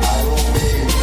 I don't mean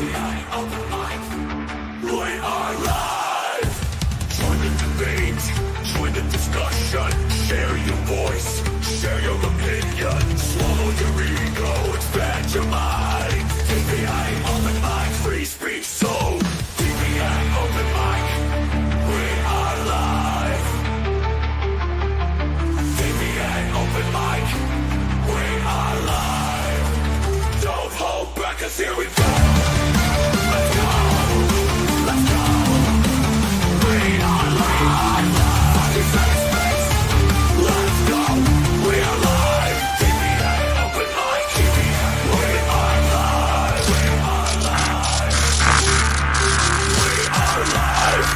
DPA Open Mic. We are live. Join the debate, join the discussion. Share your voice, share your opinion. Swallow your ego, expand your mind. DPA Open Mic, free speech so. DPA Open Mic. We are live. DPA Open Mic. We are live. Don't hold back, 'cause here we go. Let's go. Let's go. We are live. Defense space. Let's go. We are live. DPA Open Mic. DPA. We are live. We are live. We are live.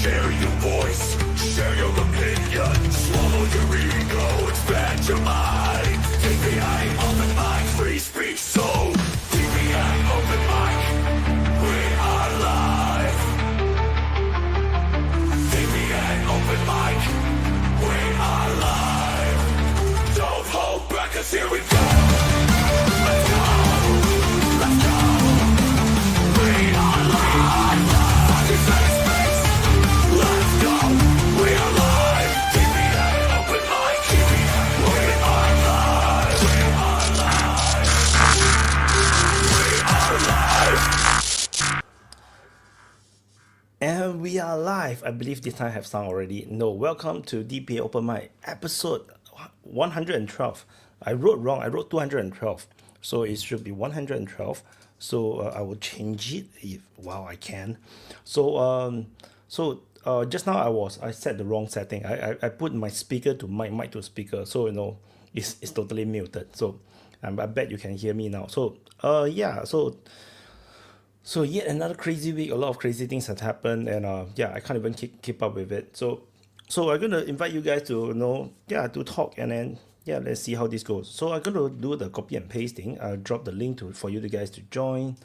Share your voice, share your opinion. Swallow your ego, expand your mind. DPA Open Mic, free speech so. DPA Open Mic, we are live. DPA Open Mic, we are live. Don't hold back, 'cause here we go. Let's go, let's go. We are live. Defense space. Let's go. We are live. DPA Open Mic. DPA. We are live. We are live. We are live. And we are live. I believe this time I have sound already. No, welcome to DPA Open Mic, episode 112. I wrote wrong. I wrote 212. So it should be 112. So I will change it if I can. So just now I set the wrong setting. I put my speaker to mic to speaker. So it's totally muted. So I bet you can hear me now. So yeah. So yet another crazy week. A lot of crazy things have happened, and I can't even keep up with it. So I'm gonna invite you guys to to talk, and then let's see how this goes. So I'm gonna do the copy and pasting. I'll drop the link for you guys to join,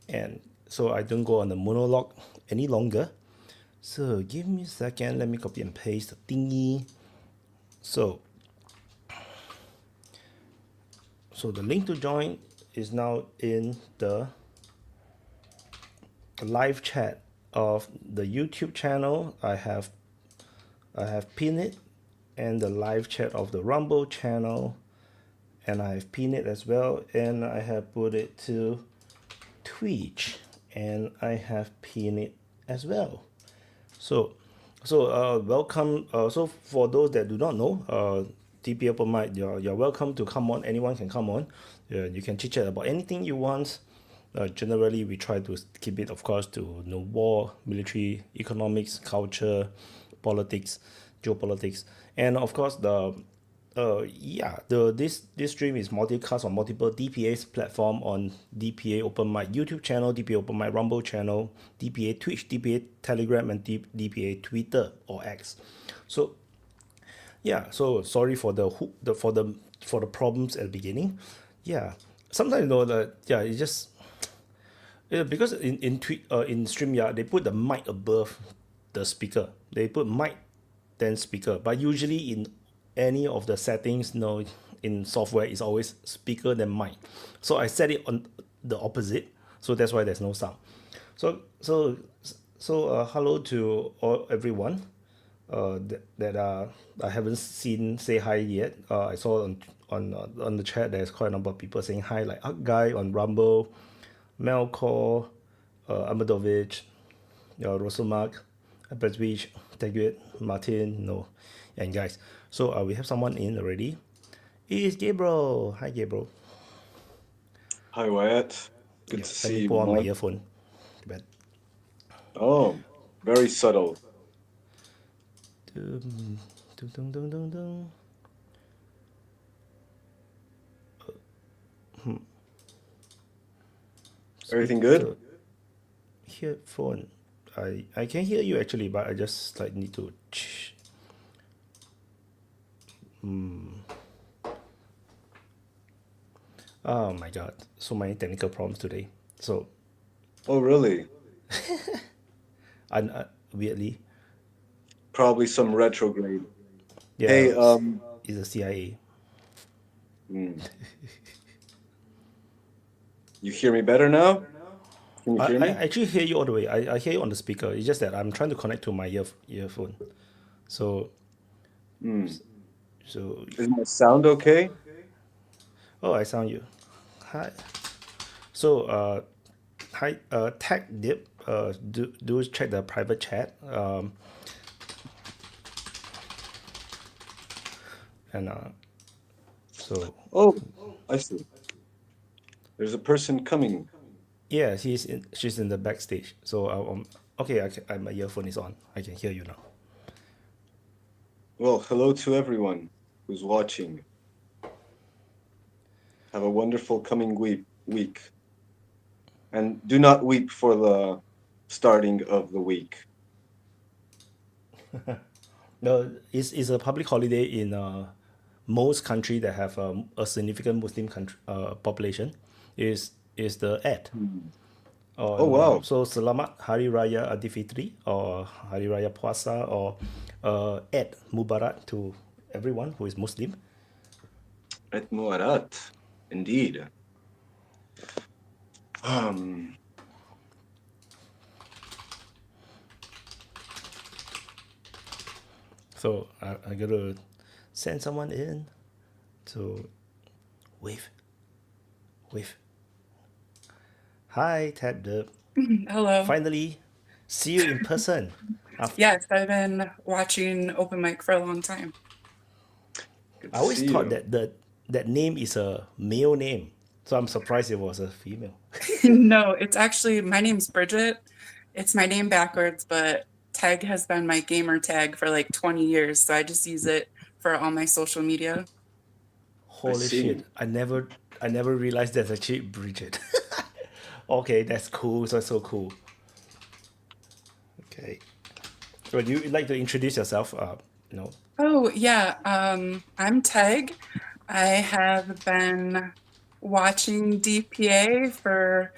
and so I don't go on the monologue any longer. So give me a second. Let me copy and paste the thingy. So the link to join is now in the live chat of the YouTube channel. I have pinned it, and the live chat of the Rumble channel, and I have pinned it as well, and I have put it to Twitch, and I have pinned it as well. So welcome. So for those that do not know, DPA Open Mic, you're welcome to come on. Anyone can come on. You can chit chat about anything you want. Generally, we try to keep it, of course, to war, military, economics, culture, politics, geopolitics, and of course this stream is multicast on multiple DPA's platform, on DPA Open Mic YouTube channel, DPA Open Mic Rumble channel, DPA Twitch, DPA Telegram, and DPA Twitter or X. So sorry for the problems at the beginning. Sometimes it's just because in Streamyard they put the mic above the speaker. They put mic, then speaker. But usually in any of the settings, no, in software, it's always speaker then mic. So I set it on the opposite. So that's why there's no sound. So hello to everyone that I haven't seen say hi yet. I saw on the chat there's quite a number of people saying hi, like Guy on Rumble, Melkor, Amadovich, Rosomark, Bedwich, Teguet, Martin, no, and guys. So we have someone in already. It's Gabriel. Hi, Gabriel. Hi, Wyatt. Good Yeah, to let see me you, put on my man. earphone. But Oh, very subtle. dum, dum, dum, dum, dum, dum. Everything good? Headphone. I can hear you actually, but I just like need to. Oh my god, so many technical problems today. So, Oh, really? weirdly, Probably some retrograde. yeah, Hey, it's the CIA. hmm, you hear me better now? Can you I, hear I me? actually hear you all the way. I hear you on the speaker. It's just that I'm trying to connect to my earphone. So, Hmm. so, Is my sound okay? oh, I sound you. Hi. So, hi, tech dip. Do check the private chat. And so Oh, I see. There's a person coming. yeah, she's in the backstage. So okay, my earphone is on. I can hear you now. Well, hello to everyone who's watching. Have a wonderful coming week. And do not weep for the starting of the week. No, it's a public holiday in most country that have a significant Muslim country population. Is the Eid. Hmm. Oh, On wow. so Selamat Hari Raya Aidilfitri or Hari Raya Puasa or Eid Mubarak to everyone who is Muslim. Et Muarat. Indeed. Um, So I gotta send someone in. So wave. Hi, Ted Dub. Hello. Finally, see you in person. Yes, I've been watching Open Mic for a long time. good I to always see thought you. that name is a male name, so I'm surprised it was a female. No, it's actually, my name's Bridget. It's my name backwards, but tag has been my gamer tag for like 20 years, so I just use it for all my social media. I Holy see. shit! I never realized there's actually Bridget. Okay, that's cool. So cool. Okay. Would you like to introduce yourself? No. Oh, yeah, I'm Teg. I have been watching DPA for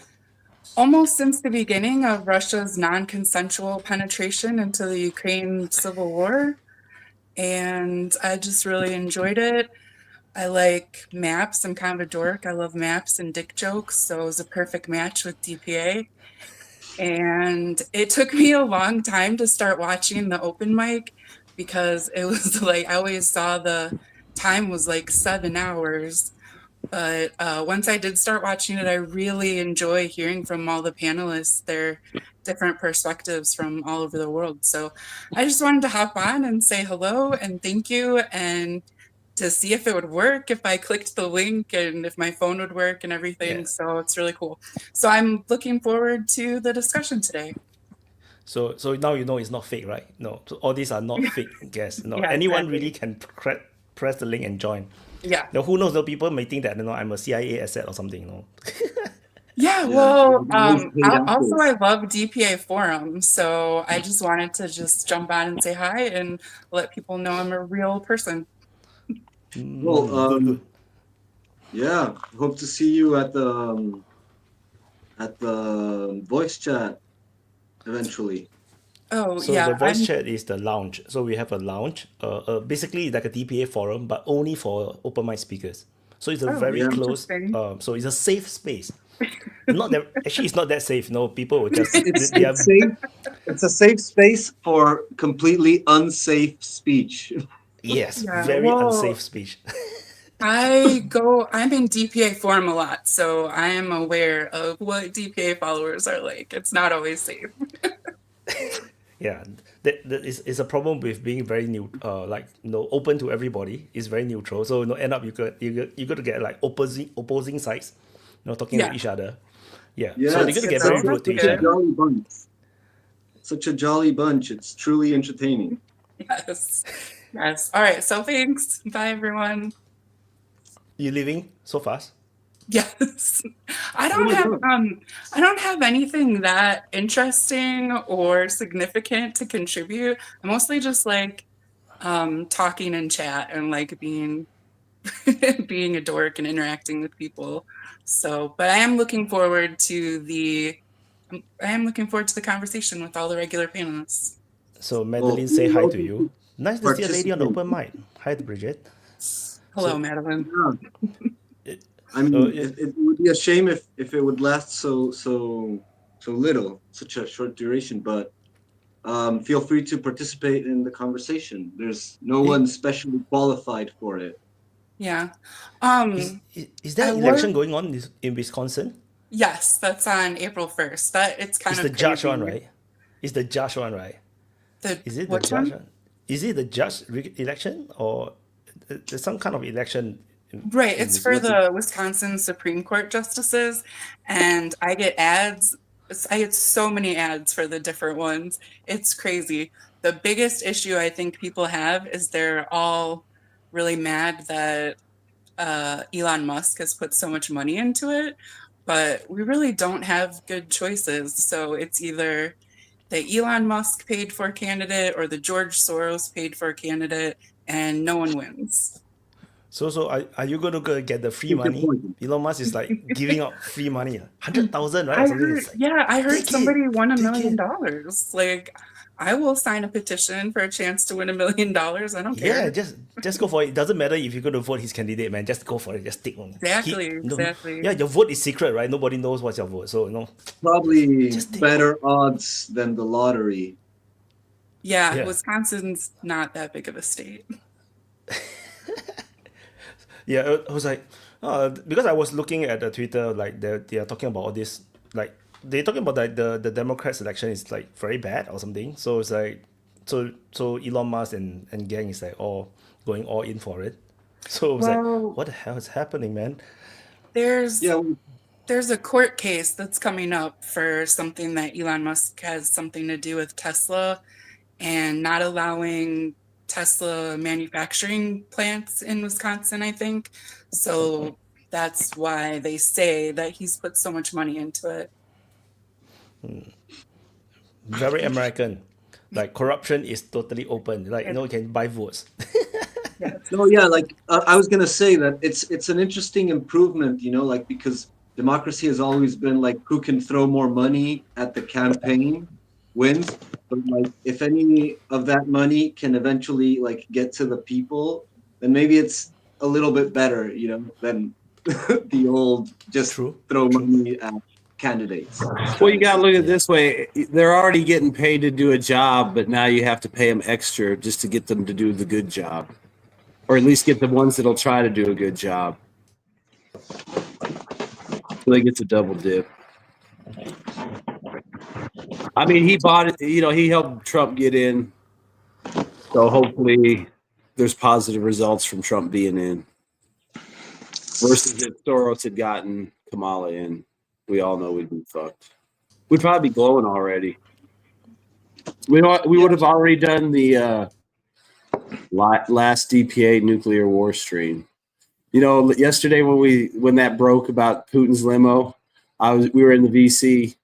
almost since the beginning of Russia's non-consensual penetration into the Ukraine civil war, and I just really enjoyed it. I like maps. I'm kind of a dork. I love maps and dick jokes, so it was a perfect match with DPA. And it took me a long time to start watching the open mic because it was like I always saw the time was like 7 hours. But once I did start watching it, I really enjoy hearing from all the panelists, their different perspectives from all over the world. So I just wanted to hop on and say hello and thank you, and to see if it would work, if I clicked the link and if my phone would work and everything. Yeah. So it's really cool. So I'm looking forward to the discussion today. So now you know it's not fake, right? No, so all these are not fake guests. No, Yeah, anyone exactly. really can press the link and join. Yeah. Now, who knows? The people may think that I'm a CIA asset or something. Yeah, Yeah, well, always paid also I actors. love DPA forums, so I just wanted to just jump on and say hi and let people know I'm a real person. Well, Good. yeah, hope to see you at the voice chat eventually. Oh, So the yeah. voice chat is the lounge. So we have a lounge, basically like a DPA forum, but only for open mic speakers. So it's a Oh, very Yeah. close. interesting. So it's a safe space. Not that actually, it's not that safe. No, people will just It's they are. it's safe. It's a safe space for completely unsafe speech. Yes, Yeah. very unsafe Well, speech. I'm in DPA forum a lot, so I am aware of what DPA followers are like. It's not always safe. Yeah, that is a problem with being very new, like open to everybody. It's very neutral. So end up you got to get like opposing sides, talking to Yeah. each other. Yeah, Yeah, so they're gonna get very Oh, rude that's to each such a other. good. jolly bunch. Such a jolly bunch. It's truly entertaining. Yes. Yes. All right. So thanks. Bye, everyone. You leaving so fast? Yes. I Oh don't my have god. I don't have anything that interesting or significant to contribute. I mostly just like talking in chat and like being being a dork and interacting with people. So, but I am looking forward to the conversation with all the regular panelists. So Well, Madeline, say you're hi to welcome you. to Nice to see a lady on the participate. open mic. Hi, Bridget. Hello, So, Madeline. Yeah. it, I so mean, it, it would be a shame if it would last so little, such a short duration. But feel free to participate in the conversation. There's no it, one specially qualified for it. Yeah. is I there was election going on in Wisconsin? Yes, that's on April 1st. That it's kind It's the of judge one, crazy. right? It's the judge one, right? The Is it the which judge one? one? Is it the judge election or there's some kind of election Right, in it's for Wisconsin? the Wisconsin Supreme Court justices, and I get ads. I get so many ads for the different ones. It's crazy. The biggest issue I think people have is they're all really mad that Elon Musk has put so much money into it, but we really don't have good choices. So it's either the Elon Musk paid for candidate or the George Soros paid for candidate, and no one wins. So are you gonna go get the free Take your money? point. Elon Musk is like giving out free money, 100,000, right, or I something. heard, It's like yeah, I heard take it, somebody won $1 take million. it. Like, I will sign a petition for a chance to win $1 million. I don't Yeah, care. just go for it. It doesn't matter if you're gonna vote his candidate, man. Just go for it. Just take one. Exactly, No, exactly. yeah, your vote is secret, right? Nobody knows what's your vote. So Probably just take. better odds than the lottery. Yeah, Yeah, Wisconsin's not that big of a state. yeah. I was like, because I was looking at the Twitter, like they are talking about all this, like they're talking about like the Democrats election is like very bad or something. So it's like, so Elon Musk and gang is like all going all in for it. So it was like, Well, what the hell is happening, man? there's Yeah, there's a court case that's coming up for something that Elon Musk has something to do with Tesla and not allowing Tesla manufacturing plants in Wisconsin, I think. So that's why they say that he's put so much money into it. Very American. Like corruption is totally open. Like you can buy votes. Yes. no, yeah, like I was gonna say that it's an interesting improvement, like because democracy has always been like who can throw more money at the campaign wins. But like if any of that money can eventually like get to the people, then maybe it's a little bit better, than the old just True. throw True. money at candidates. Well, you got to look at it this way. They're already getting paid to do a job, but now you have to pay them extra just to get them to do the good job. Or at least get the ones that'll try to do a good job. So they get to double dip. I mean, he bought it, he helped Trump get in. So hopefully there's positive results from Trump being in. Versus if Soros had gotten Kamala in. We all know we'd be fucked. We'd probably be glowing already. We would have already done the last DPA nuclear war stream. Yesterday when that broke about Putin's limo, we were in the VC,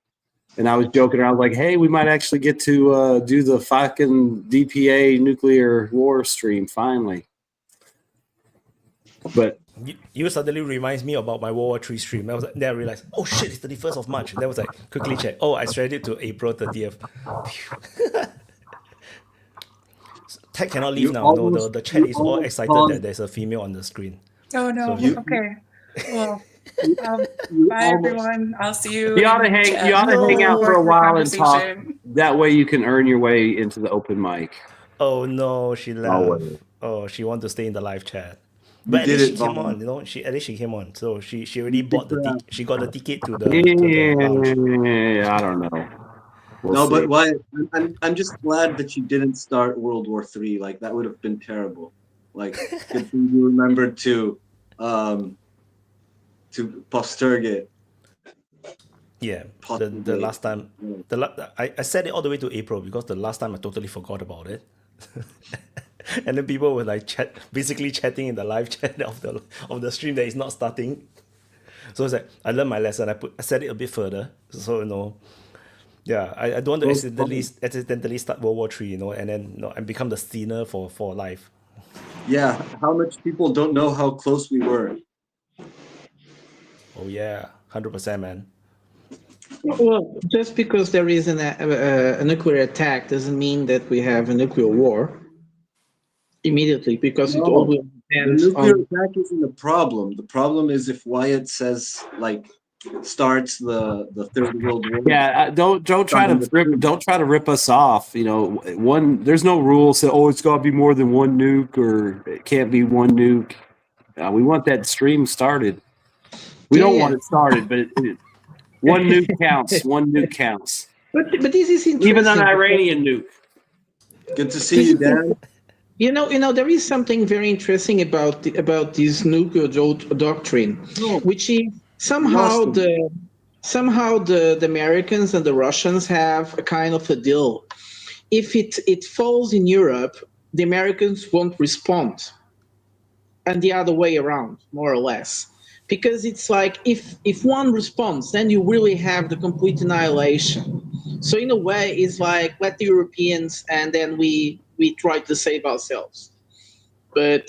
and I was joking around like, "Hey, we might actually get to do the fucking DPA nuclear war stream finally." But You suddenly reminds me about my World War III stream. Then I realized, oh shit, it's 31st of March. Then I was like, quickly check. Oh, I stretched it to April 30th. Tech cannot leave You now. No, almost, the chat you is all almost excited caused, that there's a female on the screen. Oh no. So Okay. Well, you bye almost, everyone. I'll see you. You ought to in hang. chat. You ought to hang out for a Forward while and talk. conversation. That way, you can earn your way into the open mic. oh no, she left. way. Oh, she want to stay in the live chat. you But at did least it, she came Vaughn. on, you know. At least she came on. So she already bought the Yeah. she got the ticket to the lounge. Yeah, I don't know. We'll No, see. but why? I'm just glad that you didn't start World War III. Like that would have been terrible. Like good thing you remembered to postergate. Yeah, the Possibly. last time, I said it all the way to April because the last time I totally forgot about it, and then people were like basically chatting in the live chat of the stream that is not starting. So it's like I learned my lesson. I said it a bit further, so you know, yeah, I don't want to accidentally start World War III, you know, and then and become the steamer for life. Yeah, how much people don't know how close we were. Oh yeah, 100%, man. Well, just because there is a nuclear attack doesn't mean that we have a nuclear war immediately, because it all No, will the depend nuclear on. attack isn't a problem. The problem is if Wyatt says like starts the Third World War. Yeah, don't try to rip us off. You know, there's no rule say it's got to be more than one nuke or it can't be one nuke. We want that stream started. We don't want it started, but one nuke counts. One nuke counts. But this is interesting. Even an Iranian nuke. Good to see you, Dan. You know, there is something very interesting about this nuclear doctrine, which is somehow the Americans and the Russians have a kind of a deal. If it falls in Europe, the Americans won't respond, and the other way around, more or less. Because it's like if one responds, then you really have the complete annihilation. So in a way, it's like let the Europeans, and then we try to save ourselves. But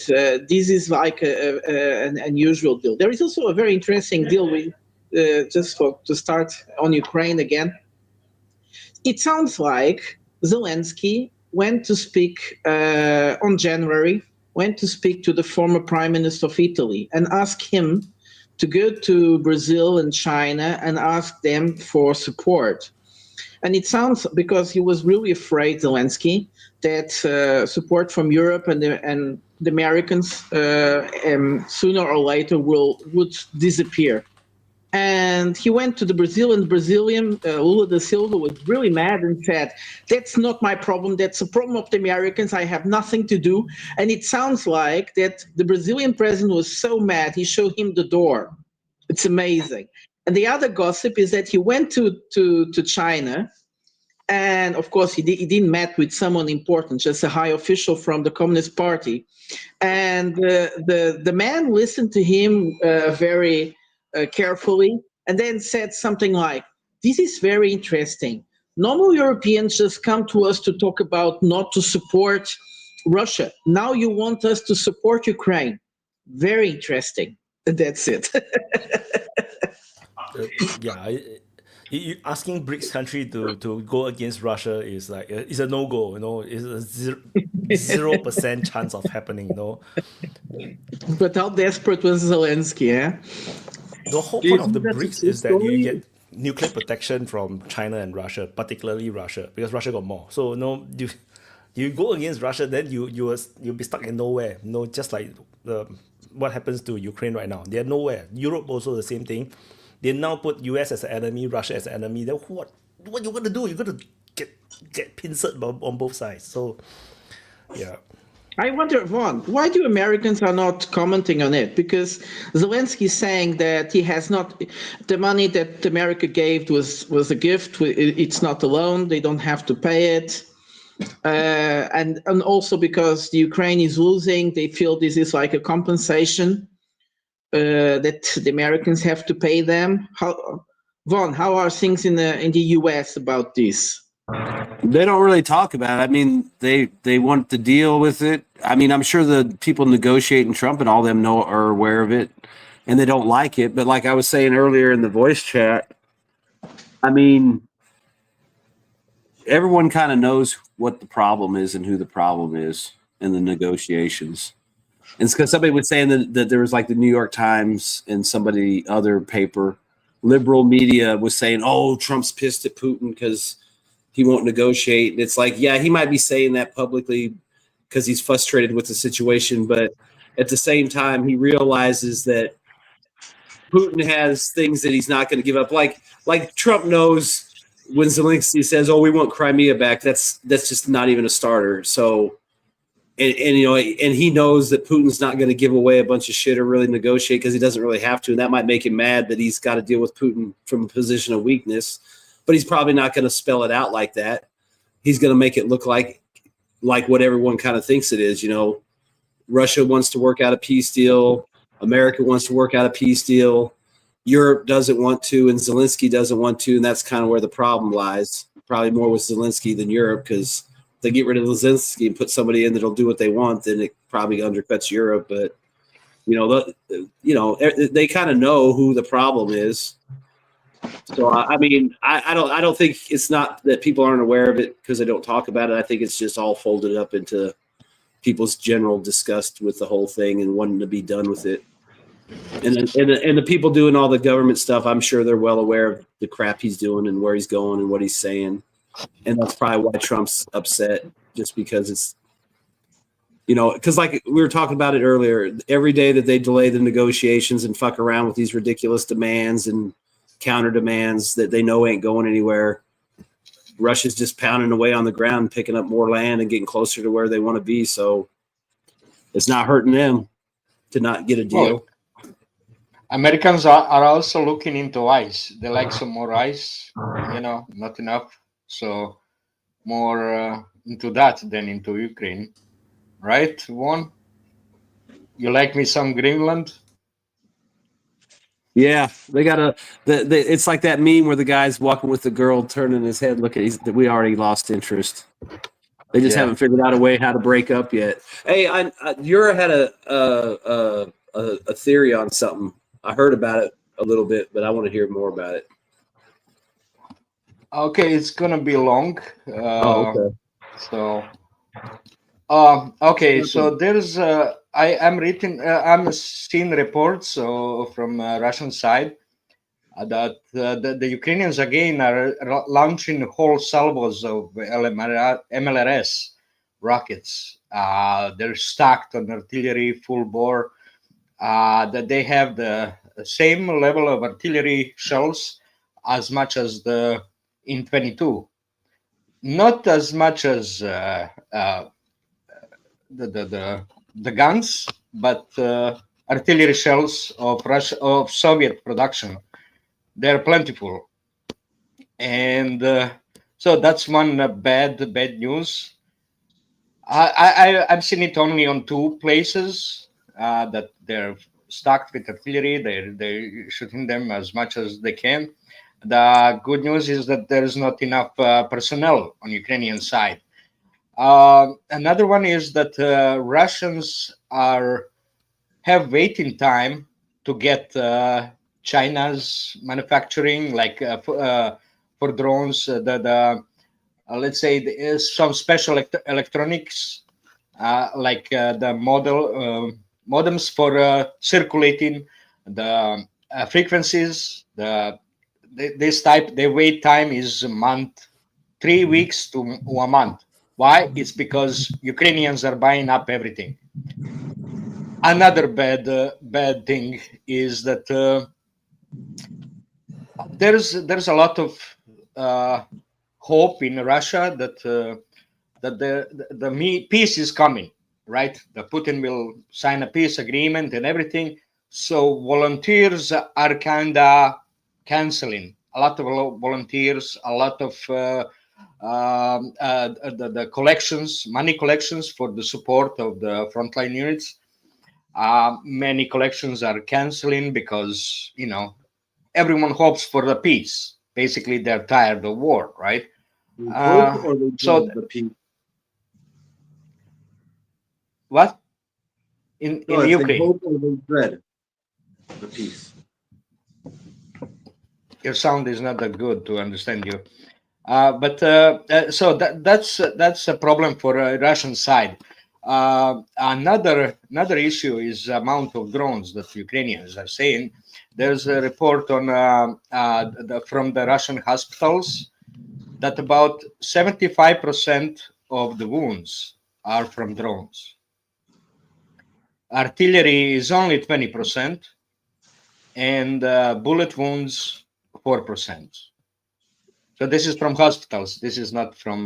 this is like an unusual deal. There is also a very interesting deal with to start on Ukraine again. It sounds like Zelensky went to speak on January, went to speak to the former Prime Minister of Italy and ask him to go to Brazil and China and ask them for support. And it sounds, because he was really afraid, Zelensky, that support from Europe and the Americans sooner or later would disappear. And he went to the Brazil, and the Brazilian Lula da Silva was really mad and said, "That's not my problem. That's a problem of the Americans. I have nothing to do." And it sounds like that the Brazilian president was so mad, he showed him the door. It's amazing. And the other gossip is that he went to China, and of course he didn't met with someone important, just a high official from the Communist Party. And the man listened to him very carefully, and then said something like, "This is very interesting. Normal Europeans just come to us to talk about not to support Russia. Now you want us to support Ukraine. Very interesting." And that's it. Yeah, asking BRICS country to go against Russia is like it's a no-go, you know. It's a 0% chance of happening, you know. But how desperate was Zelensky, eh? The whole Do you point of the think that's a BRICS true is that you story? get nuclear protection from China and Russia, particularly Russia, because Russia got more. So no, you go against Russia, then you'll be stuck in nowhere. No, just like what happens to Ukraine right now. They're nowhere. Europe also the same thing. They now put US as an enemy, Russia as an enemy. Then what you gonna do? You're gonna get pincered on both sides. So yeah. I wonder, Vaughn, why do Americans are not commenting on it? Because Zelensky is saying that he has not, the money that America gave was a gift. It's not a loan. They don't have to pay it. And also because the Ukraine is losing, they feel this is like a compensation that the Americans have to pay them. Vaughn, how are things in the US about this? They don't really talk about it. I mean, they want to deal with it. I mean, I'm sure the people negotiating Trump and all them are aware of it, and they don't like it. But like I was saying earlier in the voice chat, I mean, everyone kind of knows what the problem is and who the problem is in the negotiations. And it's because somebody was saying that there was like the New York Times and somebody other paper, liberal media was saying, "Oh, Trump's pissed at Putin because he won't negotiate." And it's like, yeah, he might be saying that publicly because he's frustrated with the situation, but at the same time, he realizes that Putin has things that he's not going to give up. Like Trump knows when Zelensky says, "Oh, we want Crimea back," that's just not even a starter. So, and you know, and he knows that Putin's not going to give away a bunch of shit or really negotiate because he doesn't really have to, and that might make him mad that he's got to deal with Putin from a position of weakness. But he's probably not going to spell it out like that. He's going to make it look like what everyone kind of thinks it is. You know, Russia wants to work out a peace deal. America wants to work out a peace deal. Europe doesn't want to, and Zelensky doesn't want to, and that's kind of where the problem lies. Probably more with Zelensky than Europe, because if they get rid of Zelensky and put somebody in that'll do what they want, then it probably undercuts Europe. But they kind of know who the problem is. So I mean, I don't think it's not that people aren't aware of it because they don't talk about it. I think it's just all folded up into people's general disgust with the whole thing and wanting to be done with it. And the people doing all the government stuff, I'm sure they're well aware of the crap he's doing and where he's going and what he's saying. And that's probably why Trump's upset, just because it's, because like we were talking about it earlier, every day that they delay the negotiations and fuck around with these ridiculous demands and counter demands that they know ain't going anywhere, Russia's just pounding away on the ground, picking up more land and getting closer to where they want to be. So it's not hurting them to not get a deal. Well, Americans are also looking into ice. They like some more ice, not enough. So more into that than into Ukraine. Right, Juan? You like me some Greenland? Yeah, they got it's like that meme where the guy's walking with the girl, turning his head, we already lost interest. They just haven't figured out a way how to break up yet. Hey, Yura had a theory on something. I heard about it a little bit, but I want to hear more about it. Okay, it's gonna be long. Okay. So, so there's I'm seeing reports from Russian side that the Ukrainians again are launching whole salvos of MLRS rockets. They're stacked on artillery, full bore. That they have the same level of artillery shells as much as the in 22. Not as much as the guns, but artillery shells of Soviet production. They're plentiful, and so that's one bad news. I've seen it only on two places that they're stocked with artillery. They're shooting them as much as they can. The good news is that there's not enough personnel on Ukrainian side. Another one is that Russians have waiting time to get China's manufacturing, like for drones. Let's say some special electronics, like the modems for circulating the frequencies. Their wait time is a month, 3 weeks to a month. Why? It's because Ukrainians are buying up everything. Another bad thing is that there's a lot of hope in Russia that the peace is coming, right? The Putin will sign a peace agreement and everything. So volunteers are kind of canceling. A lot of volunteers, a lot of the collections, money collections for the support of the frontline units. Many collections are canceling because, everyone hopes for the peace. Basically, they're tired of war, right? Hope or they So dread the peace? what in No, if they Ukraine? hope or they dread the peace. Your sound is not that good to understand you. So that's a problem for Russian side. Another issue is the amount of drones that Ukrainians are saying. There's a report on from the Russian hospitals that about 75% of the wounds are from drones. Artillery is only 20%, and bullet wounds 4%. So this is from hospitals. This is not from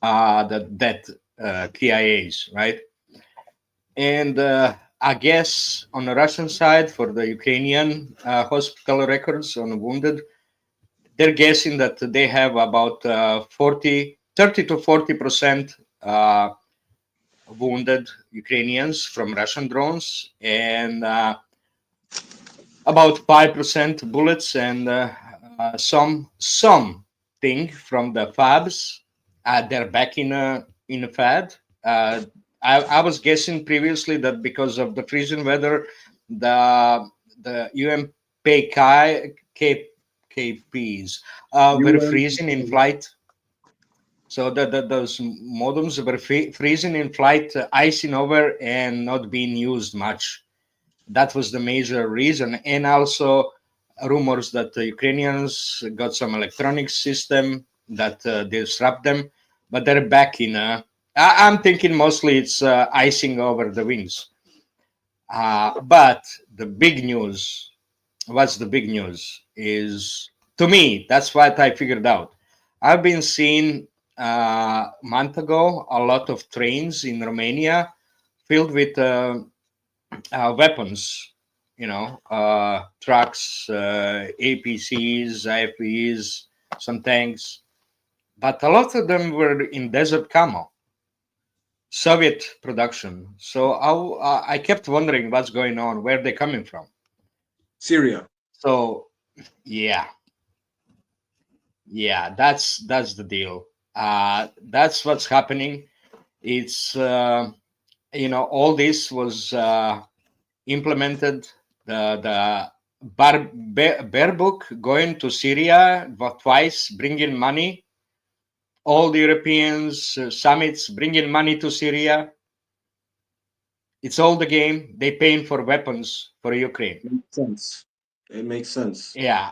the dead KIAs, right? And I guess on the Russian side, for the Ukrainian hospital records on wounded, they're guessing that they have about 30 to 40% wounded Ukrainians from Russian drones, and about 5% bullets, and something from the fabs. They're back in a fad. I was guessing previously that because of the freezing weather, the KPs were freezing in flight. So those modems were freezing in flight, icing over, and not being used much. That was the major reason. And also rumors that the Ukrainians got some electronic system that disrupt them, but they're back in. I'm thinking mostly it's icing over the wings. But the big news, what's the big news is, to me, that's what I figured out. I've been seeing a month ago a lot of trains in Romania filled with weapons, trucks, APCs, IFVs, some tanks, but a lot of them were in desert camo, Soviet production. So I kept wondering what's going on, where they're coming from. Syria. So yeah, that's the deal. That's what's happening. It's all this was implemented. The Bear book going to Syria twice, bringing money. All the Europeans summits bringing money to Syria. It's all the game. They paying for weapons for Ukraine. Makes sense. It makes sense. Yeah,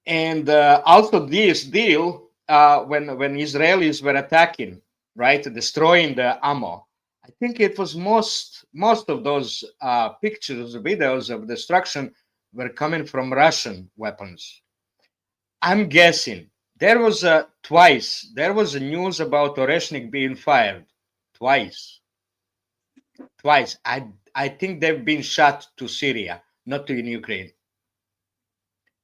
and also this deal when Israelis were attacking, right, destroying the ammo. I think it was most of those pictures, videos of destruction were coming from Russian weapons. I'm guessing there was a news about Oreshnik being fired twice. I think they've been shot to Syria, not to Ukraine.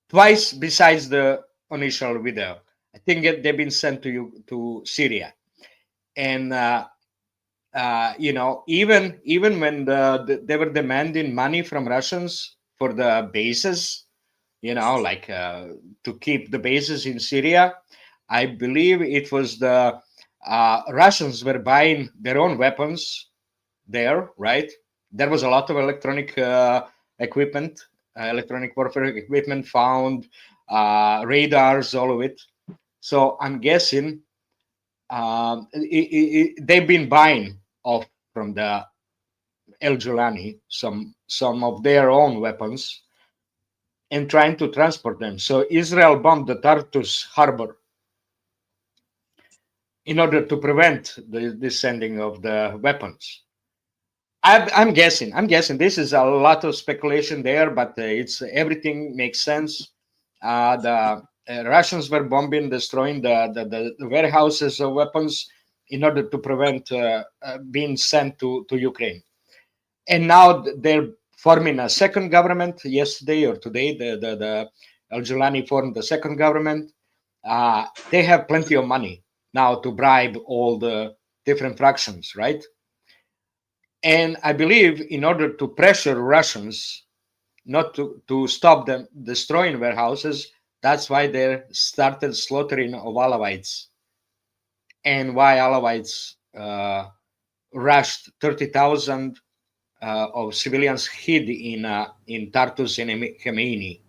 Twice besides the initial video. I think they've been sent to Syria. And even when they were demanding money from Russians for the bases, to keep the bases in Syria, I believe it was the Russians were buying their own weapons there, right? There was a lot of electronic equipment, electronic warfare equipment found, radars, all of it. So I'm guessing they've been buying off from the El Julani some of their own weapons and trying to transport them. So Israel bombed the Tartus harbor in order to prevent the sending of the weapons. I'm guessing. This is a lot of speculation there, but it's everything makes sense. The Russians were bombing, destroying the warehouses of weapons in order to prevent being sent to Ukraine. And now they're forming a second government. Yesterday or today, the Al Julani formed the second government. They have plenty of money now to bribe all the different fractions, right? And I believe in order to pressure Russians not to stop them destroying warehouses, That's why they started slaughtering of Alawites, and why Alawites rushed 30,000 of civilians hid in Tartus and Khmeini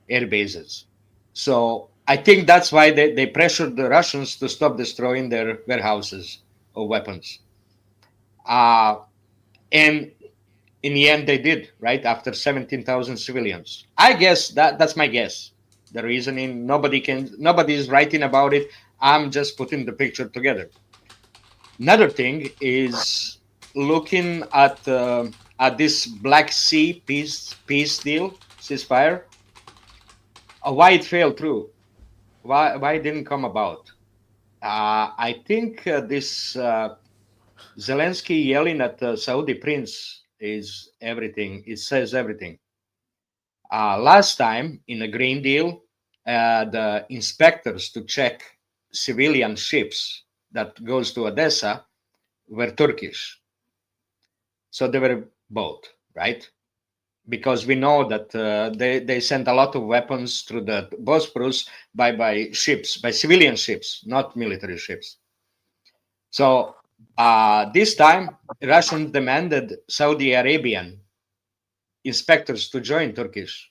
air bases. So I think that's why they pressured the Russians to stop destroying their warehouses of weapons. And in the end, they did, right? After 17,000 civilians. I guess that's my guess. The reasoning, nobody is writing about it. I'm just putting the picture together. Another thing is looking at this Black Sea peace deal, ceasefire. Why it failed through? Why it didn't come about? I think this Zelensky yelling at the Saudi prince is everything. It says everything. Last time in a grain deal, the inspectors to check civilian ships that goes to Odessa were Turkish. So they were both, right? Because we know that they sent a lot of weapons through the Bosporus by ships, by civilian ships, not military ships. So this time, Russians demanded Saudi Arabian inspectors to join Turkish.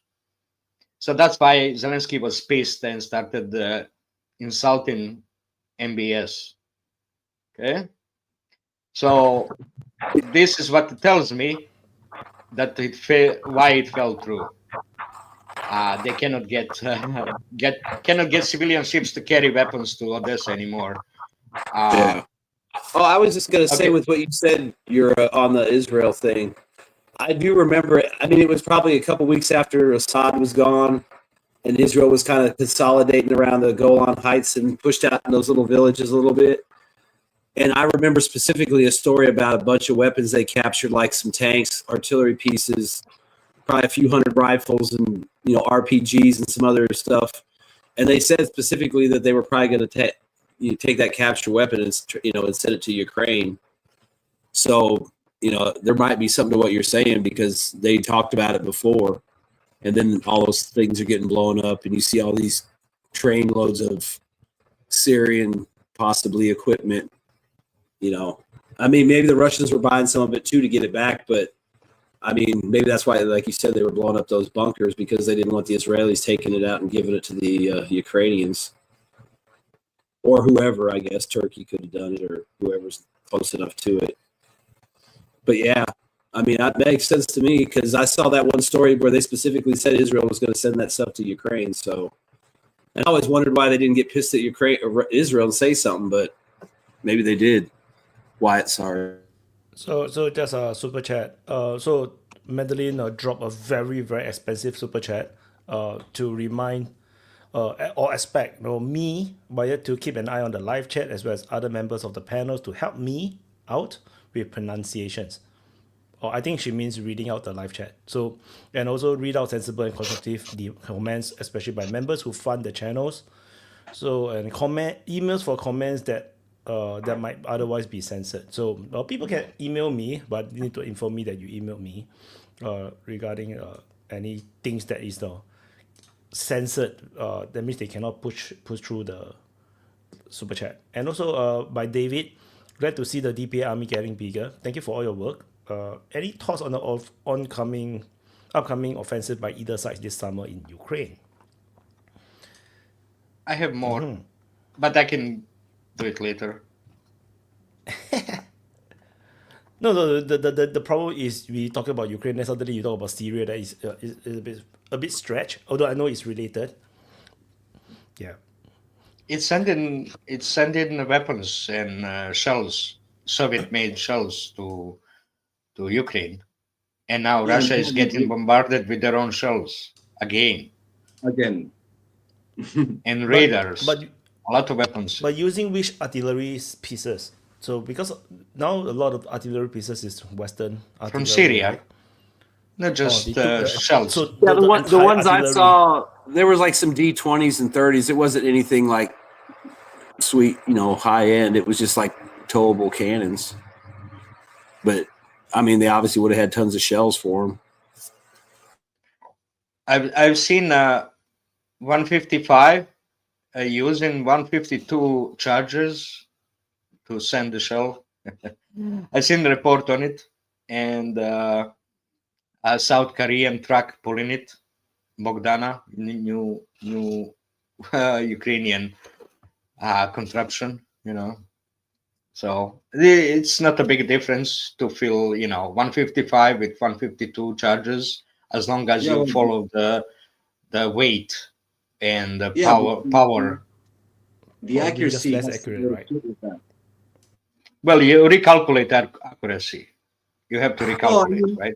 So that's why Zelensky was pissed and started insulting MBS. Okay? So this is what it tells me that why it fell through. They cannot get civilian ships to carry weapons to Odessa anymore. Yeah. Oh, I was just going to say Okay. with what you said, you're on the Israel thing. I do remember it. I mean, it was probably a couple weeks after Assad was gone and Israel was kind of consolidating around the Golan Heights and pushed out in those little villages a little bit. And I remember specifically a story about a bunch of weapons they captured, like some tanks, artillery pieces, probably a few hundred rifles and, RPGs and some other stuff. And they said specifically that they were probably going to take that captured weapon and send it to Ukraine. So, there might be something to what you're saying because they talked about it before. And then all those things are getting blown up and you see all these train loads of Syrian possibly equipment. I mean, maybe the Russians were buying some of it too to get it back, but I mean, maybe that's why, like you said, they were blowing up those bunkers because they didn't want the Israelis taking it out and giving it to the Ukrainians or whoever. I guess Turkey could have done it or whoever's close enough to it. But yeah, I mean, that makes sense to me because I saw that one story where they specifically said Israel was going to send that stuff to Ukraine. So I always wondered why they didn't get pissed at Ukraine or Israel and say something, but maybe they did. Wyatt, sorry. So just a super chat. So Madeline dropped a very, very expensive super chat to remind or expect me, Wyatt, to keep an eye on the live chat as well as other members of the panels to help me out with pronunciations. Or I think she means reading out the live chat. So, and also read out sensible and constructive the comments, especially by members who fund the channels. So, and emails for comments that might otherwise be censored. So people can email me, but you need to inform me that you emailed me regarding any things that is censored. That means they cannot push through the super chat. And also by David, glad to see the DPA army getting bigger. Thank you for all your work. Any thoughts on the upcoming offensive by either side this summer in Ukraine? I have more, but I can do it later. No, the problem is we talk about Ukraine, then suddenly you talk about Syria. That is a bit stretch. Although I know it's related. Yeah. It's sending weapons and shells, Soviet-made shells to Ukraine, and now Russia is getting bombarded with their own shells again, and radars. But a lot of weapons. But using which artillery pieces? So because now a lot of artillery pieces is Western artillery, From Syria, right? not just they took shells. So Yeah, the ones I artillery- saw, there was like some D-20s and 30s. It wasn't anything like sweet, high end. It was just like towable cannons. But I mean, they obviously would have had tons of shells for them. I've seen 155 using 152 charges to send the shell. I seen the report on it, and a South Korean truck pulling it, Bogdana, new Ukrainian contraption, So it's not a big difference to fill, 155 with 152 charges, as long as you follow the weight and the power. The Probably accuracy just less has to accurate, go right? with that. Well, you recalculate that accuracy. You have to recalculate, right?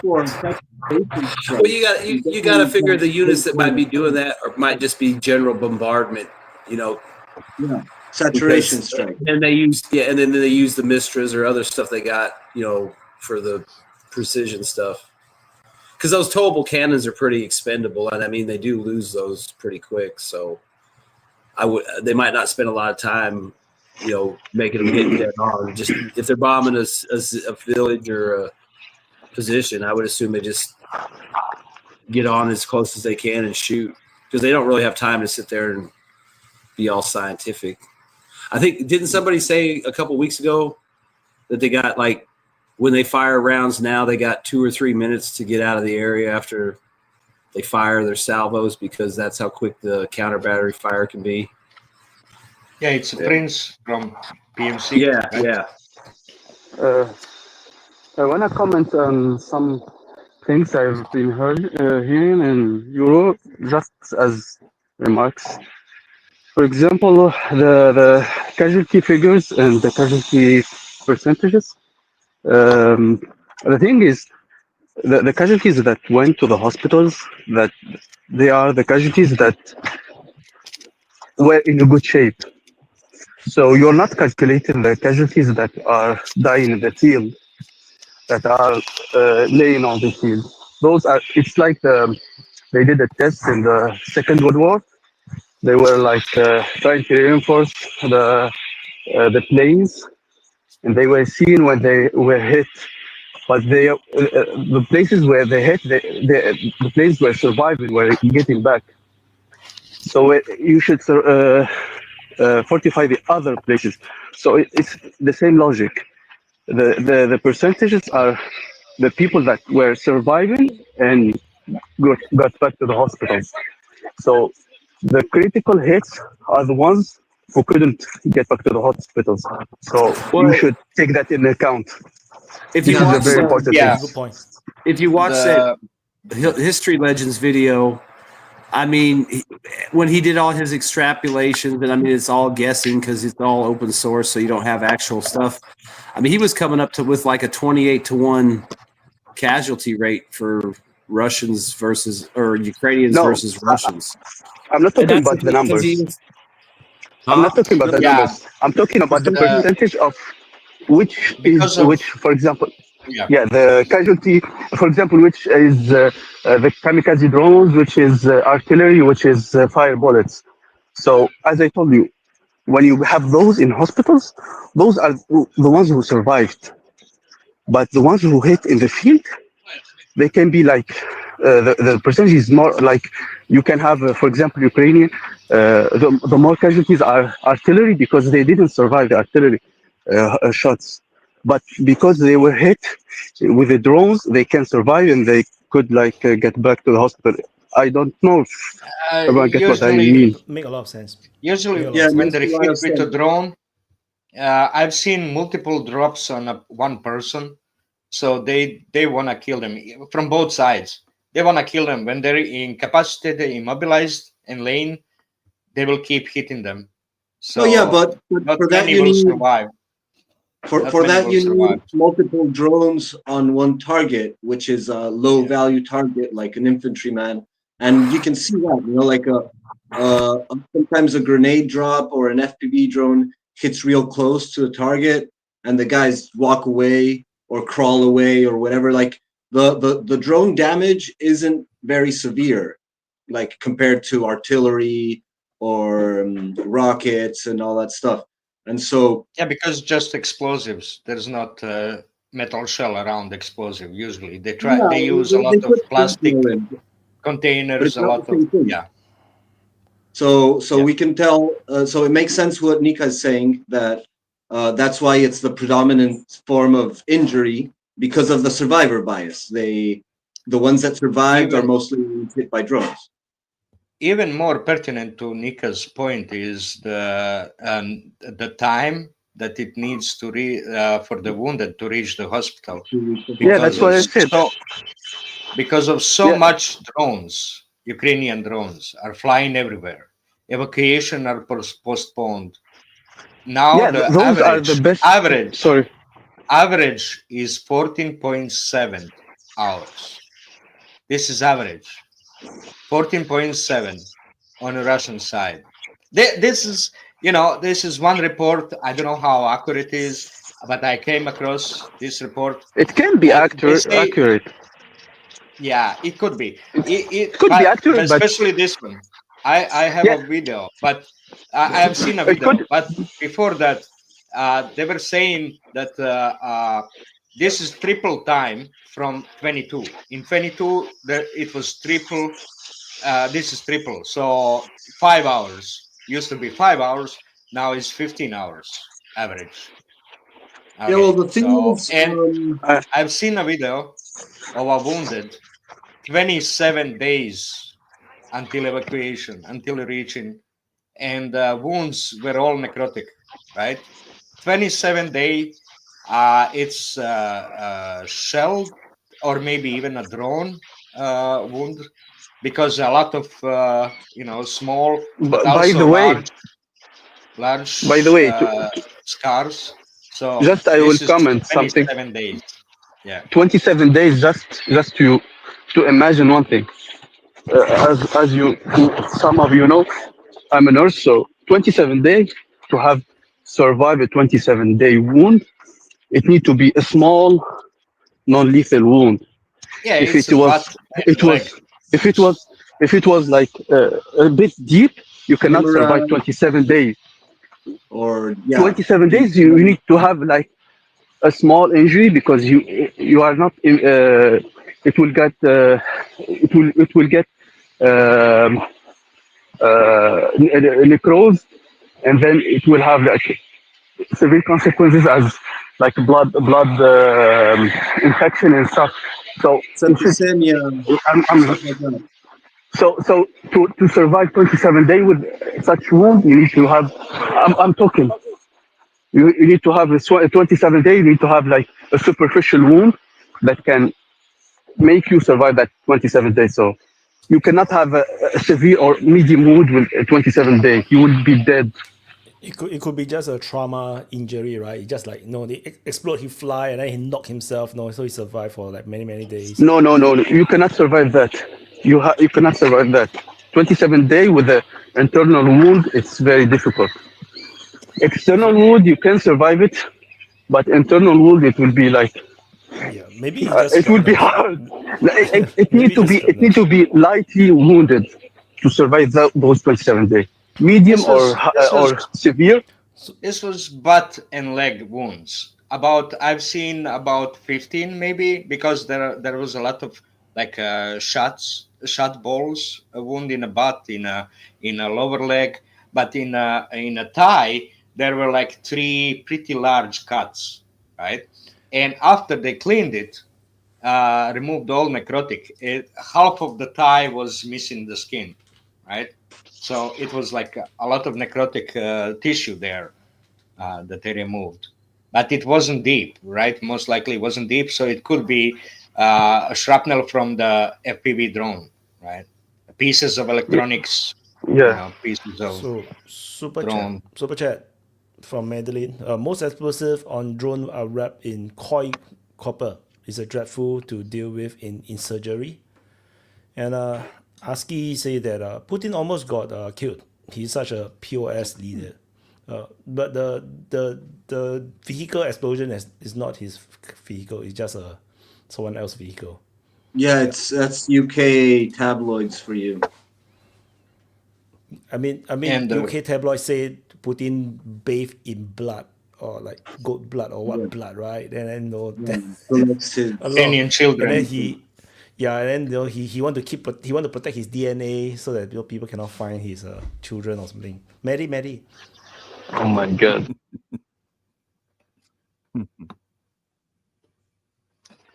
For such basic Well, you got to figure the units that might be doing that or might just be general bombardment, saturation strike. And they use and then they use the Mistras or other stuff they got, for the precision stuff. Because those towable cannons are pretty expendable, and I mean they do lose those pretty quick. So they might not spend a lot of time, making them hit dead on. Just if they're bombing a village or a position, I would assume they just get on as close as they can and shoot, because they don't really have time to sit there and be all scientific. I think, didn't somebody say a couple weeks ago that they got, like, when they fire rounds now, they got 2 or 3 minutes to get out of the area after they fire their salvos, because that's how quick the counter battery fire can be. Yeah, it's a Prince from PMC. Yeah, right? yeah. I want to comment on some things I've been hearing in Europe, just as remarks. For example, the casualty figures and the casualty percentages. The thing is, the casualties that went to the hospitals, that they are the casualties that were in a good shape. So you're not calculating the casualties that are dying in the field, that are laying on the field. Those are, it's like they did a test in the Second World War. They were like trying to reinforce the planes, and they were seeing when they were hit. But the places where they hit, the planes were surviving, were getting back. So you should fortify the other places. So it's the same logic. The percentages are the people that were surviving and got back to the hospitals. So the critical hits are the ones who couldn't get back to the hospitals. So you should take that into account. If This you is a watch very important yeah. thing. Good point. if you watch that History Legends video, I mean, when he did all his extrapolations, and I mean, it's all guessing because it's all open source, so you don't have actual stuff. I mean, he was coming up with like a 28-1 casualty rate for Russians or Ukrainians versus Russians. I'm not talking about the numbers. I'm not talking about the numbers. I'm talking about the percentage of which, for example, the casualty, for example, which is the kamikaze drones, which is artillery, which is fire bullets. So, as I told you, when you have those in hospitals, those are the ones who survived. But the ones who hit in the field, they can be like, the percentage is more like, you can have, for example, Ukrainian, the more casualties are artillery, because they didn't survive the artillery shots. But because they were hit with the drones, they can survive and they could get back to the hospital. I don't know if everyone gets what I mean. Make a lot of sense. Usually, Yeah, when they're makes a lot hit of with a sense. drone, I've seen multiple drops on one person. So they want to kill them from both sides. They want to kill them when they're incapacitated, immobilized, and laying. They will keep hitting them. So but not for that many you will need survive. for that you need multiple drones on one target, which is a low value target like an infantryman, and you can see that, like sometimes a grenade drop or an FPV drone hits real close to a target, and the guys walk away or crawl away or whatever. Like the drone damage isn't very severe, like compared to artillery or rockets and all that stuff. And so because just explosives. There's not metal shell around explosive. Usually they use a lot of plastic containers, a lot of So Yeah. we can tell. So it makes sense what Nika is saying, that that's why it's the predominant form of injury, because of the survivor bias. The ones that survived are Even mostly hit by drones. even more pertinent to Nika's point is the time that it needs to for the wounded to reach the hospital Yeah, that's because what of I said. so Yeah, much drones, Ukrainian drones, are flying everywhere. Evacuation are postponed. Now yeah, the those are the best. Sorry. average is 14.7 hours. This is average. 14.7 on the Russian side. This is, this is one report. I don't know how accurate it is, but I came across this report. It can be They say, accurate. yeah, it could be. It could be But accurate, but especially this one. I have yeah, a video, but I have seen a it video. could. But before that, they were saying that this is triple time from 22. In 22, it was triple. This is triple. So 5 hours used to be 5 hours. Now it's 15 hours average. Yeah. Well, Okay. the thing So, is, and Uh, I've seen a video of a wounded 27 days until evacuation, until reaching, and wounds were all necrotic, right? 27-day, it's shelled or maybe even a drone wound, because a lot of small but by the also way, by the large way, scars. So just I will this is comment something. 27 days. Yeah. 27 days, just to imagine one thing. As you, some of you know, I'm a nurse, so 27 days to have survived a 27-day wound, it need to be a small, non-lethal wound. Yeah, If it's it a butt was, and it leg. was, if it was like a bit deep, you cannot survive hemorrhage 27 days. or yeah, 27 deep days, you need to have like a small injury because you are not. It will get. It will get um, necrose, and then it will have like severe consequences as like infection and stuff. So if it, septicemia, I'm stuff like that. so to survive 27 days with such wound, you need to have. I'm talking. You need to have a 27 days. You need to have like a superficial wound that can make you survive that 27 days. So you cannot have a severe or medium wound with a 27 days. You will be dead. It could be just a trauma injury, right? It just like they explode, he fly and then he knock himself, so he survived for like many days. No, no, no, no. You cannot survive that. You cannot survive that. 27 days with an internal wound, it's very difficult. External wound, you can survive it, but internal wound, it will be like Yeah, maybe he just it will be shrapnel. hard. It Maybe need to just be shrapnel. lightly wounded to survive those 27 days. Medium This was this was or severe. This was butt and leg wounds. I've seen about 15 maybe, because there was a lot of like shot balls, a wound in a butt, in a lower leg, but in a thigh there were like three pretty large cuts, right? And after they cleaned it, removed all necrotic, half of the thigh was missing the skin, right? So it was like a lot of necrotic tissue there that they removed. But it wasn't deep, right? Most likely it wasn't deep. So it could be a shrapnel from the FPV drone, right? Pieces of electronics, Yeah. pieces of So drone. super chat from Madeline. Most explosive on drone are wrapped in coil copper. It's a dreadful to deal with in surgery. And Aski say that Putin almost got killed. He's such a POS leader. But the vehicle explosion is not his vehicle. It's just someone else's vehicle. Yeah, that's UK tabloids for you. I mean, And UK tabloids say Putin bathed in blood or like goat blood or what Yeah. blood, right? And then Yeah. So that's his, a lot, Kenyan and then children. Yeah, and then he want to protect his DNA so that people cannot find his children or something. Maddie. Oh my god.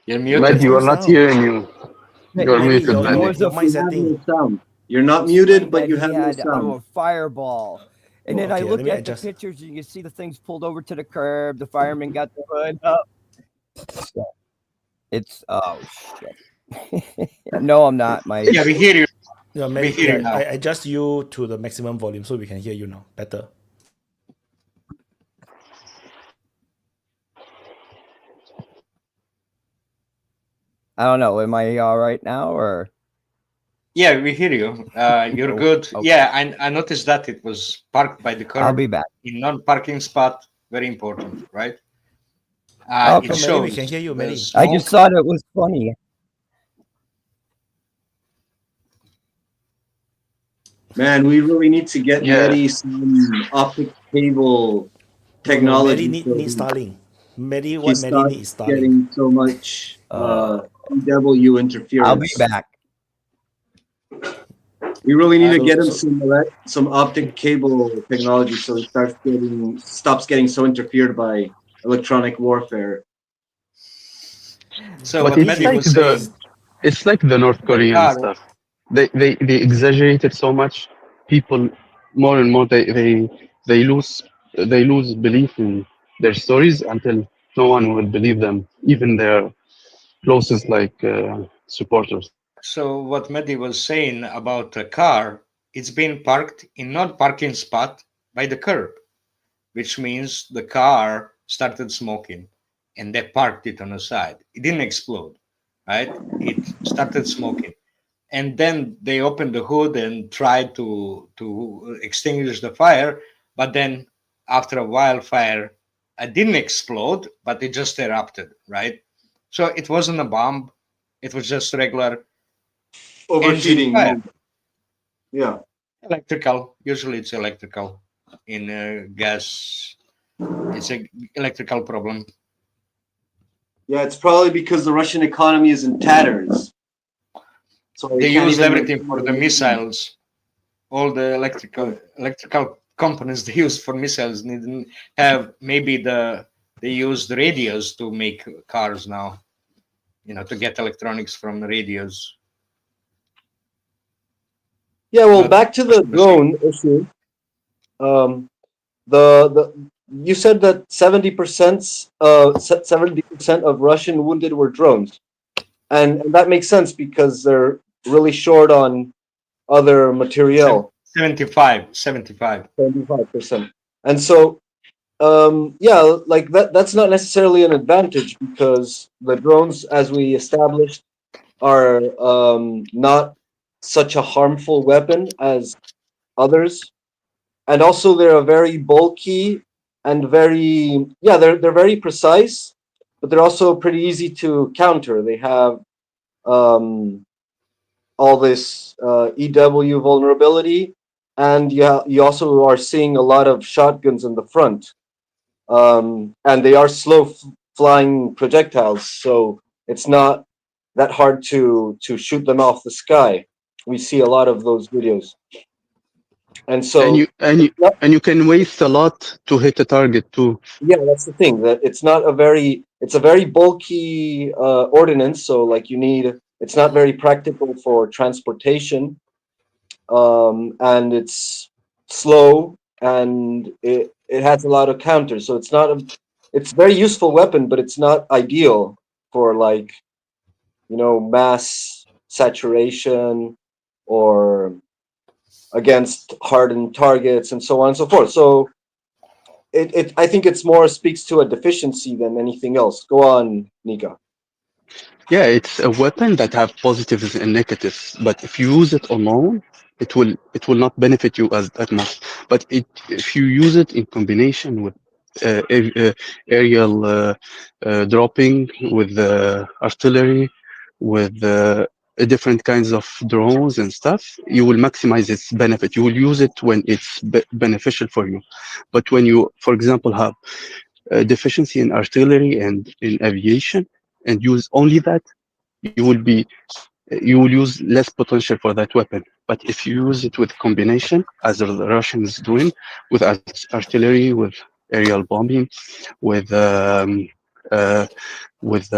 You're Matt, muted. you are Close not down. hearing you. You're Maddie, muted, your Maddie. your, was your a- mic You have setting. no sound. You're not Explained muted, but that you he have no had sound. a fireball. And then I Okay, let looked me at adjust. the pictures, and you can see the things pulled over to the curb. The fireman got the hood up. So, it's oh shit. No, I'm not. My Yeah, we hear you. Yeah, We Maddie, hear you now. I adjust you to the maximum volume so we can hear you now better. I don't know. Am I all right now or? Yeah, we hear you. You're Oh, good. okay. Yeah, I noticed that it was parked by the curb I'll be back. in non-parking spot. Very important, right? Okay. It No, Maddie, we shows can hear you, the Maddie. I just smoke. thought it was funny. Man, we really need to get Yeah. Mehdi some optic cable No, technology. Maddie needs Starlink. Maddie, what He Maddie starts needs is Starlink. getting so much EW interference. I'll be back. We really need to So- get him so- some optic cable technology so he stops getting so interfered by electronic warfare. So But what it's Mehdi like was saying, it's like the North Korean car- stuff. They exaggerate it so much. People more and more they lose belief in their stories until no one will believe them, even their closest supporters. so what Mehdi was saying about a car, it's been parked in non-parking spot by the curb, which means the car started smoking, and they parked it on the side. It didn't explode, right? It started smoking, and then they opened the hood and tried to extinguish the fire, but then after a wildfire, it didn't explode, but it just erupted, right? So it wasn't a bomb; it was just regular engine Overheating. fire. Yeah. Electrical. Usually, it's electrical. In gas, it's a electrical problem. Yeah, it's probably because the Russian economy is in tatters. So They can't used even everything for the missiles. All the electrical components they used for missiles didn't have. Maybe they used radios to make cars now. To get electronics from the radios. Yeah, well, But- back to the drone issue. The you said that 70% of Russian wounded were drones, and that makes sense because they're really short on other material. 75. 75%, and so yeah, like that's not necessarily an advantage because the drones, as we established, are not such a harmful weapon as others, and also they're a very bulky and they're very precise, but they're also pretty easy to counter. They have all this EW vulnerability, and you also are seeing a lot of shotguns in the front, and they are flying projectiles, so it's not that hard to shoot them off the sky. We see a lot of those videos, and so And you can waste a lot to hit a target too. yeah, that's the thing, that it's a very bulky ordinance, so like it's not very practical for transportation, and it's slow, and it has a lot of counters, so it's a very useful weapon, but it's not ideal for mass saturation or against hardened targets and so on and so forth. So I think it's more speaks to a deficiency than anything else. Go on, Nika. Yeah, it's a weapon that have positives and negatives, but if you use it alone, it will not benefit you as that much. But if you use it in combination with aerial dropping, with artillery, with different kinds of drones and stuff, you will maximize its benefit. You will use it when it's beneficial for you. But when you, for example, have a deficiency in artillery and in aviation, and use only that, you will be you will use less potential for that weapon. But if you use it with combination, as the Russians doing, with artillery, with aerial bombing, with with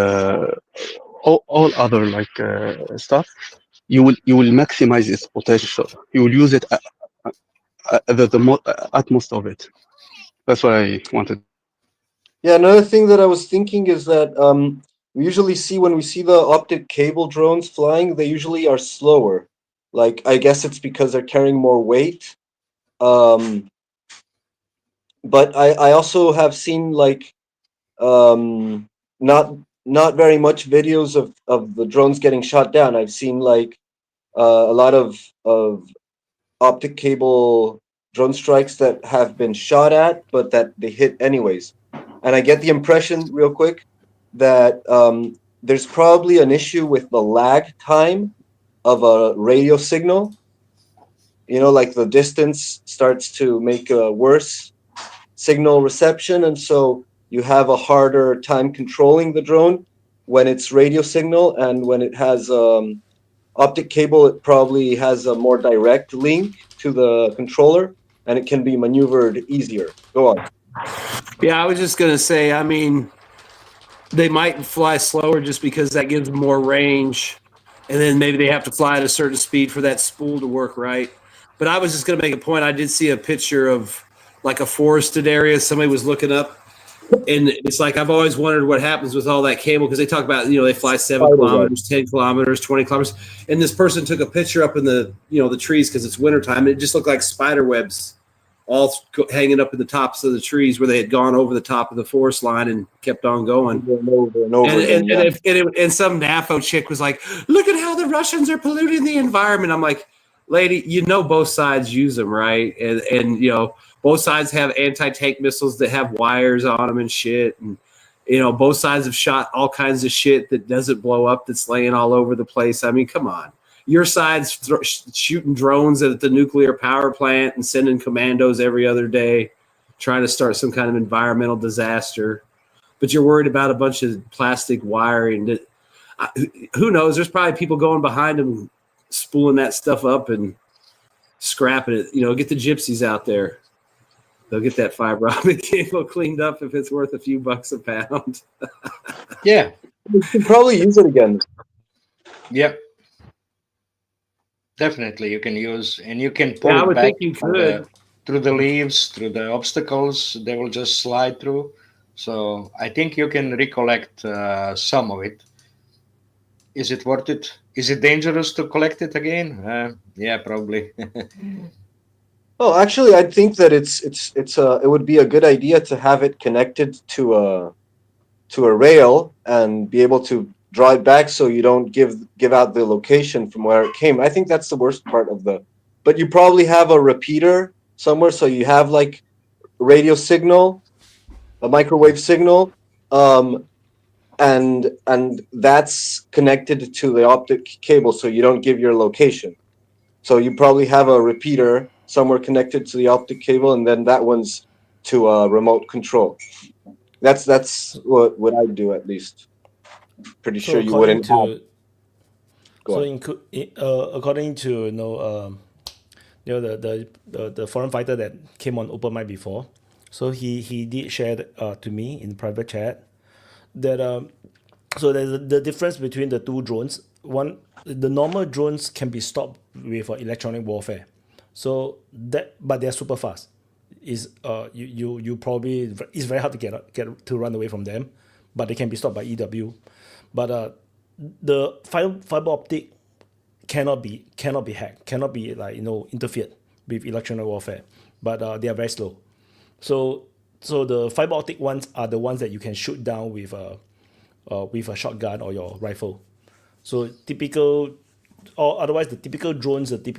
all other like stuff, you will maximize its potential. You will use it utmost of it. That's what I wanted. Yeah, another thing that I was thinking is that we usually see when we see the optic cable drones flying, they usually are slower. Like I guess it's because they're carrying more weight. Um, but I also have seen like um, not not very much videos of the drones getting shot down. I've seen like a lot of optic cable drone strikes that have been shot at, but that they hit anyways. And I get the impression, real quick, that there's probably an issue with the lag time of a radio signal. You know, like the distance starts to make a worse signal reception, and so you have a harder time controlling the drone when it's radio signal, and when it has optic cable, it probably has a more direct link to the controller, and it can be maneuvered easier. Go on. Yeah, I was just gonna say. I mean, they might fly slower just because that gives them more range, and then maybe they have to fly at a certain speed for that spool to work right. But I was just gonna make a point. I did see a picture of like a forested area. Somebody was looking up, and it's like I've always wondered what happens with all that cable, because they talk about, they fly 7 kilometers, 10 kilometers, 20 kilometers, and this person took a picture up in the the trees because it's wintertime, and it just looked like spider webs all hanging up in the tops of the trees where they had gone over the top of the forest line and kept on going. Over and over again, And some NAFO chick was like, "Look at how the Russians are polluting the environment." I'm like, lady, both sides use them, right? And both sides have anti-tank missiles that have wires on them and shit. And, both sides have shot all kinds of shit that doesn't blow up, that's laying all over the place. I mean, come on. Your side's shooting drones at the nuclear power plant and sending commandos every other day, trying to start some kind of environmental disaster. But you're worried about a bunch of plastic wiring. Who knows? There's probably people going behind them, spooling that stuff up and scrapping it. Get the gypsies out there. They'll get that fiber optic cable cleaned up if it's worth a few bucks a pound. Yeah. you can probably use it again. Yep. Definitely, you can use, and you can pull I it would back think you could. through the leaves, through the obstacles. They will just slide through. So I think you can recollect some of it. Is it worth it? Is it dangerous to collect it again? Yeah, probably. Oh, actually, I think that it would be a good idea to have it connected to a rail and be able to draw it back so you don't give out the location from where it came. I think that's the worst part of but you probably have a repeater somewhere, so you have like radio signal, a microwave signal, and that's connected to the optic cable, so you don't give your location. So you probably have a repeater somewhere connected to the optic cable, and then that one's to a remote control. That's what I'd do, at least. Pretty sure you wouldn't have. According to the foreign fighter that came on open mic before, so he did share to me in private chat that so there's the difference between the two drones. One, the normal drones can be stopped with electronic warfare, but they're super fast. Is you probably, it's very hard to get to run away from them, but they can be stopped by EW. But the fiber optic cannot be hacked, cannot be interfered with electronic warfare. But they are very slow. So the fiber optic ones are the ones that you can shoot down with a shotgun or your rifle. So otherwise the typical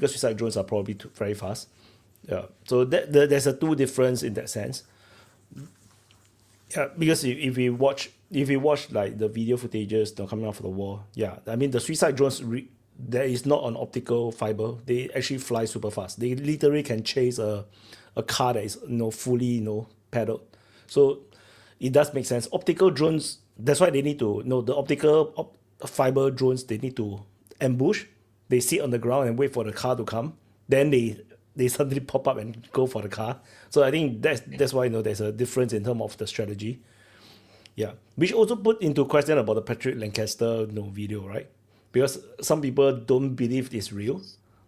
suicide drones are probably very fast. Yeah. So there's a two difference in that sense. Yeah, because if we watch like the video footages coming off of the wall, yeah, I mean the suicide drones, there is not an optical fiber. They actually fly super fast. They literally can chase a car that is fully pedaled. So it does make sense. Optical drones, that's why they need to the optical fiber drones. They need to ambush. They sit on the ground and wait for the car to come. Then they suddenly pop up and go for the car. So I think that's why there's a difference in terms of the strategy. Yeah, which also put into question about the Patrick Lancaster video, right? Because some people don't believe it's real.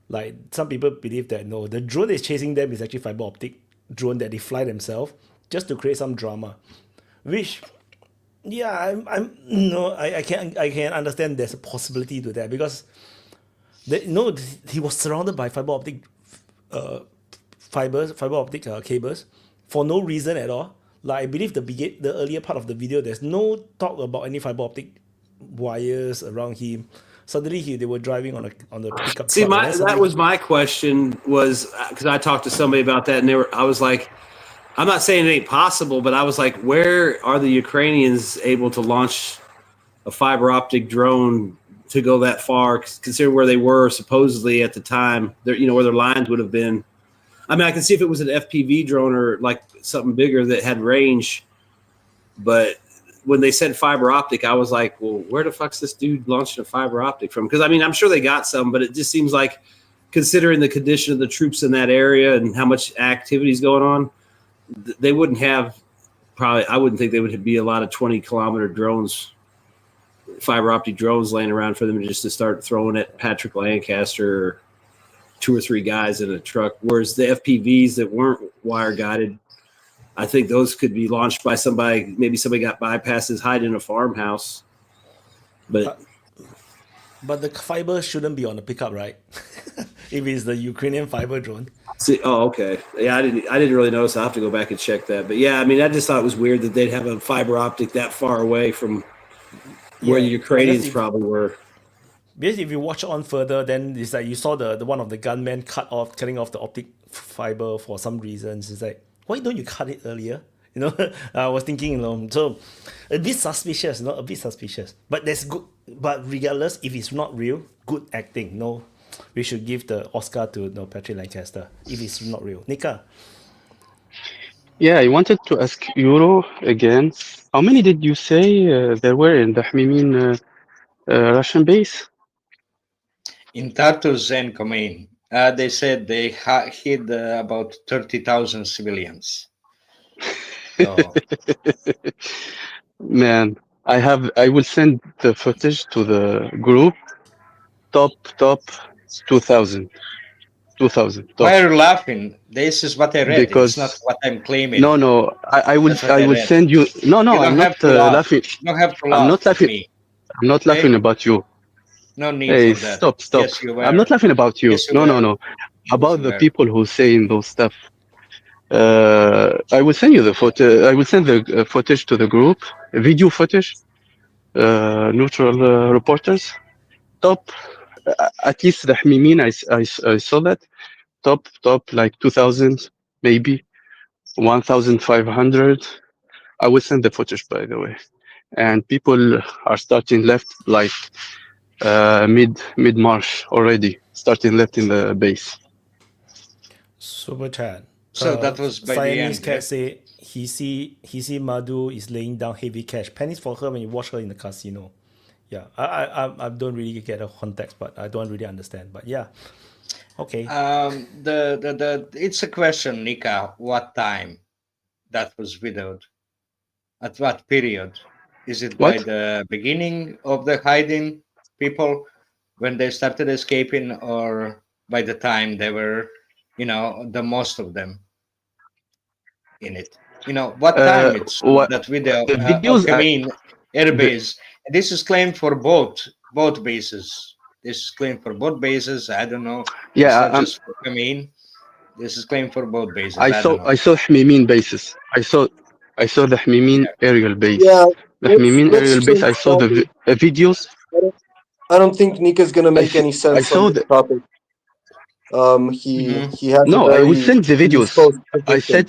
Like some people believe that the drone that's chasing them is actually fiber optic drone that they fly themselves just to create some drama. Which, yeah, I can understand there's a possibility to that because he was surrounded by fiber optic cables for no reason at all. Like I believe the earlier part of the video, there's no talk about any fiber optic wires around him. Suddenly they were driving on the pickup. See, truck, that was my question was because I talked to somebody about that, and I was like, I'm not saying it ain't possible, but I was like, where are the Ukrainians able to launch a fiber optic drone to go that far? Considering where they were supposedly at the time, where their lines would have been. I mean, I can see if it was an FPV drone or like something bigger that had range, but when they said fiber optic, I was like, well, where the fuck's this dude launching a fiber optic from? Because I mean, I'm sure they got some, but it just seems like, considering the condition of the troops in that area and how much activity is going on, they wouldn't have I wouldn't think they would be a lot of 20-kilometer drones, fiber optic drones laying around for them just to start throwing at Patrick Lancaster or 2 or 3 guys in a truck. Whereas the FPVs that weren't wire guided, I think those could be launched by somebody. Maybe somebody got bypasses, hide in a farmhouse. But the fiber shouldn't be on the pickup, right? If it's the Ukrainian fiber drone. see, oh, okay. Yeah, I didn't really notice. I'll have to go back and check that. But yeah, I mean, I just thought it was weird that they'd have a fiber optic that far away from where the Ukrainians probably were. Because if you watch on further, then it's like you saw the one of the gunmen cutting off the optic fiber for some reasons. It's like, why don't you cut it earlier? I was thinking, so a bit suspicious, a bit suspicious. But that's good. But regardless, if it's not real, good acting. We should give the Oscar to Patrick Lancaster if it's not real. Nika. Yeah, I wanted to ask Euro again. How many did you say there were in the Hmimin Russian base? In Tartus and Khomeini, they said they hid about 30,000 civilians. So, Man, I will send the footage to the group. Top 2,000. 2,000. why are you laughing? This is what I read. Because it's not what I'm claiming. No, I will That's what I read. send you. No, You I'm don't have not to laugh. laughing. You don't have to laugh I'm not at laughing. me. I'm not Okay? laughing about you. No need Hey, for that. stop. Yes, you were. I'm not laughing about you. Yes, you No. were. About you the were. people who saying those stuff. I will send you the photo. I will send the footage to the group, video footage. Neutral reporters. Top, at least the Hmimin, I saw that. Top, like 2,000, maybe 1,500. I will send the footage, by the way. And people are starting left, like mid-March already, starting left in the base. Super chat. So that was by the Siamese end. cat Yeah? say he see Madhu is laying down heavy cash. Pennies for her when you watch her in the casino. Yeah, I don't really get a context, but I don't really understand. But yeah, okay. It's a question, Nika. What time that was widowed? At what period? Is it by What? the beginning of the hiding people when they started escaping, or by the time they were, the most of them in it? What time it's that video the of videos Kamin Air Base? And this is claimed for both bases. This is claimed for both bases. I don't know. It's not just for Kamin. This is claimed for both bases. I saw Hmimin bases. I saw the Hmimin aerial base. Yeah, The Hmimin let's aerial base. I saw the videos. I don't think Nika's gonna make any sense I saw on this topic. He has No, a very I will send the videos. predisposed I position.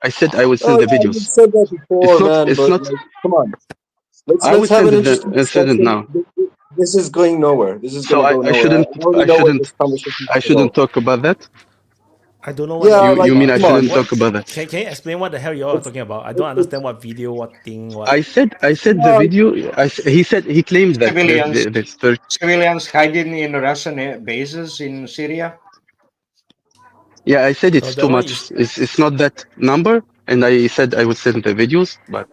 said I will send the Yeah, videos. you said that before, man. It's but not. come on, I will let's have send an it. interesting Send it discussion. now. This is going nowhere. This is So gonna go I nowhere. shouldn't. I already know where this conversation is I gonna shouldn't go. talk about that. I don't know what Yeah, you're You talking like you mean about. I come on. shouldn't What talk about that? can you explain what the hell you're It's talking about? I don't it's understand what video, what thing, what. I said the yeah, video. He claimed that Civilians, there's civilians hiding in Russian bases in Syria. yeah. I said No, it's that too one much. is. It's not that number, and I said I would send the videos, but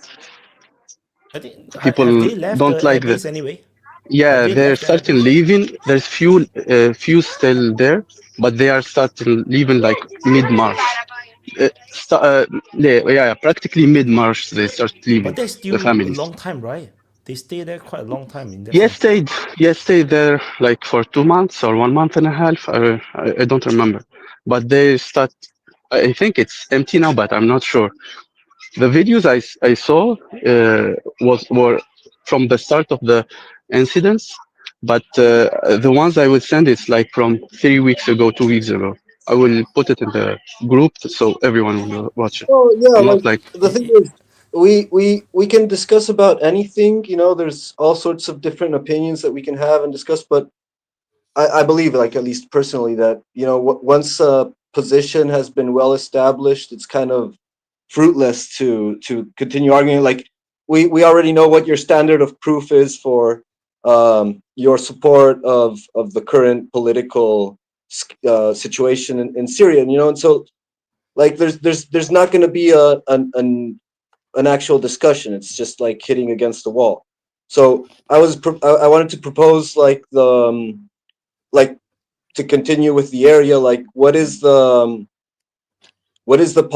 I think have people they left the don't like that. airbase anyway? Have Yeah, they they're left the starting airbase? leaving. There's few still there, but they are starting leaving like mid March. Yeah, practically mid March they start But leaving that's the still a families. long time, right? They stay there quite a long time in that Yes, sense. stayed there like for 2 months or 1 month and a half. I don't remember, but they start. I think it's empty now, but I'm not sure. The videos I saw were from the start of the incidents, but the ones I will send is like from 3 weeks ago, 2 weeks ago. I will put it in the group so everyone will watch it. oh yeah, I'm not like like the thing is, we can discuss about anything. You know, there's all sorts of different opinions that we can have and discuss. But I believe, like at least personally, that once a position has been well established, it's kind of fruitless to continue arguing. Like we already know what your standard of proof is for your support of the current political situation in Syria. And so like there's not going to be an actual discussion. It's just like hitting against the wall. So I wanted to propose like like to continue with the area, like what is the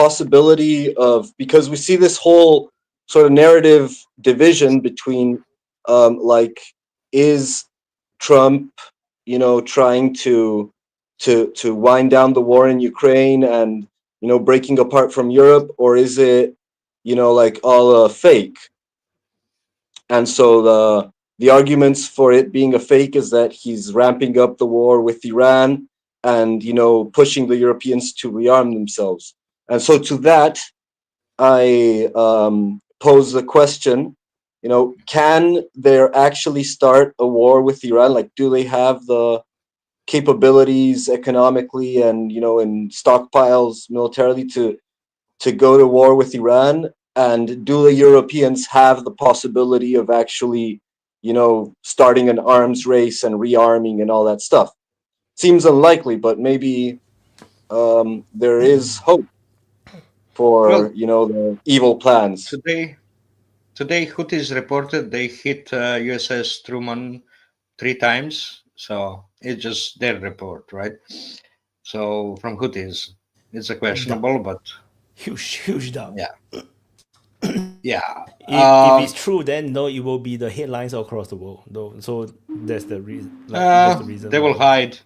possibility of, because we see this whole sort of narrative division between like, is Trump trying to wind down the war in Ukraine and breaking apart from Europe, or is it like all fake? And so the arguments for it being a fake is that he's ramping up the war with Iran and pushing the Europeans to rearm themselves. And so to that, I pose the question: can there actually start a war with Iran? Like, do they have the capabilities economically and in stockpiles militarily to go to war with Iran? And do the Europeans have the possibility of actually, starting an arms race and rearming and all that stuff? Seems unlikely, but maybe there is hope for, Well, the evil plans. today Houthis reported they hit USS Truman 3 times. So it's just their report, right? So from Houthis, it's a Dumb. questionable, but Huge dumb. yeah, yeah. If it's true, then no, it will be the headlines across the world. Though, so that's the reason. Like that's the reason They will why. hide.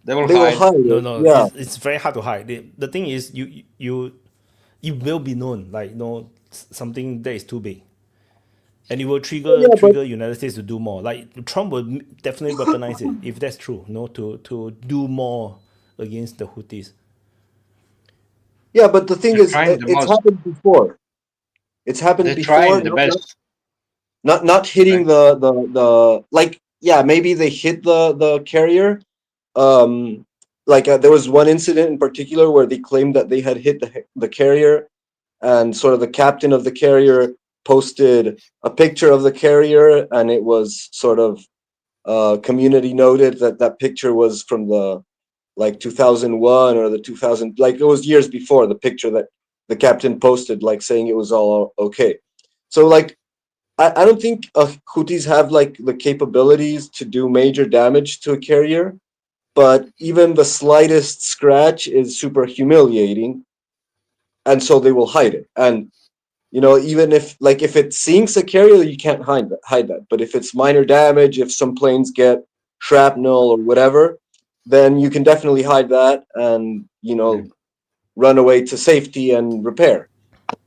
They will They will hide. hide No, it. no, Yeah. it's very hard to hide. The thing is, it will be known. Like something that is too big, and it will Yeah, but trigger United States to do more. Like Trump will definitely weaponize it if that's true. To do more against the Houthis. yeah, but the thing They're is, trying the it's most. happened before. It's happened They're before. trying the best. Not hitting Right? the like. Yeah, maybe they hit the carrier. Like there was one incident in particular where they claimed that they had hit the carrier, and sort of the captain of the carrier posted a picture of the carrier, and it was sort of community noted that that picture was from the like 2001 or the 2000, like it was years before the picture that the captain posted, like saying it was all okay. So like I don't think Houthis have like the capabilities to do major damage to a carrier, but even the slightest scratch is super humiliating, and so they will hide it. And even if it sinks a carrier, you can't hide that. But if it's minor damage, if some planes get shrapnel or whatever, then you can definitely hide that and Yeah. run away to safety and repair.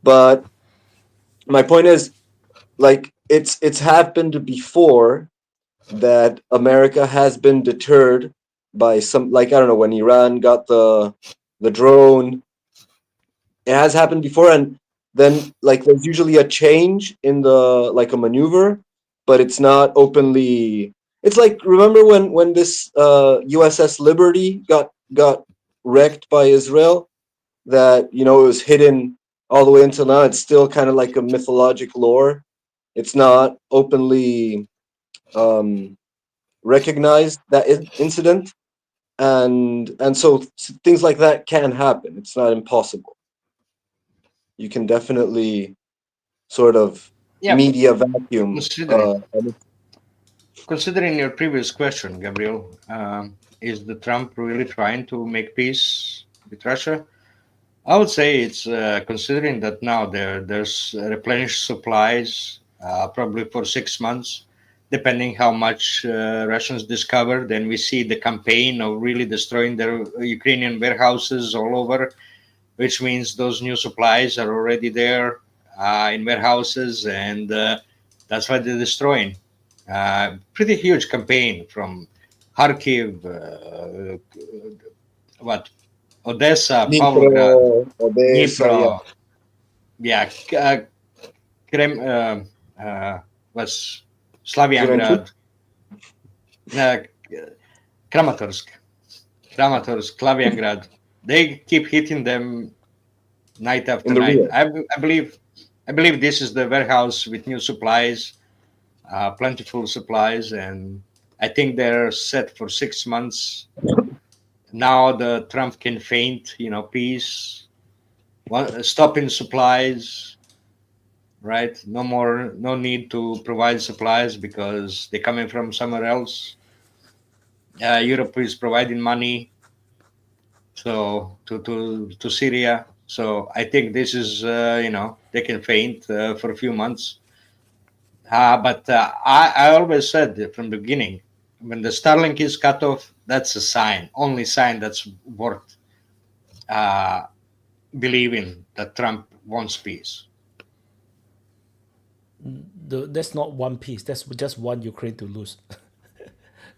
But my point is, like, it's happened before that America has been deterred by some, like, I don't know, when Iran got the drone. It has happened before, and then like there's usually a change in the, like, a maneuver, but it's not openly. It's like, remember when this USS Liberty got wrecked by Israel, that it was hidden all the way until now. It's still kind of like a mythologic lore. It's not openly recognized, that incident, and so things like that can happen. It's not impossible. You can definitely sort of Yeah, media vacuum. Considering your previous question, Gabriel, is the Trump really trying to make peace with Russia? I would say it's considering that now there's replenished supplies, probably for 6 months, depending how much Russians discover. Then we see the campaign of really destroying their Ukrainian warehouses all over, which means those new supplies are already there in warehouses, and that's why they're destroying. Pretty huge campaign from Kharkiv, Odessa, Pavlograd, Odessa, Dnipro, yeah, was Slaviangrad, Kramatorsk, Slaviangrad. They keep hitting them night after night. I believe this is the warehouse with new supplies, plentiful supplies, and I think they're set for 6 months. Now the Trump can feint, peace, stopping supplies, right? No need to provide supplies because they're coming from somewhere else. Europe is providing money, so to Syria. So I think this is, they can feint for a few months. But I always said from the beginning, when the Starlink is cut off, that's a sign, only sign that's worth believing that Trump wants peace. That's not one piece. That's just one Ukraine to lose.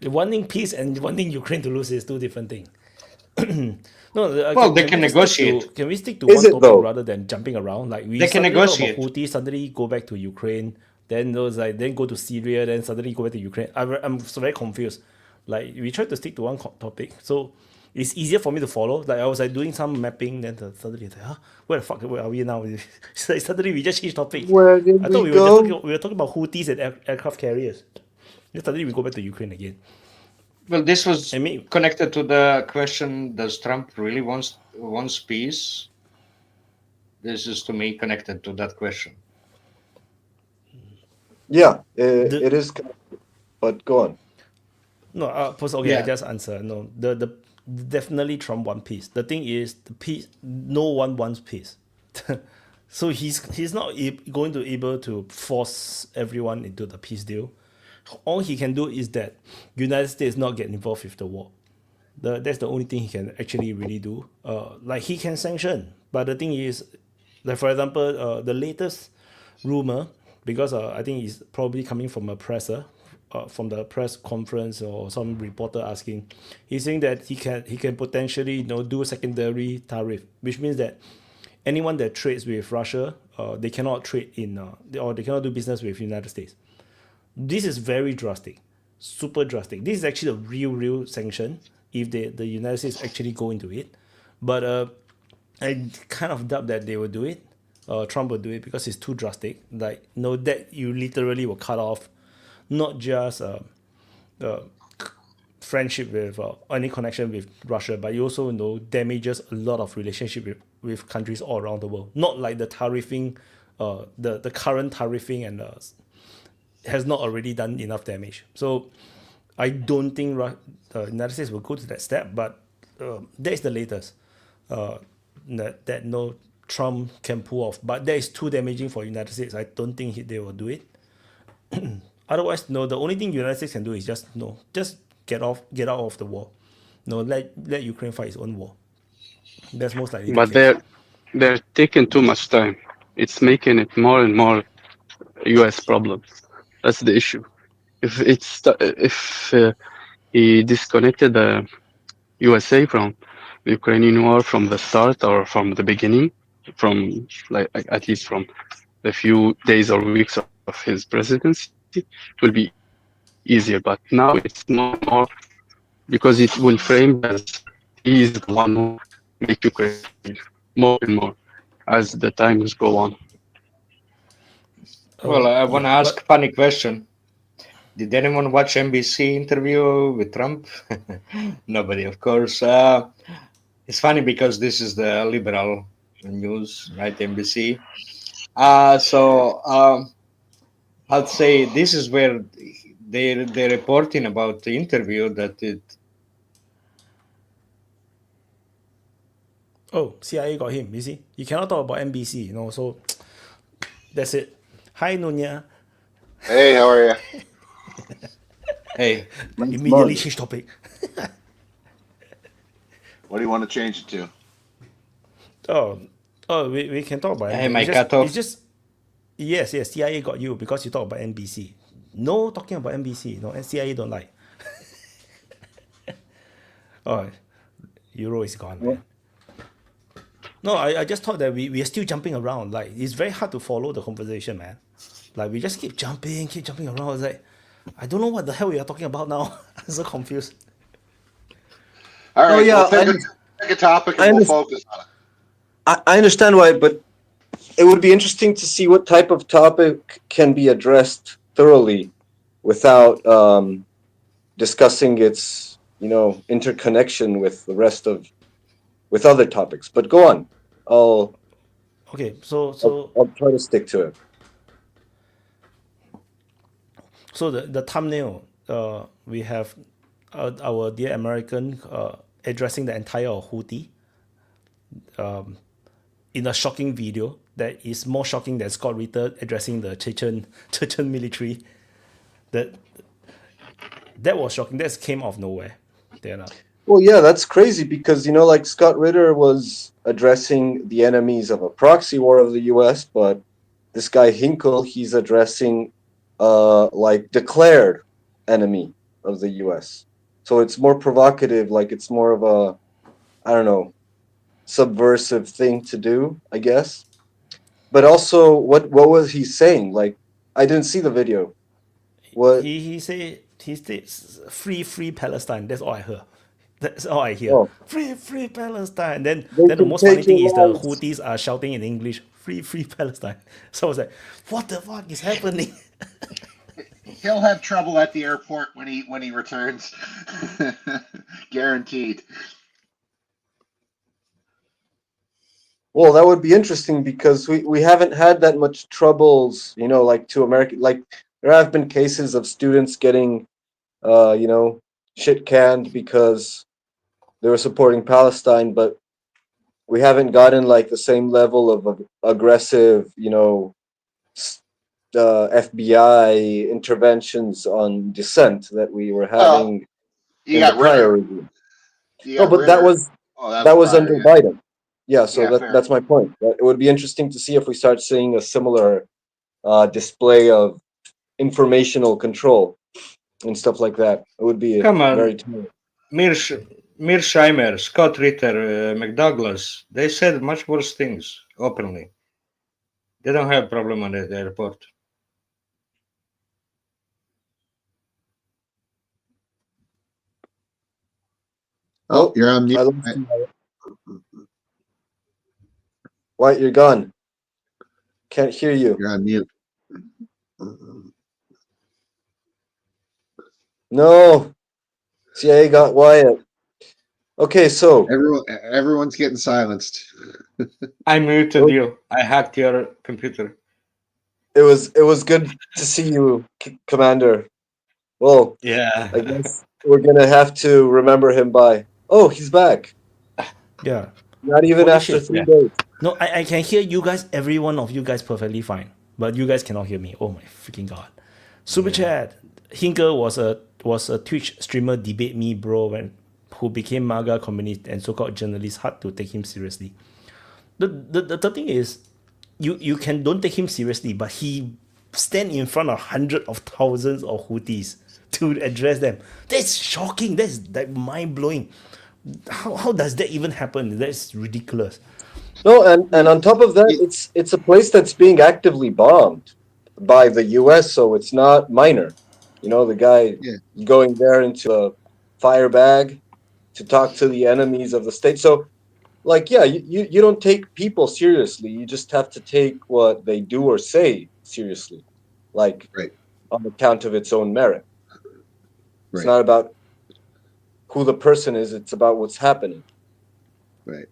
Wanting peace and wanting Ukraine to lose is two different things. They can negotiate. Can we stick to one topic rather than jumping around? Like they can negotiate. Houthis, suddenly go back to Ukraine, then then go to Syria, then suddenly go back to Ukraine. I'm so very confused. Like we try to stick to one topic, so it's easier for me to follow. Like I was doing some mapping, then suddenly it's like, where the fuck are we now? Suddenly we just change topic. Where did I thought we we go? we were talking about Houthis and aircraft carriers. Then suddenly we go back to Ukraine again. Well, this was connected to the question: does Trump really wants peace? This is to me connected to that question. Yeah, it is, but go on. No, I just answer. No, the definitely Trump wants peace. The thing is, the peace. No one wants peace, so he's not going to able to force everyone into the peace deal. All he can do is that United States not get involved with the war. That's the only thing he can actually really do. Like he can sanction, but the thing is, like for example, the latest rumor, because I think it's probably coming from a presser, from the press conference or some reporter asking, he's saying that he can potentially do secondary tariff, which means that anyone that trades with Russia, they cannot trade in or they cannot do business with United States. This is very drastic, super drastic. This is actually a real sanction if the United States actually go into it. But I kind of doubt that they will do it. Trump will do it because it's too drastic. Like, that you literally will cut off not just friendship with any connection with Russia, but you also damages a lot of relationship with countries all around the world. Not like the tariffing, the current tariffing and has not already done enough damage. So I don't think the United States will go to that step, but that is the latest that no Trump can pull off. But that is too damaging for United States. I don't think they will do it. Otherwise, no. The only thing United States can do is just get out of the war. Let Ukraine fight its own war. That's most likely. But they're taking too much time. It's making it more and more U.S. problems. That's the issue. If he disconnected the USA from the Ukrainian war from the start or from the beginning, from like at least from the few days or weeks of his presidency, it will be easier. But now it's more because it will frame as he's the one who makes you question more and more as the times go on. Well, I want to ask but a funny question. Did anyone watch NBC interview with Trump? Nobody, of course. It's funny because this is the liberal news, right? NBC. I'd say this is where they're reporting about the interview that it. oh, CIA got him. You see, you cannot talk about NBC. So that's it. Hi, Nunya. Hey, how are you? Hey, Immediately change topic. What do you want to change it to? We can talk about Hey, it. my It's just, cutoff. it's just yes, CIA got you because you talk about NBC. No talking about NBC. No, and CIA don't like. Oh, Euro is gone, man. No, I just thought that we are still jumping around. Like, it's very hard to follow the conversation, man. Like, we just keep jumping around. It's like, I don't know what the hell we are talking about now. I'm so confused. All right, yeah, well, pick a topic I and we'll understand. focus on it. I understand why, but it would be interesting to see what type of topic can be addressed thoroughly without discussing its, interconnection with the rest of with other topics. But go on. Okay, so I'll try to stick to it. So the thumbnail, we have our dear American addressing the entire Houthi in a shocking video that is more shocking than Scott Ritter addressing the Chechen military. That was shocking. That came out of nowhere. Well, yeah, that's crazy because, like Scott Ritter was addressing the enemies of a proxy war of the U.S., but this guy Hinkle, he's addressing like declared enemy of the U.S. So it's more provocative, like it's more of a, I don't know, subversive thing to do, I guess. But also, what was he saying? Like, I didn't see the video. What he said free Palestine. That's all I heard. That's all I hear. Oh, Free Palestine. Then they the can most funny take thing your is the lives. Houthis are shouting in English, free Palestine. So I was like, what the fuck is happening? He'll have trouble at the airport when he returns. Guaranteed. Well, that would be interesting because we haven't had that much troubles, like to American, like there have been cases of students getting, shit canned because they were supporting Palestine, but we haven't gotten like the same level of aggressive, FBI interventions on dissent that we were having You in got the prior Ritter. regime. You No, got but that Ritter. was Oh, that was prior, under yeah. Biden. Yeah, so Yeah, fair. that's my point. It would be interesting to see if we start seeing a similar display of informational control and stuff like that. It would be Come very on, telling. Mearsheimer, Scott Ritter, McDouglas. They said much worse things openly. They don't have problem on the airport. Oh, you're on mute. I lost you. White, you're gone. Can't hear you. You're on mute. No. CIA got Wyatt. Okay, so Everyone's getting silenced. I muted you. I hacked your computer. it was good to see you, Commander. Well, Yeah. I guess we're gonna have to remember him by. Oh, he's back. Yeah. Not even Holy after shit. 3 Yeah. days. No, I can hear you guys, every one of you guys perfectly fine. But you guys cannot hear me. Oh my freaking god. Super chat. Hinker was a Twitch streamer debate me bro who became MAGA communist and so-called journalist. Hard to take him seriously. The thing is, you can don't take him seriously, but he stand in front of hundreds of thousands of Houthis to address them. That's shocking. That's like mind-blowing. How does that even happen? That's ridiculous. No, and on top of that, it's a place that's being actively bombed by the U.S., so it's not minor. The guy going there into a fire bag, to talk to the enemies of the state. So, like, yeah, you don't take people seriously. You just have to take what they do or say seriously, like Right. on account of its own merit. It's Right. not about who the person is, it's about what's happening. Right.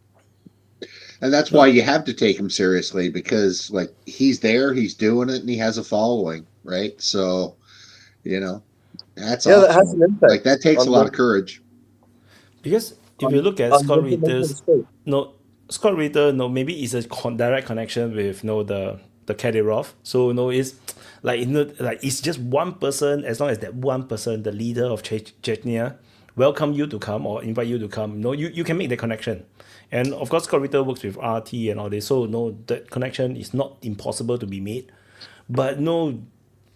And that's why you have to take him seriously, because like he's there, he's doing it, and he has a following, right? So, that's Yeah, that has awesome. an impact Like that takes a on lot of courage. Because if you look at on Scott the mental Ritter's, state. no, Scott Ritter, no, maybe it's a direct connection with the Kadyrov. So it's like like it's just one person. As long as that one person, the leader of Chechnya, welcome you to come or invite you to come, you can make the connection. And of course, Scott Ritter works with RT and all this, so that connection is not impossible to be made. But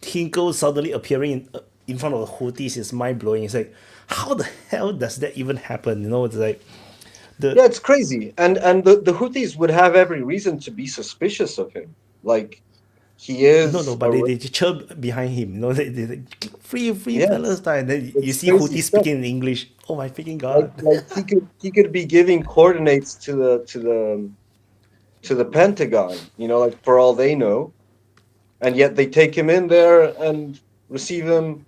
Hinkle suddenly appearing in front of the Houthis is mind blowing. It's like, how the hell does that even happen? It's like Yeah, it's crazy. And the Houthis would have every reason to be suspicious of him. Like, he is but they chirp behind him. They free yes, Palestine. Then you it's see crazy Houthis stuff. speaking in English. Oh my freaking Like, god! he could be giving coordinates to the Pentagon, like for all they know, and yet they take him in there and receive him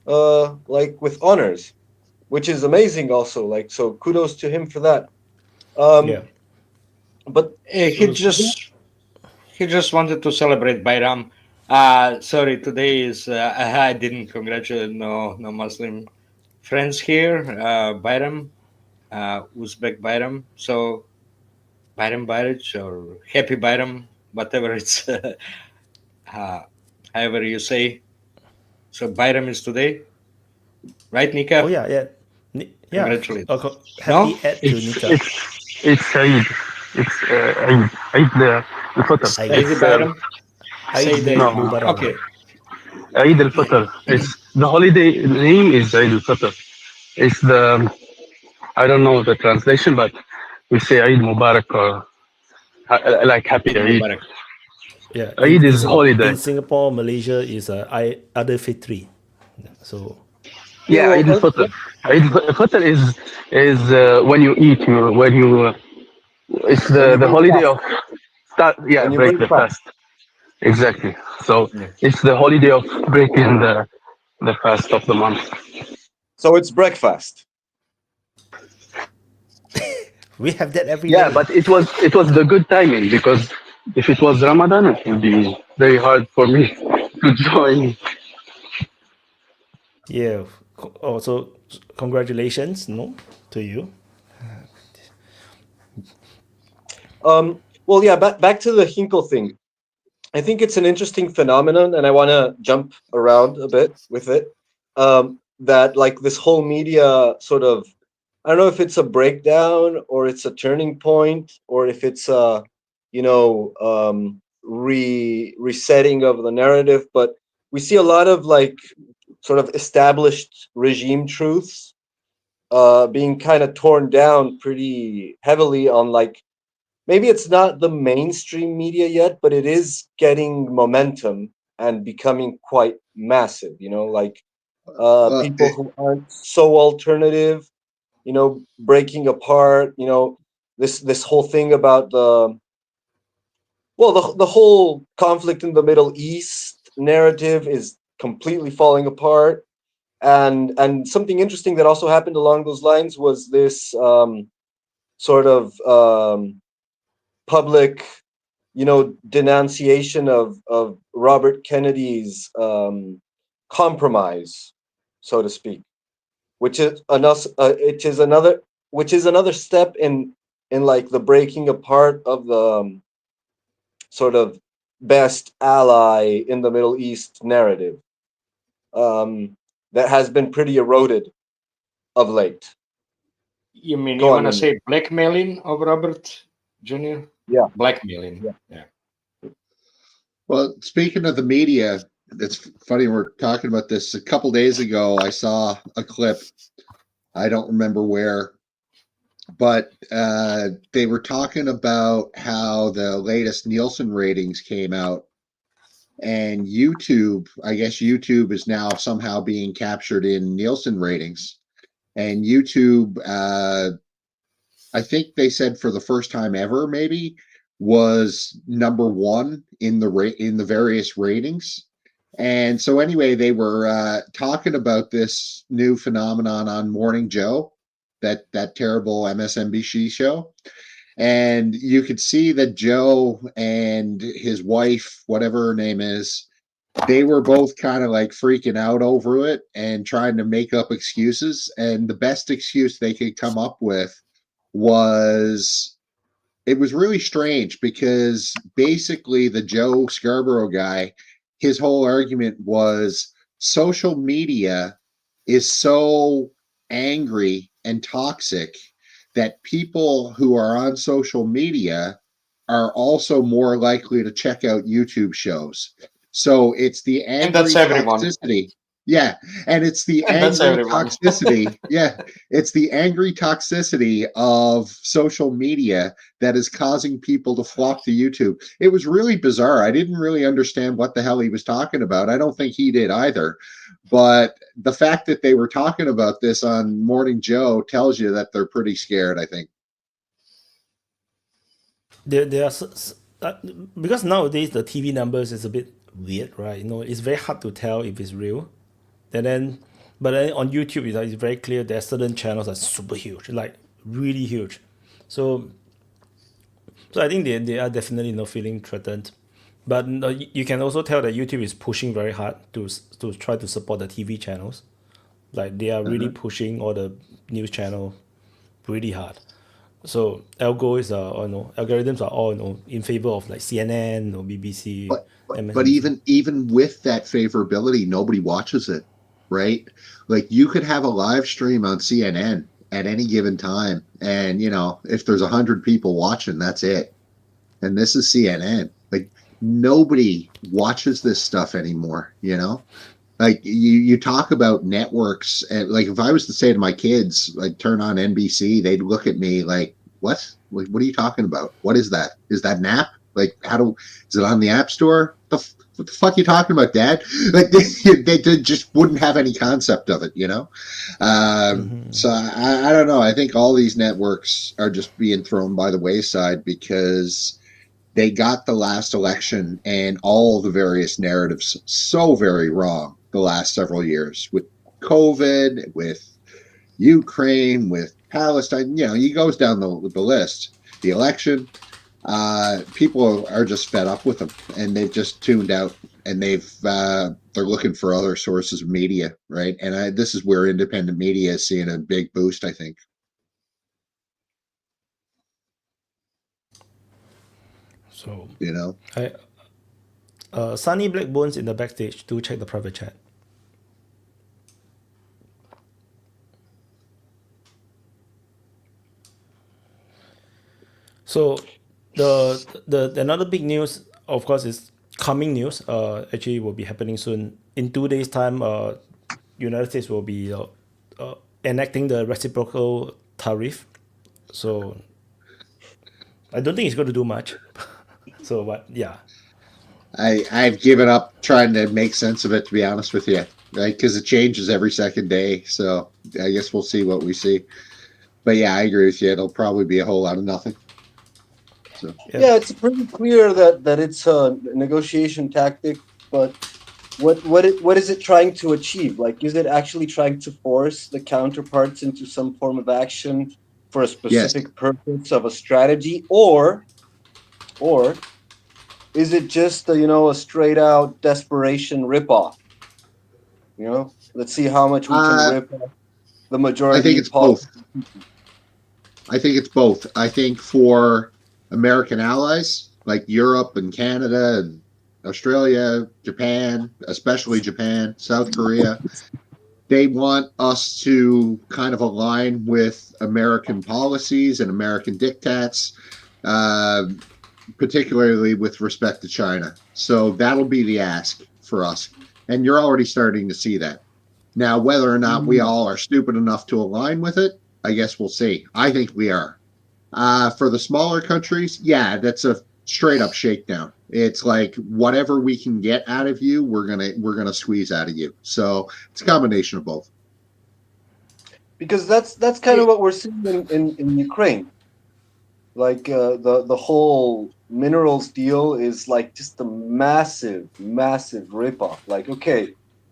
like with honors, which is amazing also. Like, so kudos to him for that. Yeah. But He just wanted to celebrate Bayram. Sorry, today is I didn't congratulate no Muslim friends here. Bayram, Uzbek Bayram. So Bayram Bayrich or Happy Bayram, whatever it's, however you say. So Bayram is today, right, Nika? Oh yeah, yeah, yeah. Congratulations. Happy No? Eid to Nika. It's Eid. It's Eid. Eid al-Fitr. Eid. Eid Bayram. Say Eid the Mubarak. okay. Eid al-Fitr. It's the holiday name is Eid al-Fitr. It's I don't know the translation, but we say Eid Mubarak or like Happy Eid Eid. Mubarak. Yeah, Eid is holiday. in Singapore, Malaysia is Adil Fitri. So yeah, Yeah, Eid well, al-Fitr. Eid al-Fitr is when you eat, when you it's when you the break holiday fast, of start. Yeah, when you break break the fast. fast. Exactly. So Yeah. it's the holiday of breaking the fast of the month. So it's breakfast. we have that every Yeah, day. but it was the good timing, because if it was Ramadan, it would be very hard for me to join. Yeah. Also, congratulations, to you. Well, yeah, back to the Hinkle thing. I think it's an interesting phenomenon, and I want to jump around a bit with it. That like this whole media sort of, I don't know if it's a breakdown or it's a turning point or if it's a, resetting of the narrative, but we see a lot of like sort of established regime truths being kind of torn down pretty heavily on like, maybe it's not the mainstream media yet, but it is getting momentum and becoming quite massive, like people who aren't so alternative, breaking apart, this whole thing about the whole conflict in the Middle East narrative is completely falling apart. And something interesting that also happened along those lines was this sort of public, denunciation of Robert Kennedy's compromise, so to speak, which is another step in like the breaking apart of the sort of best ally in the Middle East narrative that has been pretty eroded of late. You mean Go you on, want to Amy. say blackmailing of Robert Jr.? Yeah. Blackmailing. Yeah. Well, speaking of the media, it's funny we're talking about this. A couple days ago, I saw a clip. I don't remember where, but they were talking about how the latest Nielsen ratings came out, and YouTube, I guess YouTube is now somehow being captured in Nielsen ratings. and YouTube, I think they said for the first time ever, maybe, was number one in the various ratings. And so anyway, they were talking about this new phenomenon on Morning Joe, that terrible MSNBC show. And you could see that Joe and his wife, whatever her name is, they were both kind of like freaking out over it and trying to make up excuses. And the best excuse they could come up with was, it was really strange because basically the Joe Scarborough guy, his whole argument was social media is so angry and toxic that people who are on social media are also more likely to check out YouTube shows. So it's the angry And that's everyone. toxicity. Yeah. And it's the And that's angry everyone. toxicity. Yeah. It's the angry toxicity of social media that is causing people to flock to YouTube. It was really bizarre. I didn't really understand what the hell he was talking about. I don't think he did either. But the fact that they were talking about this on Morning Joe tells you that they're pretty scared, I think. There are because nowadays the TV numbers is a bit weird, right? It's very hard to tell if it's real. And then, but then on YouTube, it's very clear there are certain channels that are super huge, like really huge. So I think they are definitely feeling threatened. But you can also tell that YouTube is pushing very hard to try to support the TV channels. Like they are really pushing all the news channel really hard. So algorithms are all in favor of like CNN or BBC. But MSNBC. even with that favorability, nobody watches it, right? Like you could have a live stream on CNN at any given time, and if there's 100 people watching, that's it. And this is CNN. Like nobody watches this stuff anymore. Like you talk about networks, and like if I was to say to my kids, like turn on NBC, they'd look at me like, what? Like, what are you talking about? What is that? Is that an app? Like, is it on the App Store? What the fuck are you talking about, Dad? Like they just wouldn't have any concept of it, So I don't know. I think all these networks are just being thrown by the wayside because they got the last election and all the various narratives so very wrong the last several years with COVID, with Ukraine, with Palestine. He goes down the list. The election, people are just fed up with them, and they've just tuned out, and they're looking for other sources of media, right? And this is where independent media is seeing a big boost, I think. So Sunny Blackbones in the backstage. Do check the private chat. So the another big news, of course, is coming news. Actually, will be happening soon. In 2 days' time, United States will be enacting the reciprocal tariff. So I don't think it's going to do much. So, but yeah. I've given up trying to make sense of it, to be honest with you, right? Because it changes every second day. So I guess we'll see what we see. But yeah, I agree with you. It'll probably be a whole lot of nothing. So yeah, it's pretty clear that it's a negotiation tactic. But what is it trying to achieve? Like, is it actually trying to force the counterparts into some form of action for a specific purpose of a strategy, or is it just a straight out desperation ripoff? Let's see how much we can rip off the majority. I think it's both. I think for American allies like Europe and Canada and Australia, Japan, especially Japan, South Korea, they want us to kind of align with American policies and American diktats, particularly with respect to China. So that'll be the ask for us. And you're already starting to see that. Now, whether or not we all are stupid enough to align with it, I guess we'll see. I think we are. For the smaller countries, yeah, that's a straight up shakedown. It's like whatever we can get out of you, we're gonna squeeze out of you. So it's a combination of both. because that's kind of what we're seeing in Ukraine. Like the whole minerals deal is like just a massive ripoff. Like, okay,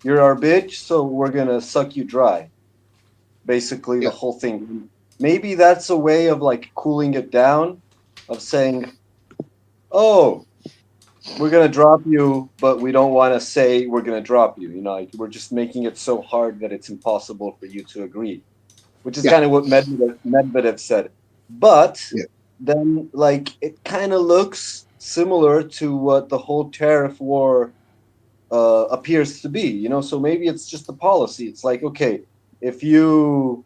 you're our bitch, so we're gonna suck you dry. Basically, the Yeah. whole thing. Maybe that's a way of like cooling it down, of saying, oh, we're gonna drop you, but we don't want to say we're gonna drop you. You know, like we're just making it so hard that it's impossible for you to agree, which is Yeah. kind of what Medvedev said. But Yeah. then, like, it kind of looks similar to what the whole tariff war appears to be. You know, so maybe it's just the policy. It's like, okay, if you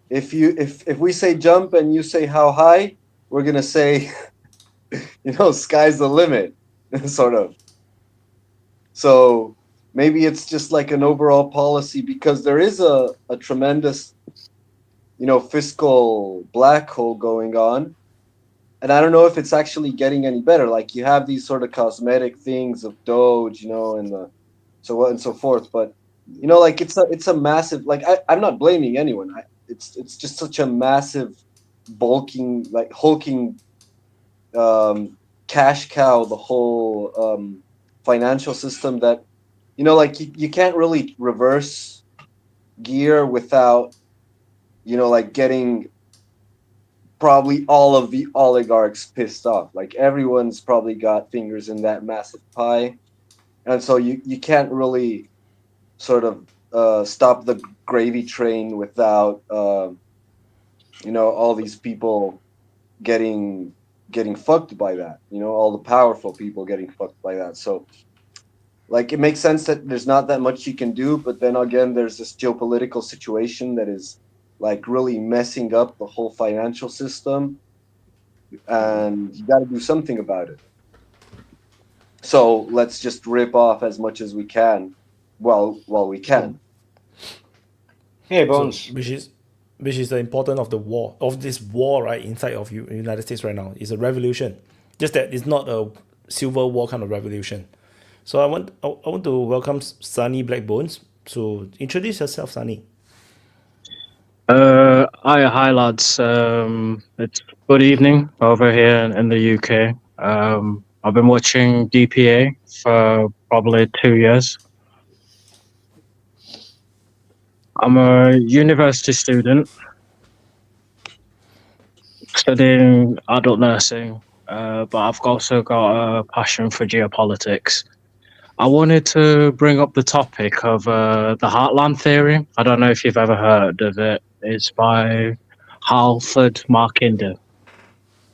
if we say jump and you say how high, we're gonna say, you know, sky's the limit, sort of. So maybe it's just like an overall policy, because there is a tremendous, you know, fiscal black hole going on. And I don't know if it's actually getting any better. Like, you have these sort of cosmetic things of Doge, you know, and the so on and so forth. But, you know, like, it's a massive, like, I'm not blaming anyone. It's just such a massive hulking cash cow, the whole financial system, that, you know, like, you can't really reverse gear without, you know, like, getting probably all of the oligarchs pissed off. Like, everyone's probably got fingers in that massive pie, and so you can't really sort of stop the gravy train without you know, all these people getting fucked by that, you know, all the powerful people getting fucked by that. So, like, it makes sense that there's not that much you can do, but then again, there's this geopolitical situation that is, like, really messing up the whole financial system, and you got to do something about it. So let's just rip off as much as we can while we can. Hey, So, Bones. which is the importance of this war, right, inside of United States right now. It's a revolution, just that it's not a civil war kind of revolution. So I want to welcome Sunny Blackbones. So introduce yourself, Sunny. Hi lads. It's good evening over here in the UK. I've been watching DPA for probably 2 years. I'm a university student studying adult nursing, but I've also got a passion for geopolitics. I wanted to bring up the topic of the Heartland theory. I don't know if you've ever heard of it. It's by Mackinder.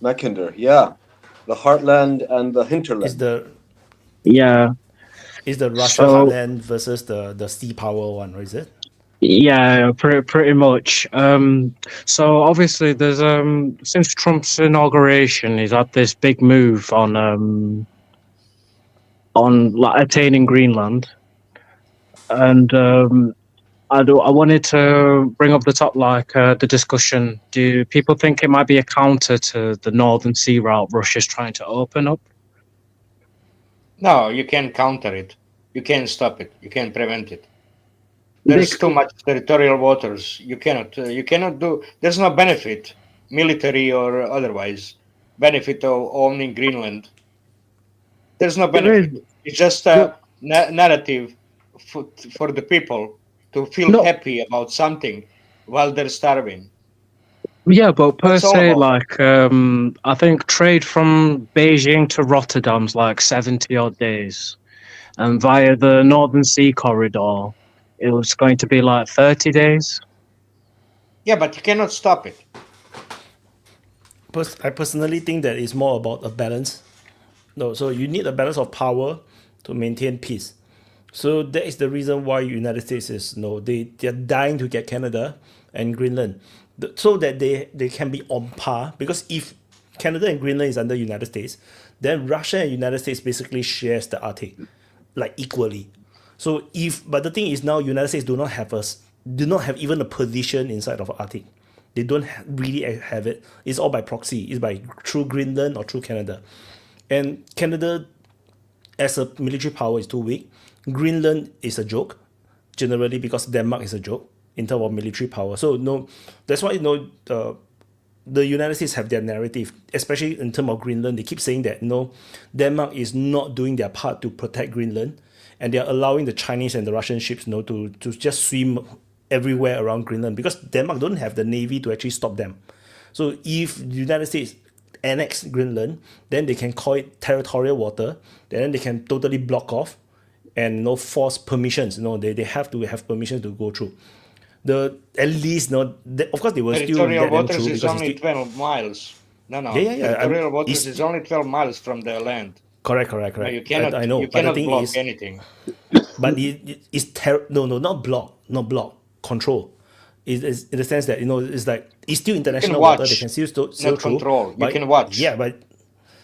Mackinder, yeah, the heartland and the hinterland. Yeah. Is the Russia heartland versus the sea power one, or is it? Yeah, pretty much. So obviously, there's since Trump's inauguration, he's had this big move on like attaining Greenland, and I wanted to bring up the top, like the discussion. Do people think it might be a counter to the Northern Sea route Russia's trying to open up? No, you can't counter it. You can't stop it. You can't prevent it. There's too much territorial waters. You cannot do. There's no benefit, military or otherwise, benefit of owning Greenland. There's no benefit. It's just a narrative for the people to feel happy about something while they're starving. Yeah, but per se, like, I think trade from Beijing to Rotterdam's like 70 odd days, and via the Northern Sea corridor, it was going to be like 30 days. Yeah, but you cannot stop it. I personally think that it's more about a balance. No, so you need a balance of power to maintain peace. So that is the reason why United States is they're dying to get Canada and Greenland, so that they can be on par. Because if Canada and Greenland is under United States, then Russia and United States basically shares the Arctic, like, equally. So but the thing is, now United States do not have even a position inside of Arctic. They don't really have it. It's all by proxy. It's through Greenland or through Canada. And Canada, as a military power, is too weak. Greenland is a joke. generally because Denmark is a joke in terms of military power. So no, that's why the United States have their narrative, especially in terms of Greenland. They keep saying that Denmark is not doing their part to protect Greenland, and they're allowing the Chinese and the Russian ships to just swim everywhere around Greenland because Denmark don't have the navy to actually stop them. So if the United States annex Greenland, then they can call it territorial water. Then they can totally block off and force permissions. They have to have permission to go through. At least of course they will still Territorial get them waters through is because only 12 miles. No. Yeah. Territorial waters is only 12 miles from the land. Correct. No, you cannot. I know, You but the cannot thing block is, anything. but it's not block, control. Is in the sense that it's like it's still international water. They can still sail Not through. control. You can watch. Yeah, but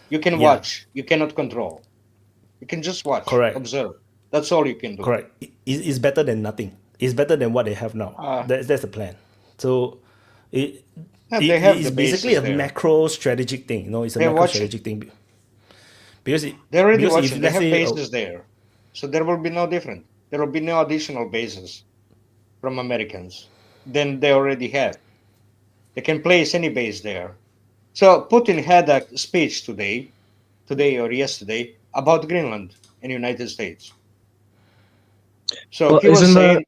you can watch. You cannot control. You can just watch. Correct. Observe. That's all you can do. Correct. It's better than nothing. It's better than what they have now. That's the plan. So They have it's the basically a bases there. macro strategic thing. It's a They're macro watching. strategic thing. Because They're already because watching. They let's have say, bases there. So there will be no different. There will be no additional bases from Americans than they already have. They can place any base there. So Putin had a speech today or yesterday, about Greenland and United States. So Well, he was isn't saying.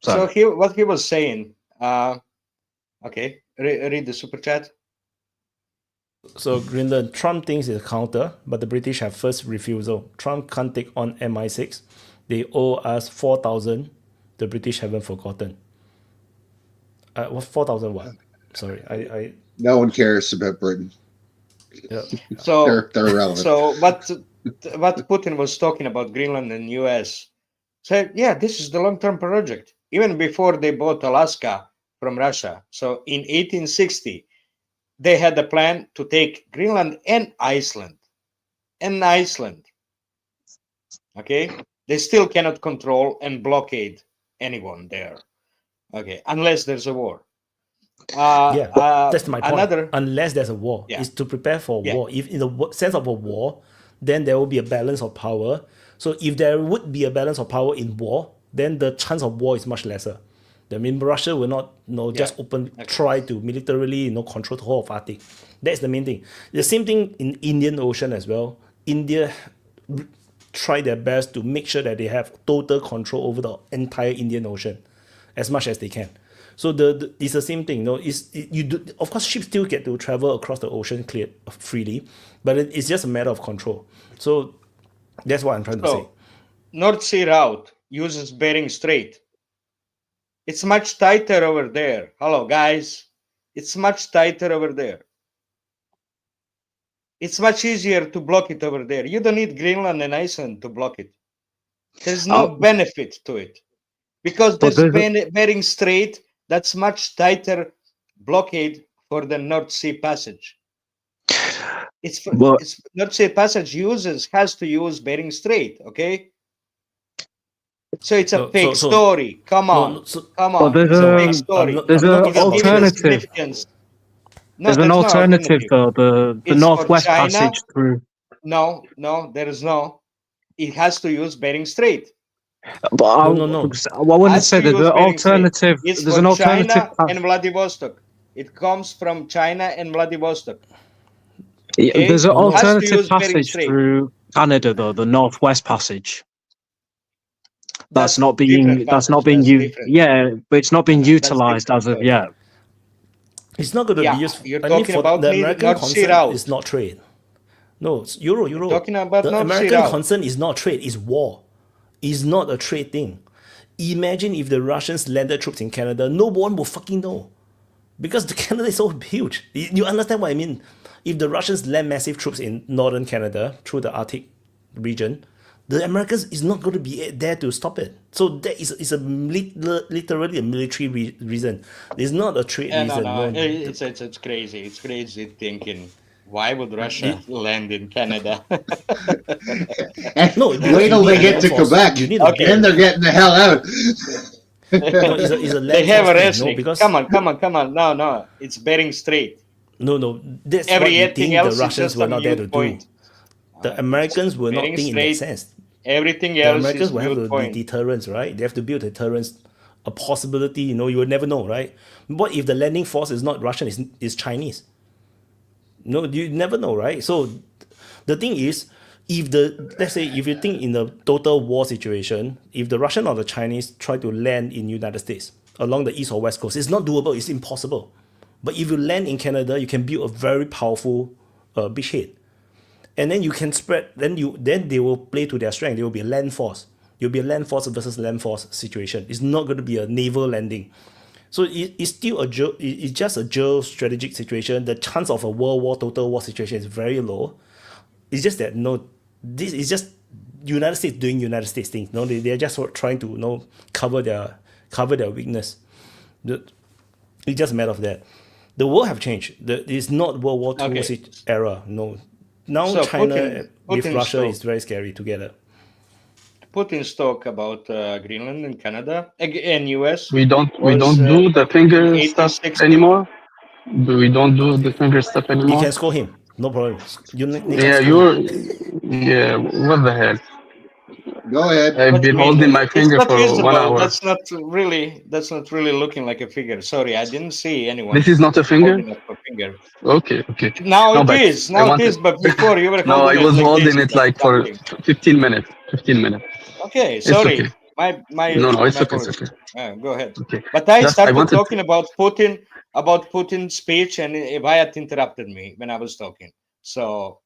Sorry. What he was saying. Okay, read the super chat. So Greenland, Trump thinks it's a counter, but the British have first refusal. Trump can't take on MI6. They owe us 4,000. The British haven't forgotten. What 4,000 what? Sorry, I No one cares about Britain. yeah. So They're irrelevant. So what Putin was talking about Greenland and US said, yeah, this is the long-term project. Even before they bought Alaska from Russia. So in 1860, they had a plan to take Greenland and Iceland. Okay, they still cannot control and blockade anyone there. Okay, unless there's a war. That's my point. Another, Unless there's a war, Yeah. is to prepare for Yeah. war. If in the sense of a war, then there will be a balance of power. So if there would be a balance of power in war, then the chance of war is much lesser. I mean, Russia will not just try to militarily control the whole of Arctic. That's the main thing. The same thing in Indian Ocean as well. India try their best to make sure that they have total control over the entire Indian Ocean as much as they can. So it's the same thing. Of course, ships still get to travel across the ocean freely, but it's just a matter of control. So that's what I'm trying to say. North Sea route uses Bering Strait. It's much tighter over there. Hello, guys. It's much tighter over there. It's much easier to block it over there. You don't need Greenland and Iceland to block it. There's no benefit to it. Because there's Bering Strait, that's much tighter blockade for the North Sea Passage. North Sea Passage has to use Bering Strait, okay? So it's a fake story. Come on. Come on. There's It's a fake story. There's an Give it a alternative. significance. No, There's an that's not alternative though. The It's for Northwest China. Passage through. No, there is no. It has to use Bering Strait. But No. I wouldn't Has say to there's use an Bering Strait. alternative. It's There's for an alternative. China and Vladivostok. It comes from China and Vladivostok. Yeah, Okay? there's an Has to alternative use Bering passage Strait. through Canada though, the Northwest Passage. That's not different being passage, that's used. different. Yeah, but it's not being That's utilized different as of story. yet. It's not going to Yeah, be used. you're I mean, talking for about the the American North Sea concern route. is not trade. No, it's Euro. Talking about The North Sea American route. concern is not trade, it's war. It's not a trade thing. Imagine if the Russians landed troops in Canada, no one will fucking know. Because the Canada is so huge. You understand what I mean? If the Russians land massive troops in northern Canada through the Arctic region, the Americans is not going to be there to stop it. So that is literally a military reason. It's not a trade reason. No. It's crazy. It's crazy thinking. Why would Russia land in Canada? No, Wait till they get to Quebec. Then they're getting the hell out. It's a land They have a force thing, wrestling. because Come on. No. It's Bering Strait. no. That's what you Everything think else the is Russians just were a not there to mute point. do. The Americans were not Bering thinking in that Strait sense. Everything The else Americans is will have moot to point. be deterrents, right? They have to build deterrents, a possibility. You will never know, right? What if the landing force is not Russian? Is Chinese? No, you never know, right? So the thing is, let's say if you think in the total war situation, if the Russian or the Chinese try to land in United States along the east or west coast, it's not doable. It's impossible. But if you land in Canada, you can build a very powerful beachhead, and then you can spread. Then they will play to their strength. There will be a land force. You'll be a land force versus land force situation. It's not going to be a naval landing. So it's still it's just a geostrategic situation. The chance of a world war, total war situation is very low. It's just that this is just United States doing United States things. They're just trying to cover their weakness. It's just a matter of that. The world have changed. It's not World War II Okay. era. No. Now So China with Putin's Russia talk. is very scary together. Putin's talk about Greenland and Canada and US. We don't was do the in finger stuff 1860. anymore. We don't do the finger stuff You anymore. can score him. No problem. You can Yeah, score him. yeah. What the hell? Go ahead. I've What do you been mean? holding my It's finger not for 1 visible. hour. That's not really looking like a figure. Sorry, I didn't see anyone This is not a finger. holding up a finger. Okay. Now No, it but is. I Now it wanted. is. But before you were No, I holding it was like holding this, it like like for something. 15 minutes. 15 minutes. Okay, It's sorry. okay. My No, it's my okay. It's apologies. okay. Go ahead. Okay. But I Just I started wanted. talking about Putin's speech, and Wyatt interrupted me when I was talking. So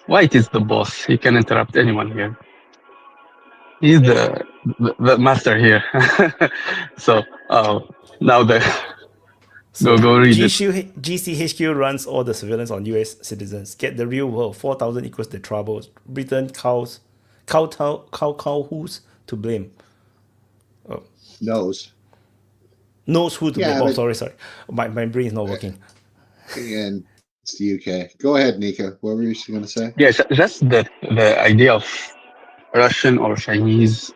White is the boss. He can interrupt anyone here. He's the master here. So now So go read it. GCHQ runs all the surveillance on US citizens. Get the real world. 4,000 equals the troubles. Britain cows who's to blame. Knows. Knows who to Yeah, blame. but- Sorry. My brain is not working. And it's the UK. Go ahead, Nika. What were you going to say? Yeah, just the idea of Russian or Chinese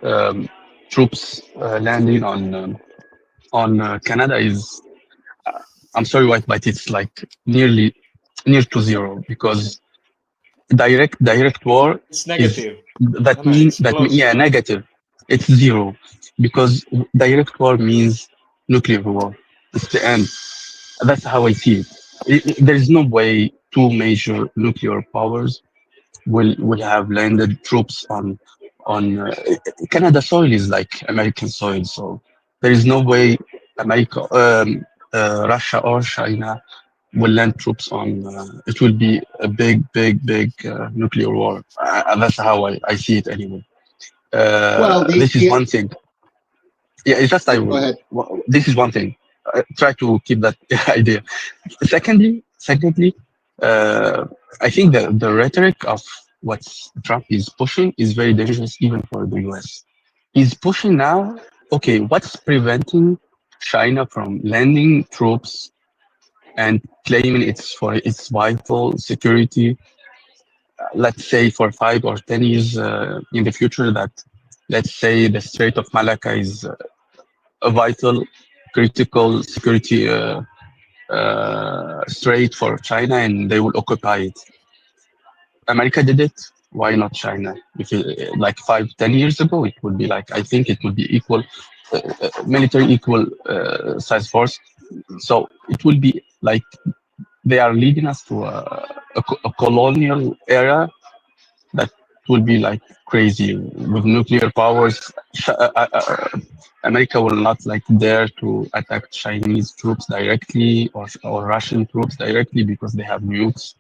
troops landing on Canada is, I'm sorry, White, but it's like near to zero, because direct war it's negative. that No, means it's close. yeah, negative. It's zero, because direct war means nuclear war. It's the end. That's how I see it. There's no way two major nuclear powers will have landed troops on Canada soil. Is like American soil, so there is no way Russia or China will land troops on. It will be a big nuclear war. That's how I see it anyway. This is one thing. Yeah, it's just Go ahead. this is one thing. Try to keep that idea. Secondly, I think the rhetoric of what Trump is pushing is very dangerous, even for the US. He's pushing now. Okay, what's preventing China from landing troops and claiming it's for its vital security? Let's say for 5 or 10 years in the future, that let's say the Strait of Malacca is a vital, critical security strait for China, and they will occupy it. America did it. Why not China? If like 5-10 years ago, it would be like, I think it would be equal, military equal size force. So it will be like they are leading us to a colonial era that will be like crazy with nuclear powers. America will not like dare to attack Chinese troops directly or Russian troops directly, because they have nukes,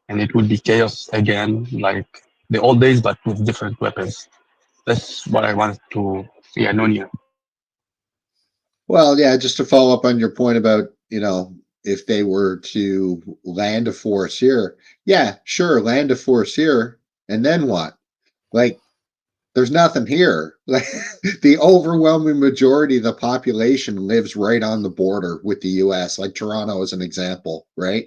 and it will be chaos again, like the old days, but with different weapons. That's what I wanted to see, Anonia. Well, yeah, just to follow up on your point about, if they were to land a force here, yeah, sure, land a force here, and then what? Like, there's nothing here. Like, the overwhelming majority of the population lives right on the border with the US, like Toronto is an example, right?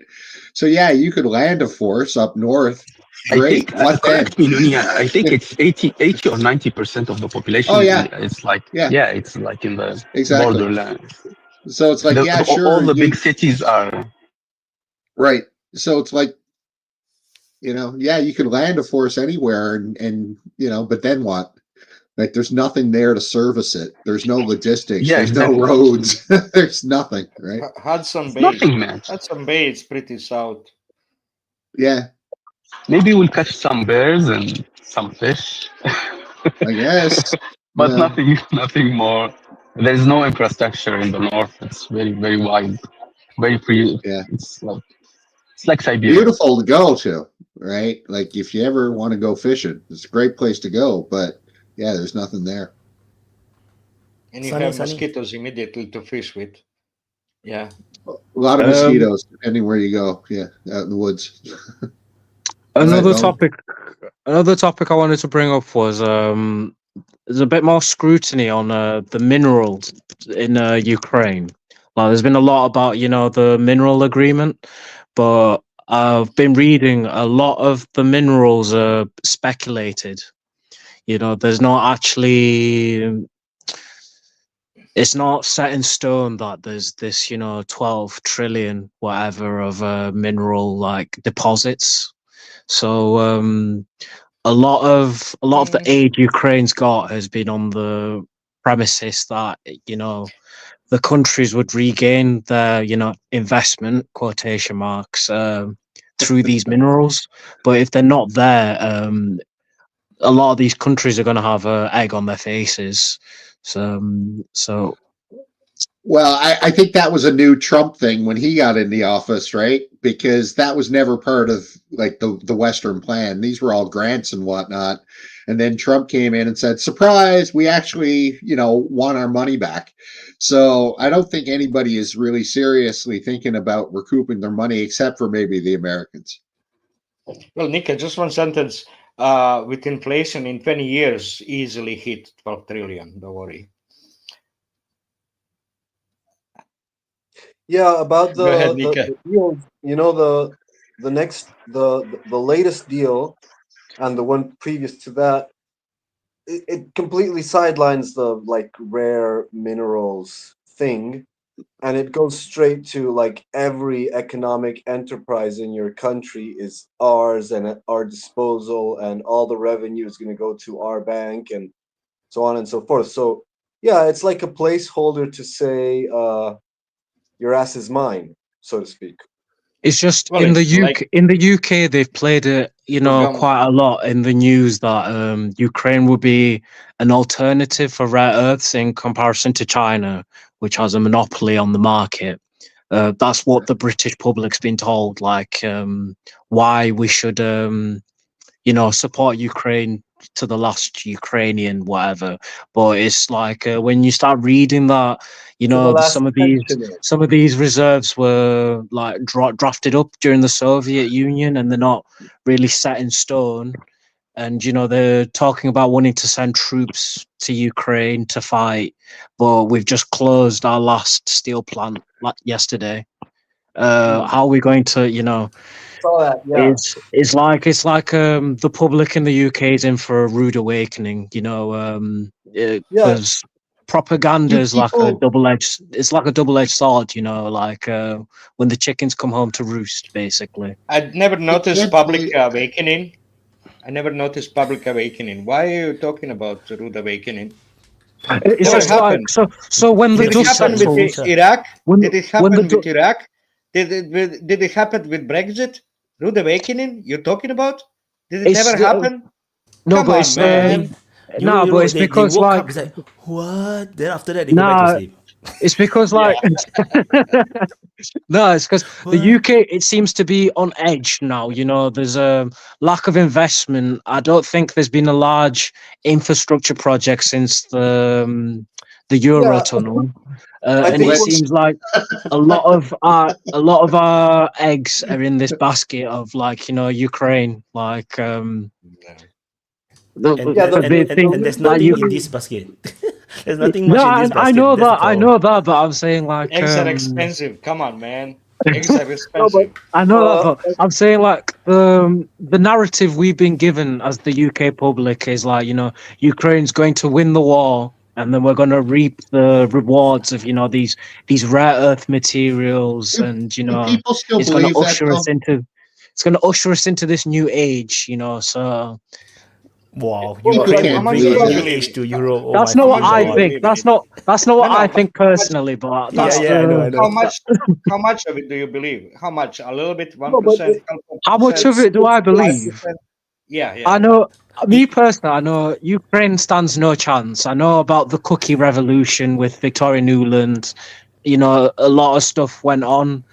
So yeah, you could land a force up north. Great. What then? Correct me, Nunia. I think it's 80 or 90% of the population. Oh, yeah. It's like, Yeah. it's like in the Exactly. borderland. So it's like, yeah, sure. All the big cities are. Right. So it's like, You know, yeah, you can land a force anywhere, and you know, but then what? Like, there's nothing there to service it. There's no logistics. Yeah, There's exactly. no roads. There's nothing, right? Hudson Bay. Nothing, man. Hudson Bay is pretty south. Yeah, Maybe we'll catch some bears and some fish, I guess. but Yeah. nothing more. There's no infrastructure in the north. It's very, very wide, very free. Yeah. It's like Siberia. Beautiful to go to, right? Like, if you ever want to go fishing, it's a great place to go. But yeah, there's nothing there. And you Sunny, have sunny. mosquitoes immediately to fish with. Yeah. A lot of mosquitoes, depending where you go. Yeah, out in the woods. Another Right, topic I wanted to bring up was there's a bit more scrutiny on the minerals in Ukraine. Like, there's been a lot about the mineral agreement, but I've been reading a lot of the minerals are speculated. There's not actually. It's not set in stone that there's this 12 trillion whatever of mineral like deposits. So a lot of the aid Ukraine's got has been on the premises that the countries would regain their investment quotation marks through these minerals. But if they're not there, a lot of these countries are going to have egg on their faces. So well, I think that was a new Trump thing when he got in the office, right? Because that was never part of like the Western plan. These were all grants and whatnot. And then Trump came in and said, surprise, we actually, want our money back. So I don't think anybody is really seriously thinking about recouping their money, except for maybe the Americans. Well, Nika, just one sentence. With inflation in 20 years, easily hit 12 trillion. Don't worry. Yeah, about Go ahead, the Nika. deals, the latest deal and the one previous to that, it completely sidelines the like rare minerals thing, and it goes straight to like every economic enterprise in your country is ours and at our disposal, and all the revenue is going to go to our bank and so on and so forth. So yeah, it's like a placeholder to say your ass is mine, so to speak. it's just Well, in the it's UK. like- In the UK, they've played it, quite a lot in the news that Ukraine would be an alternative for rare earths in comparison to China, which has a monopoly on the market. That's what the British public's been told. Like, why we should, support Ukraine to the last Ukrainian, whatever. But it's like when you start reading that, some of these reserves were like drafted up during the Soviet Union, and they're not really set in stone. And they're talking about wanting to send troops to Ukraine to fight, but we've just closed our last steel plant yesterday. How are we going to, Saw that, yeah. It's like the public in the UK is in for a rude awakening, because propaganda is like a double-edged. It's like a double-edged sword, like when the chickens come home to roost, basically. I'd never noticed public awakening. I never noticed public awakening. Why are you talking about rude awakening? It's just like so when the Did it dust happen settles, with Iraq? Did it happen when the with Iraq? Did it happen with Brexit? Rude awakening? You're talking about? Did it It's never the- happen? no, Come but on, it's man. no, but it's because they woke like up, it's like, what? Then after that, they go back to sleep. it's because like no, it's because the UK, it seems to be on edge now. There's a lack of investment. I don't think there's been a large infrastructure project since the Eurotunnel. And it seems like a lot of our eggs are in this basket of like Ukraine, like And there's nothing in this basket. There's nothing much in this basket. I know that, but I'm saying like Eggs are expensive. Come on, man. Eggs are expensive. I know that, but I'm saying like the narrative we've been given as the UK public is like Ukraine's going to win the war, and then we're going to reap the rewards of these rare earth materials, and people still it's going believe to that, usher us though? into. it's going to usher us into this new age, you know. So Wow, Well, Ukraine I will can't bring believe a it. new age to Europe. Oh that's my not what fucking I god! think. That's not what I think personally, but Yeah, that's yeah, I know, I the know. How much of it do you believe? How much? A little bit, No, but 1%, half a how much percent, of it do I believe? 5%? Yeah, I yeah. know, me personally, I know Ukraine stands no chance. I know about the cookie revolution with Victoria Nuland. You know, a lot of stuff went on.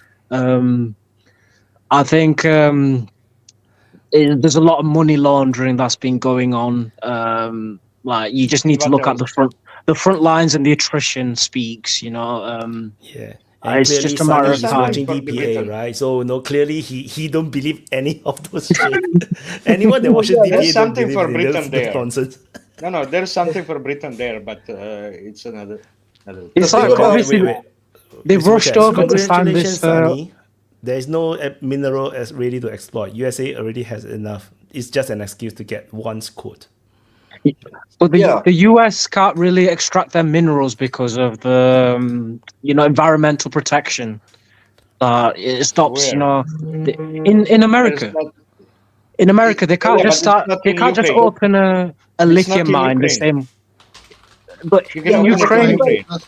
I think there's a lot of money laundering that's been going on. Like you just need to What look at else? the front lines, and the attrition speaks. You know, Yeah. And it's clearly just a matter Sunny of is time. watching For the DPA, Britain. right? So no, clearly he don't believe any of those shit. Anyone that watches There's DPA don't something believe for in Britain those there. nonsense. No, there's something for Britain there, but it's another. It's thing like about- obviously wait. they've Super rushed Chats, over to sign congratulations, this. Sunny. There is no mineral as ready to exploit. USA already has enough. It's just an excuse to get one's quote. But Yeah. the US can't really extract their minerals because of the environmental protection. It stops, Where? in America. There's not, In America, they can't yeah, just but it's start. not They in can't just Ukraine. open a It's lithium not in mine the Ukraine. same. But You can in open it in Ukraine, Ukraine. We'll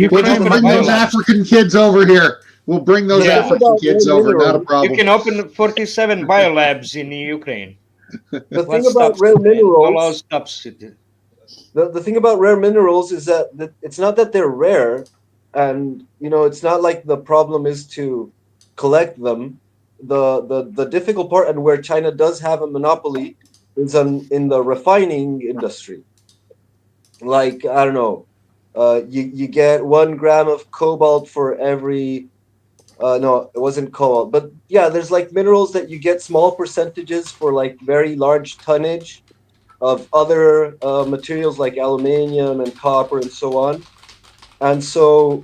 Ukraine, just open bring a those biolab. African kids over here. We'll bring those Yeah. African about kids rare over. Not a minerals- You problem. can open 47 biolabs in Ukraine. The What thing about stops rare it, man? No law minerals, stops it. the thing about rare minerals is that it's not that they're rare, and it's not like the problem is to collect them. The difficult part, and where China does have a monopoly, is in the refining industry. Like, I don't know, you get 1 gram of cobalt for every no, it wasn't cobalt, but yeah, there's like minerals that you get small percentages for like very large tonnage of other materials like aluminium and copper and so on. And so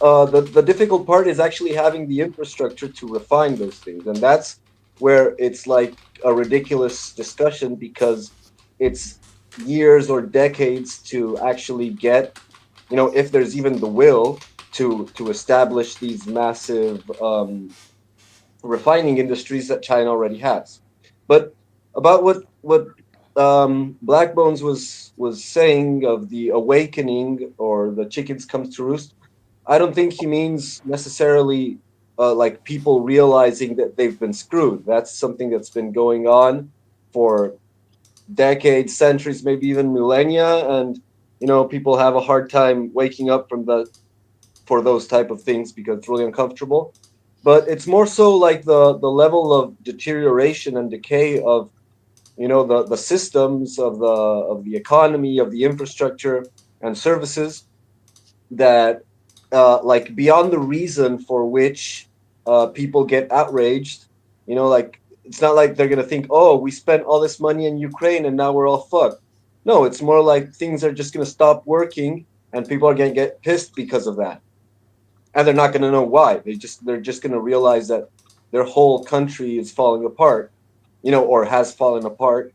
the difficult part is actually having the infrastructure to refine those things, and that's where it's like a ridiculous discussion, because it's years or decades to actually get, if there's even the will to establish these massive refining industries that China already has. But about what Black Bones was saying of the awakening or the chickens come to roost, I don't think he means necessarily like people realizing that they've been screwed. That's something that's been going on for decades, centuries, maybe even millennia, and people have a hard time waking up for those type of things because it's really uncomfortable. But it's more so like the level of deterioration and decay of the systems of the economy, of the infrastructure and services that like beyond the reason for which people get outraged. Like, it's not like they're gonna think, oh, we spent all this money in Ukraine and now we're all fucked. No, it's more like things are just gonna stop working and people are gonna get pissed because of that, and they're not gonna know why. They're just gonna realize that their whole country is falling apart, or has fallen apart,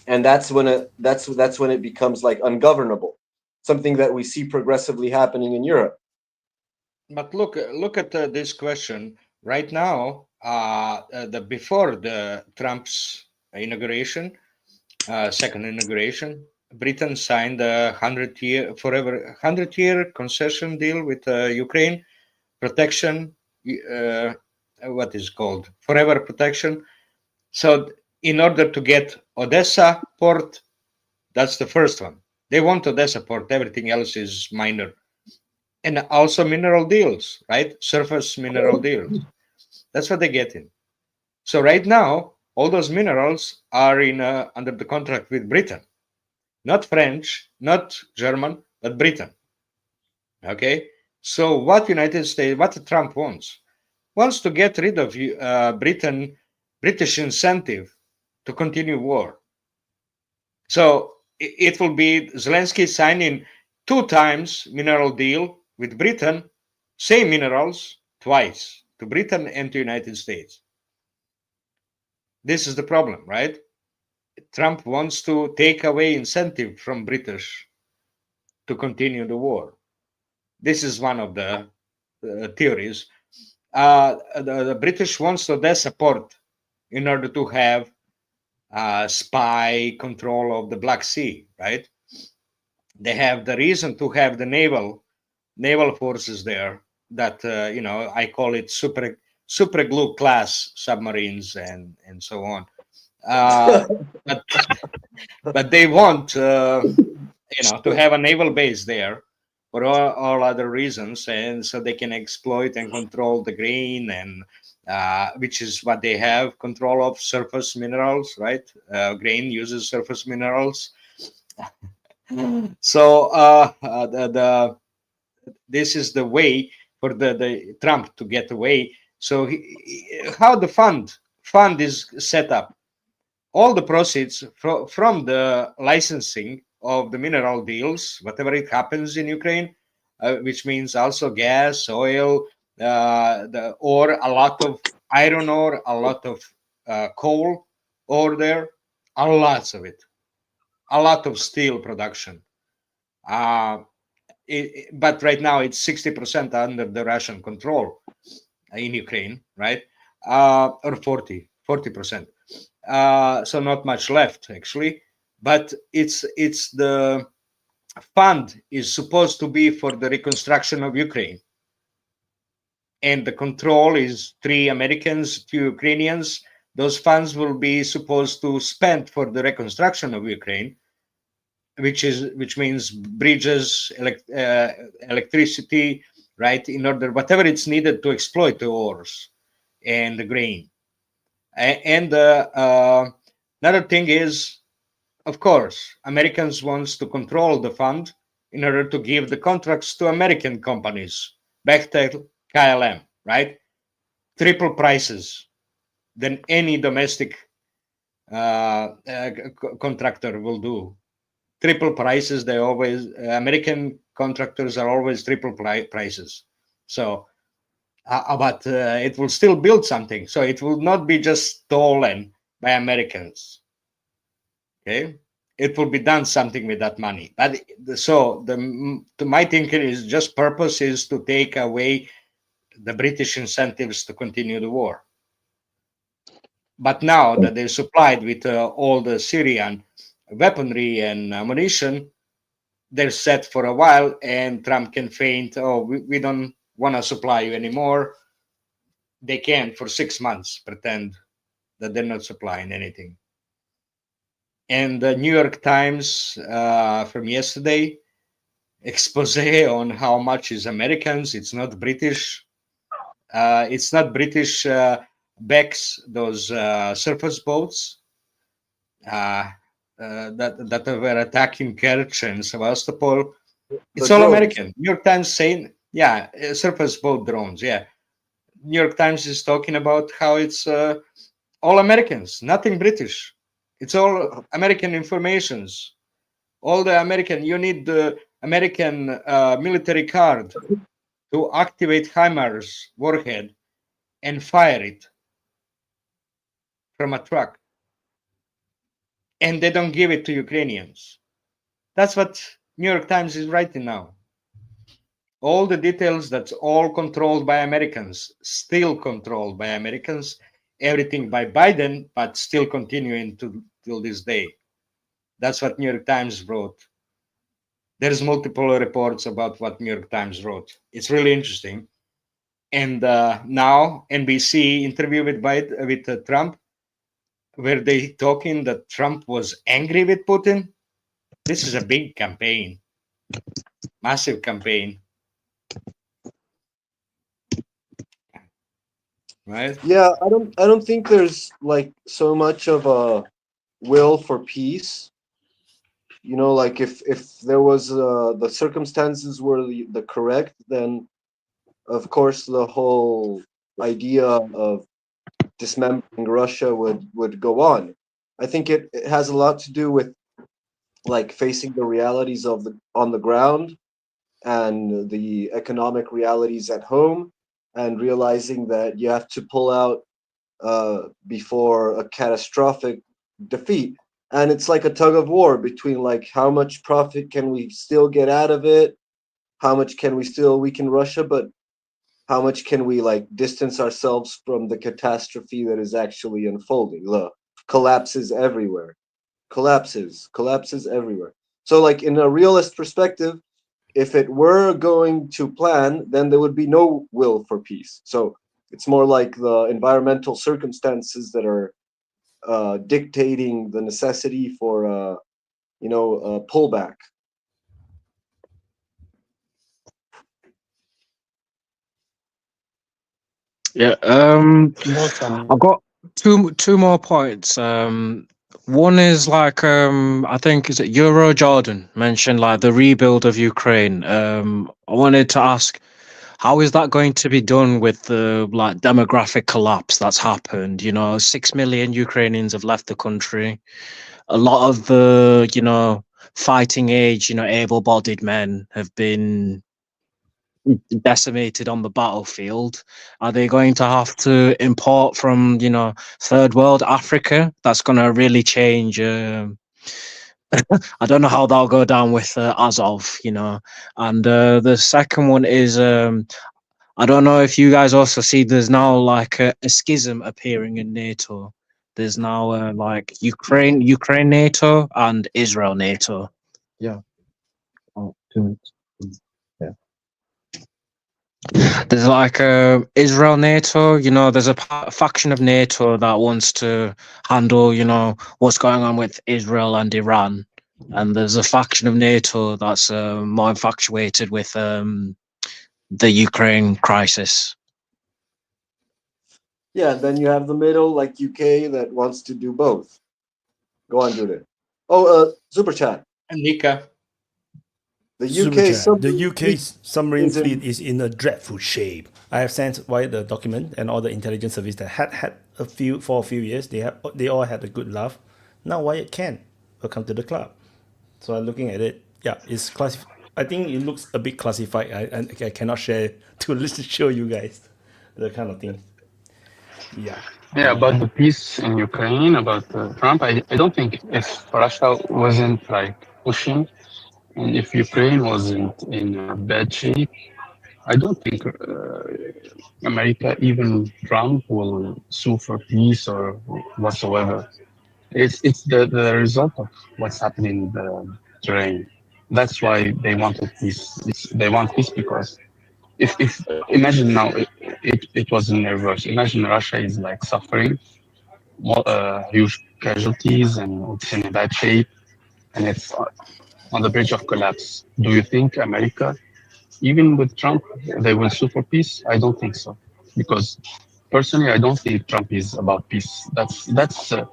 and that's when it becomes like ungovernable, something that we see progressively happening in Europe. But look at this question right now. Before the Trump's inauguration, second inauguration, Britain signed a 100-year concession deal with Ukraine, protection. What is called forever protection. So in order to get Odessa port, that's the first one. They want Odessa port. Everything else is minor. And also mineral deals, right? Surface mineral deals. That's what they get in. So right now, all those minerals are in under the contract with Britain, not French, not German, but Britain. Okay. So what Trump wants to get rid of British incentive to continue war. So it will be Zelensky signing 2 times mineral deal with Britain, same minerals twice, to Britain and to United States. This is the problem, right? Trump wants to take away incentive from British to continue the war. This is one of the theories. the British wants to their support in order to have spy control of the Black Sea, right? They have the reason to have the naval forces there that I call it super glue class submarines and so on. But they want to have a naval base there for all other reasons, and so they can exploit and control the grain, and which is what they have control of, surface minerals, right? Grain uses surface minerals. So this is the way for the Trump to get away. So how the fund is set up? All the proceeds from the licensing of the mineral deals, whatever it happens in Ukraine, which means also gas, oil, or a lot of iron ore, a lot of coal ore there, a lot of it, a lot of steel production. But right now it's 60% under the Russian control in Ukraine, right? Or 40%. So not much left actually, but it's the fund is supposed to be for the reconstruction of Ukraine, and the control is 3 Americans, 2 Ukrainians. Those funds will be supposed to spend for the reconstruction of Ukraine, which means bridges, electricity, right? In order whatever it's needed to exploit the ores and the grain. And another thing is, of course, Americans wants to control the fund in order to give the contracts to American companies, Bechtel, KLM, right? Triple prices than any domestic contractor will do. Triple prices, they always, American contractors are always triple prices. So, but it will still build something. So it will not be just stolen by Americans. Okay, it will be done something with that money. But so my thinking is just purpose is to take away the British incentives to continue the war. But now that they're supplied with all the Syrian weaponry and ammunition, they're set for a while, and Trump can feint, oh, we don't want to supply you anymore. They can for 6 months pretend that they're not supplying anything. And the New York Times from yesterday, expose on how much is Americans. It's not British. It's not British backs those surface boats that were attacking Kerch and Sevastopol. It's all drones. American. New York Times saying, yeah, surface boat drones. Yeah, New York Times is talking about how it's all Americans, nothing British. It's all American informations. All the American. You need the American military card to activate HIMARS warhead and fire it from a truck. And they don't give it to Ukrainians. That's what New York Times is writing now. All the details, that's all controlled by Americans, still controlled by Americans, everything by Biden, but still continuing till this day. That's what New York Times wrote. There's multiple reports about what New York Times wrote. It's really interesting. And now NBC interview with Trump, where they talking that Trump was angry with Putin. This is a big campaign, massive campaign, right? Yeah, I don't think there's like so much of a will for peace. You know, like if there was the circumstances were the correct, then of course the whole idea of dismembering Russia would go on. I think it has a lot to do with like facing the realities of on the ground and the economic realities at home, and realizing that you have to pull out before a catastrophic defeat. And it's like a tug of war between like how much profit can we still get out of it, how much can we still weaken Russia, but how much can we like distance ourselves from the catastrophe that is actually unfolding? Look, collapses everywhere, collapses everywhere. So like in a realist perspective, if it were going to plan, then there would be no will for peace. So it's more like the environmental circumstances that are dictating the necessity for pullback. Yeah. I've got two more points. One is like I think is it Euro Jordan mentioned like the rebuild of Ukraine. I wanted to ask, how is that going to be done with the like demographic collapse that's happened? 6 million Ukrainians have left the country. A lot of the fighting age, able-bodied men have been decimated on the battlefield. Are they going to have to import from third world Africa? That's going to really change. I don't know how that'll go down with Azov, And the second one is I don't know if you guys also see there's now like a schism appearing in NATO. There's now like Ukraine NATO and Israel NATO. Yeah. Oh, 2 minutes. Yeah. There's like Israel NATO, there's a faction of NATO that wants to handle, what's going on with Israel and Iran. And there's a faction of NATO that's more infatuated with the Ukraine crisis. Yeah, then you have the middle, like UK, that wants to do both. Go on, Judith. Oh, super chat. And Nika. The UK submarine fleet is in a dreadful shape. I have sent via the document and all the intelligence service that had for a few years. They all had a good laugh. Now Wyatt can. Welcome to the club. So I'm looking at it. Yeah, it's classified. I think it looks a bit classified. I cannot share to show you guys the kind of thing. Yeah. Yeah, about the peace in Ukraine, about Trump, I don't think if Russia wasn't like pushing, and if Ukraine wasn't in bad shape, I don't think America, even Trump, will sue for peace or whatsoever. It's the result of what's happening in the terrain. That's why they wanted peace. They want peace because if imagine now it was in reverse. Imagine Russia is like suffering huge casualties and it's in a bad shape and it's on the bridge of collapse. Do you think America, even with Trump, they will sue for peace? I don't think so, because personally, I don't think Trump is about peace. That's an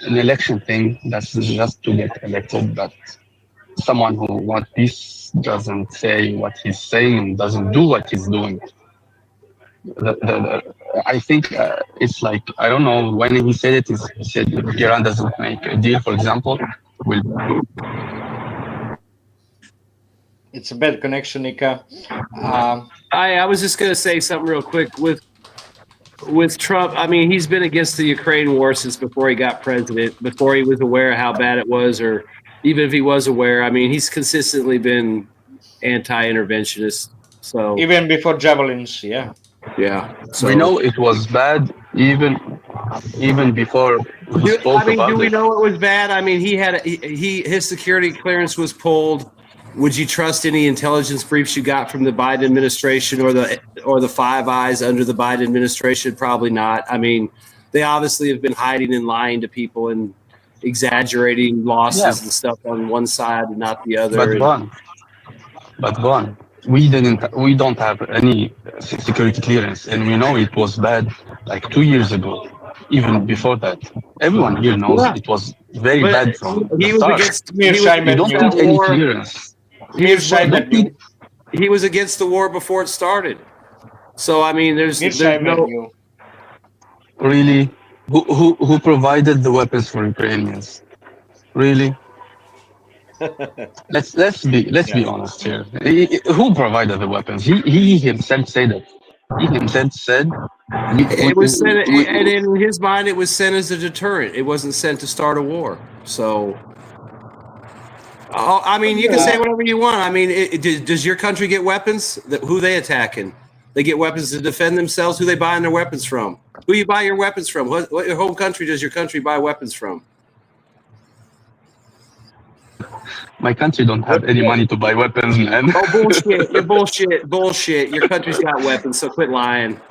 election thing. That's just to get elected. But someone who wants peace doesn't say what he's saying and doesn't do what he's doing. I think it's like, I don't know, when he said it, he said if Iran doesn't make a deal, for example, will. It's a bad connection, Nika. I was just going to say something real quick with Trump. I mean, he's been against the Ukraine war since before he got president, before he was aware of how bad it was, or even if he was aware. I mean, he's consistently been anti-interventionist. So even before javelins, yeah. Yeah. So we know it was bad even before we spoke about do we it. know it was bad? I mean, his security clearance was pulled. Would you trust any intelligence briefs you got from the Biden administration or the Five Eyes under the Biden administration? Probably not. I mean, they obviously have been hiding and lying to people and exaggerating losses and stuff on one side and not the other. But Bon, we don't have any security clearance, and we know it was bad like 2 years ago. Even before that, everyone here knows it was very bad from the start. You don't need any clearance. He was against the war before it started. So I mean, there's no. Really, who provided the weapons for Ukrainians? Really? Let's be honest here. Who provided the weapons? He himself said it. He himself said it was sent, and in his mind, it was sent as a deterrent. It wasn't sent to start a war. So Oh, I mean, you can say whatever you want. I mean, does your country get weapons? Who they attacking? They get weapons to defend themselves. Who they buying their weapons from? Who you buy your weapons from? What your home country does your country buy weapons from? My country don't have any money to buy weapons, man. Oh, bullshit! You're bullshit! Your country's got weapons, so quit lying.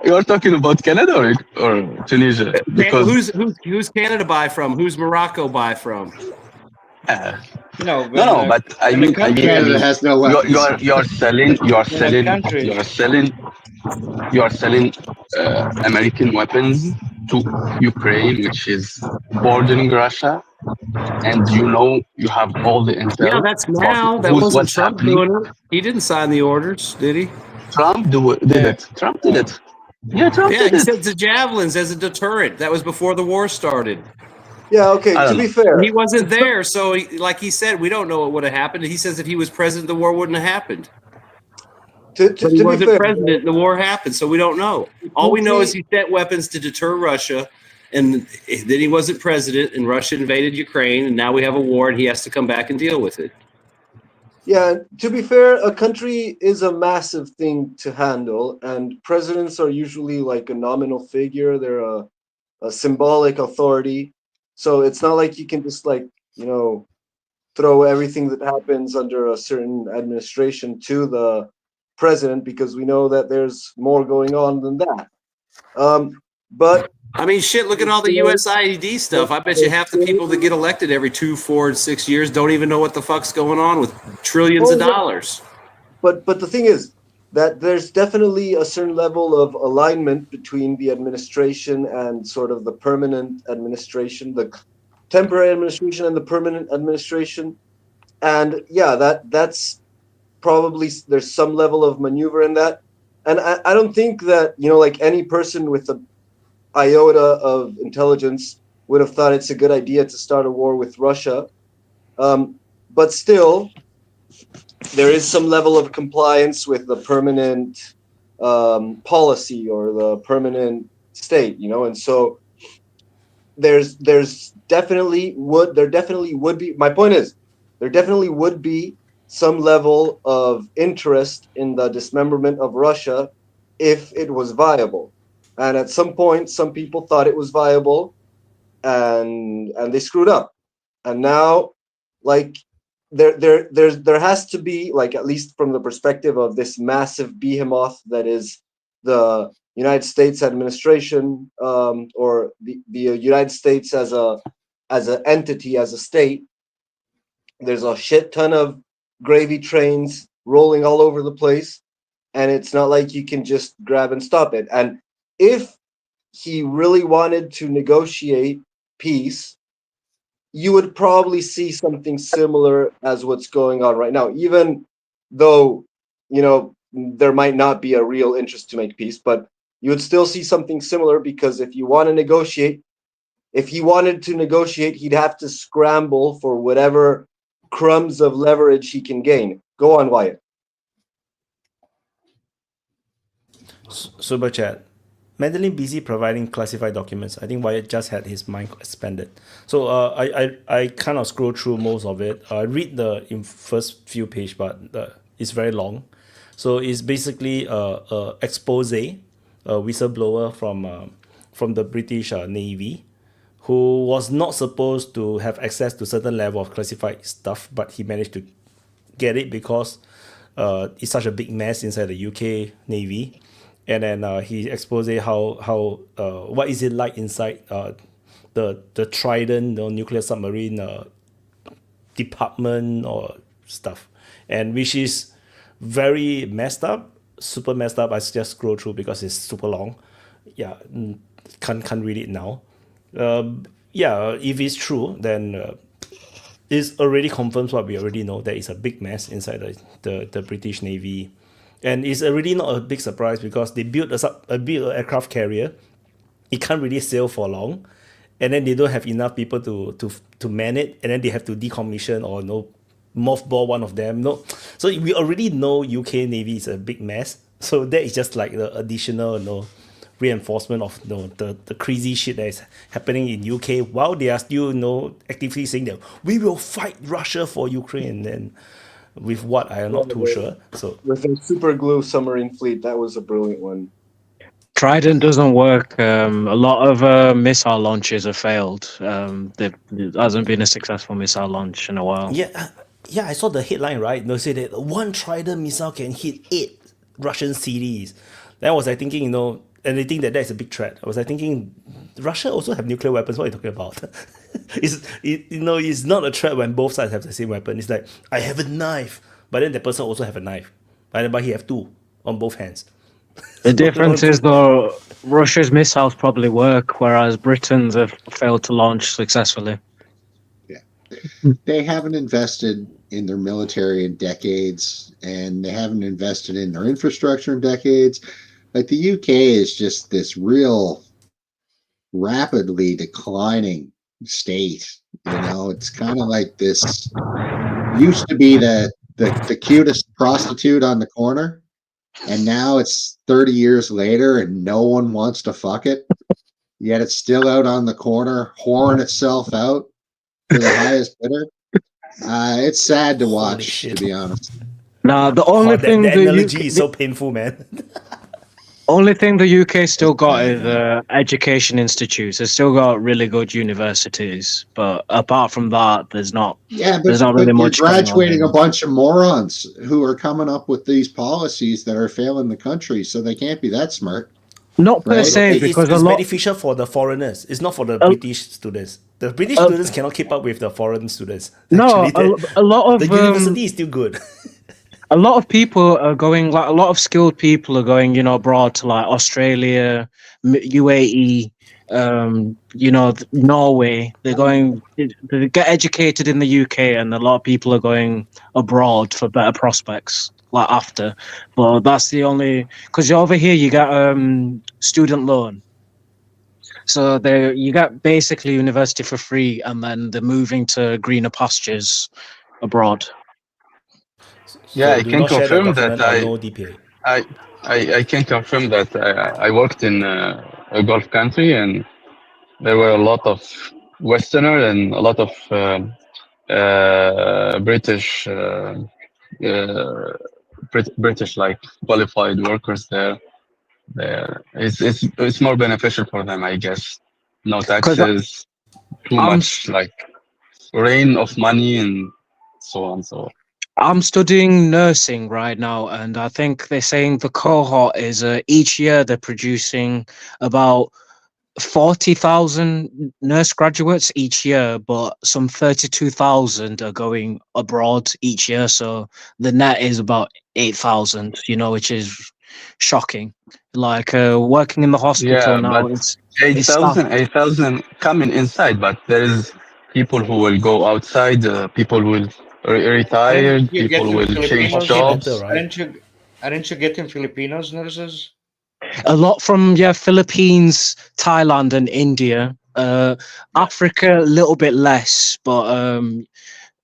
You're talking about Canada or Tunisia? Because Who's Canada buy from? Who's Morocco buy from? no, but I mean, Canada has no weapons. you're selling American weapons to Ukraine, which is bordering Russia, and you have all the intel. Yeah, that's now. That wasn't Trump doing it. He didn't sign the orders, did he? Trump did it. Trump did it. Yeah, Trump did he it. said the javelins as a deterrent. That was before the war started. Yeah, okay, to be fair. He wasn't there, so like he said, we don't know what would have happened. He says if he was president, the war wouldn't have happened. But he wasn't president, the war happened, so we don't know. All we know is he sent weapons to deter Russia, and then he wasn't president, and Russia invaded Ukraine, and now we have a war, and he has to come back and deal with it. Yeah, to be fair, a country is a massive thing to handle, and presidents are usually like a nominal figure. They're a symbolic authority. So it's not like you can just throw everything that happens under a certain administration to the president, because we know that there's more going on than that. But I mean, shit, look at all the USAID stuff. I bet you half the people that get elected every 2, 4, and 6 years don't even know what the fuck's going on with trillions of dollars. But the thing is that there's definitely a certain level of alignment between the administration and sort of the permanent administration, the temporary administration and the permanent administration. And yeah, that's probably, there's some level of maneuver in that. And I don't think that, like any person with a iota of intelligence would have thought it's a good idea to start a war with Russia. But still, there is some level of compliance with the permanent policy or the permanent state, and so there definitely would be, my point is, there definitely would be some level of interest in the dismemberment of Russia if it was viable. And at some point, some people thought it was viable, and they screwed up. And now, like, there has to be, like, at least from the perspective of this massive behemoth that is the United States administration, or the United States as an entity, as a state. There's a shit ton of gravy trains rolling all over the place, and it's not like you can just grab and stop it. And if he really wanted to negotiate peace, you would probably see something similar as what's going on right now, even though, there might not be a real interest to make peace, but you would still see something similar, because if you want to negotiate, if he wanted to negotiate, he'd have to scramble for whatever crumbs of leverage he can gain. Go on, Wyatt. Super chat. Madeline busy providing classified documents. I think Wyatt just had his mind expanded. So I kind of scroll through most of it. I read the first few pages, but it's very long. So it's basically a expose, a whistleblower from the British Navy, who was not supposed to have access to certain level of classified stuff, but he managed to get it because it's such a big mess inside the UK Navy. And then he exposed how what is it like inside the Trident, the nuclear submarine department or stuff, and which is very messed up, super messed up. I just scroll through because it's super long. Yeah, can't read it now. Yeah, if it's true, then it already confirms what we already know, that it's a big mess inside the British Navy. And it's already not a big surprise because they built a big aircraft carrier. It can't really sail for long, and then they don't have enough people to man it, and then they have to decommission or mothball one of them. So we already know UK Navy is a big mess. So that is just like the additional reinforcement of the crazy shit that is happening in UK, while they are still actively saying that we will fight Russia for Ukraine. And with what I am not too sure. So with a super glue submarine fleet, that was a brilliant one. Trident doesn't work. A lot of missile launches have failed. There hasn't been a successful missile launch in a while. yeah, I saw the headline, right? They say that one Trident missile can hit 8 Russian cities. Then I was like thinking, and they think that is a big threat. I was like thinking, Russia also have nuclear weapons. What are you talking about? It's not a threat when both sides have the same weapon. It's like, I have a knife, but then the person also have a knife, but he have 2 on both hands. The difference is though, Russia's missiles probably work, whereas Britain's have failed to launch successfully. Yeah, they haven't invested in their military in decades, and they haven't invested in their infrastructure in decades. Like the UK is just this real rapidly declining state. It's kind of like this used to be the cutest prostitute on the corner, and now it's 30 years later and no one wants to fuck it, yet it's still out on the corner whoring itself out for the highest bidder. It's sad to watch, to be honest. Now the only thing the analogy is so painful, man. Only thing the UK still got is education institutes. It's still got really good universities, but apart from that, there's not. Yeah, there's not really much. You're graduating a bunch of morons who are coming up with these policies that are failing the country, so they can't be that smart. Not per se, because it's beneficial for the foreigners. It's not for the British students. The British students cannot keep up with the foreign students. Actually, a lot of the university is still good. A lot of people are going, a lot of skilled people are going, abroad to Australia, UAE, Norway. They're going to get educated in the UK, and a lot of people are going abroad for better prospects after. But that's the only, because over here you get student loan. So you get basically university for free, and then they're moving to greener pastures abroad. Yeah, I can confirm that I can confirm that I worked in a Gulf country, and there were a lot of Westerner and a lot of British British qualified workers there. It's more beneficial for them, I guess. No taxes, too much rain of money and so on. So I'm studying nursing right now, and I think they're saying the cohort is each year they're producing about 40,000 nurse graduates each year, but some 32,000 are going abroad each year. So the net is about 8,000, which is shocking. Working in the hospital now, it's 8,000 coming inside, but there is people who will go outside, people will retire, people will change jobs. Aren't you getting Filipinos nurses? A lot from Philippines, Thailand, and India. Africa, a little bit less, but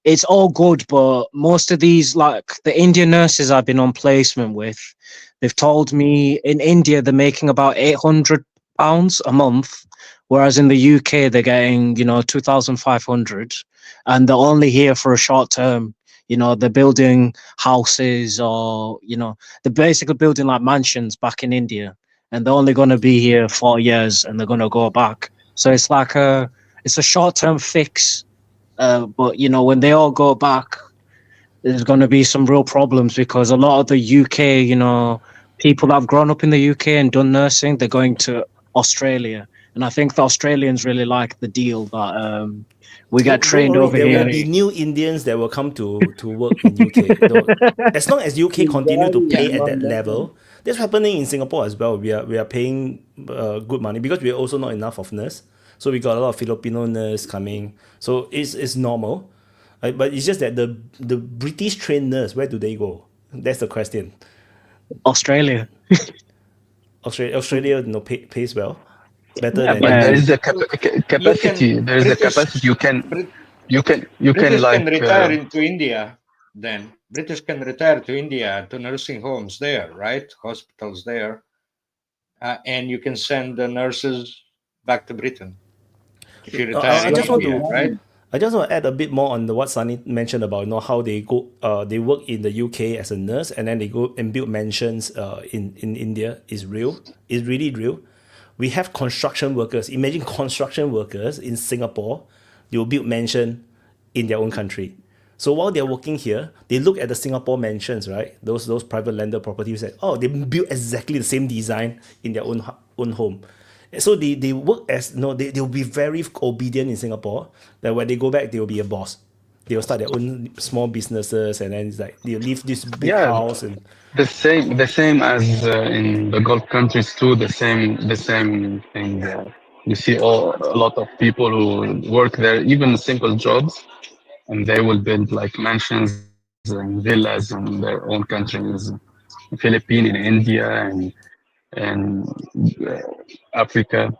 it's all good. But most of these, the Indian nurses I've been on placement with, they've told me in India they're making about £800 a month, whereas in the UK they're getting 2,500, and they're only here for a short term. They're building houses, or they're basically building mansions back in India, and they're only going to be here 4 years, and they're going to go back. So it's it's a short-term fix. But when they all go back, there's going to be some real problems, because a lot of the UK, people that have grown up in the UK and done nursing, they're going to Australia, and I think the Australians really like the deal that we get trained over here. There will be new Indians that will come to work in UK. As long as UK continue to pay at that level, that's happening in Singapore as well. We are paying good money, because we are also not enough of nurse. So we got a lot of Filipino nurse coming. So it's normal, but it's just that the British trained nurse, where do they go? That's the question. Australia. Australia pays well. Better but there is a capacity. There is a capacity. You can retire into India. Then British can retire to India, to nursing homes there, right? Hospitals there, and you can send the nurses back to Britain if you I retire in just want India, to right? I just want to add a bit more on what Sunny mentioned about how they go they work in the UK as a nurse and then they go and build mansions in India is real. It's really real. We have construction workers. Imagine construction workers in Singapore. They will build mansion in their own country. So while they're working here, they look at the Singapore mansions, right? Those private landed properties that they build exactly the same design in their own home. So they work as they'll be very obedient in Singapore. That when they go back, they will be a boss. They will start their own small businesses, and then it's like they leave this big Yeah, house and the same as in the Gulf countries too. The same thing. You see a lot of people who work there, even simple jobs, and they will build like mansions and villas in their own countries, Philippines, in India, and Africa.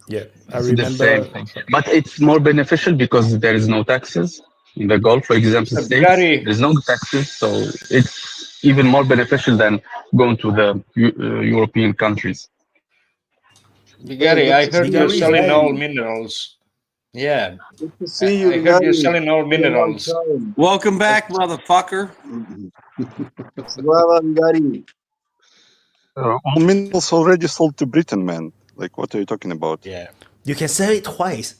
yeah. I It's the same remember. thing, but it's more beneficial because there is no taxes in the Gulf, for example, states. Gary, There's no taxes, so it's even more beneficial than going to the European countries. Hey, I good to heard see you're you, Gary is selling back. all Gary. minerals. Yeah, Good to see you, I heard you're Gary. selling all Been a long minerals. time. Welcome back, motherfucker. Well, Gary. All minerals already sold to Britain, man. Like, what are you talking about? Yeah, You can sell it twice.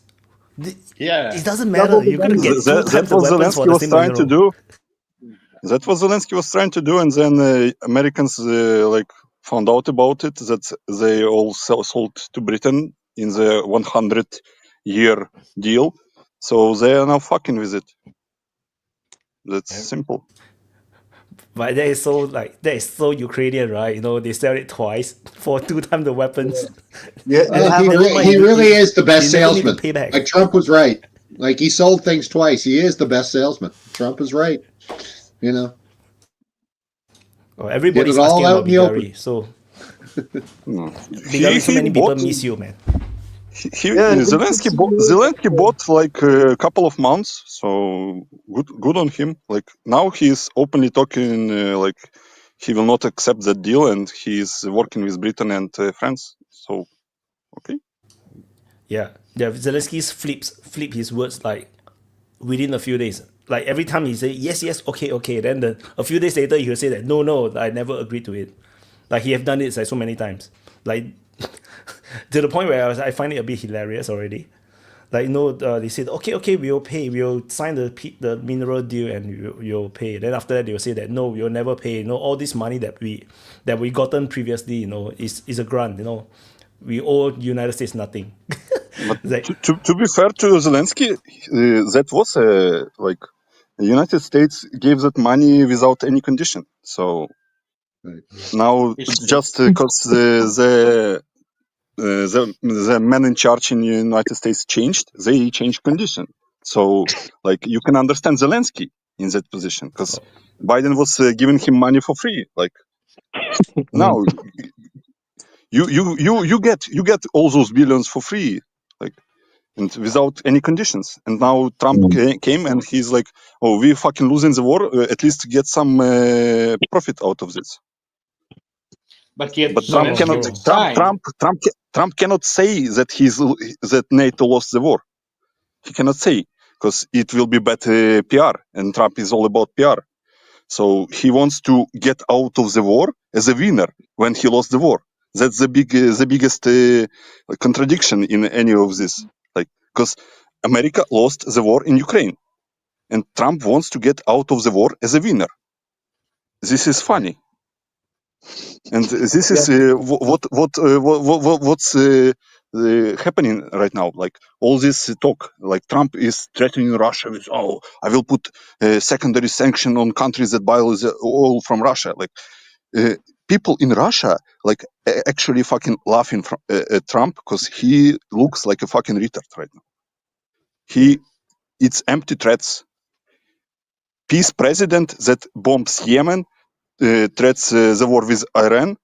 yeah. It doesn't Double matter. the You're gonna money. get two That's times the what weapons for Zelensky the was same trying to mineral. do. That's what Zelensky was trying to do, and then Americans like found out about it. That they all sold to Britain in the 100-year deal. So they are now fucking with it. That's simple. But that is so Ukrainian, right? They sell it twice for two times the weapons. Yeah, and Well, have he a Never mind, he you really you, is the best you never need to salesman. pay back. Like Trump was right. Like he sold things twice. He is the best salesman. Trump is right. You know, Oh, get everybody's it all asking out about in the open. Bigari. So No. Bigari, so He many people bought. miss you, man. yeah, and good to see you. Zelensky bought like a couple of months, so good on him. Like now he's openly talking like he will not accept that deal, and he's working with Britain and France. So okay, Yeah, Zelensky's flip his words like within a few days. Like every time he say yes, yes, okay, okay. Then a few days later he'll say that no, I never agreed to it. Like he have done it like so many times. Like to the point where I find it a bit hilarious already. Like they said okay, we'll pay, we'll sign the mineral deal and you'll pay. Then after that they will say that no, we'll never pay. All this money that we gotten previously, is a grant. We owe United States nothing. but Like, to be fair to Zelensky, that was like the United States gave that money without any condition. So Right. now It's just because the men in charge in the United States changed, they changed condition. So, like, you can understand Zelensky in that position because Biden was giving him money for free. Like, now you get all those billions for free, like, and without any conditions. And now Trump came and he's like, "Oh, we fucking losing the war. At least get some profit out of this." But yet But Trump cannot. Zelensky signed. Trump cannot say that that NATO lost the war. He cannot say because it will be bad PR, and Trump is all about PR. So he wants to get out of the war as a winner when he lost the war. That's the biggest contradiction in any of this. Like, because America lost the war in Ukraine, and Trump wants to get out of the war as a winner. This is funny. And this is what's happening right now. Like all this talk, like Trump is threatening Russia with, "Oh, I will put secondary sanction on countries that buy oil from Russia." Like people in Russia, like actually fucking laughing at Trump because he looks like a fucking retard right now. It's empty threats. Peace president that bombs Yemen, threats the war with Iran.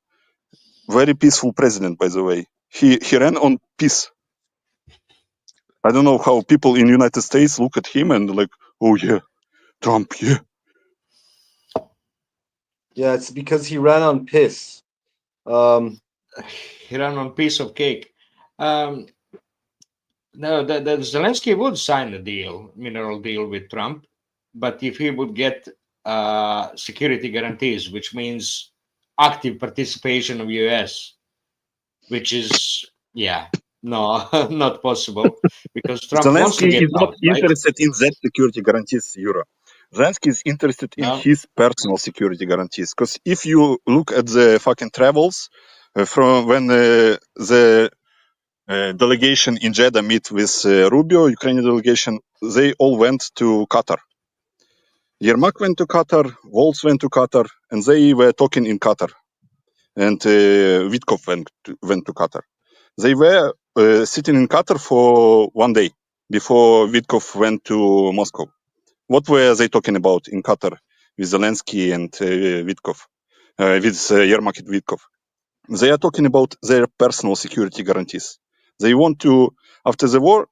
Very peaceful president, by the way. He ran on peace. I don't know how people in the United States look at him and like, "Oh yeah, Trump, yeah." Yeah, it's because he ran on piss. he ran on piece of cake. Um, no, the Zelensky would sign a deal, mineral deal with Trump, but if he would get security guarantees, which means active participation of US, which is no, not possible because Trump wants to Zelensky get is not out, right? interested in that security guarantees, Euro. Zelensky is interested in No, his personal security guarantees. Because if you look at the fucking travels from when the delegation in Jeddah meet with Rubio, Ukrainian delegation, they all went to Qatar. Yermak went to Qatar, Waltz went to Qatar, and they were talking in Qatar. And Witkov went to Qatar. They were sitting in Qatar for 1 day before Witkov went to Moscow. What were they talking about in Qatar with Zelensky and Witkov, with Yermak and Witkov? They are talking about their personal security guarantees. They want to, after the war,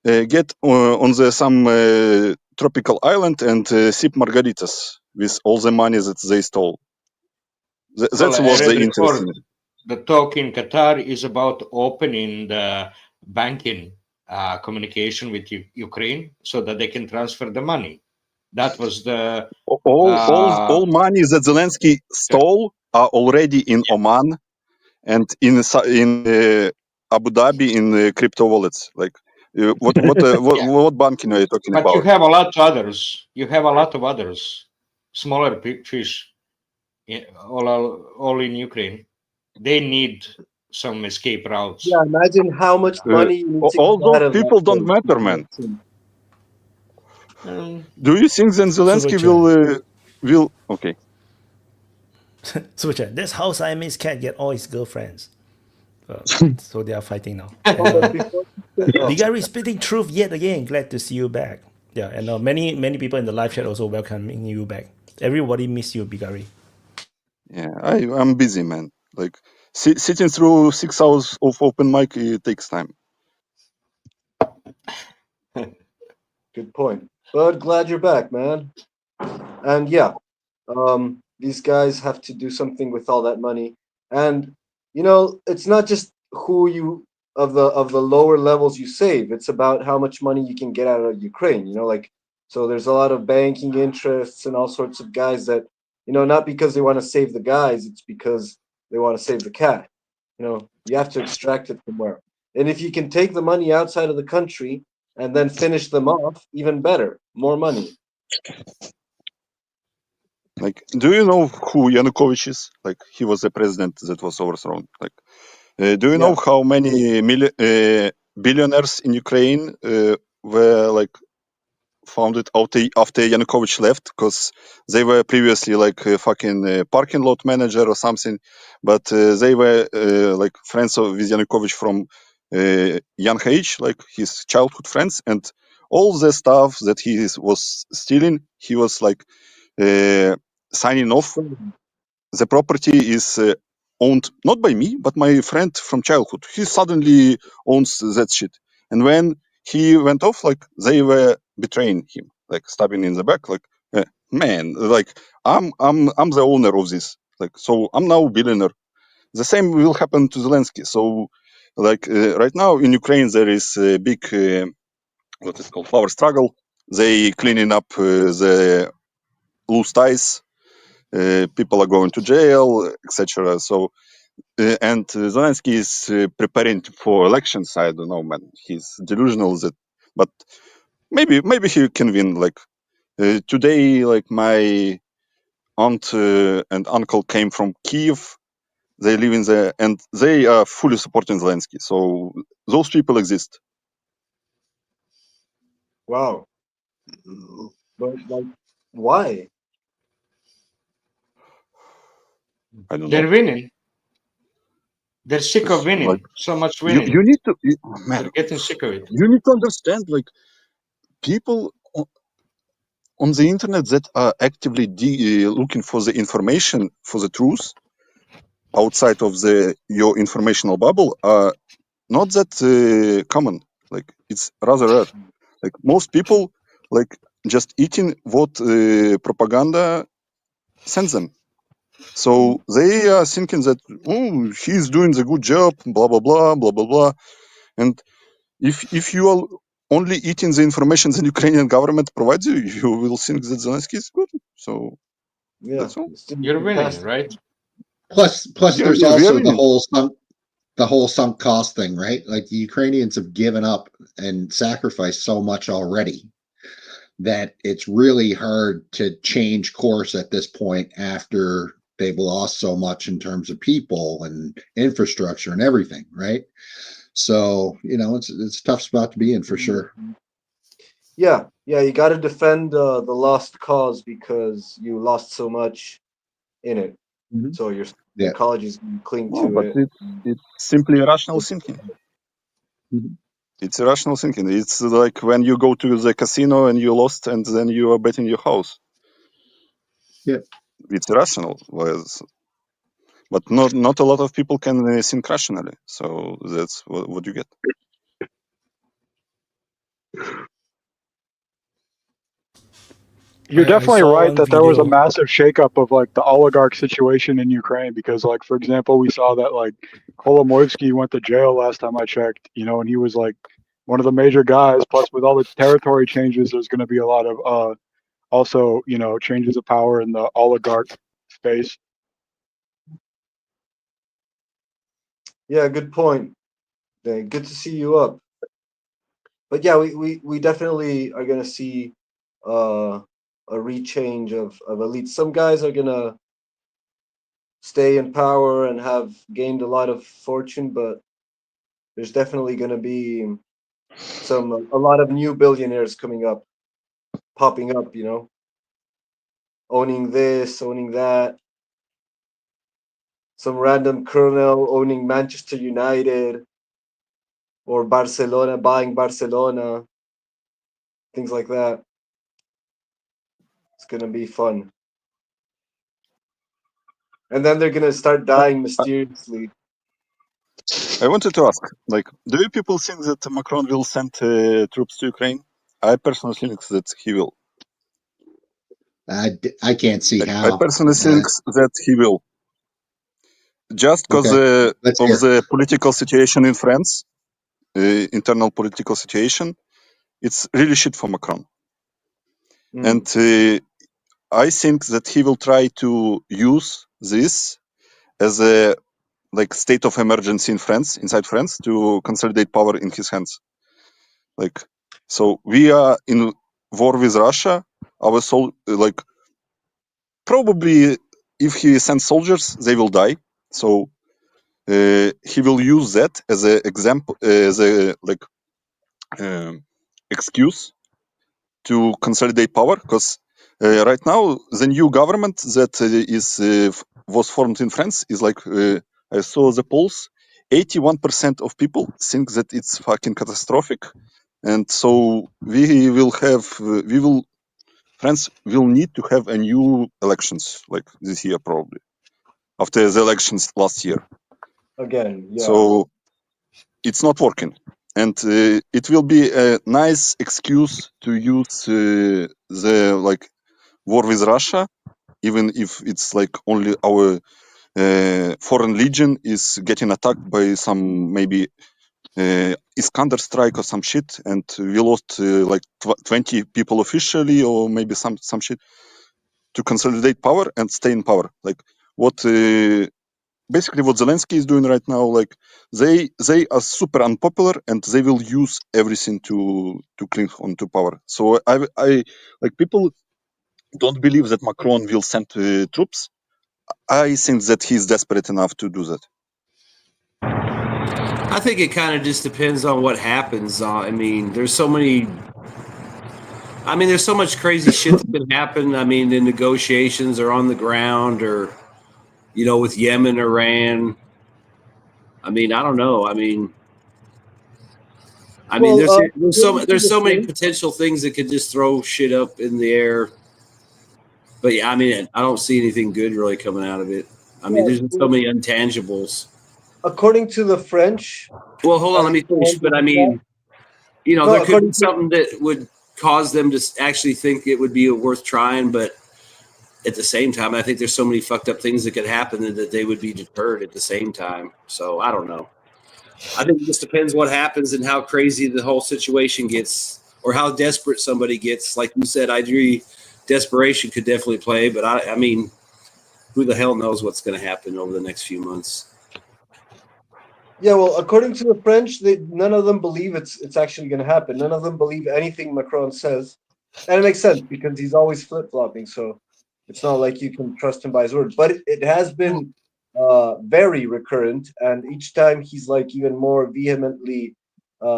get on some tropical island and sip margaritas with all the money that they stole. well, That's I what read they interested report. in. The talk in Qatar is about opening the banking communication with Ukraine so that they can transfer the money. That was the All money that Zelensky stole are already in Oman and in Abu Dhabi in crypto wallets. Like what banking are you talking but you about? have a lot of others. You have a lot of others, smaller fish, all in Ukraine. They need some escape routes. Yeah, imagine how much money you need to All get out those of that people don't place. matter, man. Um, Do you think then Zelensky will? Okay. Super chat. That's how Siamese cat get all his girlfriends. So they are fighting now. And, But before Bigari spitting truth yet again. Glad to see you back. Yeah, and many people in the live chat also welcoming you back. Everybody miss you, Bigari. Yeah, I'm busy, man. Like sitting through 6 hours of open mic, it takes time. good point. But glad you're back, man. And yeah, these guys have to do something with all that money. And you know, it's not just who you of the lower levels you save. It's about how much money you can get out of Ukraine. You know, like so there's a lot of banking interests and all sorts of guys that, you know, not because they want to save the guys, it's because they want to save the cat. You know, you have to extract it somewhere. And if you can take the money outside of the country and then finish them off, even better, more money. Like, do you know who Yanukovych is? Like, he was the president that was overthrown. Like, do you know how many billionaires in Ukraine were like founded after Yanukovych left? Because they were previously like a fucking parking lot manager or something, but they were like friends with Yanukovych from young age, like his childhood friends, and all the stuff that he was stealing, he was like signing off. The property is owned not by me, but my friend from childhood. He suddenly owns that shit. And when he went off, like they were betraying him, like stabbing in the back, like man, like I'm the owner of this. Like so, I'm now billionaire. The same will happen to Zelensky. So, like right now in Ukraine, there is a big what is called power struggle. They cleaning up the loose ties. People are going to jail, etc. So, and Zelensky is preparing for elections. I don't know, man. He's delusional that, but maybe he can win. Like today, like my aunt and uncle came from Kiev. They live in there, and they are fully supporting Zelensky. So those people exist. Wow. But like, why? I don't they're know. winning. They're sick of Like winning. So much you winning. need to, man. They're getting sick of it. You need to understand, like people on the internet that are actively looking for the information, for the truth outside of your informational bubble are not that common. Like it's rather rare. Like most people like just eating what propaganda sends them. So they are thinking that, oh, he's doing the good job, blah blah blah blah blah blah. And if you are only eating the information the Ukrainian government provides you, you will think that Zelensky is good. So Yeah, that's all. it's still You're winning, fantastic. right? Plus, Yeah, there's we are also winning. the whole sunk cost thing, right? Like the Ukrainians have given up and sacrificed so much already that it's really hard to change course at this point after they've lost so much in terms of people and infrastructure and everything, right? So, it's a tough spot to be in for sure. Yeah, you got to defend the lost cause because you lost so much in it. Mhm. So your Yeah. psychology is going to cling No, to but it. it's simply irrational thinking. Mhm. It's irrational thinking. It's like when you go to the casino and you lost, and then you are betting your house. Yeah. It's irrational, but not a lot of people can think rationally. So that's what you get. You're I definitely saw right one that there was a video. massive shakeup of like the oligarch situation in Ukraine because, like, for example, we saw that like Kolomoisky went to jail last time I checked, and he was like one of the major guys. Plus, with all the territory changes, there's going to be a lot of also, changes of power in the oligarch space. Yeah, good point. Good to see you up. But yeah, we definitely are going to see a rechange of elites. Some guys are going to stay in power and have gained a lot of fortune, but there's definitely going to be a lot of new billionaires coming up, popping up, owning this, owning that. Some random colonel owning Manchester United or Barcelona, buying Barcelona, things like that. It's going to be fun. And then they're going to start dying mysteriously. I wanted to ask, like, do you people think that Macron will send troops to Ukraine? I personally think that he will. I can't see I how. personally think that he will, just because Okay. Let's of hear. the political situation in France, internal political situation. It's really shit for Macron, and I think that he will try to use this as a like state of emergency in France, inside France, to consolidate power in his hands. Like, so we are in war with Russia. Our like, probably if he sends soldiers, they will die. So he will use that as an example, as a like excuse to consolidate power. Because right now the new government that was formed in France is like I saw the polls. 81% of people think that it's fucking catastrophic, and so France will need to have a new elections like this year probably after the elections last year. Again, yeah. So it's not working, and it will be a nice excuse to use the like war with Russia, even if it's like only our foreign legion is getting attacked by some maybe Iskander strike or some shit, and we lost like 20 people officially, or maybe some shit, to consolidate power and stay in power. Like what basically what Zelensky is doing right now. Like they are super unpopular, and they will use everything to cling on to power. So I like people don't believe that Macron will send troops. I think that he's desperate enough to do that. I think it kind of just depends on what happens. I mean, there's so many. I mean, there's so much crazy shit that can happen. I mean, the negotiations are on the ground, or with Yemen, Iran. I mean, I don't know. I mean, there's so many potential things that could just throw shit up in the air. But yeah, I mean, I don't see anything good really coming out of it. I mean, there's so many intangibles. According to the French. Well, hold on, let me finish. But I mean, there could be something that would cause them to actually think it would be worth trying. But at the same time, I think there's so many fucked up things that could happen that they would be deterred at the same time. So I don't know. I think it just depends what happens and how crazy the whole situation gets, or how desperate somebody gets. Like you said, I agree, desperation could definitely play, but I mean, who the hell knows what's going to happen over the next few months? Yeah, well, according to the French, none of them believe it's actually going to happen. None of them believe anything Macron says, and it makes sense because he's always flip-flopping. So it's not like you can trust him by his word. But it has been very recurrent, and each time he's like even more vehemently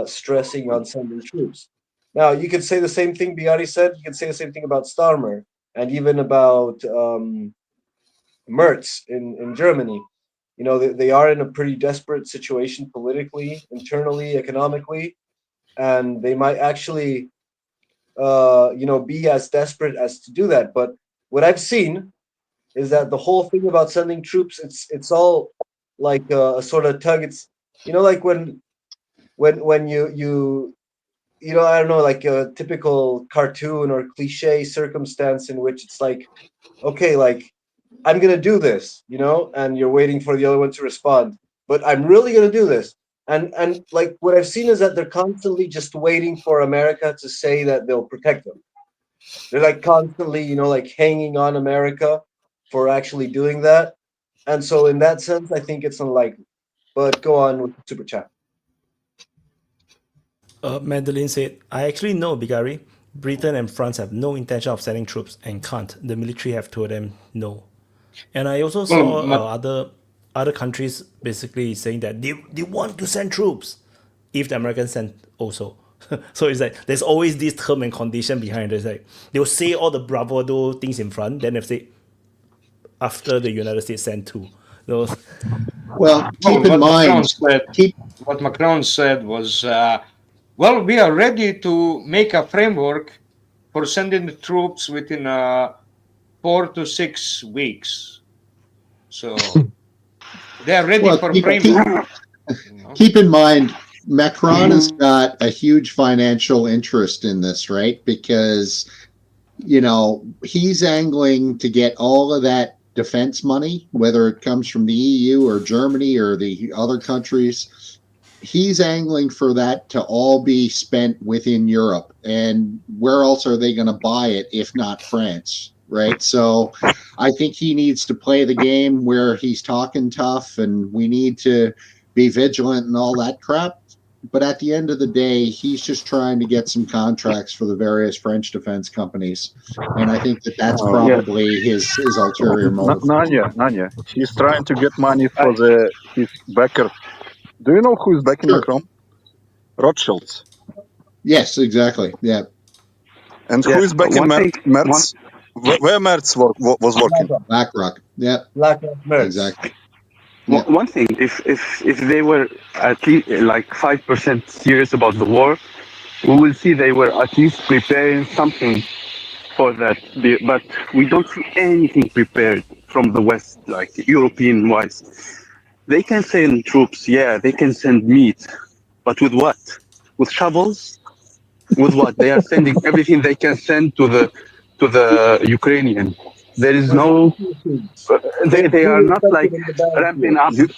stressing on sending troops. Now you could say the same thing Biari said. You could say the same thing about Starmer and even about Merz in Germany. You know, they are in a pretty desperate situation politically, internally, economically, and they might actually, be as desperate as to do that. But what I've seen is that the whole thing about sending troops, it's all like a sort of tug. It's like when you I don't know, like a typical cartoon or cliche circumstance in which it's like, okay, like I'm gonna do this, and you're waiting for the other one to respond. But I'm really gonna do this. And like what I've seen is that they're constantly just waiting for America to say that they'll protect them. They're like constantly, like hanging on America for actually doing that. And so in that sense, I think it's unlikely. But go on with super chat. Madeline said, I actually know, Bigari. Britain and France have no intention of sending troops and can't. The military have told them no. And I also saw other countries basically saying that they want to send troops if the Americans send also. So it's like there's always this term and condition behind it. It's like they'll say all the bravado things in front, then they'll say after the United States send too. Those. Well, keep in mind. What Macron said was, well, we are ready to make a framework for sending the troops within 4 to 6 weeks. So they are ready for framework. Keep in mind, Macron has got a huge financial interest in this, right? Because, he's angling to get all of that defense money, whether it comes from the EU or Germany or the other countries. He's angling for that to all be spent within Europe. And where else are they going to buy it if not France, right? So I think he needs to play the game where he's talking tough and we need to be vigilant and all that crap. But at the end of the day, he's just trying to get some contracts for the various French defense companies. And I think that's probably his ulterior motive. Nanya, he's trying to get money for his backer. Do you know who's backing Macron? Rothschilds. Yes, exactly. Yeah. And who is backing Merz? Where Merz was working? BlackRock. Yeah. BlackRock Merz. Exactly. Yeah. One thing, if they were at least like 5% serious about the war, we will see they were at least preparing something for that. But we don't see anything prepared from the West, like European-wise. They can send troops, yeah, they can send meat, but with what? With shovels? With what? They are sending everything they can send to the Ukrainian. There is no. They are not like ramping up. You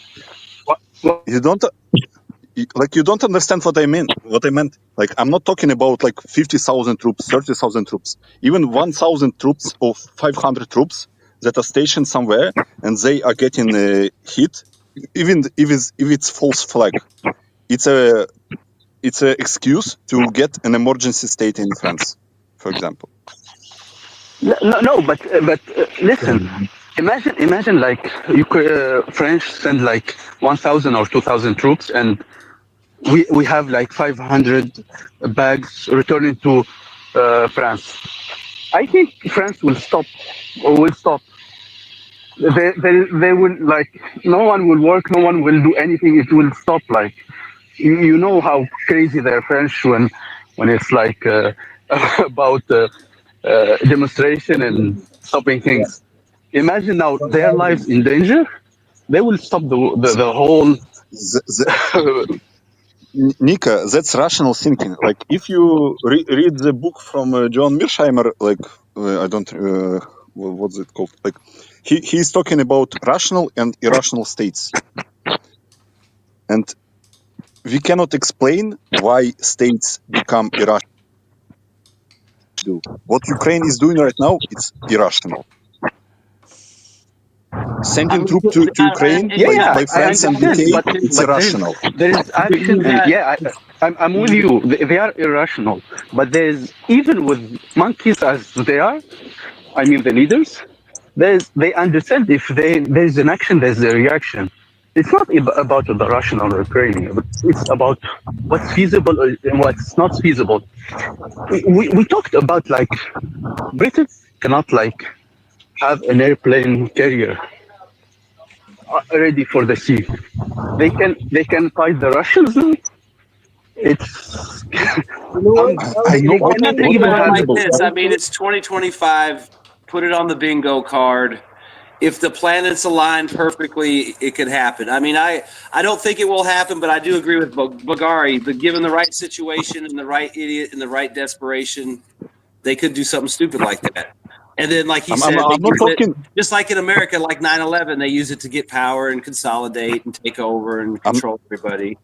don't understand what I mean. What I meant. Like I'm not talking about like 50,000 troops, 30,000 troops, even 1,000 troops or 500 troops that are stationed somewhere and they are getting hit. Even if it's false flag, it's a excuse to get an emergency state in France, for example. No, but listen. Imagine like French send like 1,000 or 2,000 troops, and we have like 500 bags returning to France. I think France will stop. They will like no one will work, no one will do anything. It will stop. Like you know how crazy they're French when it's like about demonstration and stopping things. Imagine now their lives in danger. They will stop the whole. Nika, that's rational thinking. Like if you read the book from John Mearsheimer, like I don't what's it called? Like he's talking about rational and irrational states, and we cannot explain why states become irrational. What Ukraine is doing right now, it's irrational. Sending troops to Ukraine by France and UK, it's irrational. There is action, and I'm with you. They are irrational, but there's even with monkeys as they are. I mean, the leaders. They understand if there's an action, there's a reaction. It's not about the rational or Ukrainian, but it's about what's feasible and what's not feasible. We talked about like Britain cannot like have an airplane carrier ready for the sea. They can fight the Russians. It's I know what cannot even even like have this. I mean, it's 2025. Put it on the bingo card. If the planets align perfectly, it could happen. I mean, I don't think it will happen, but I do agree with Bagari. But given the right situation and the right idiot and the right desperation, they could do something stupid like that. And then, like he said, I'm not talking. just like in America, like 9/11, they use it to get power and consolidate and take over and control everybody.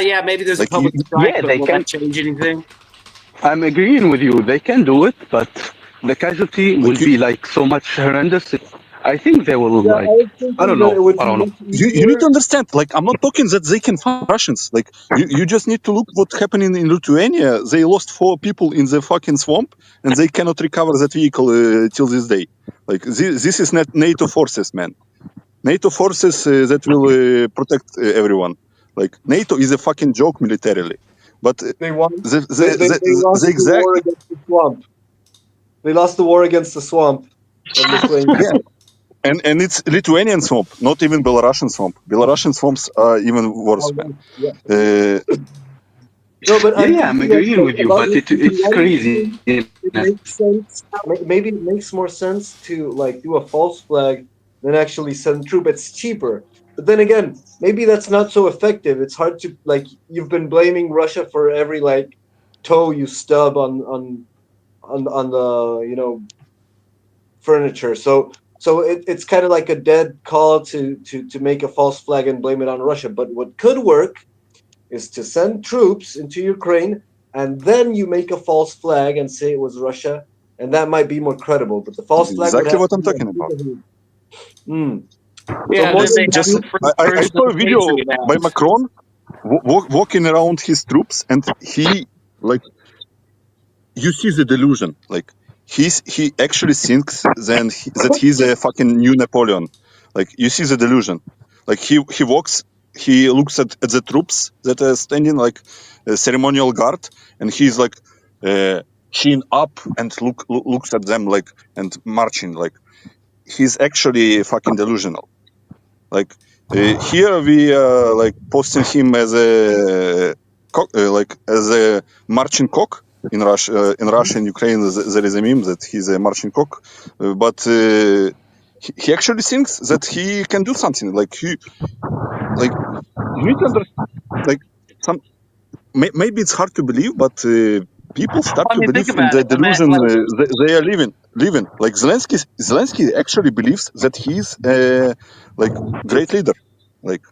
Yeah, maybe there's a public strike, yeah, but they will can that change anything? I'm agreeing with you. They can do it, but the casualty will be like so much horrendous. I think they will like. I don't know. I don't know. You need to understand. Like, I'm not talking that they can find Russians. Like, you just need to look what happening in Lithuania. They lost 4 people in the fucking swamp, and they cannot recover that vehicle till this day. Like, this is not NATO forces, man. NATO forces that will protect everyone. Like, NATO is a fucking joke militarily. But they won. The exact the war against the swamp. They lost the war against the swamp. Yeah. And it's Lithuanian swamp, not even Belarusian swamp. Belarusian swamps are even worse, man. No, but I'm agreeing with you, but it's crazy. It makes sense. Maybe it makes more sense to like do a false flag than actually send troops. It's cheaper. But then again, maybe that's not so effective. It's hard to like. You've been blaming Russia for every like toe you stub on the furniture. So it's kind of like a dead call to make a false flag and blame it on Russia. But what could work is to send troops into Ukraine and then you make a false flag and say it was Russia, and that might be more credible. But the false flag exactly what I'm talking about. Yeah, I saw a video by Macron walking around his troops, and he like you see the delusion. Like he actually thinks that he's a fucking new Napoleon. Like you see the delusion. Like he walks, he looks at the troops that are standing like a ceremonial guard, and he's like chin up and looks at them like and marching like he's actually fucking delusional. Like here we are like posting him as a as a marching cock in Russia. In Russia and Ukraine, there is a meme that he's a marching cock, but he actually thinks that he can do something. Like you need to understand. Like maybe it's hard to believe, but people start to believe in the delusion they are living. Like Zelensky actually believes that he's like great leader. Like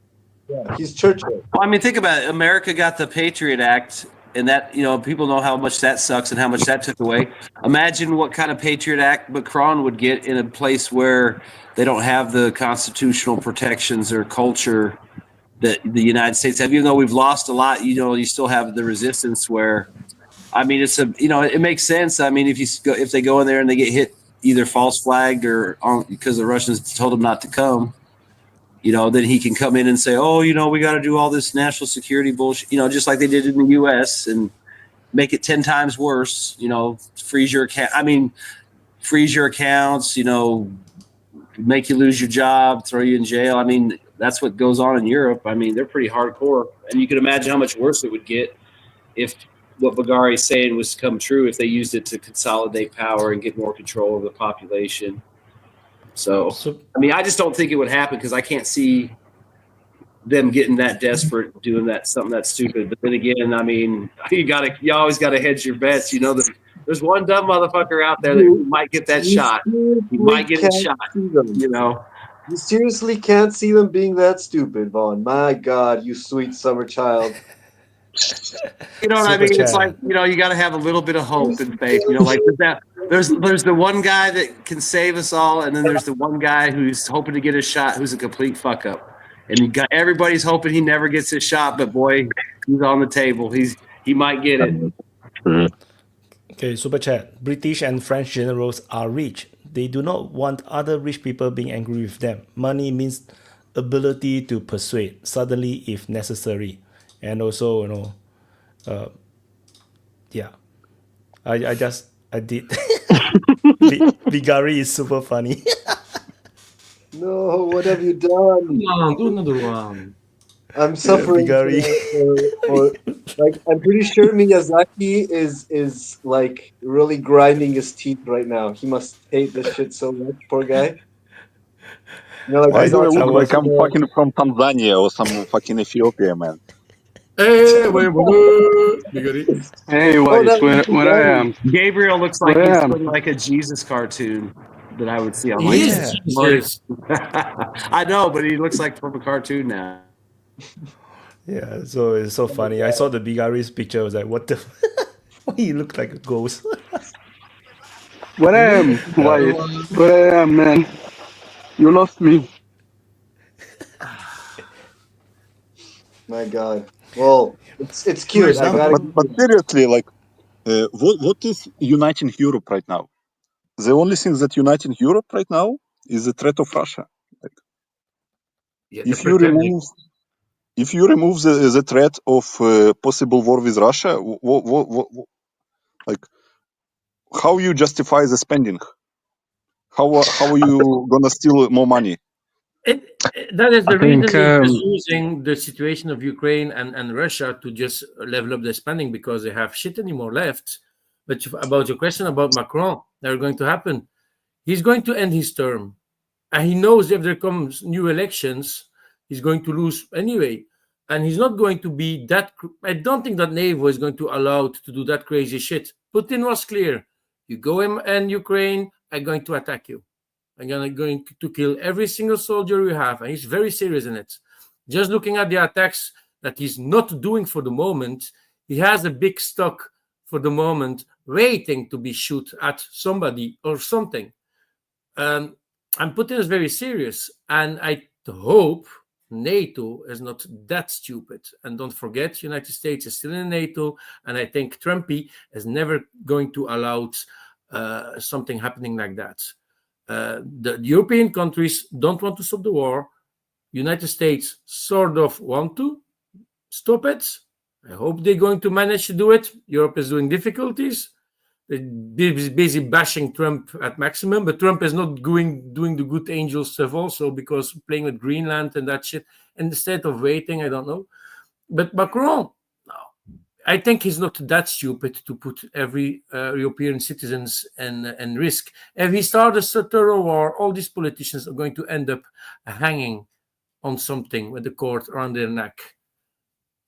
he's Churchill. Well, I mean, think about it. America got the Patriot Act, and that people know how much that sucks and how much that took away. Imagine what kind of Patriot Act Macron would get in a place where they don't have the constitutional protections or culture that the United States have. Even though we've lost a lot, you still have the resistance where. I mean, it's it makes sense. I mean, if they go in there and they get hit either false flagged or because the Russians told them not to come, then he can come in and say, oh, we got to do all this national security bullshit, just like they did in the U.S. and make it 10 times worse. Freeze your account. I mean, freeze your accounts. Make you lose your job, throw you in jail. I mean, that's what goes on in Europe. I mean, they're pretty hardcore, and you can imagine how much worse it would get if what Bagari is saying was to come true if they used it to consolidate power and get more control over the population. So I mean, I just don't think it would happen because I can't see them getting that desperate, doing something that stupid. But then again, I mean, you always got to hedge your bets. The There's one dumb motherfucker out there that might get that shot. He might get a shot. You know. You seriously can't see them being that stupid, Vaughn. My God, you sweet summer child. You know what I Super mean? It's chat. like, you know, you got to have a little bit of hope and faith. You know, like there's the one guy that can save us all, and then there's the one guy who's hoping to get a shot who's a complete fuck up. And you got everybody's hoping he never gets his shot, but boy, he's on the table. He might get it. Okay, super chat. British and French generals are rich. They do not want other rich people being angry with them. Money means ability to persuade, suddenly if necessary. And also, you know, yeah. I did. Vigari is super funny. No, what have you done? Come on, do another one. I'm suffering Vigari. for like I'm pretty sure Miyazaki is like really grinding his teeth right now. He must hate this shit so much, poor guy. You know, like Why I do I got look like I'm some, fucking from Tanzania or some fucking Ethiopia, man? Hey, wait. Hey, Oh, White, that what was I am. Gabriel looks like What I he's am. from like a Jesus cartoon that I would see on He my is Jesus. I know, but he looks like from a cartoon now. Yeah, so it's so funny. I saw the Vigari's picture. I was like, what the? Why he look like a ghost? What I am, White. What I am, man. You lost me. my God. Well, it's cute. I gotta. But seriously, like, what is uniting Europe right now? The only thing that uniting Europe right now is the threat of Russia. Like, Yeah, if you remove the threat of possible war with Russia, like, how you justify the spending? How are you gonna steal more money? That is I the reason think they're just using the situation of Ukraine and Russia to just level up their spending because they have shit anymore left. But about your question about Macron, they're going to happen. He's going to end his term. And he knows if there comes new elections, he's going to lose anyway. And he's not going to be that. I don't think that NATO is going to allow to do that crazy shit. Putin was clear. You go in Ukraine, I'm going to attack you. I'm going to kill every single soldier you have. And he's very serious in it. Just looking at the attacks that he's not doing for the moment, he has a big stock for the moment waiting to be shot at somebody or something. And Putin is very serious. And I hope NATO is not that stupid. And don't forget, United States is still in NATO. And I think Trumpy is never going to allow something happening like that. The European countries don't want to stop the war. United States sort of want to stop it. I hope they're going to manage to do it. Europe is doing difficulties. They're busy bashing Trump at maximum, but Trump is not doing the good angel stuff also because playing with Greenland and that shit. Instead of waiting, I don't know. But Macron, I think he's not that stupid to put every European citizens in risk. If he starts a thorough war, all these politicians are going to end up hanging on something with the cord around their neck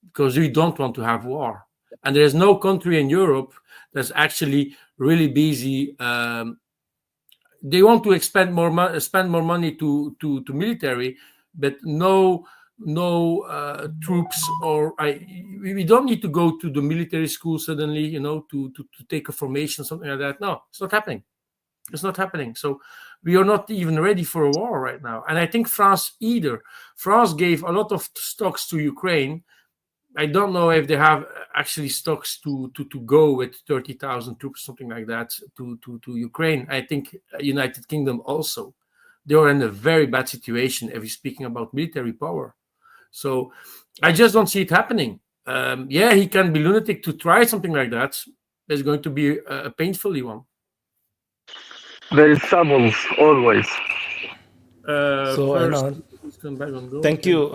because we don't want to have war. And there's no country in Europe that's actually really busy. They want to spend more money to military, but no troops we don't need to go to the military school suddenly, to take a formation, something like that. No, it's not happening. So we are not even ready for a war right now. And I think France either. France gave a lot of stocks to Ukraine. I don't know if they have actually stocks to go with 30,000 troops, something like that, to Ukraine. I think United Kingdom also. They are in a very bad situation if you're speaking about military power. So I just don't see it happening. He can be lunatic to try something like that. It's going to be a painfully one. There is troubles always. So thank you,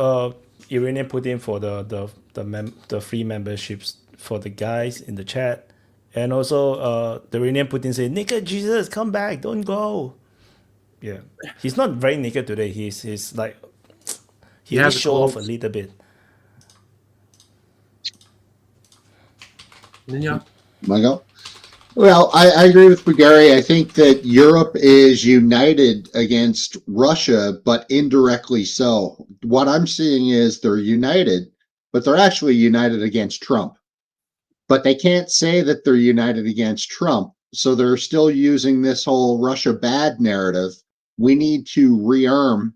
Iranian Putin, for the free memberships for the guys in the chat, and also the Iranian Putin say, "Naked Jesus, come back, don't go." Yeah, he's not very naked today. He's like he has did a show off a cold. little bit. Ninja. Mango? Well, I agree with Bulgaria. I think that Europe is united against Russia, but indirectly so. What I'm seeing is they're united, but they're actually united against Trump. But they can't say that they're united against Trump. So they're still using this whole Russia bad narrative. We need to rearm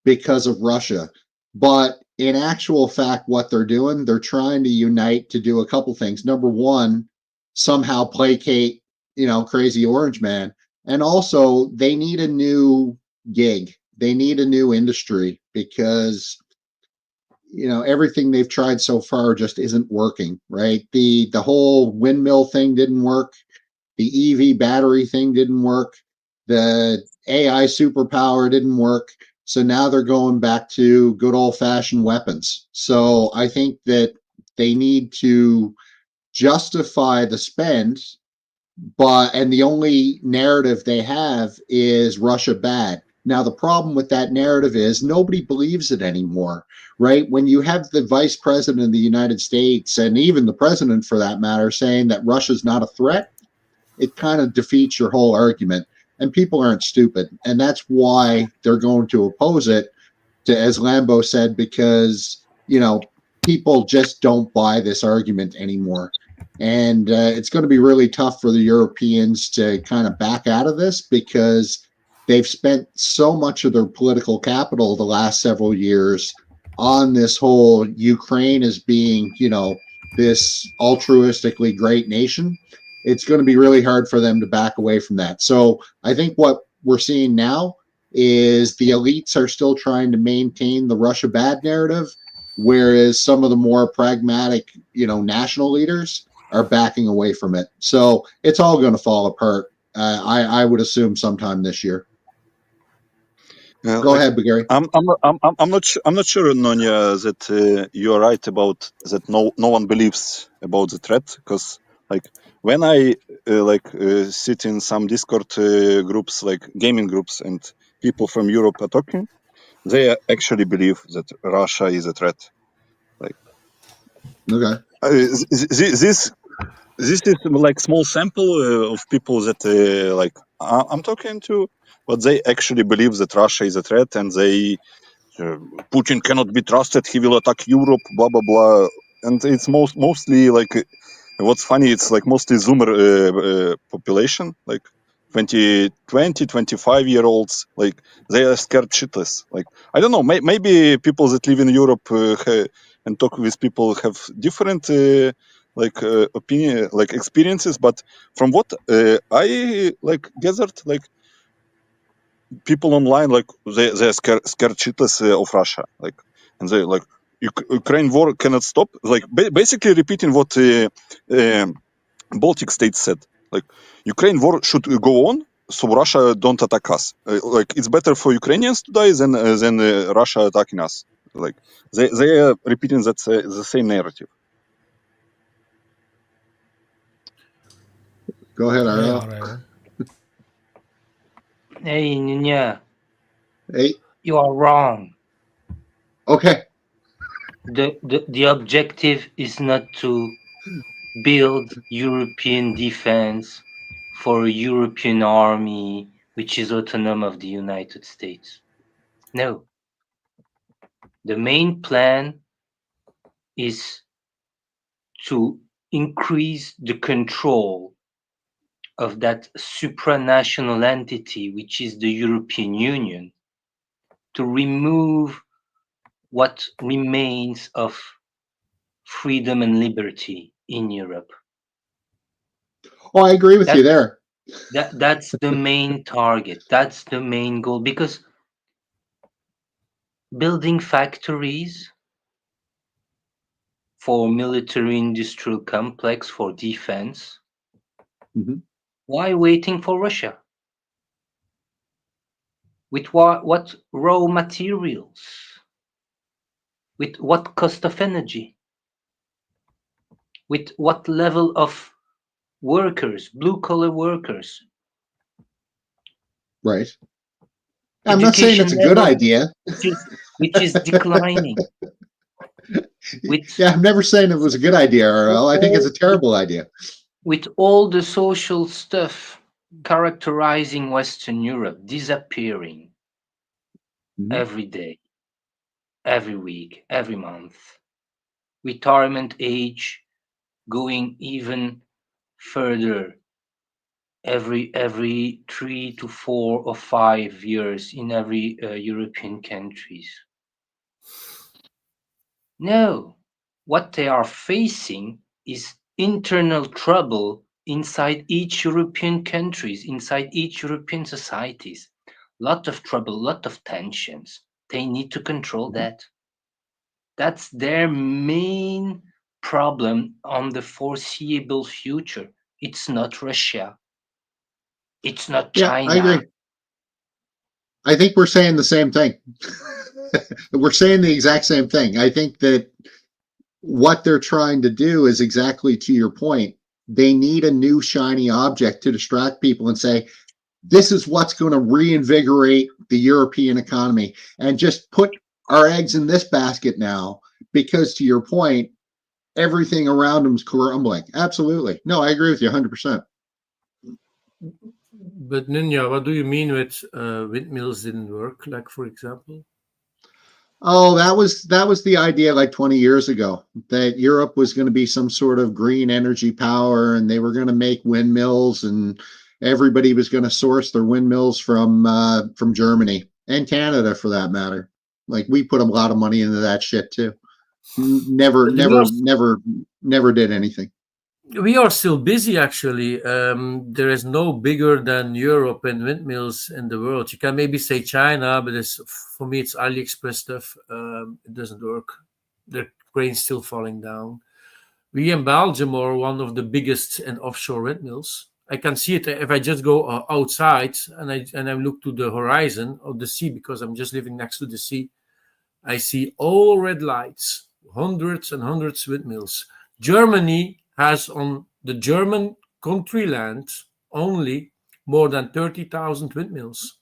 because of Russia. But in actual fact, what they're doing, they're trying to unite to do a couple things. Number one, somehow placate, crazy orange man. And also, they need a new gig. They need a new industry because everything they've tried so far just isn't working, right? The whole windmill thing didn't work. The EV battery thing didn't work. The AI superpower didn't work. So now they're going back to good old fashioned weapons. So I think that they need to justify the spend, and the only narrative they have is Russia bad. Now, the problem with that narrative is nobody believes it anymore, right? When you have the vice president of the United States, and even the president for that matter, saying that Russia's not a threat, it kind of defeats your whole argument. And people aren't stupid. And that's why they're going to oppose it, as Lambo said, because, people just don't buy this argument anymore. And it's going to be really tough for the Europeans to kind of back out of this because they've spent so much of their political capital the last several years on this whole Ukraine as being, this altruistically great nation. It's going to be really hard for them to back away from that. So I think what we're seeing now is the elites are still trying to maintain the Russia bad narrative, whereas some of the more pragmatic, national leaders are backing away from it. So it's all going to fall apart. I would assume sometime this year. Go ahead, Bagari. I'm not sure, Nonya, that you're right about that. No one believes about the threat because, when I sit in some Discord groups, like gaming groups, and people from Europe are talking, they actually believe that Russia is a threat. Okay. This is like small sample of people that I'm talking to, but they actually believe that Russia is a threat, and they Putin cannot be trusted. He will attack Europe. Blah blah blah. And it's mostly what's funny. It's mostly Zoomer population, 25-year-olds. They are scared shitless. I don't know. Maybe people that live in Europe and talk with people have different opinion, experiences. But from what I gathered, people online, they're scared shitless of Russia, and they Ukraine war cannot stop. Basically repeating what Baltic states said. Ukraine war should go on, so Russia don't attack us. It's better for Ukrainians to die than Russia attacking us. They are repeating that the same narrative. Go ahead, Ariel. Hey, Nina. Hey. You are wrong. Okay. The objective is not to build European defense for a European army which is autonomous of the United States. No. The main plan is to increase the control of that supranational entity, which is the European Union, to remove what remains of freedom and liberty in Europe. Oh, I agree with you there. That's the main target. That's the main goal, because building factories for military industrial complex for defense, why waiting for Russia? With what raw materials? With what cost of energy? With what level of workers, blue-collar workers? Right. I'm not saying it's a good idea. Which is declining. Yeah, I'm never saying it was a good idea, RL. I think it's a terrible idea. with all the social stuff characterizing Western Europe disappearing every day, every week, every month, retirement age going even further every 3 to 4 or 5 years in every European countries. No, what they are facing is internal trouble inside each European countries, inside each European societies. Lot of trouble, lot of tensions. They need to control that. That's their main problem on the foreseeable future. It's not Russia. It's not Yeah, China. I agree. I think we're saying the same thing. We're saying the exact same thing. I think that what they're trying to do is exactly to your point. They need a new shiny object to distract people and say, this is what's going to reinvigorate the European economy, and just put our eggs in this basket now, because to your point, everything around them is crumbling. Absolutely. No, I agree with you 100%. But Ninja, what do you mean with windmills didn't work? Like, for example? Oh, that was the idea like 20 years ago, that Europe was going to be some sort of green energy power, and they were going to make windmills, and everybody was going to source their windmills from Germany and Canada, for that matter. Like, we put a lot of money into that shit too. Never did anything. We are still busy, actually. There is no bigger than Europe and windmills in the world. You can maybe say China, but for me, it's AliExpress stuff. It doesn't work. The crane's still falling down. We in Belgium are one of the biggest in offshore windmills. I can see it if I just go outside and I look to the horizon of the sea, because I'm just living next to the sea. I see all red lights, hundreds and hundreds of windmills. Germany has on the German country land only more than 30,000 windmills.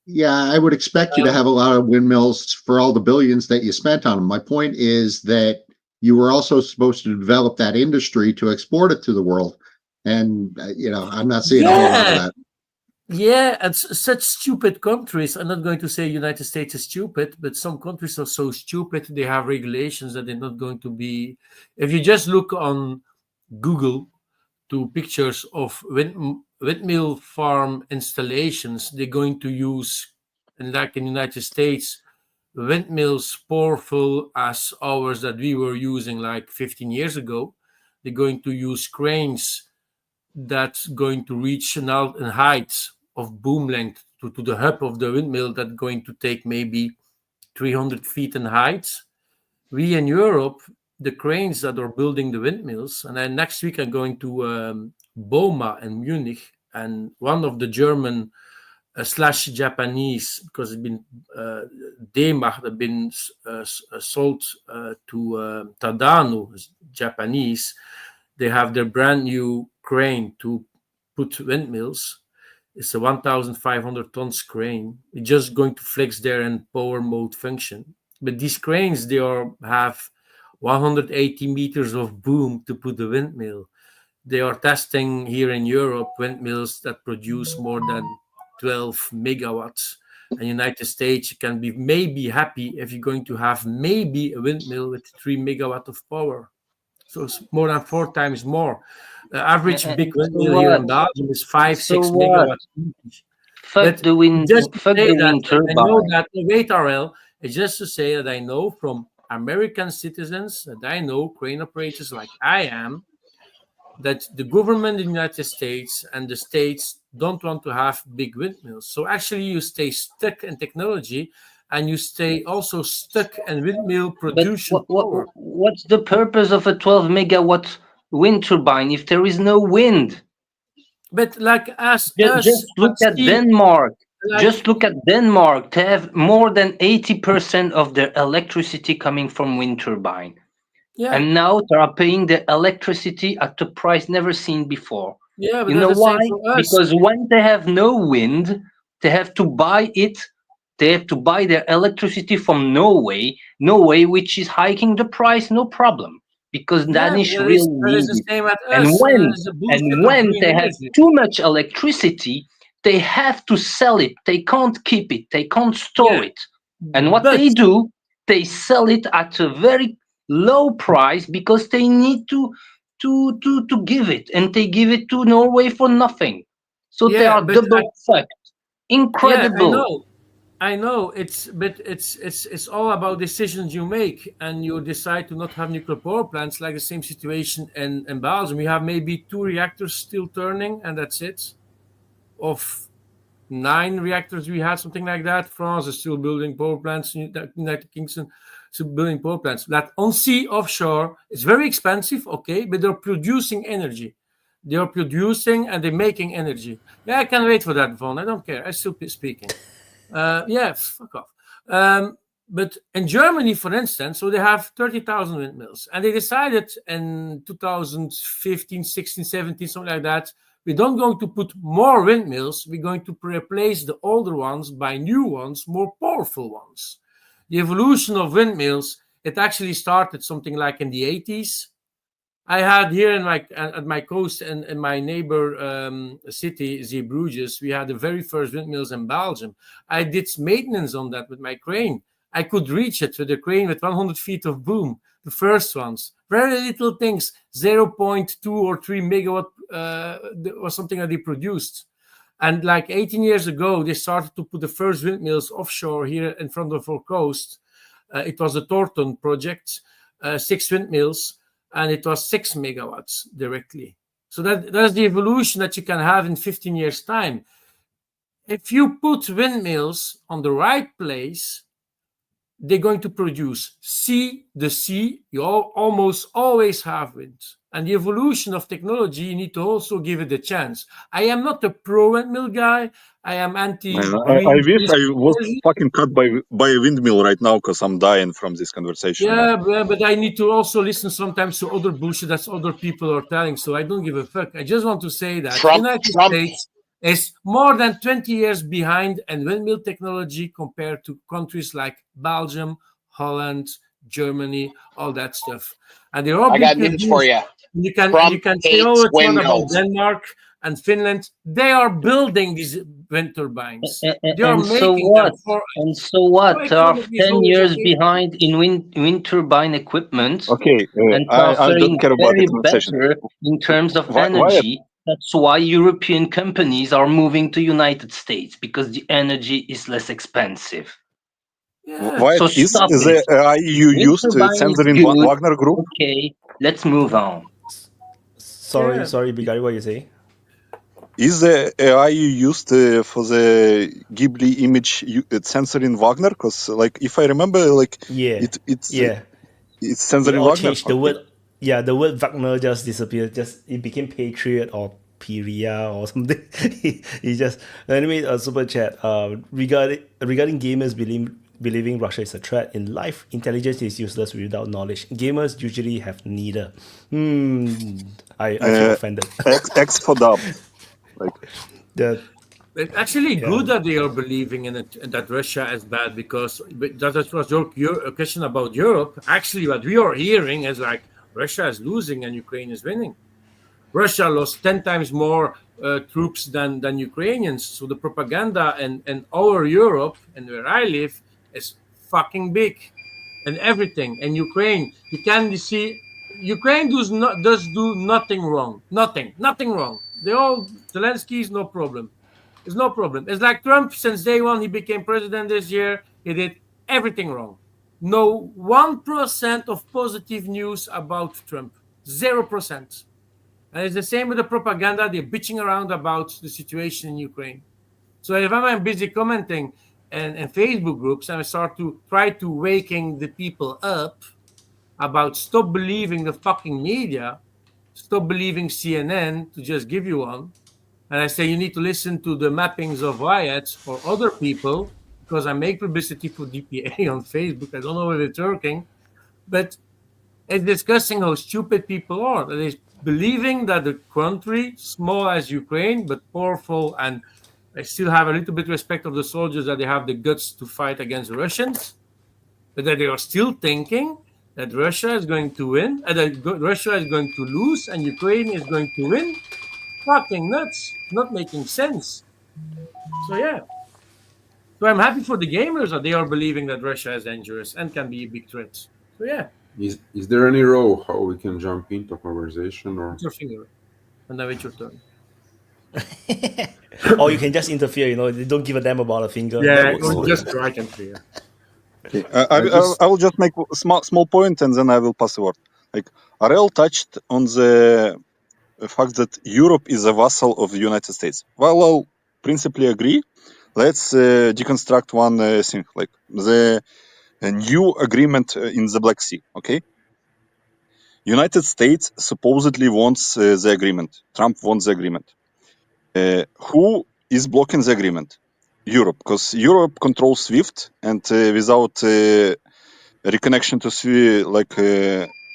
Yeah, I would expect you to have a lot of windmills for all the billions that you spent on them. My point is that you were also supposed to develop that industry to export it to the world. And, I'm not seeing a whole lot of that. Yeah, and such stupid countries. I'm not going to say United States is stupid, but some countries are so stupid. They have regulations that they're not going to be. If you just look on Google to pictures of windmill farm installations, they're going to use, and like in the United States, windmills powerful as ours that we were using like 15 years ago. They're going to use cranes that's going to reach an height of boom length to the hub of the windmill that's going to take maybe 300 feet in height. We in Europe, the cranes that are building the windmills, and then next week I'm going to Boma in Munich, and one of the German slash Japanese, because it's been D-Mark have been sold to Tadano, Japanese. They have their brand new crane to put windmills. It's a 1,500 tons crane. It's just going to flex there and power mode function. But these cranes, they have 180 meters of boom to put the windmill. They are testing here in Europe windmills that produce more than 12 megawatts. And United States, you can be maybe happy if you're going to have maybe a windmill with 3 megawatt of power. So it's more than 4 times more. The average big windmill here in Belgium is 5-6 megawatts. Fuck the wind turbine. I know that. Wait, RL. It's just to say that I know from American citizens that I know, crane operators like I am, that the government in the United States and the states don't want to have big windmills. So actually you stay stuck in technology, and you stay also stuck in windmill production. What's the purpose of a 12 megawatt wind turbine if there is no wind? But like just look at Denmark. Just look at Denmark. They have more than 80% of their electricity coming from wind turbine. Yeah. And now they are paying the electricity at a price never seen before. Yeah, but you know why? Because when they have no wind, they have to buy it. They have to buy their electricity from Norway, which is hiking the price, no problem. because Yeah, Danish that really is need the it. same at And us. when It's the bullshit of when green they have energy. too much electricity, they have to sell it. They can't keep it. They can't store Yeah, it. And what but they do, they sell it at a very low price because they need to give it, and they give it to Norway for nothing. So they yeah, are but double fucked. yeah, Incredible. I know. It's all about decisions you make, and you decide to not have nuclear power plants. Like the same situation in Belgium, we have maybe 2 reactors still turning, and that's it. Of 9 reactors we had, something like that. France is still building power plants. United Kingdom still building power plants. That on sea offshore, it's very expensive, okay, but they're producing energy. They are producing and they're making energy. Yeah, I can wait for that, Vaughn. I don't care. I'm still speaking. Yeah, fuck off. But in Germany, for instance, so they have 30,000 windmills, and they decided in 2015, 16, 17, something like that, we're not going to put more windmills. We're going to replace the older ones by new ones, more powerful ones. The evolution of windmills, it actually started something like in the 80s. I had here at my coast in my neighbor city, Zeebrugge, we had the very first windmills in Belgium. I did maintenance on that with my crane. I could reach it with a crane with 100 feet of boom. The first ones, very little things, 0.2 or 3 megawatt was something that they produced. And like 18 years ago, they started to put the first windmills offshore here in front of our coast. It was the Thornton project, 6 windmills, and it was 6 megawatts directly. So that's the evolution that you can have in 15 years' time. If you put windmills on the right place, they're going to produce the sea. You almost always have wind. And the evolution of technology, you need to also give it a chance. I am not a pro-windmill guy. I am anti-green. I wish I was fucking cut by a windmill right now because I'm dying from this conversation. Yeah, but I need to also listen sometimes to other bullshit that other people are telling. So I don't give a fuck. I just want to say that the United States is more than 20 years behind in windmill technology compared to countries like Belgium, Holland, Germany, all that stuff. And they're all I got news for you. You can say, hates oh, it's one about windmills. Denmark and Finland. They are building these wind turbines. They are And making so what? them for. And so what? They are economy is 10 always years okay. behind in wind turbine equipment. Okay, and I faring don't care about very the conversation. better in terms of Why- energy. That's why European companies are moving to United States, because the energy is less expensive. Why So is stop the it. AI you Wind used turbine is censoring good. Wagner Group? Okay, let's move on. Sorry, Bigari, what you say? Is the AI you used for the Ghibli image censoring Wagner? Because, like, if I remember, like, Yeah, it's yeah. censoring They all Wagner. changed the word. Yeah, the word Wagner just disappeared. Just it became patriot or Piria or something. he just anyway. Super chat. Regarding gamers believing Russia is a threat in life, intelligence is useless without knowledge. Gamers usually have neither. I feel offended. X for dub. Like It's actually good that they are believing in it, that Russia is bad, because that was your question about Europe. Actually, what we are hearing is like Russia is losing and Ukraine is winning. Russia lost 10 times more troops than Ukrainians. So the propaganda in our Europe and where I live is fucking big, and everything. And Ukraine, you can see Ukraine does do nothing wrong. Nothing wrong. They all Zelensky is no problem. It's no problem. It's like Trump, since day one he became president this year, he did everything wrong. No 1% of positive news about Trump. 0%. And it's the same with the propaganda. They're bitching around about the situation in Ukraine. So if I'm busy commenting in Facebook groups and I start to try to waking the people up about stop believing the fucking media, stop believing CNN, to just give you one, and I say you need to listen to the mappings of riots or other people, because I make publicity for DPA on Facebook. I don't know if it's working, but it's discussing how stupid people are. That is believing that the country, small as Ukraine, but powerful, and I still have a little bit respect of the soldiers, that they have the guts to fight against the Russians, but that they are still thinking that Russia is going to win, Russia is going to lose, and Ukraine is going to win. Fucking nuts, not making sense. So yeah. So I'm happy for the gamers that they are believing that Russia is dangerous and can be a big threat. So yeah, Is there any row how we can jump into conversation or? put your finger, and now it's your turn. Or you can just interfere, you know, they don't give a damn about a finger. Yeah, That works or too. just right and clear. Okay. I will just make a small point and then I will pass the word. Like Ariel touched on the fact that Europe is a vassal of the United States. Well, I'll principally agree. Let's deconstruct one thing, like the new agreement in the Black Sea. Okay, United States supposedly wants the agreement. Trump wants the agreement. Who is blocking the agreement? Europe, because Europe controls SWIFT, and without reconnection to SWIFT, like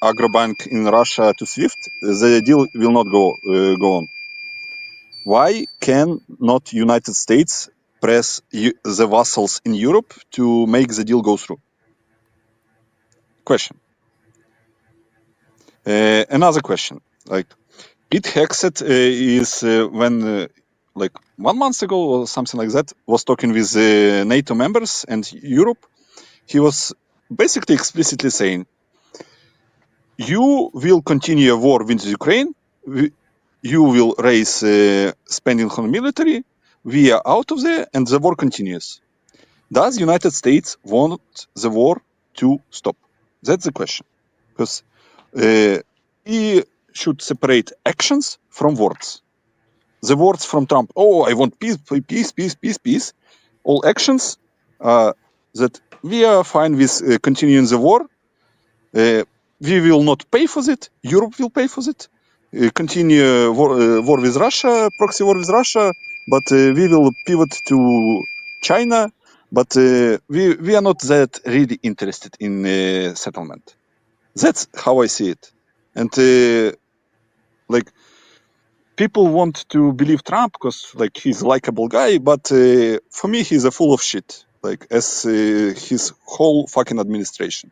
Agrobank in Russia to SWIFT, the deal will not go on. Why can not United States press the vassals in Europe to make the deal go through? Question. Another question. Like Pete Hexet is when like 1 month ago or something like that was talking with NATO members and Europe. He was basically explicitly saying, you will continue a war with Ukraine, you will raise spending on military, we are out of there, and the war continues. Does United States want the war to stop? That's the question. Because we should separate actions from words. The words from Trump, oh, I want peace, peace, peace, peace, peace. All actions that we are fine with continuing the war. We will not pay for it. Europe will pay for it. Continue war with Russia, proxy war with Russia, but we will pivot to China. But we are not that really interested in settlement. That's how I see it. And like people want to believe Trump because like he's a likable guy, but for me he's a full of shit. Like as his whole fucking administration.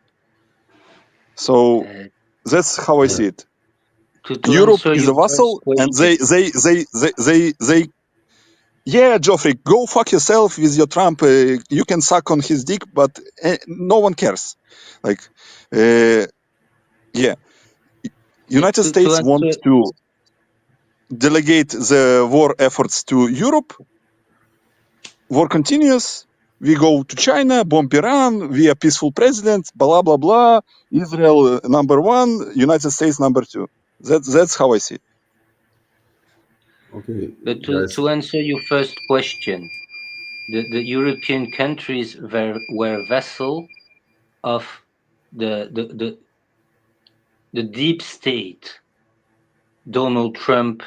So that's how I see it. To Europe answer is your a vassal, first and question, they. Yeah, Geoffrey, go fuck yourself with your Trump. You can suck on his dick, but no one cares. Like, yeah, United to States answer wants to delegate the war efforts to Europe. War continues. We go to China, bomb Iran. We are peaceful president. Blah blah blah. Israel number one. United States number two. That's how I see it. Okay, but guys. to answer your first question, the European countries were vassal of the deep state Donald Trump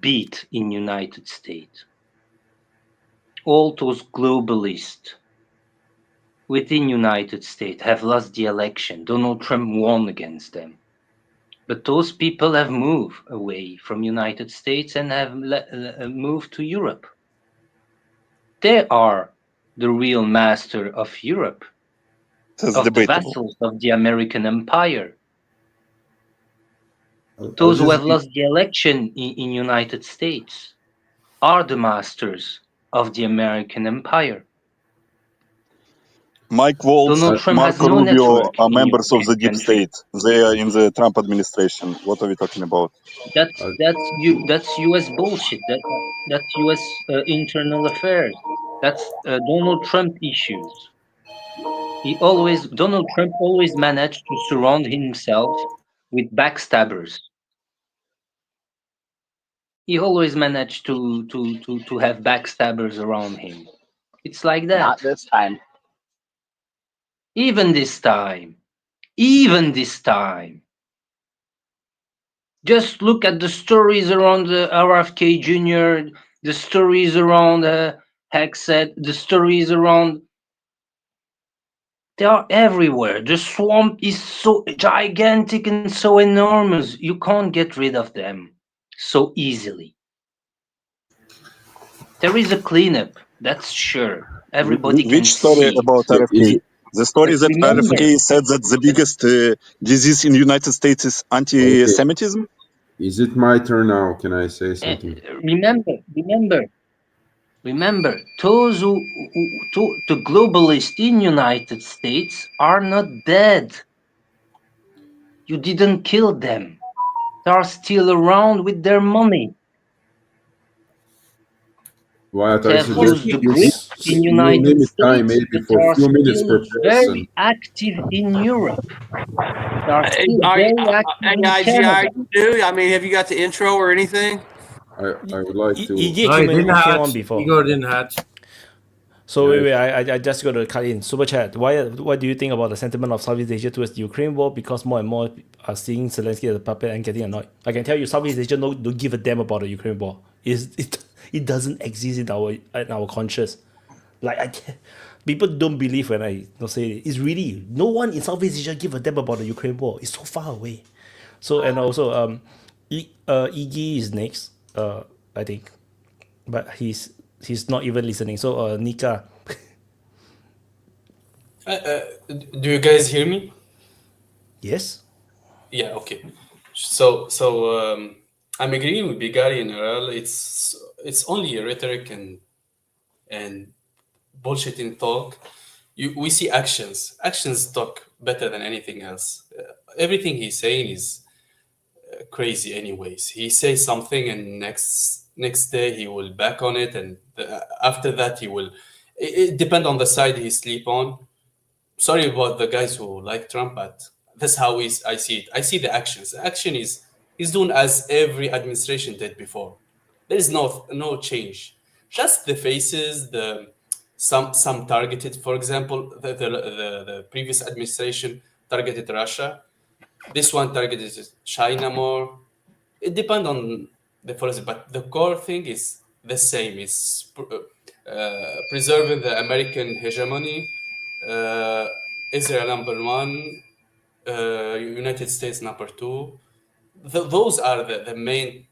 beat in United States. All those globalists within United States have lost the election. Donald Trump won against them. But those people have moved away from United States and have moved to Europe. They are the real master of Europe, That's of the debatable. vassals of the American empire. I'll Those who just have lost the election in United States are the masters of the American empire. Mike Waltz, Donald Trump has Marco no Rubio network are in members of the European deep countries. state. They are in the Trump administration. What are we talking about? That's U.S. bullshit. That's U.S. Internal affairs. That's Donald Trump issues. Donald Trump always managed to surround himself with backstabbers. He always managed to have backstabbers around him. It's like that. Not this time. Even this time. Even this time. Just look at the stories around RFK Jr., the stories around Hexet, the stories around. They are everywhere. The swamp is so gigantic and so enormous. You can't get rid of them so easily. There is a cleanup, that's sure. Everybody can Which story see it. about So RFK? The story But that remember, RFK said that the biggest disease in the United States is Okay. anti-Semitism. Is it my turn now? Can I say something? remember, those the globalists in United States are not dead. You didn't kill them. They are still around with their money. Wyatt, They I have suggest used the you, grip in you United limit time States, maybe but for they a are few minutes still per person. very active in Europe. They are Hey, still very active in IGI, Canada. dude. I mean, have you got the intro or anything? I would like to. EG No, he didn't came hatch. on before. Igor didn't hatch. So Yeah, wait, I just got to cut in. Super chat. What do you think about the sentiment of Southeast Asia towards the Ukraine war? Because more and more are seeing Zelensky as a puppet and getting annoyed. I can tell you, Southeast Asia don't give a damn about the Ukraine war. It doesn't exist in our conscious. Like people don't believe when I don't say it. It's really no one in Southeast Asia give a damn about the Ukraine war. It's so far away. So and also Iggy is next. I think, but he's not even listening. So Nika. Do you guys hear me? Yes. Yeah. Okay. So I'm agreeing with Bigari and Aral. It's only rhetoric and bullshitting talk. We see actions. Actions talk better than anything else. Everything he's saying is crazy. Anyways, he says something and next day he will back on it, and after that he will. It depends on the side he sleep on. Sorry about the guys who like Trump, but that's how I see it. I see the actions. The action is he's doing as every administration did before. There is no change. Just the faces, some targeted. For example, the previous administration targeted Russia. This one targeted China more. It depends on the policy, but the core thing is the same. It's preserving the American hegemony. Israel number one, United States number two. Those are the main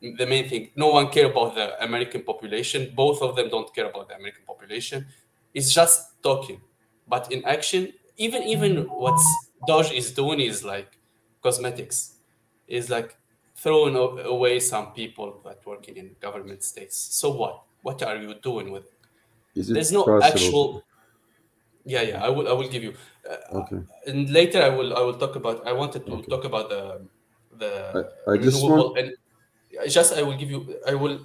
thing. No one care about the American population. Both of them don't care about the American population. It's just talking, but in action, even what Doge is doing is like cosmetics. Is like throwing away some people that working in government states. So what? What are you doing with it? Is it There's no possible? actual. Yeah. I will give you. Okay. And later I will talk about. I wanted to talk about the I just renewable want. and just I will give you. I will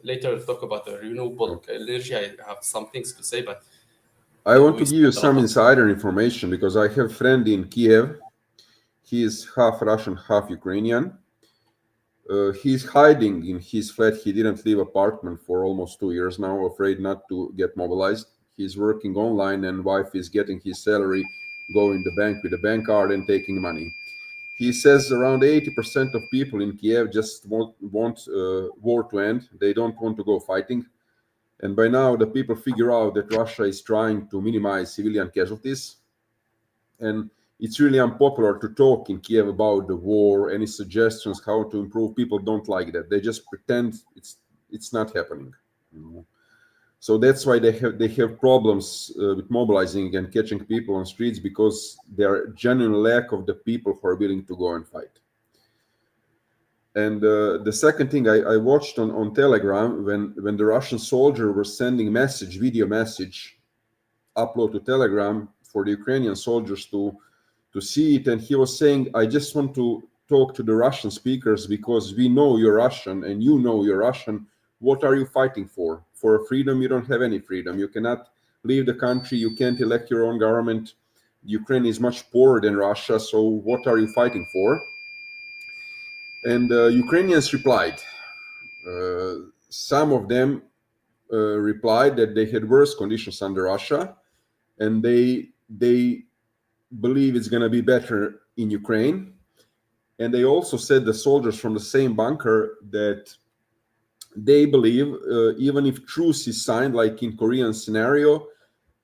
later talk about the renewable energy. I have some things to say, but I want to we give you spent a lot some of. insider information because I have a friend in Kiev. He is half Russian, half Ukrainian. He's hiding in his flat. He didn't leave apartment for almost 2 years now, afraid not to get mobilized. He's working online, and wife is getting his salary, going to the bank with a bank card and taking money. He says around 80% of people in Kiev just want war to end. They don't want to go fighting. And by now, the people figure out that Russia is trying to minimize civilian casualties. And it's really unpopular to talk in Kiev about the war. Any suggestions how to improve? People don't like that. They just pretend it's not happening. So that's why they have problems with mobilizing and catching people on streets, because there are genuine lack of the people who are willing to go and fight. And the second thing I watched on Telegram, when the Russian soldier was sending video message, upload to Telegram for the Ukrainian soldiers to see it, and he was saying, I just want to talk to the Russian speakers because we know you're Russian and you know you're Russian. What are you fighting for? For freedom? You don't have any freedom. You cannot leave the country. You can't elect your own government. Ukraine is much poorer than Russia. So what are you fighting for? And Ukrainians replied. Some of them replied that they had worse conditions under Russia, and they believe it's going to be better in Ukraine. And they also said, the soldiers from the same bunker, that they believe even if truce is signed, like in Korean scenario,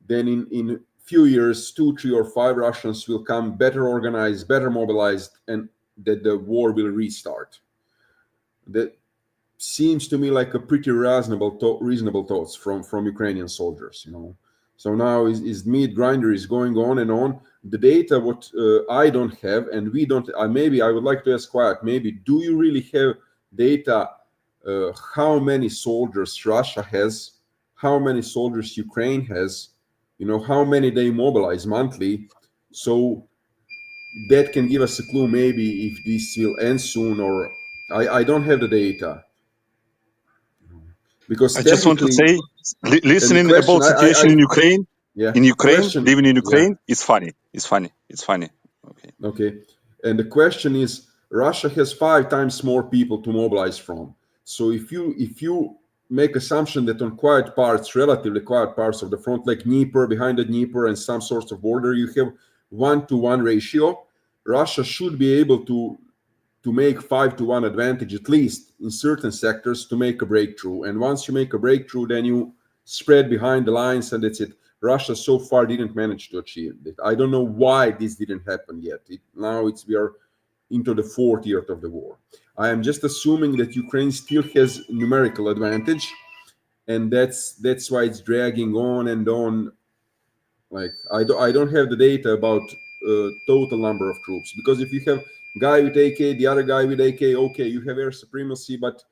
then in few years, 2, 3, or 5 Russians will come better organized, better mobilized, and that the war will restart. That seems to me like a pretty reasonable thoughts from Ukrainian soldiers, So now is meat grinder is going on and on. The data, what I don't have, and we don't, maybe I would like to ask Wyatt, maybe, do you really have data how many soldiers Russia has, how many soldiers Ukraine has, you know, how many they mobilize monthly? So that can give us a clue maybe if this will end soon, or I don't have the data. Because I just want to technically, say, listening question, about situation in Ukraine, yeah, in Ukraine, question, living in yeah. Ukraine, is funny. It's funny. It's funny. Okay. Okay. And the question is, Russia has 5 times more people to mobilize from. So if you make assumption that on quiet parts, relatively quiet parts of the front, like Dnieper, behind the Dnieper, and some sorts of border, you have 1-to-1 ratio. Russia should be able to make 5-to-1 advantage, at least in certain sectors, to make a breakthrough. And once you make a breakthrough, then you spread behind the lines, and that's it. Russia so far didn't manage to achieve it. I don't know why this didn't happen yet. Now we are into the 4th year of the war. I am just assuming that Ukraine still has numerical advantage, and that's why it's dragging on and on. Like I don't have the data about total number of troops, because if you have guy with AK, the other guy with AK, okay, you have air supremacy, but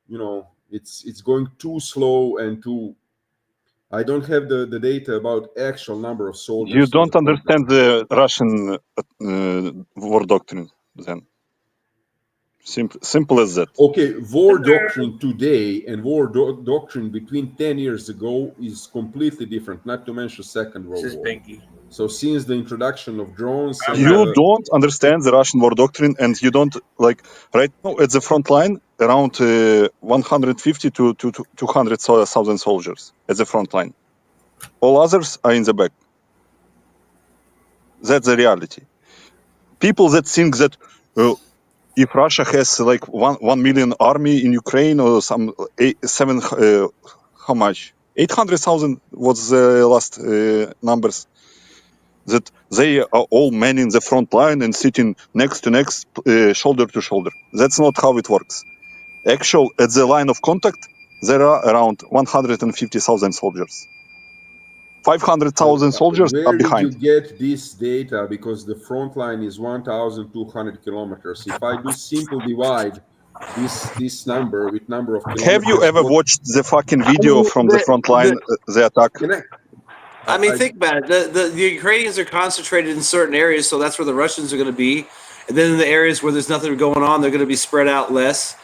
you know it's going too slow and too. I don't have the data about actual number of soldiers. You don't understand the Russian war doctrine then. Simple as that. Okay, war doctrine today and war doctrine between 10 years ago is completely different, not to mention Second World War. So since the introduction of drones... You don't understand the Russian war doctrine, and you don't, like, right now at the front line, around 150 to 200,000 soldiers at the front line. All others are in the back. That's the reality. People that think that if Russia has like 1 million army in Ukraine or some 800,000 was the last numbers, that they are all men in the front line and sitting next to next, shoulder to shoulder. That's not how it works. Actual, at the line of contact, there are around 150,000 soldiers. 500,000 soldiers are behind. Where did you get this data? Because the front line is 1,200 kilometers. If I do simple divide this number with number of kilometers... Have you ever watched the fucking video from the front line, the attack? I mean, think about it. The Ukrainians are concentrated in certain areas, so that's where the Russians are going to be. And then in the areas where there's nothing going on, they're going to be spread out less.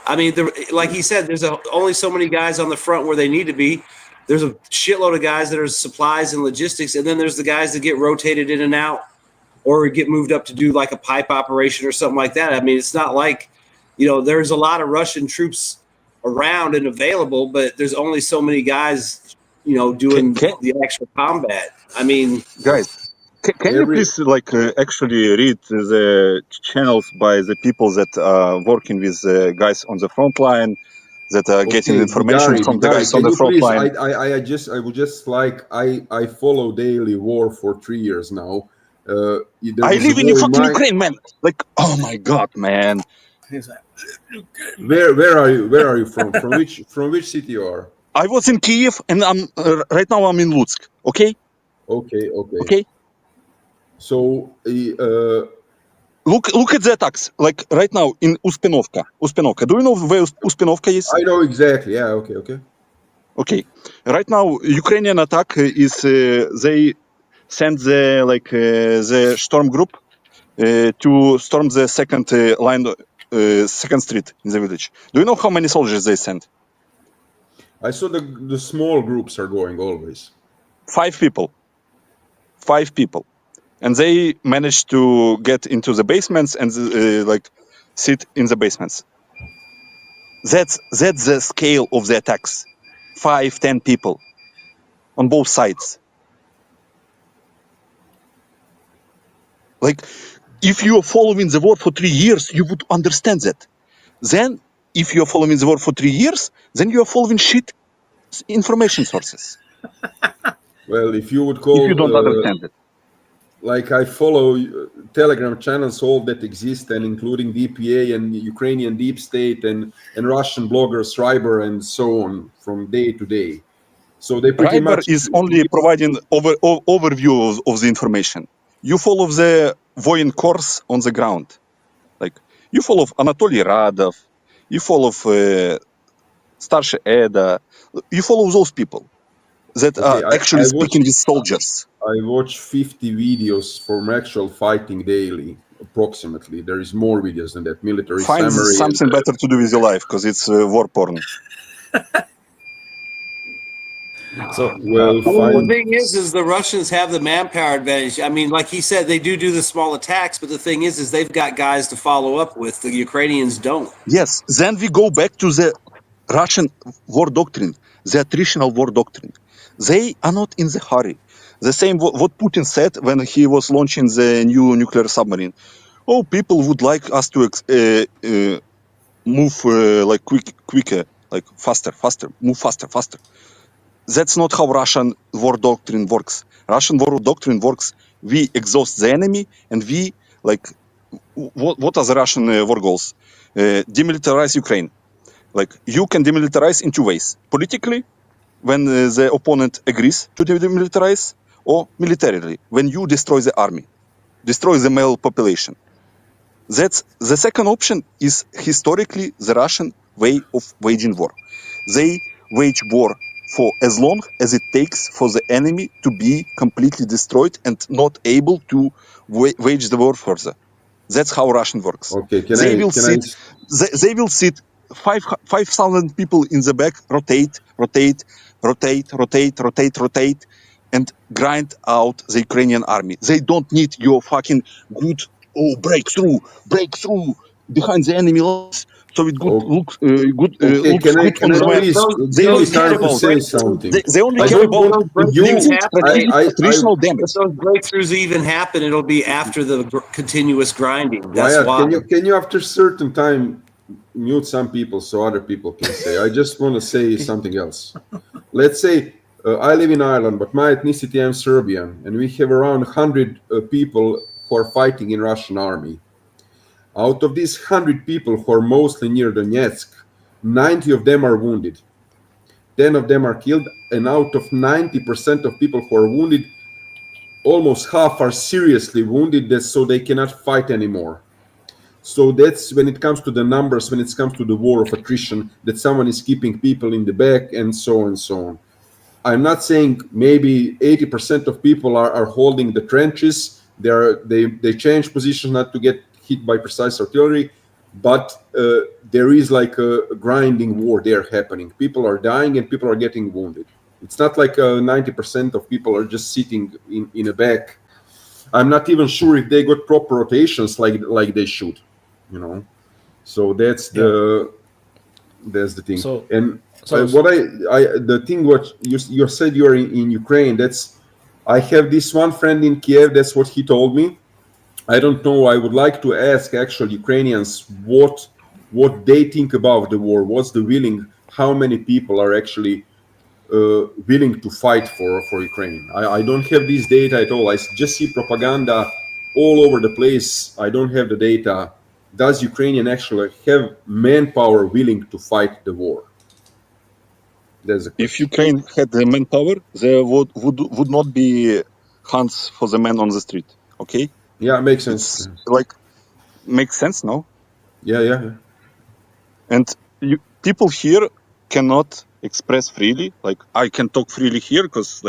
I mean, like he said, there's only so many guys on the front where they need to be. There's a shitload of guys that are supplies and logistics, and then there's the guys that get rotated in and out or get moved up to do like a pipe operation or something like that. I mean, it's not like, you know, there's a lot of Russian troops around and available, but there's only so many guys, you know, doing the actual combat. I mean, guys, can you please like actually read the channels by the people that are working with guys on the front line, that are getting information from the guys on the front line? I would just like, I follow daily war for 3 years now. I live in fucking Ukraine, man. Like, oh my god, man. Where are you from? From which city you are? I was in Kiev, and I'm right now I'm in Lutsk. Okay. Okay. So look at the attacks. Like right now in Uspinovka. Do you know where Uspinovka is? I know exactly. Yeah. Okay. Right now, Ukrainian attack is they send the storm group to storm the second line, second street in the village. Do you know how many soldiers they send? I saw the small groups are going always. 5 people. 5 people. And they managed to get into the basements and sit in the basements. That's the scale of the attacks. 5-10 people on both sides. Like, if you are following the war for 3 years, you would understand that. Then, if you are following the war for 3 years, then you are following shit information sources. Well, if you would call... If you don't understand it. Like I follow Telegram channels, all that exist, and including DPA and Ukrainian Deep State and Russian bloggers, Schreiber, and so on, from day to day. So they pretty Ryber much is only providing overview of the information. You follow the Voin course on the ground. Like you follow Anatoly Radov, you follow Starshe Eda, you follow those people that are okay. actually speaking with soldiers. I watch 50 videos from actual fighting daily, approximately. There is more videos than that. Military Find summary. something better to do with your life because it's war porn. So, well, the thing is the Russians have the manpower advantage. I mean, like he said, they do the small attacks, but the thing is they've got guys to follow up with. The Ukrainians don't. Yes, then we go back to the Russian war doctrine, the attritional war doctrine. They are not in the hurry. The same what Putin said when he was launching the new nuclear submarine. Oh, people would like us to move like quicker, like faster, move faster. That's not how Russian war doctrine works. Russian war doctrine works. We exhaust the enemy, and we like. What are the Russian war goals? Demilitarize Ukraine. Like you can demilitarize in two ways: politically, when the opponent agrees to demilitarize, or militarily, when you destroy the army, destroy the male population. That's the second option. Is historically the Russian way of waging war. They wage war for as long as it takes for the enemy to be completely destroyed and not able to wage the war further. That's how Russian works. Okay, They will sit 5,000 people in the back, rotate, and grind out the Ukrainian army. They don't need your fucking good breakthrough behind the enemy lines. So it looks good. Okay, Looks good on the map. They don't care about. say something. They only care about attritional damage. If those breakthroughs even happen, it'll be after the continuous grinding. That's Wyatt, why. can you after certain time mute some people so other people can say? I just want to say something else. Let's say I live in Ireland, but my ethnicity I'm Serbian, and we have around 100 people who are fighting in Russian army. Out of these 100 people who are mostly near Donetsk, 90 of them are wounded. 10 of them are killed, and out of 90% of people who are wounded, almost half are seriously wounded, so they cannot fight anymore. So that's when it comes to the numbers, when it comes to the war of attrition, that someone is keeping people in the back and so on and so on. I'm not saying maybe 80% of people are holding the trenches. They change positions not to get hit by precise artillery, but there is like a grinding war there happening. People are dying and people are getting wounded. It's not like 90% of people are just sitting in a back. I'm not even sure if they got proper rotations like they should, you know. So that's the thing. The thing what you said you're in Ukraine. I have this one friend in Kiev. That's what he told me. I don't know. I would like to ask actual Ukrainians what they think about the war. What's the willing? How many people are actually willing to fight for Ukraine? I don't have this data at all. I just see propaganda all over the place. I don't have the data. Does Ukrainian actually have manpower willing to fight the war? If Ukraine had the manpower, there would not be hunts for the men on the street. Okay. Yeah, it makes sense. Makes sense, no? Yeah. And people here cannot express freely. Like I can talk freely here because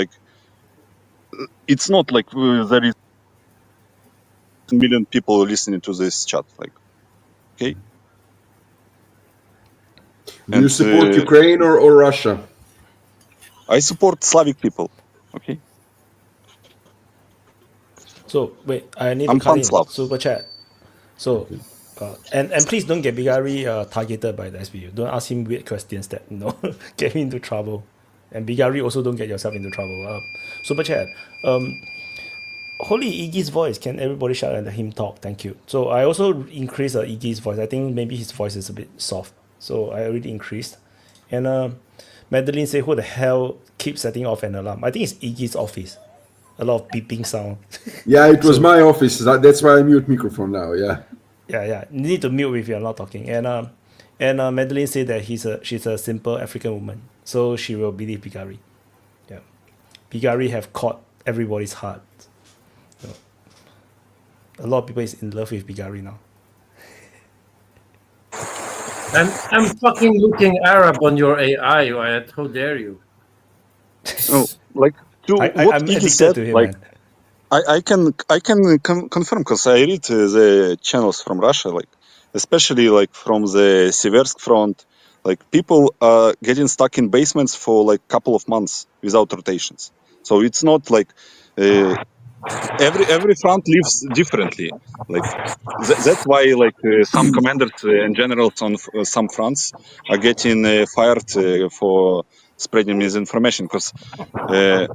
it's not like there is a million people listening to this chat. Like, okay. Do you support Ukraine or Russia? I support Slavic people. Okay. So wait, I need I'm to cut in Pan-Slav. super chat. So, and please don't get Bigari targeted by the SBU. Don't ask him weird questions that get him into trouble. And Bigari also don't get yourself into trouble. Super chat. Holy Iggy's voice. Can everybody shout and let him talk? Thank you. So I also increased Iggy's voice. I think maybe his voice is a bit soft. So I already increased. And Madeline say, who the hell keeps setting off an alarm? I think it's Iggy's office. A lot of beeping sound. Yeah, it was my office. That's why I mute microphone now. Yeah. Yeah. You need to mute if you're not talking. And Madeline said that she's a simple African woman, so she will believe Bigari. Bigari have caught everybody's heart. So, a lot of people is in love with Bigari now. I'm fucking looking Arab on your AI, Wyatt. How dare you? Oh, like to what I'm Iggy addicted said, to him, like man. I can confirm because I read the channels from Russia, like especially like from the Siversk front, like people are getting stuck in basements for like couple of months without rotations. So it's not like every front lives differently. Like that's why like some commanders and generals on some fronts are getting fired for spreading misinformation because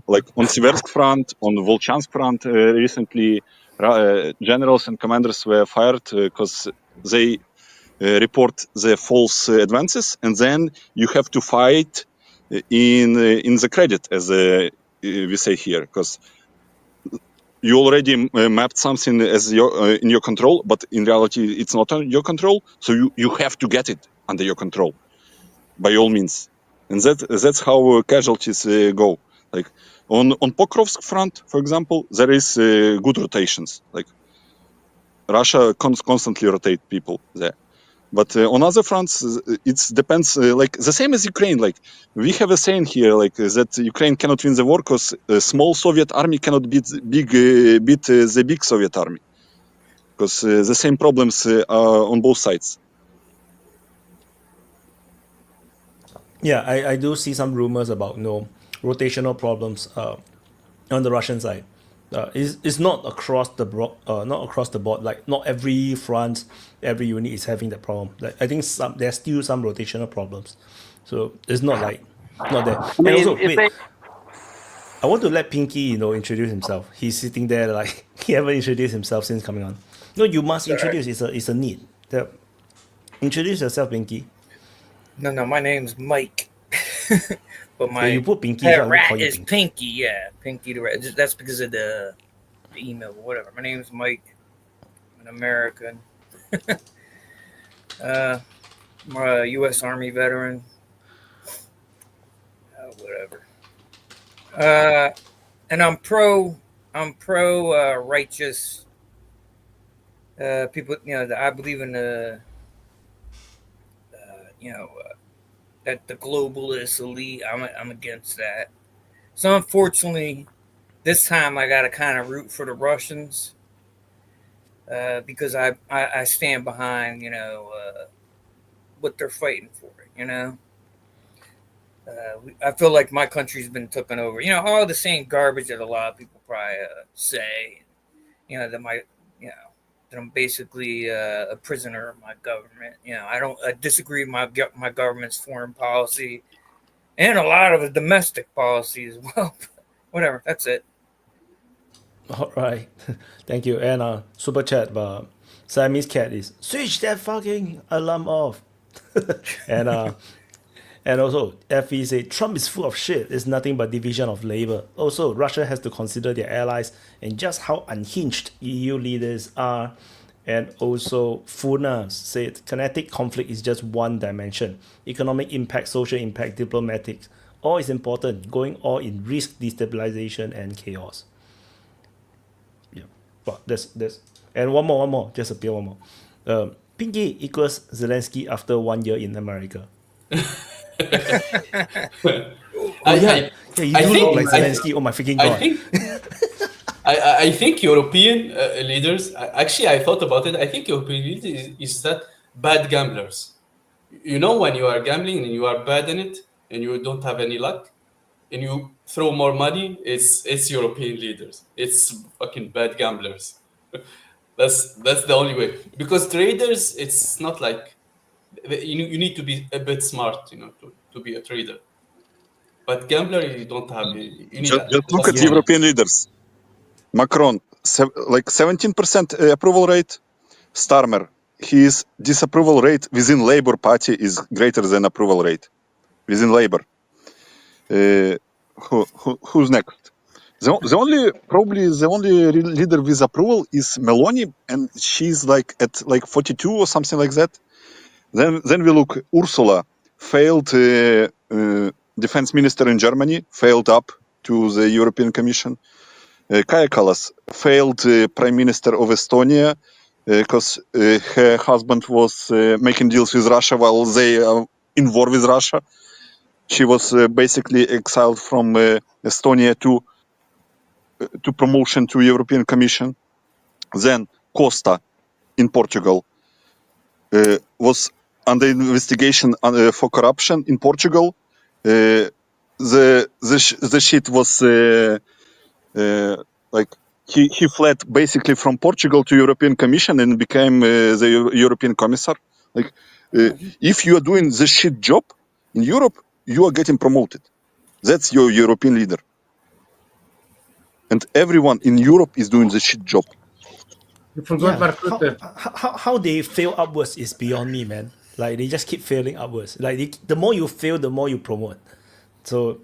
like on Siversk front, on Volchansk front, recently generals and commanders were fired because they report the false advances, and then you have to fight in the credit, as we say here, because you already mapped something as your in your control, but in reality it's not on your control, so you have to get it under your control by all means, and that's how casualties go. Like on Pokrovsk front, for example, there is good rotations. Like Russia constantly rotate people there, but on other fronts, it depends. Like the same as Ukraine. Like we have a saying here, like that Ukraine cannot win the war because a small Soviet army cannot beat the big Soviet army, because the same problems are on both sides. Yeah, I do see some rumors about rotational problems on the Russian side. It's not across the not across the board. Like not every front, every unit is having that problem. Like I think there's still some rotational problems. So it's not like not there. I And mean, also if wait, they I want to let Pinky introduce himself. He's sitting there like he haven't introduced himself since coming on. No, you must introduce. It's a need. Introduce yourself, Pinky. No, my name's Mike. But my you put Pinky, pet so I will rat call you is Pinky. Pinky. Yeah, Pinky the rat. That's because of the email, whatever. My name's Mike. I'm an American. I'm a U.S. Army veteran. Whatever. And I'm pro righteous. People, I believe in that the globalist elite. I'm against that. So unfortunately, this time I got to kind of root for the Russians because I stand behind what they're fighting for. I feel like my country's been taken over. All the same garbage that a lot of people probably say. That I'm basically a prisoner of my government. I disagree with my government's foreign policy and a lot of the domestic policy as well. Whatever, that's it. All right, thank you. And super chat, but Siamese cat is switch that fucking alarm off. And also FE said Trump is full of shit. It's nothing but division of labor. Also, Russia has to consider their allies and just how unhinged EU leaders are. And also Funa said kinetic conflict is just one dimension. Economic impact, social impact, diplomatic, all is important. Going all in risk destabilization and chaos. Yeah, but that's and one more, just appear one more. Pinky equals Zelensky after 1 year in America. You do look like Zelensky. Oh my freaking god! I think European leaders. Actually, I thought about it. I think European leaders is that bad gamblers. When you are gambling and you are bad in it and you don't have any luck, and you throw more money, it's European leaders. It's fucking bad gamblers. That's the only way. Because traders, it's not like you need to be a bit smart, to be a trader. But gambler, you don't have. You need Just look at European leaders. Macron, like 17% approval rate. Starmer, his disapproval rate within Labour Party is greater than approval rate within Labour. Who's next? The only leader with approval is Meloni, and she's like at 42 or something like that. Then we look Ursula, failed defense minister in Germany, failed up to the European Commission. Kaja Kallas, failed Prime Minister of Estonia, because her husband was making deals with Russia while they are in war with Russia. She was basically exiled from Estonia to promotion to European Commission. Then Costa in Portugal was under investigation for corruption in Portugal. The shit was like he fled basically from Portugal to European Commission and became the European Commissar. Like if you are doing the shit job in Europe, you are getting promoted. That's your European leader. And everyone in Europe is doing the shit job. You forgot Yeah, Mark how they fail upwards is beyond me, man. Like they just keep failing upwards. Like the more you fail, the more you promote. So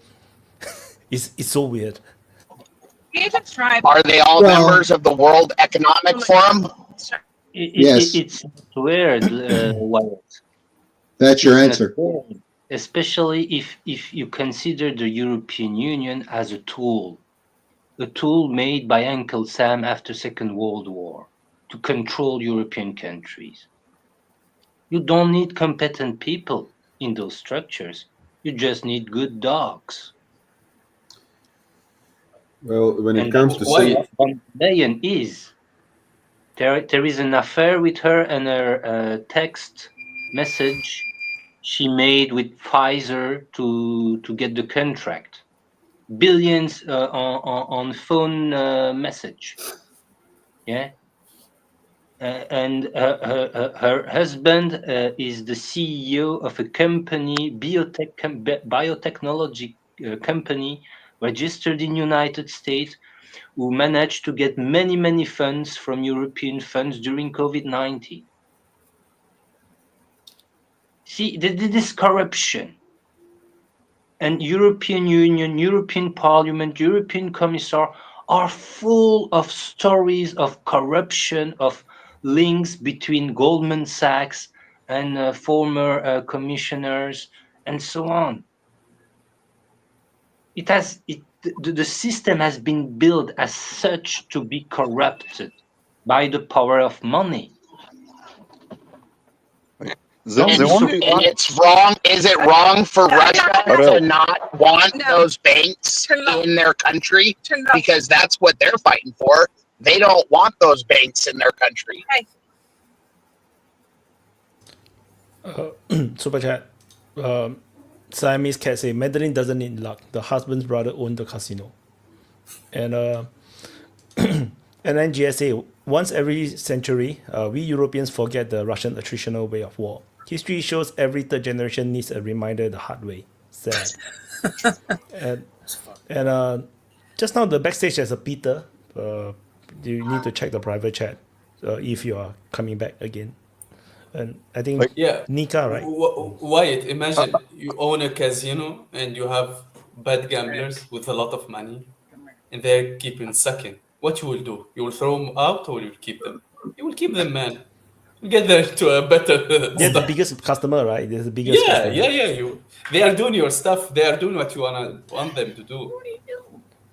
it's so weird. Are they all members of the World Economic Forum? Yes. It's weird, Wyatt. That's your It's answer. not fair, especially if you consider the European Union as a tool made by Uncle Sam after Second World War to control European countries. You don't need competent people in those structures. You just need good dogs. Well, when it And comes that's to what saying, von der Leyen is. There is an affair with her and her text message she made with Pfizer to get the contract. Billions on phone message. Yeah. And her husband is the CEO of a company, biotechnology company registered in United States, who managed to get many funds from European funds during COVID-19. See, this corruption. And European Union, European Parliament, European Commissar are full of stories of corruption, of links between Goldman Sachs and former commissioners and so on. The system has been built as such to be corrupted by the power of money. And it's wrong. Is it wrong for Russia to not want those banks in their country? Because that's what they're fighting for. They don't want those banks in their country. Super chat. Siamese cat say Madeline doesn't need luck. The husband's brother owned the casino. And and then GSA, once every century, we Europeans forget the Russian attritional way of war. History shows every third generation needs a reminder the hard way. Sad. and just now the backstage there's a Peter. You need to check the private chat if you are coming back again. And I think Nika, right? Wyatt, imagine you own a casino and you have bad gamblers with a lot of money and they're keeping sucking. What you will do? You will throw them out or you will keep them? You will keep them, man. You get there to a better They're the biggest customer, right? They're the biggest customer. They are doing your stuff. They are doing what you want them to do.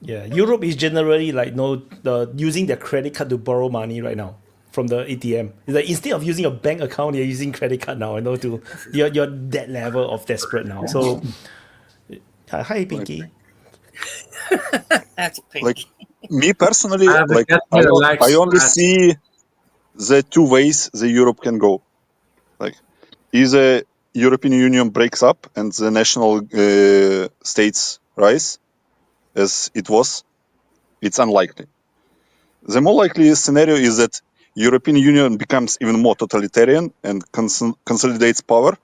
Yeah, Europe is generally like using their credit card to borrow money right now from the ATM. It's like instead of using a bank account, you're using credit card now. You're that level of desperate now. So, hi Pinky. That's Pinky. Like me personally, I only see the two ways the Europe can go. Like, either European Union breaks up and the national states rise, as it was. It's unlikely. The more likely scenario is that European Union becomes even more totalitarian and consolidates power.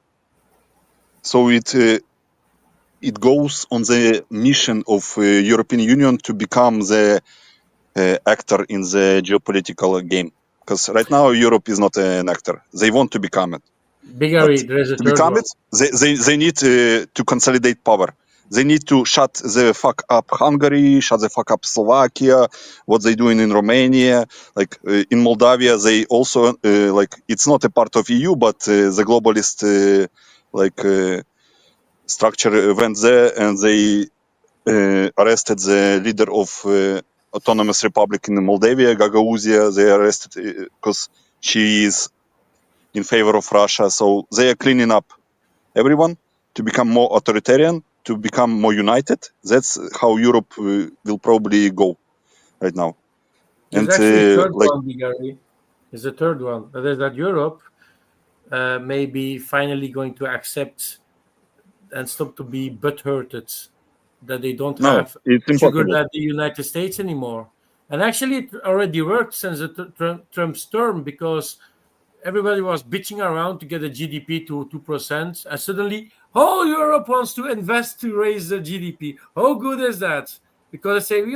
So it goes on the mission of European Union to become the actor in the geopolitical game. Because right now Europe is not an actor. They want to become it. To become it, they need to consolidate power. They need to shut the fuck up Hungary, shut the fuck up Slovakia, what they're doing in Romania. Like in Moldavia, they also, it's not a part of EU, but the globalist structure went there and they arrested the leader of autonomous republic in Moldavia, Gagauzia. They arrested because she is in favor of Russia. So they are cleaning up everyone to become more authoritarian, to become more united. That's how Europe will probably go right now. There's And actually a third like, one, Gary. There's a third one. That is that Europe may be finally going to accept and stop to be butthurted that they don't no, have it's sugar impossible. at the United States anymore. And actually, it already worked since the Trump's term, because everybody was bitching around to get the GDP to 2%, and suddenly whole Europe wants to invest to raise the GDP. How good is that? Because they say we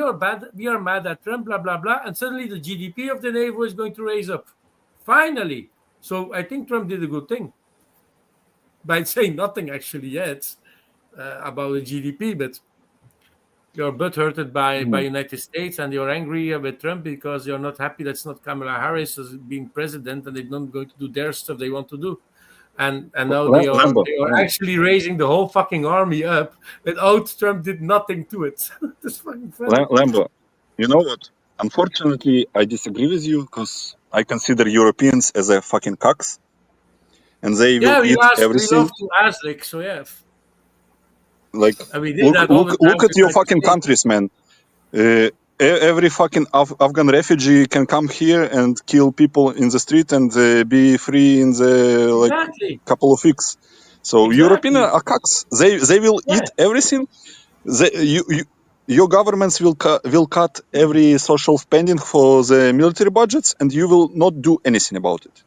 are mad at Trump, blah blah blah, and suddenly the GDP of the neighbor is going to raise up. Finally, so I think Trump did a good thing by saying nothing actually yet about the GDP, but you're butthurted by United States, and you're angry with Trump because you're not happy that's not Kamala Harris as being president, and they're not going to do their stuff they want to do. And now they are actually raising the whole fucking army up without Trump did nothing to it. That's fucking funny. Lambo, you know what? Unfortunately, I disagree with you because I consider Europeans as a fucking cocks, and they will eat we everything. love to Azlik, so yeah. Like, and we did that all the time look at with your United fucking States. countries, man. Every fucking Afghan refugee can come here and kill people in the street and be free in the Exactly. couple of weeks. So Europeans are cocks. They will eat everything. Your governments will cut every social spending for the military budgets, and you will not do anything about it.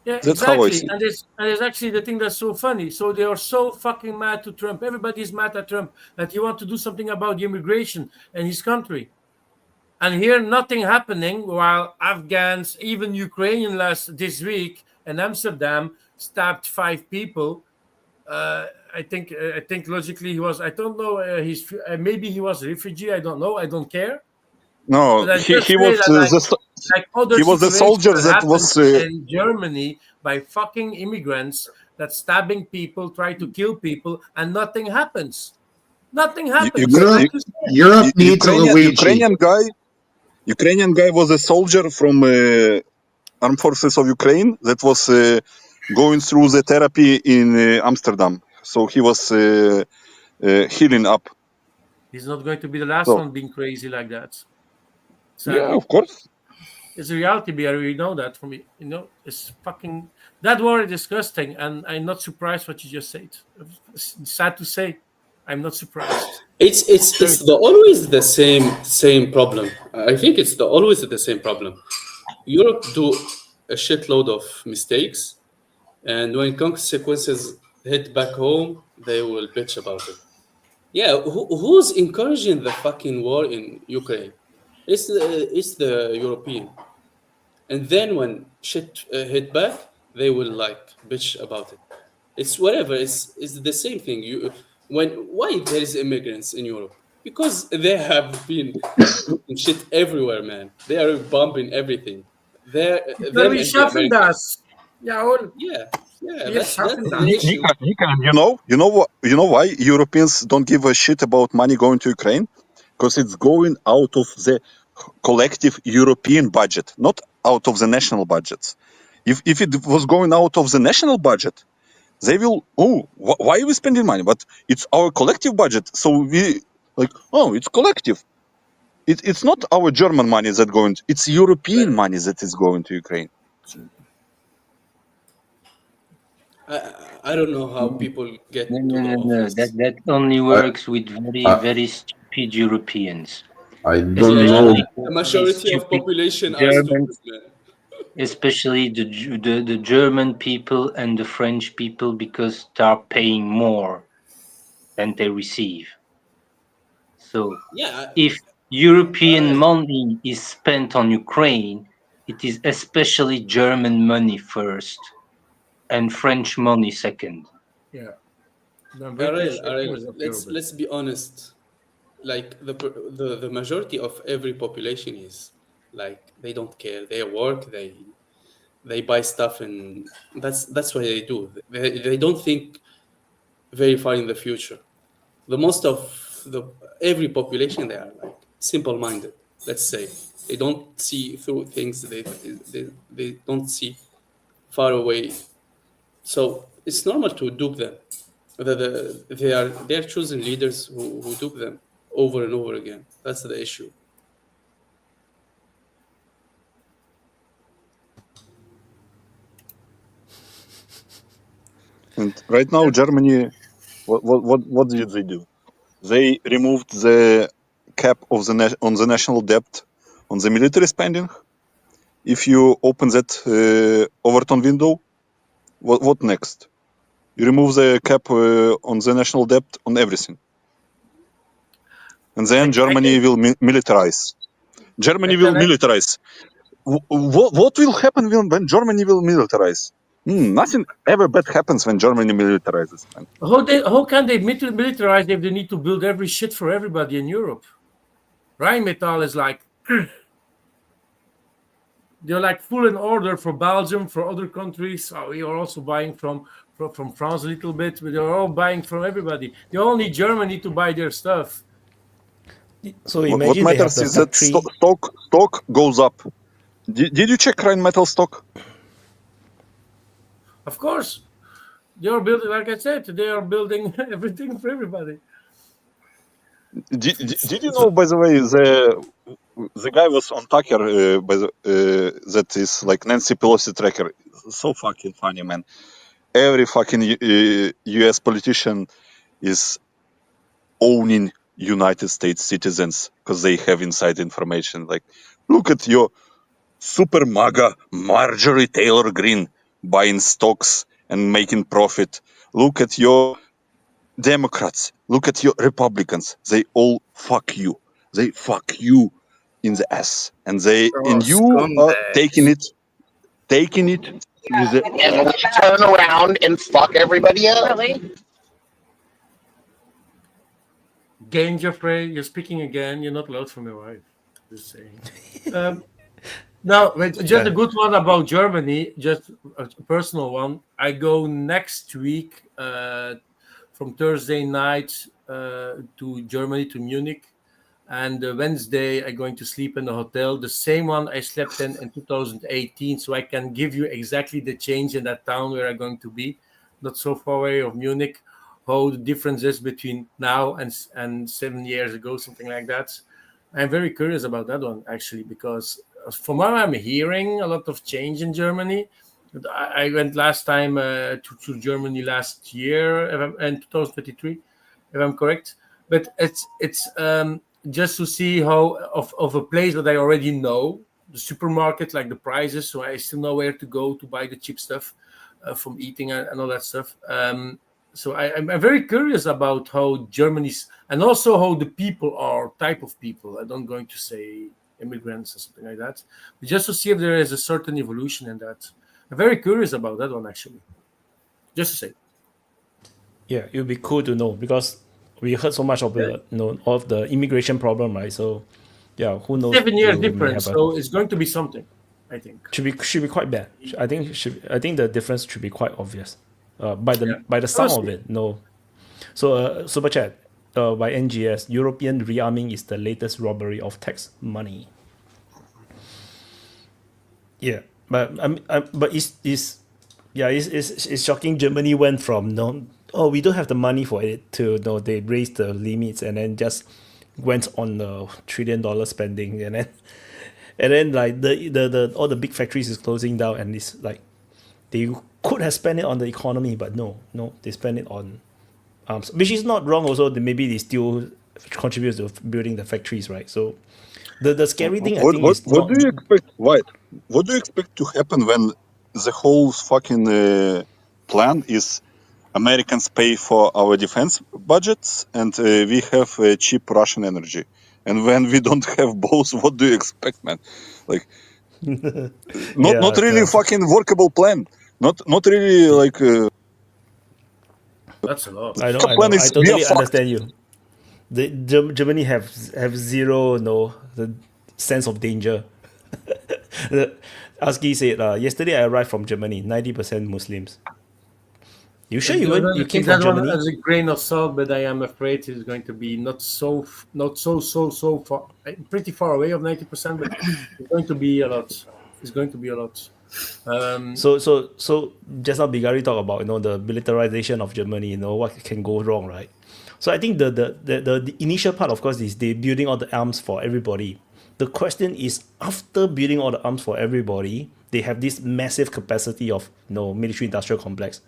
Yeah, That's how I exactly. see. And it's actually the thing that's so funny. So they are so fucking mad to Trump. Everybody's mad at Trump that he wants to do something about the immigration in his country. And here nothing happening, while Afghans, even Ukrainian this week in Amsterdam stabbed 5 people. I think logically he was. I don't know. Maybe he was a refugee. I don't know. I don't care. No, But he was the soldier that was. In Germany by fucking immigrants that stabbing people, try to kill people, and nothing happens. Nothing happens. Europe needs a Luigi. Ukrainian guy was a soldier from armed forces of Ukraine that was going through the therapy in Amsterdam. So he was healing up. He's not going to be the last one being crazy like that. Sadly. Yeah, of course. It's a reality, BR. We know that from me. You know, it's fucking that war is disgusting, and I'm not surprised what you just said. It's sad to say, I'm not surprised. It's always the same problem. I think it's always the same problem. Europe do a shitload of mistakes, and when consequences hit back home, they will bitch about it. Yeah, who's encouraging the fucking war in Ukraine? It's the European. And then when shit hit back, they will bitch about it. It's whatever. It's the same thing. Why there is immigrants in Europe? Because they have been doing shit everywhere, man. They are bombing everything. They're schaffen das. Jawohl. Yeah. Wir schaffen das. You know why Europeans don't give a shit about money going to Ukraine? Because it's going out of the collective European budget, not out of the national budgets. If it was going out of the national budget, they will, why are we spending money? But it's our collective budget. So we it's collective. It's not our German money that going, it's European money that is going to Ukraine. I don't know how people get to No. That only works with very stupid Europeans. I don't know. The majority of population are stupid, man. Especially the German people and the French people, because they are paying more than they receive. So if European money is spent on Ukraine, it is especially German money first and French money second. Yeah. Ariel, let's be honest. The majority of every population is they don't care. They work. They buy stuff, and that's what they do. They don't think very far in the future. The most of the every population, they are like simple-minded. Let's say they don't see through things. They don't see far away. So it's normal to dupe them. They're choosing leaders who dupe them over and over again. That's the issue. And right now, Germany, what did they do? They removed the cap of on the national debt on the military spending. If you open that Overton window, what next? You remove the cap on the national debt on everything. And then Germany will militarize. Germany will militarize. What will happen when Germany will militarize? Nothing ever bad happens when Germany militarizes. Man. How can they militarize if they need to build every shit for everybody in Europe? Rheinmetall is like they're like full in order for Belgium, for other countries. We are also buying from France a little bit, but they're all buying from everybody. They all need Germany to buy their stuff. So what matters is that stock goes up. Did you check Rheinmetall stock? Of course, they are building. Like I said, they are building everything for everybody. Did you know, by the way, the guy was on Tucker, that is like Nancy Pelosi tracker. So fucking funny, man. Every fucking U.S. politician is owning United States citizens because they have inside information. Like, look at your super MAGA Marjorie Taylor Greene buying stocks and making profit. Look at your Democrats. Look at your Republicans. They all fuck you. They fuck you in the ass, and you are taking it with the. And we turn around and fuck everybody else. Again, Jeffrey, you're speaking again. You're not allowed from your wife. Just saying. Now, just a good one about Germany, just a personal one. I go next week from Thursday night to Germany, to Munich. And Wednesday, I'm going to sleep in a hotel, the same one I slept in 2018. So I can give you exactly the change in that town where I'm going to be, not so far away of Munich, how the difference is between now and 7 years ago, something like that. I'm very curious about that one, actually, because from what I'm hearing, a lot of change in Germany. I went last time to Germany last year, in 2023, if I'm correct. But it's just to see how of a place that I already know, the supermarket, like the prices, so I still know where to go to buy the cheap stuff from eating and all that stuff. So I'm very curious about how Germany's, and also how the people are, type of people. I'm going to say immigrants or something like that, but just to see if there is a certain evolution in that. I'm very curious about that one, actually. Just to say. Yeah, it would be cool to know, because we heard so much of the immigration problem, right? So, yeah, who knows? 7 years difference, so it's going to be something, I think. Should be quite bad. I think the difference should be quite obvious. By the sound of it, no. So super chat by NGS, European rearming is the latest robbery of tax money. Yeah, but it's shocking. Germany went from we don't have the money for it to they raised the limits and then just went on the $1 trillion spending, and then like the all the big factories is closing down, and it's like they could have spent it on the economy, but no, they spend it on arms, which is not wrong. Also, maybe they still contribute to building the factories, right? So the scary thing, what do you expect? What do you expect to happen when the whole fucking plan is Americans pay for our defense budgets and we have cheap Russian energy, and when we don't have both, what do you expect, man? Like, not really a fucking workable plan. Not really like. That's a lot. I know. I totally understand you. Germany have zero the sense of danger. Aski said, yesterday I arrived from Germany, 90% Muslims. You sure you came from that one Germany? as a grain of salt, but I am afraid it's going to be not so far, pretty far away of 90%, but it's going to be a lot. It's going to be a lot. So just now Bigari talked about the militarization of Germany, what can go wrong, right? So I think the initial part, of course, is they building all the arms for everybody. The question is, after building all the arms for everybody, they have this massive capacity of military industrial complex.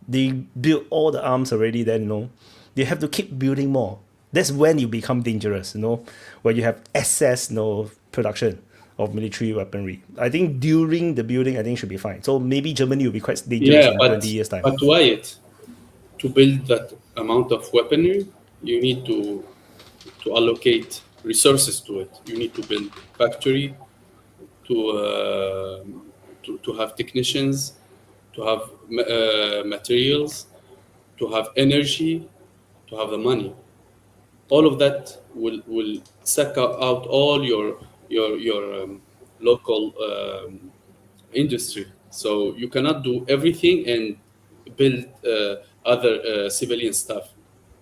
They build all the arms already, then they have to keep building more. That's when you become dangerous, when you have excess production of military weaponry. I think during the building, I think should be fine. So maybe Germany will be quite dangerous in 20 years time. But Wyatt, to build that amount of weaponry, you need to allocate resources to it. You need to build factory, to have technicians, to have materials, to have energy, to have the money. All of that will suck out all your local industry. So you cannot do everything and build other civilian stuff.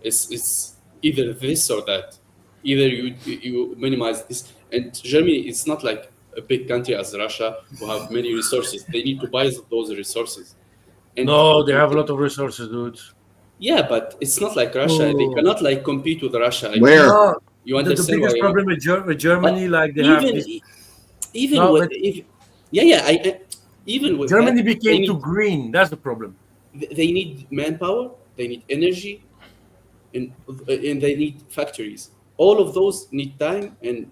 It's either this or that. Either you minimize this. And Germany is not like a big country as Russia who have many resources. They need to buy those resources. And no, they have a lot of resources, dude. Yeah, but it's not like Russia. They cannot compete with Russia. Where? No, you understand the biggest why? problem with Germany, like they have this. Even No, with even with Germany that, became too green. That's the problem. They need manpower. They need energy, and they need factories. All of those need time and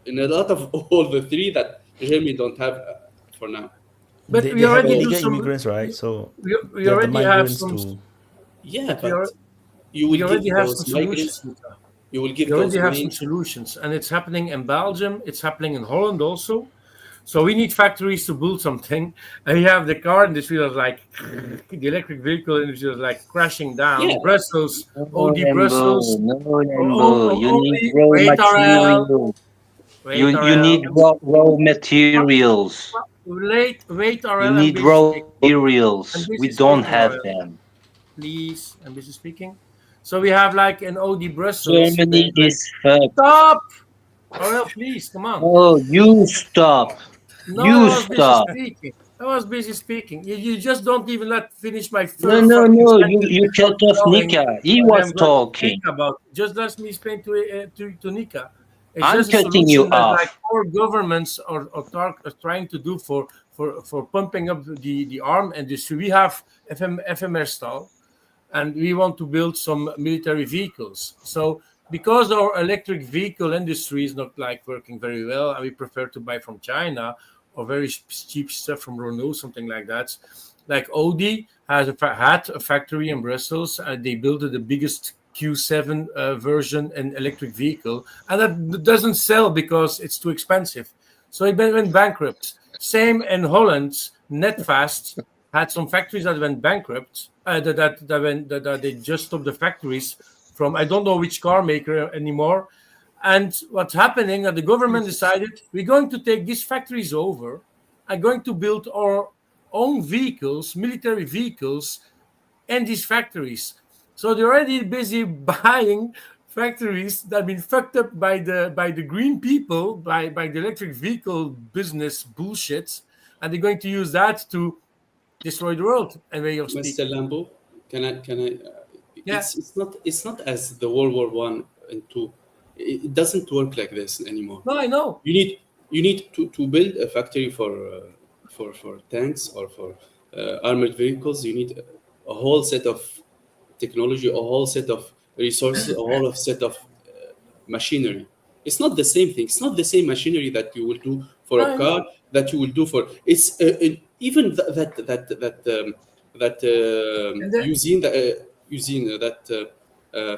and a lot of all the three that Germany don't have for now. But they we have already do illegal some. immigrants, right? So We they have the already have migrants some. to. Yeah, We but you we will already give have some those migrants. solutions. You will give We already those have money. some solutions, and it's happening in Belgium. It's happening in Holland also. So we need factories to build something, and we have the car industry that's like the electric vehicle industry is like crashing down. Yeah. Brussels, OD Lembo, Brussels. no, Lembo. You need raw Wait, RL. materials. Wait, You RL. need raw materials. Wait, You RL. need I'm raw busy materials. We don't speaking, have RL. them. Please, I'm busy speaking. So we have like an OD Brussels. Germany is fucked. Stop! RL, please, come on. Oh, you stop. No, You I was busy stop. speaking. I was busy speaking. You just don't even let finish my No, first fucking sentence you cut without off knowing Nika. He what was I'm going to talking. speak about. Just let me explain to Nika. It's I'm just a cutting you solution that off. like our governments are trying to do for pumping up the arm industry. We have FMR style, and we want to build some military vehicles. So because our electric vehicle industry is not like working very well, and we prefer to buy from China or very cheap stuff from Renault, something like that. Like Audi had a factory in Brussels, and they built the biggest Q7 version in electric vehicle, and that doesn't sell because it's too expensive. So it went bankrupt. Same in Holland, Netfast had some factories that went bankrupt. That they just stopped the factories from I don't know which car maker anymore. And what's happening? The government decided we're going to take these factories over and going to build our own vehicles, military vehicles, in these factories. So they're already busy buying factories that have been fucked up by the green people, by the electric vehicle business bullshit, and they're going to use that to destroy the world. And way of speaking. Mr. Lambo, can I? Yeah. It's not as the World War I and II. It doesn't work like this anymore. No, I know. You need to build a factory for tanks or for armored vehicles. You need a whole set of technology, a whole set of resources, a whole set of machinery. It's not the same thing. It's not the same machinery that you will do for a car that you will do for. It's even using that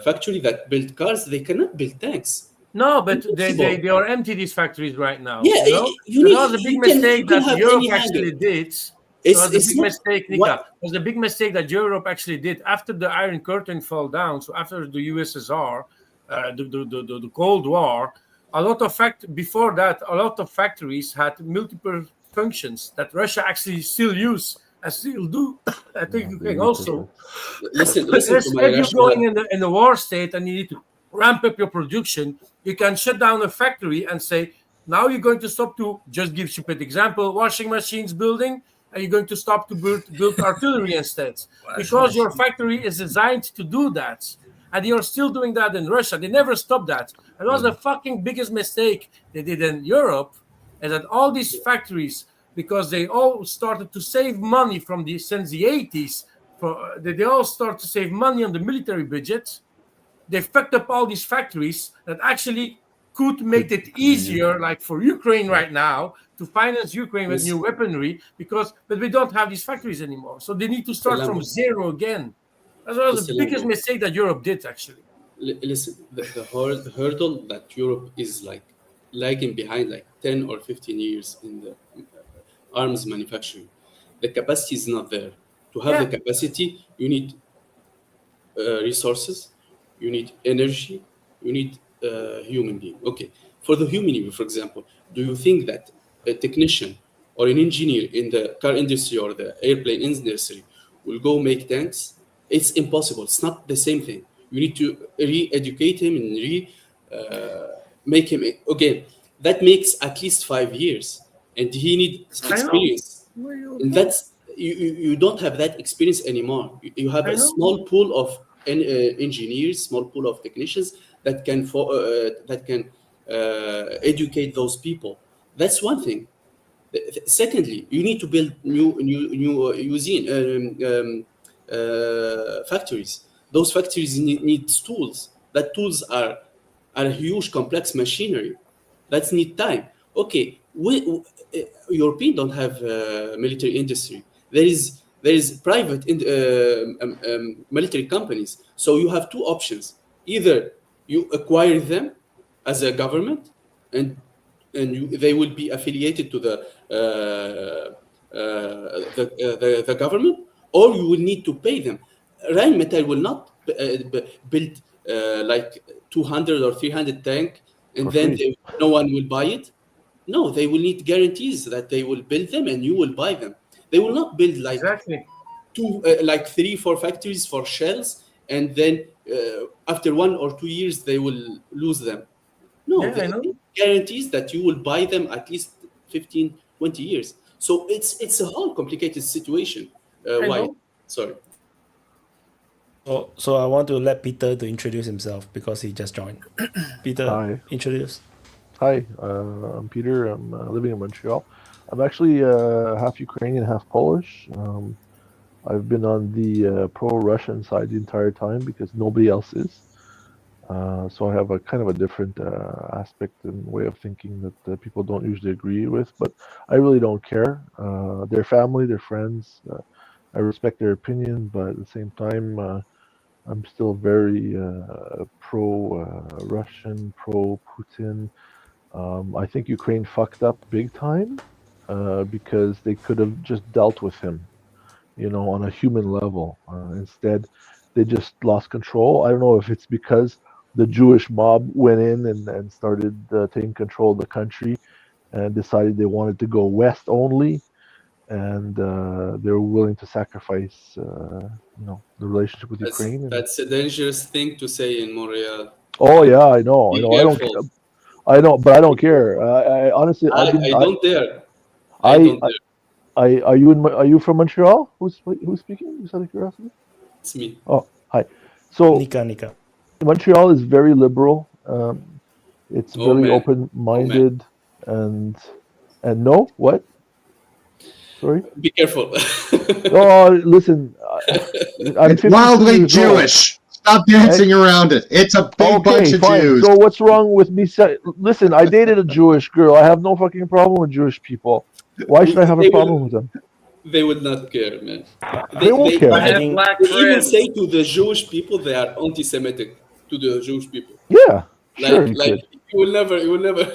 factory that build cars. They cannot build tanks. No, but they are empty, these factories right now. Yeah, That was a big mistake that Europe actually did. It was a big mistake, Nika. It was a big mistake that Europe actually did after the Iron Curtain fell down. So after the USSR, the Cold War, before that, a lot of factories had multiple functions that Russia actually still use, and still do. I think Ukraine also. Listen If to my you're going rational. in the war state and you need to ramp up your production, you can shut down a factory and say, now you're going to stop to, just give stupid example, washing machines building, and you're going to stop to build artillery instead. Because your factory is designed to do that. And you're still doing that in Russia. They never stopped that. That was the fucking biggest mistake they did in Europe, is that all these factories, because they all started to save money since the 80s, they all start to save money on the military budget. They fucked up all these factories that actually could make it easier, like for Ukraine right now, to finance Ukraine with new weaponry, but we don't have these factories anymore. So they need to start from zero again. That was the biggest mistake that Europe did, actually. Listen, the hurdle that Europe is like lagging behind like 10 or 15 years in the arms manufacturing. The capacity is not there. To have the capacity, you need resources, you need energy, you need human being. Okay, for the human being, for example, do you think that a technician or an engineer in the car industry or the airplane industry will go make tanks? It's impossible. It's not the same thing. You need to re-educate him and make him. Okay, that makes at least 5 years, and he needs experience. And that's you don't have that experience anymore. You have a small pool of engineers, small pool of technicians that can educate those people. That's one thing. Secondly, you need to build new usine. Factories. Those factories need tools. That tools are a huge, complex machinery. That need time. Okay, European don't have military industry. There is private military companies. So you have two options. Either you acquire them as a government, and they will be affiliated to the government, or you will need to pay them. Rheinmetall will not build like 200 or 300 tank, and then no one will buy it. No, they will need guarantees that they will build them and you will buy them. They will not build like like 3-4 factories for shells, and then after 1 or 2 years they will lose them. No, they need guarantees that you will buy them at least 15, 20 years. So it's a whole complicated situation. Why? Sorry. So I want to let Peter to introduce himself because he just joined. Peter, Hi. introduce. Hi, I'm Peter. I'm living in Montreal. I'm actually half Ukrainian, half Polish. I've been on the pro-Russian side the entire time because nobody else is. So I have a kind of a different aspect and way of thinking that people don't usually agree with, but I really don't care. They're family, they're friends. I respect their opinion, but at the same time, I'm still very pro-Russian, pro-Putin. I think Ukraine fucked up big time because they could have just dealt with him, on a human level. Instead, they just lost control. I don't know if it's because the Jewish mob went in and started taking control of the country and decided they wanted to go west only, and they were willing to sacrifice, the relationship with Ukraine. That's a dangerous thing to say in Montreal. Oh yeah, I know. Be I don't. careful. I know, but I don't care. I honestly, I don't dare. Are you from Montreal? Who's speaking? Just out of curiosity. It's me. Oh, hi. So Nika. Montreal is very liberal. It's Oh, very man. open-minded, and no, what? Sorry. Be careful. Oh, listen. I'm It's 52 wildly years old. Jewish. Stop dancing around it. It's a big bunch of fine. Jews. So what's wrong with me? Listen, I dated a Jewish girl. I have no fucking problem with Jewish people. Why should I have a problem with them? They would not care, man. They won't care. They even say to the Jewish people they are anti-Semitic to the Jewish people. Yeah, sure. You will never.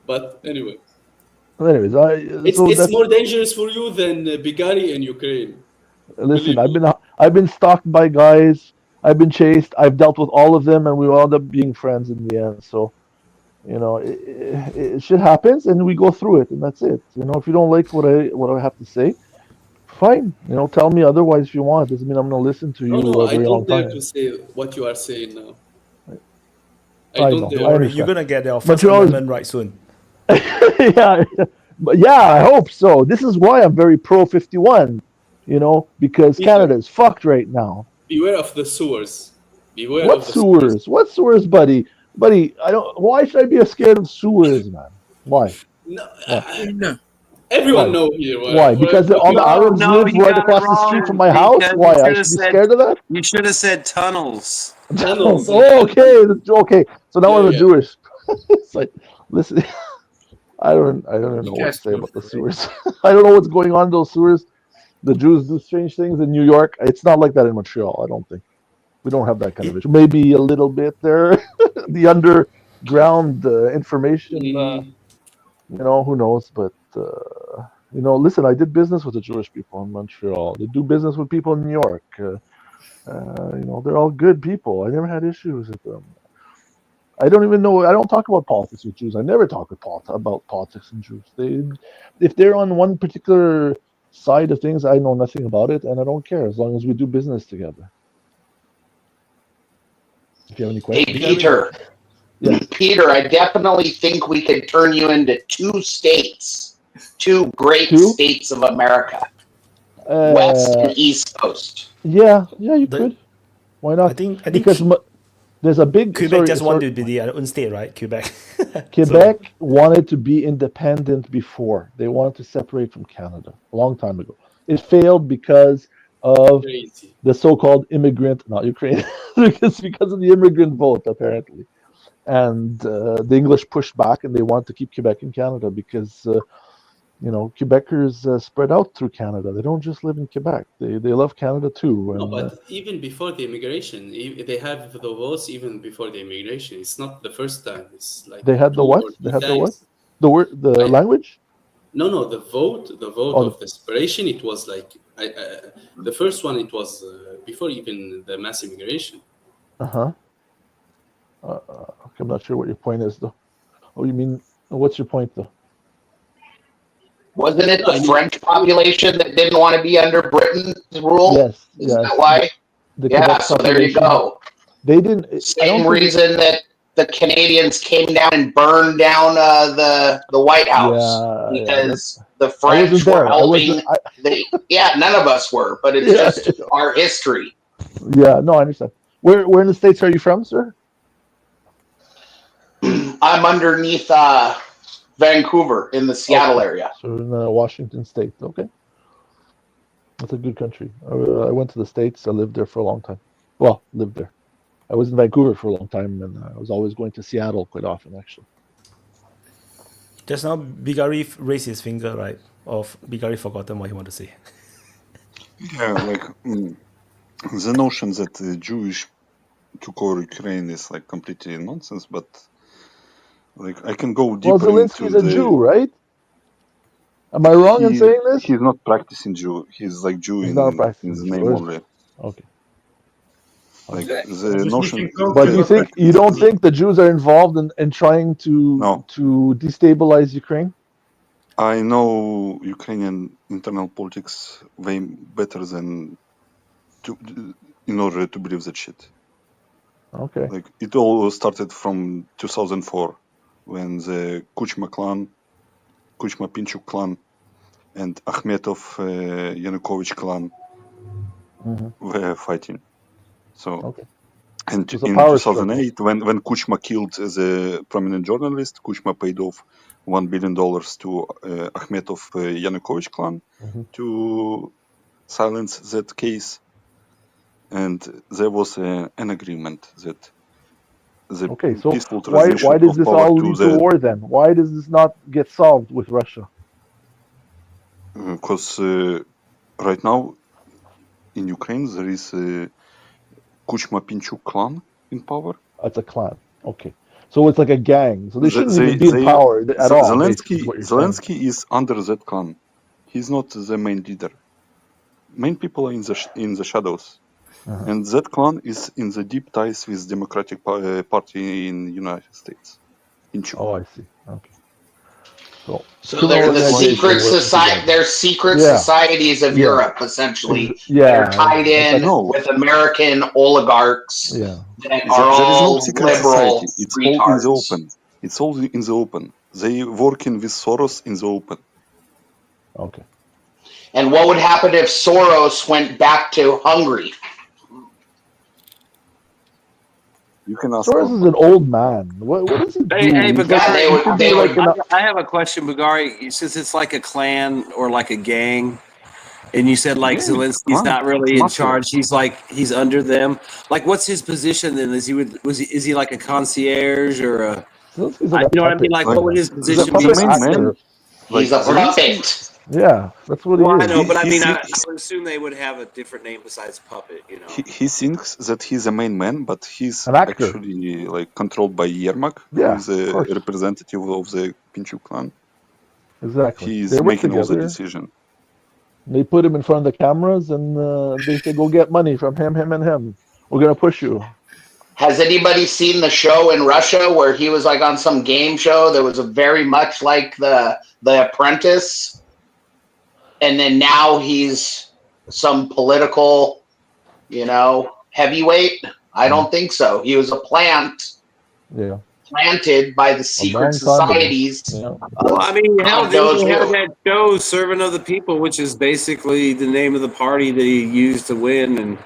But anyway. Well, anyways, It's more dangerous for you than Bigari in Ukraine. Listen, I've been stalked by guys. I've been chased. I've dealt with all of them, and we wound up being friends in the end. So, shit happens, and we go through it, and that's it. If you don't like what I have to say, Fine, tell me otherwise if you want. Doesn't mean I'm gonna listen to you No, a I very long don't dare time. to say what you are saying now. I don't know. dare. I Don't worry, understand. you're gonna get your First Montreal is Amendment right soon. yeah, but yeah, I hope so. This is why I'm very pro 51. Because Peter, Canada is fucked right now. beware of the sewers. Beware What of the sewers. sewers? What sewers, buddy? Buddy, I don't. Why should I be scared of sewers, man? Why? No, Why? everyone Why? know here Why? Because what all you the are. Arabs No, live he right got it across the street from wrong my house. because Why? I should be scared of that? you should have said tunnels. Tunnels. Oh, okay, okay. So now I'm a Yeah. Jewish. It's like, listen, I don't even know what to cast say your about the sewers. I don't know what's going on in those sewers. The Jews do strange things in New York. It's not like that in Montreal. I don't think we don't have that kind of issue. Maybe a little bit there, the underground information. Who knows? But listen, I did business with the Jewish people in Montreal. They do business with people in New York. They're all good people. I never had issues with them. I don't even know. I don't talk about politics with Jews. I never talk about politics and Jews. If they're on one particular side of things, I know nothing about it, and I don't care as long as we do business together. If you have any Hey, questions, Peter. Yeah. Peter, I definitely think we could turn you into two states, two great states of America, West and East Coast. Yeah, you could. Why not? I think because there's a big Quebec just wanted to be their own state, right? Quebec. Quebec wanted to be independent before. They wanted to separate from Canada a long time ago. It failed because of the so-called immigrant, not Ukraine, because of the immigrant vote, apparently. And the English pushed back, and they want to keep Quebec in Canada because Quebecers spread out through Canada. They don't just live in Quebec. They love Canada too. No, And, but even before the immigration, they have the votes even before the immigration. It's not the first time. It's like they had the 2 what? or 3 They had the what? times. The language? No, the vote Oh, of the separation. It was like the first one. It was before even the mass immigration. Uh-huh. I'm not sure what your point is, though. Oh, you mean, what's your point, though? Wasn't it the French population that didn't want to be under Britain's rule? Yes, Isn't that why? Quebec So there you population, go. They didn't. Same reason that the Canadians came down and burned down the White House because the French were helping. None of us were, but it's just our history. Yeah, no, I understand. Where in the States are you from, sir? I'm underneath Vancouver in the Seattle area. So in Washington State, okay. That's a good country. I went to the States. I lived there for a long time. Well, lived there. I was in Vancouver for a long time, and I was always going to Seattle quite often, actually. Just now, Bigari raised his finger, right? Bigari forgotten what he wanted to say. Yeah, like the notion that the Jewish took over Ukraine is like completely nonsense. But like I can go deeper Zelensky's into a Jew, right? Am I wrong in saying this? He's not practicing Jew. He's like Jew in the name only. Okay. Like the notion. But you don't think the Jews are involved in trying to destabilize Ukraine? I know Ukrainian internal politics way better than in order to believe that shit. Okay. Like it all started from 2004 when the Kuchma Pinchuk clan, and Akhmetov Yanukovych clan were fighting. So, and in 2008, when Kuchma killed the prominent journalist, Kuchma paid off $1 billion to Akhmetov Yanukovych clan to silence that case. And there was an agreement that the peaceful transition why does of this power all to lead to war then? Why does this not get solved with Russia? Because right now in Ukraine there is a Kuchma Pinchuk clan in power. It's a clan. Okay. So it's like a gang. So they shouldn't even be in power at all. Zelensky is under that clan. He's not the main leader. Main people are in the shadows. And that clan is in the deep ties with Democratic Party in the United States. Oh, I see. Okay. So they're the secret society. They're secret societies of Europe, essentially. That are tied in with American oligarchs that are There is no all secret liberal society. It's retards. all in the open. It's all in the open. They working with Soros in the open. Okay. And what would happen if Soros went back to Hungary? You can ask. Soros is an old man. What does he do? Hey, He's Bagari, I have a question, Bagari. Since it's like a clan or like a gang, and you said like Zelensky's not really in charge, he's under them. Like, what's his position then? Is he like a concierge or a? You know what I mean? Like, what would his position be? He's a puppet. Yeah, that's what Well, he I is. know, but I mean, I would assume they would have a different name besides puppet. You know. He thinks that he's a main man, but he's an actor. Actually like controlled by Yermak, who is a representative of the Pinchuk clan. Exactly. He's They work making all the together. decision. They put him in front of the cameras and they say, "Go get money from him, and him. We're gonna push you." Has anybody seen the show in Russia where he was like on some game show that was very much like the Apprentice? And then now he's some political, heavyweight? I don't think so. He was a plant planted by the secret societies. Well, I mean, hell, they have that show, Servant of the People, which is basically the name of the party that he used to win, and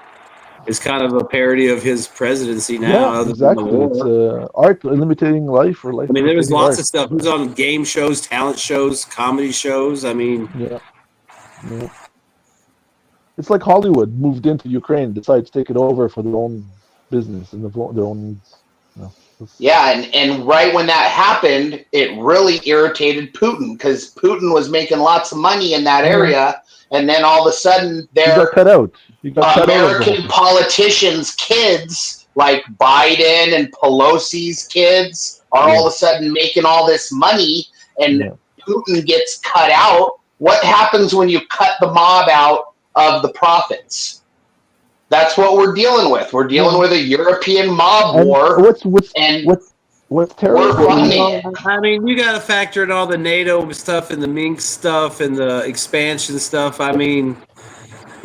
it's kind of a parody of his presidency now. Yeah, other than the exactly. war. It's art imitating life or life. I mean, there was imitating lots art. of stuff. He was on game shows, talent shows, comedy shows. I mean, Yeah. It's like Hollywood moved into Ukraine, decided to take it over for their own business and their own needs. Yeah, and right when that happened, it really irritated Putin because Putin was making lots of money in that area, and then all of a sudden, He got cut out. American politicians' kids, like Biden and Pelosi's kids, are all of a sudden making all this money, and Putin gets cut out. What happens when you cut the mob out of the profits? That's what we're dealing with. We're dealing with a European mob war. What's we're terrible? funding it. I mean, you got to factor in all the NATO stuff and the Minsk stuff and the expansion stuff. I mean,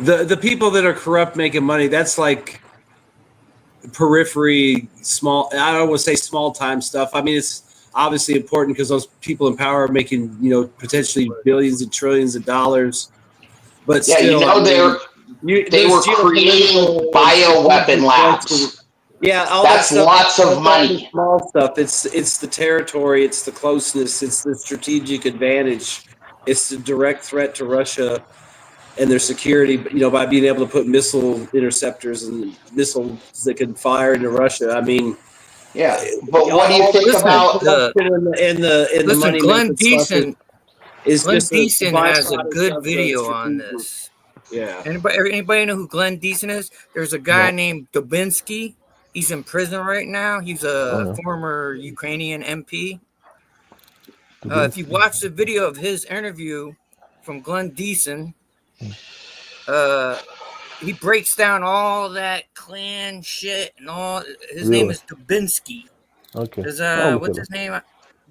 the people that are corrupt making money, that's like periphery, small. I don't want to say small time stuff. I mean, it's obviously important because those people in power are making, potentially billions and trillions of dollars. But still, they were creating bioweapon labs. Yeah, all that's that stuff, lots of money. Small stuff. It's the territory. It's the closeness. It's the strategic advantage. It's the direct threat to Russia and their security. By being able to put missile interceptors and missiles that can fire into Russia. I mean. Yeah, but what do you think about the money? Glenn Deason has a good video that's on this. Yeah. Anybody know who Glenn Deason is? There's a guy named Dubinsky. He's in prison right now. He's a former Ukrainian MP. If you watch the video of his interview from Glenn Deason, he breaks down all that clan shit and all. His name is Dubinsky. Okay. What's his name?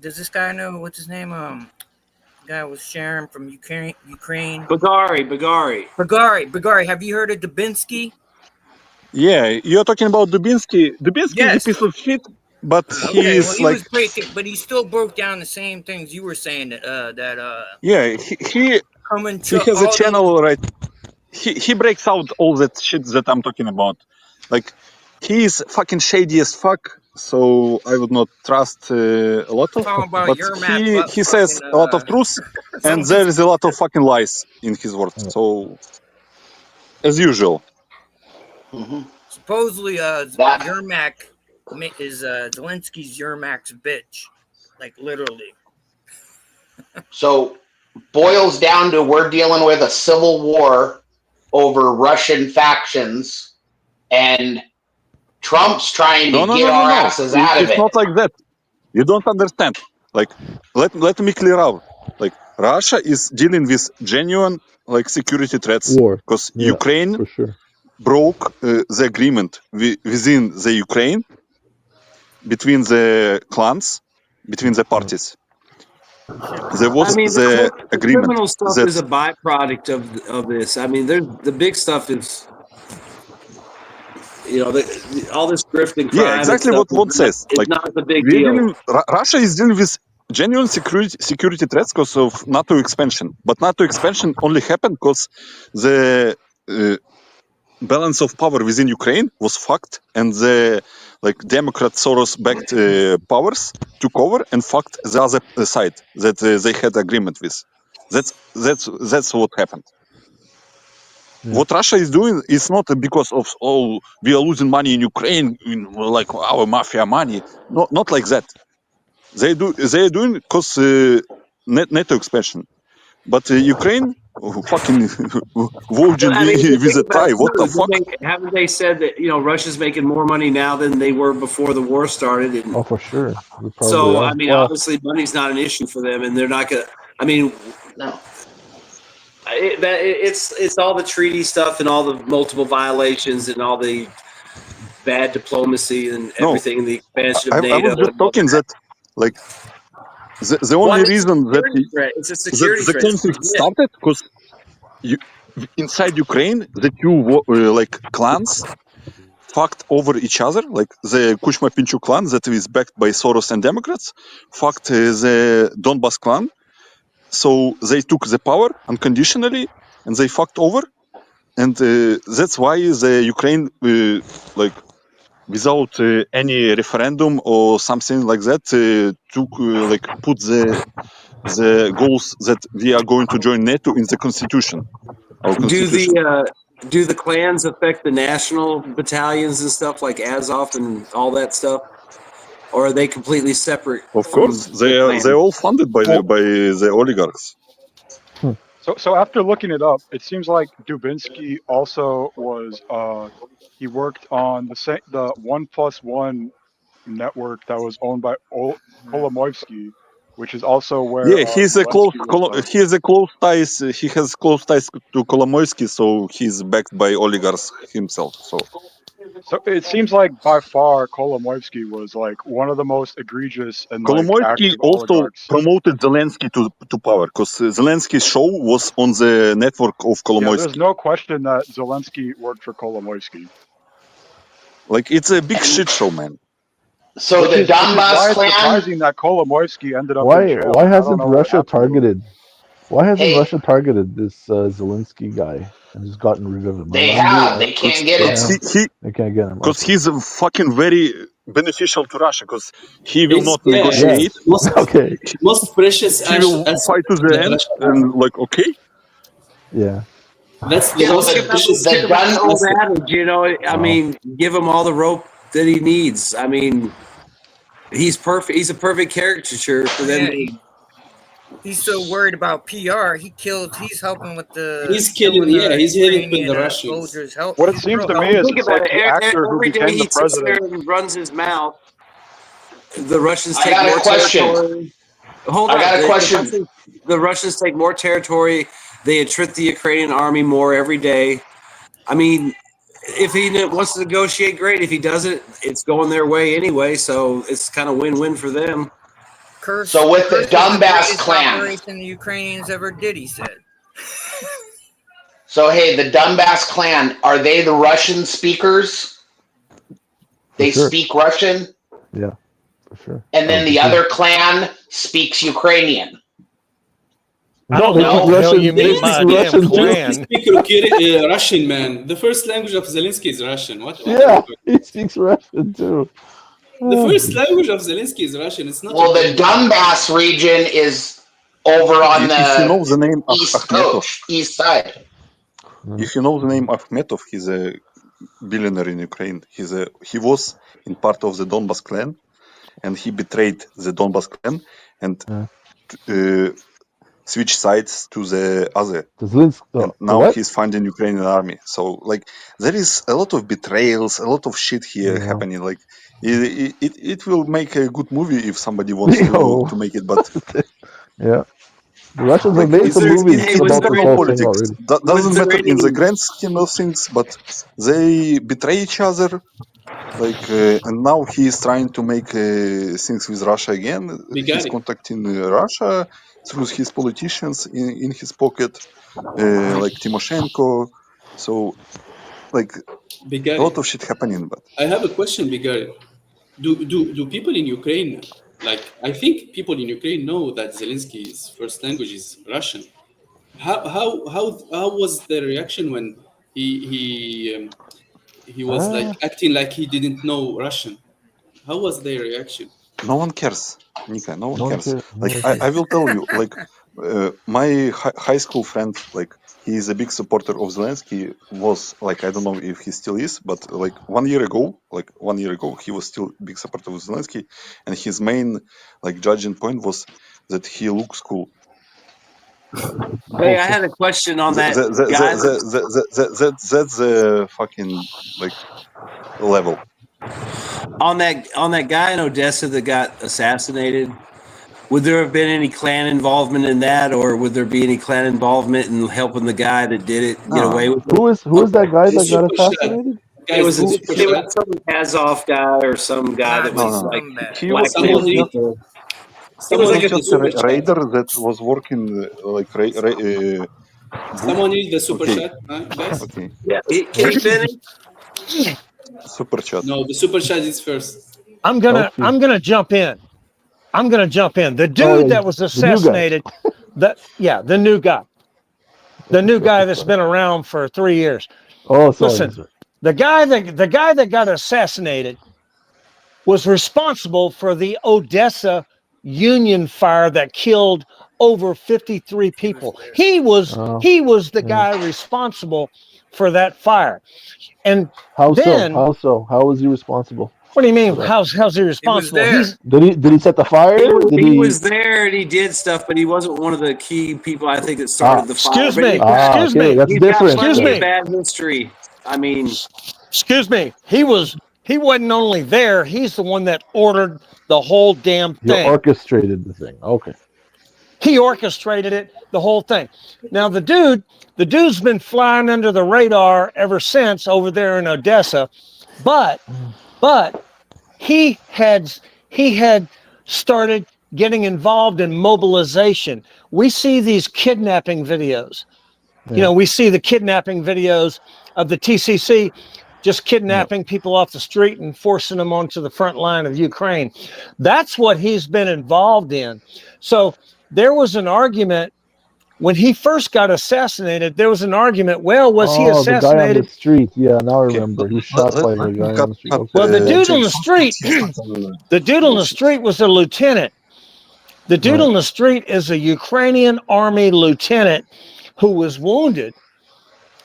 Does this guy know what's his name? Guy was Sharon from Ukraine. Bagari. Have you heard of Dubinsky? Yeah, you're talking about Dubinsky. Dubinsky is a piece of shit, but he was breaking, but he still broke down the same things you were saying. Yeah, he has a channel, right? He breaks out all that shit that I'm talking about. Like, he is fucking shady as fuck, so I would not trust a lot of. But he says a lot of truth, and there is a lot of fucking lies in his words. So, as usual. Mm-hmm. Supposedly, Yermak is Zelensky's Yermak's bitch, like literally. So, boils down to we're dealing with a civil war over Russian factions, and Trump's trying to get our asses out of it. It's not like that. You don't understand. Like, let me clear out. Like, Russia is dealing with genuine security threats because Ukraine broke the agreement within the Ukraine between the clans, between the parties. There was I mean, the the agreement criminal stuff that is a byproduct of this. I mean, the big stuff is, all this grift and crime and exactly stuff what says. is Like not the big deal. Russia is dealing with genuine security threats because of NATO expansion, but NATO expansion only happened because the balance of power within Ukraine was fucked, and the Democrat Soros-backed powers took over and fucked the other side that they had agreement with. That's what happened. Yeah. What Russia is doing is not because of we are losing money in Ukraine, like our mafia money. No, not like that. They are doing because NATO expansion, but Ukraine fucking voting with a tie. What the fuck? Haven't they said that Russia's making more money now than they were before the war started? And Oh, for sure. They probably so are. I mean, Well, obviously, money's not an issue for them, and they're not gonna. I mean, No. It's all the treaty stuff and all the multiple violations and all the bad diplomacy and everything, and the expansion of NATO. I was just talking that, like, the only reason that it's a security the threat. conflict started because inside Ukraine, the two clans fucked over each other. Like the Kuchma-Pinchuk clan that is backed by Soros and Democrats fucked the Donbas clan. So they took the power unconditionally and they fucked over. And that's why the Ukraine, without any referendum or something like that, put the goals that we are going to join NATO in the constitution. Our constitution. Do the clans affect the national battalions and stuff like Azov and all that stuff? Or are they completely separate? Of course, they're all funded by the oligarchs. So after looking it up, it seems like Dubinsky also was he worked on the 1+1 network that was owned by Kolomoisky, which is also where he has close ties. He has close ties to Kolomoisky, so he's backed by oligarchs himself. So it seems like by far Kolomoisky was like one of the most egregious and Kolomoisky also promoted Zelensky to power because Zelensky's show was on the network of Kolomoisky. Yeah, there's no question that Zelensky worked for Kolomoisky. Like, it's a big shit show, man. So the Donbas clan. It's surprising that Kolomoisky ended up in jail. Why hasn't Russia targeted? Why hasn't Russia targeted this Zelensky guy and just gotten rid of him? They have. They can't get him. They can't get him because he's fucking very beneficial to Russia because he will not negotiate. Most precious. He will fight to the end and okay. Yeah. That's the most precious. I mean, give him all the rope that he needs. I mean, he's perfect. He's a perfect caricature for them. He's so worried about PR. He's helping with the. He's killing. He's hitting with the Russians. What it seems to me is it's like the actor who became the president and runs his mouth. The Russians take more territory. Hold on. I got a question. The Russians take more territory. They attrit the Ukrainian army more every day. I mean, if he wants to negotiate, great. If he doesn't, it's going their way anyway. So it's kind of win-win for them. So with the Donbas clan, operation the Ukrainians ever did, he said. So hey, the Donbas clan, are they the Russian speakers? They speak Russian? Yeah, for sure. And then the other clan speaks Ukrainian. No, Russian. You mean my damn clan? Speak Russian, man. The first language of Zelensky is Russian. What he speaks Russian too. The first language of Zelensky is Russian. It's not. Well, the Donbas region is over on the east coast, east side. If you know the name Akhmetov, he's a billionaire in Ukraine. He was in part of the Donbas clan, and he betrayed the Donbas clan and switched sides to the other. And now he's funding Ukrainian army. So there is a lot of betrayals, a lot of shit here happening. It will make a good movie if somebody wants to make it, but yeah. The Russians have made some movies about this whole thing already. Doesn't matter in the grand scheme of things, but they betray each other Like, and now he is trying to make things with Russia again. He's contacting Russia through his politicians in his pocket, like Timoshenko. So, like, a lot of shit happening. But I have a question, Bigari. Do people in Ukraine, like, I think people in Ukraine know that Zelensky's first language is Russian. How was their reaction when he was like acting like he didn't know Russian? How was their reaction? no one cares, Nika. No one cares. Like, I will tell you, like, my high school friend, like, he is a big supporter of Zelensky. Was like, I don't know if he still is, but like 1 year ago, he was still big supporter of Zelensky, and his main like judging point was that he looks cool. Hey, I had a question on that guy. That's the fucking like level. On that guy in Odessa that got assassinated, would there have been any clan involvement in that, or would there be any clan involvement in helping the guy that did it get away with it? Who is that guy that got assassinated? It was some Azov guy or some guy that was like He was like just a raider that was working like Someone need the super chat, guys? Okay. Yeah, can you finish? Super chat. No, the super chat is first. I'm gonna jump in. The dude that was assassinated, the new guy that's been around for 3 years. Oh, sorry. Listen, the guy that got assassinated was responsible for the Odessa Union fire that killed over 53 people. He was the guy responsible for that fire. And How so? How was he responsible? What do you mean? How's he responsible? Did he set the fire? He was there and he did stuff, but he wasn't one of the key people, I think, that started the fire. Excuse me. That's different. Excuse me. Bad history. I mean, excuse me. He wasn't only there. He's the one that ordered the whole damn thing. He orchestrated the thing. Okay. He orchestrated it, the whole thing. Now the dude's been flying under the radar ever since over there in Odessa, but he had started getting involved in mobilization. We see these kidnapping videos. Yeah. You know, we see the kidnapping videos of the TCC just kidnapping people off the street and forcing them onto the front line of Ukraine. That's what he's been involved in. So there was an argument when he first got assassinated. There was an argument. Well, was he assassinated? The guy on the street. Yeah, now I remember. He was shot by the guy on the street. Okay. Well, the dude on the street, was a lieutenant. The dude on the street is a Ukrainian army lieutenant who was wounded.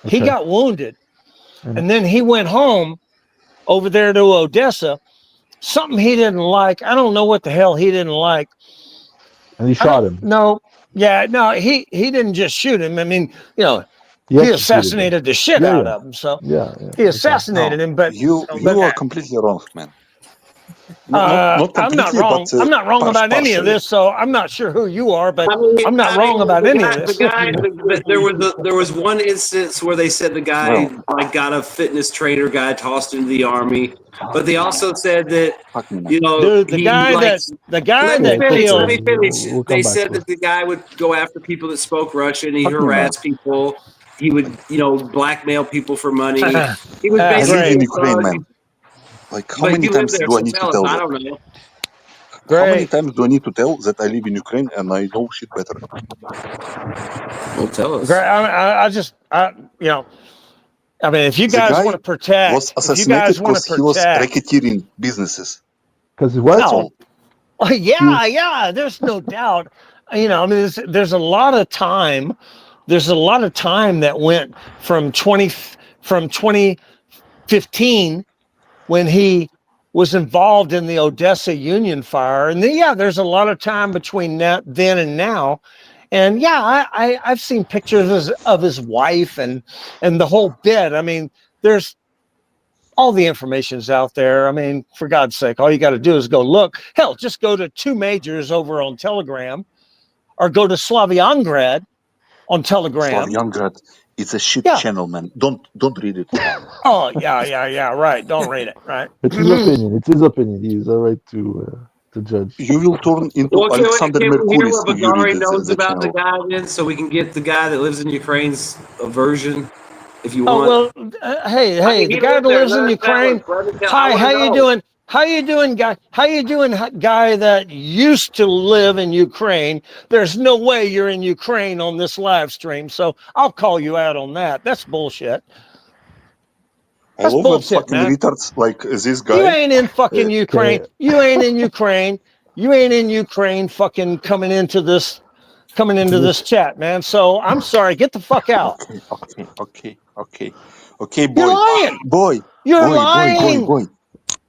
He got wounded. And then he went home over there to Odessa. Something he didn't like. I don't know what the hell he didn't like. And he shot him. He didn't just shoot him. I mean, you know, he assassinated the shit out of him. So he assassinated him. But you are completely wrong, man. I'm not wrong. I'm not wrong about any of this, so I'm not sure who you are, but I'm not wrong about any of this. There was one instance where they said the guy like got a fitness trainer guy tossed into the army, but they also said that dude, the guy that killed. Let me finish. They said that the guy would go after people that spoke Russian. He harassed people. He would blackmail people for money. He was basically in Ukraine, man. Like, how many times do I need to tell that? How many times do I need to tell that I live in Ukraine and I know shit better? Well, tell us. I mean, if you guys want to protect, was assassinated because he was racketeering businesses. Because what? No. Yeah, there's no doubt. You know, I mean, there's a lot of time. There's a lot of time that went from 2015. When he was involved in the Odessa Union fire. And there's a lot of time between then and now. And I've seen pictures of his wife and the whole bit. I mean, there's all the information's out there. I mean, for God's sake, all you got to do is go look. Hell, just go to 2 majors over on Telegram or go to Slavyangrad on Telegram. Slavyangrad. It's a shit Yeah. channel, man. Don't read it. Oh, yeah. Right. Don't read it. Right. It's his opinion. It's his opinion. He has a right to judge. You will turn into Well, Alexander can we hear Mercouris what if you read Bagari knows the about the channel. guy then, so we can get the guy that lives in Ukraine's version, if you Oh, want? well, hey, I mean, the he guy lived that there. lives Let in us tell Ukraine. us. Let us tell- I Hi, wanna how you know. doing? How you doing, guy? How you doing, guy that used to live in Ukraine? There's no way you're in Ukraine on this live stream, so I'll call you out on that. That's bullshit. I That's love bullshit, fucking man. retards like this guy. You ain't in fucking Ukraine. You ain't in Ukraine. You ain't in Ukraine fucking coming into this chat, man. So I'm sorry. Get the fuck out. Okay, You're boy. lying. Boy. You're lying. Boy.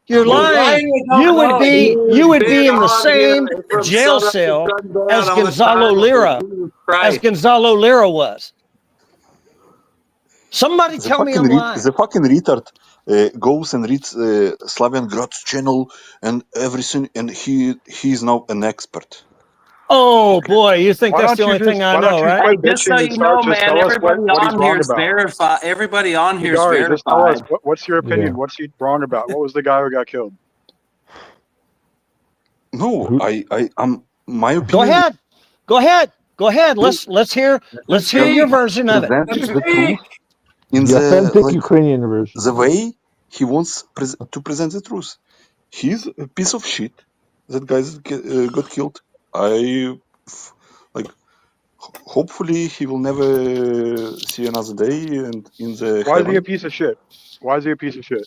You're Boy. lying. You would be in the same jail cell as Gonzalo Lira. As Gonzalo Lira was. Somebody tell me I'm lying. The fucking retard goes and reads Slavian Grad's channel and everything, and he's now an expert. Oh boy, you think Why that's don't the you only thing I why don't know, you right? quit Just so bitching and you know, start? Just man, tell us everybody what he's on here wrong is about. verified. Everybody on here is Bagari, just tell us verified. what's your opinion. Yeah. What's he wrong about? What was the guy who got killed? No, I'm my opinion. Go ahead. Let's hear your version of it. Present the truth in The the authentic Ukrainian version. the way he wants to present the truth. He's a piece of shit. That guy got killed. Hopefully he will never see another day and in the Why is he a heaven. piece of shit? Why is he a piece of shit?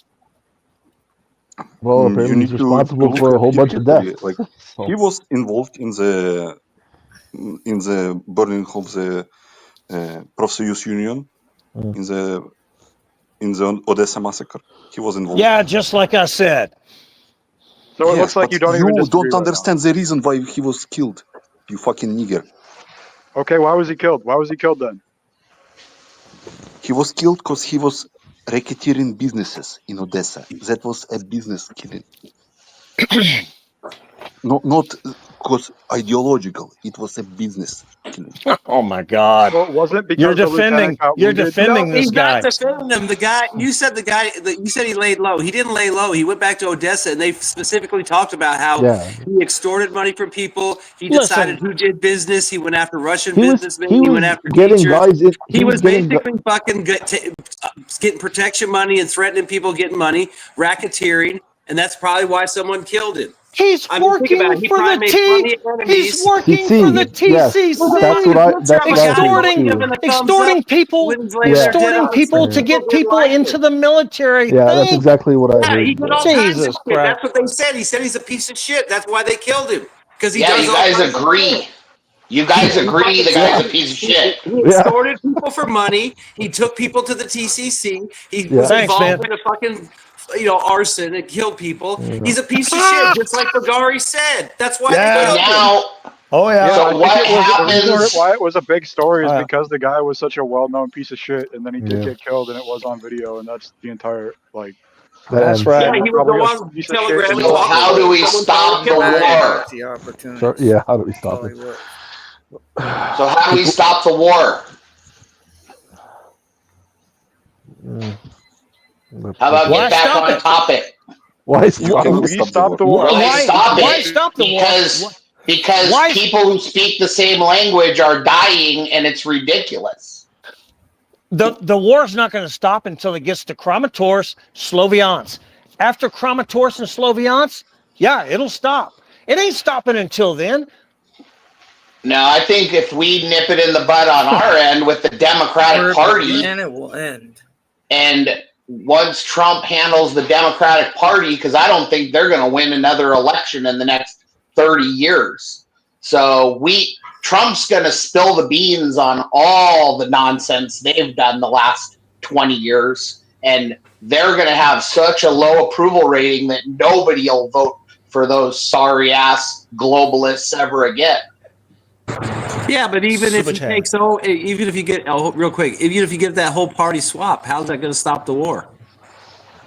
Well, You apparently he's need to responsible look for a at whole his bunch of history. deaths. Like So, he was involved in the burning of the Prosoyuz Union in the Odessa massacre. He was involved. Yeah, just like I said. So it Yes, looks like but you don't even disagree don't right now. understand the reason why he was killed. You fucking nigger. Okay, why was he killed? Why was he killed then? He was killed because he was racketeering businesses in Odessa. That was a business killing. Not because ideological. It was a business killing. Oh my God! Well, it wasn't because You're the lieutenant defending. got You're wounded. defending No, this he's guy. not defending him. The guy you said he laid low. He didn't lay low. He went back to Odessa, and they specifically talked about how yeah. he extorted money from people. He Listen. decided who did business. He went after Russian He was businessmen. he He was went after getting teachers. guys in. He was getting basically fucking getting protection money and threatening people getting money, racketeering, and that's probably why someone killed him. He's I mean, think about working it. He for probably the made plenty of enemies. He's working for the TC. Yes, TCC. that's what I think too. Extorting people, to get people into the military Yeah, that's thing. exactly what I Yeah, he heard. did all kinds of Jesus shit. Christ! That's what they said. He said he's a piece of shit. That's why they killed him. Because he Yeah, does you all guys kinds of agree. shit. You guys agree the guy's a piece of shit. He extorted people for money. He took people to the TCC. He was Thanks, involved man. in a fucking, arson and killed people. He's a piece of shit, just like Bagari said. That's why they killed him. Now, Oh Yeah, so I think what it was the reason happens? why it was a big story is Yeah. because the guy was such a well-known piece of shit, and then he did Yeah. get killed, and it was on video, and that's the entire That's right. Yeah, he would probably go a on piece of shit. Telegram and So talk how about do we someone stop the trying to kill him. war? The opportunity. So, yeah, how do we stop it? So how do we stop the war? How about Why get back stop on it? topic? Why stop Can we stop the war? Why stop it? Why stop the war? Because Why- people who speak the same language are dying, and it's ridiculous. The war's not going to stop until it gets to Kramatorsk, Sloviansk. After Kramatorsk and Sloviansk, yeah, it'll stop. It ain't stopping until then. No, I think if we nip it in the bud on our end with the Democratic Party, And it will end. and once Trump handles the Democratic Party, because I don't think they're going to win another election in the next 30 years. So Trump's going to spill the beans on all the nonsense they've done the last 20 years, and they're going to have such a low approval rating that nobody will vote for those sorry-ass globalists ever again. Yeah, but even if Super you chat. take even if you get real quick, even if you get that whole party swap, how's that going to stop the war?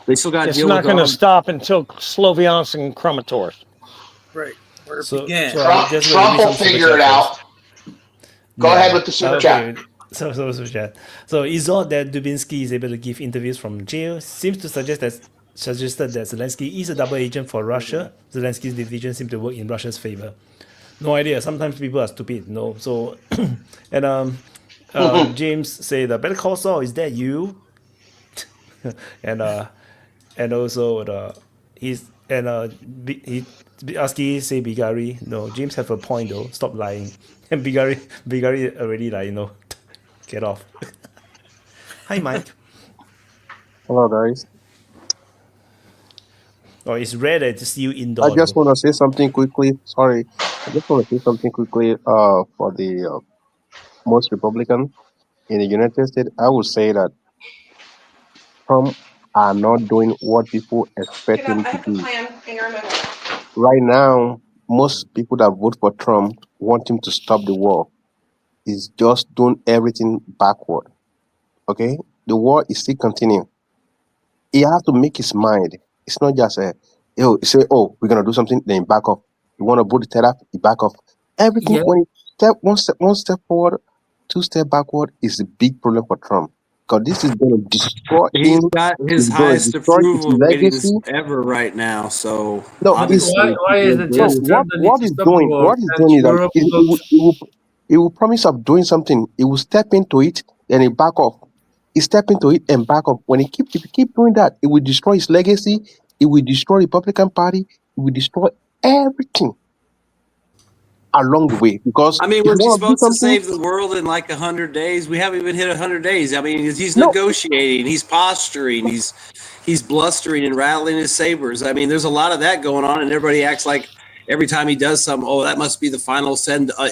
They still got to It's deal not with going to all- stop until Sloviansk and Kramatorsk. Right. Where it So- began. so Trump will figure it out. Go ahead with the super chat. So it's odd that Dubinsky is able to give interviews from jail. Seems to suggested that Zelensky is a double agent for Russia. Zelensky's decisions seem to work in Russia's favor. No idea. Sometimes people are stupid. No. So and James say the Better Call Saul, is that you? and also he Aski say Bigari. No, James have a point though. Stop lying. And Bigari already get off. Hi Mike. Hello, guys. Oh, it's rare that to see you indoor. I just want to say something quickly. Sorry, I just want to say something quickly. For the most Republican in the United States, I would say that Trump are not doing what people expect him to do. Right now, most people that vote for Trump want him to stop the war. He's just doing everything backward. Okay, the war is still continuing. He has to make his mind. It's not just say, oh, we're gonna do something, then back off. You want to put the tariff, you back off. Everything Yeah. when you step one step forward, two step backward is a big problem for Trump. Because this is gonna destroy He's him. got his It's gonna highest destroy his approval ratings legacy. ever right now. So No, obviously, Why is it no, just Trump that needs what to he's stop the doing, war? is And that Europe looks he will promise of doing something. He will step into it, then he back off. He step into it and back off. When if he keep doing that, it will destroy his legacy. It will destroy the Republican Party. It will destroy everything along the way. Because I mean, if you was he want to do supposed to something, save the world in like 100 days? We haven't even hit 100 days. I mean, he's no, negotiating, he's posturing, he's blustering and rattling his sabers. I mean, there's a lot of that going on, and everybody acts like every time he does something, oh, that must be the final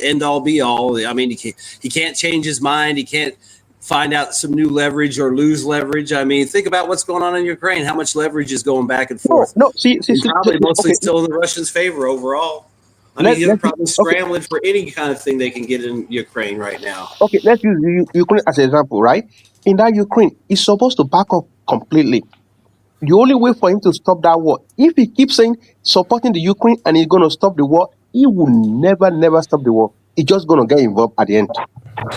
end all be all. I mean, he can't change his mind. He can't find out some new leverage or lose leverage. I mean, think about what's going on in Ukraine. How much leverage is going back and forth? no. See, And probably mostly okay. still in the Russians' favor overall. I mean, they're probably Okay. scrambling for any kind of thing they can get in Ukraine right now. Okay, let's use Ukraine as an example, right? In that Ukraine, he's supposed to back off completely. The only way for him to stop that war, if he keeps saying supporting the Ukraine and he's going to stop the war, he will never stop the war. He's just going to get involved at the end.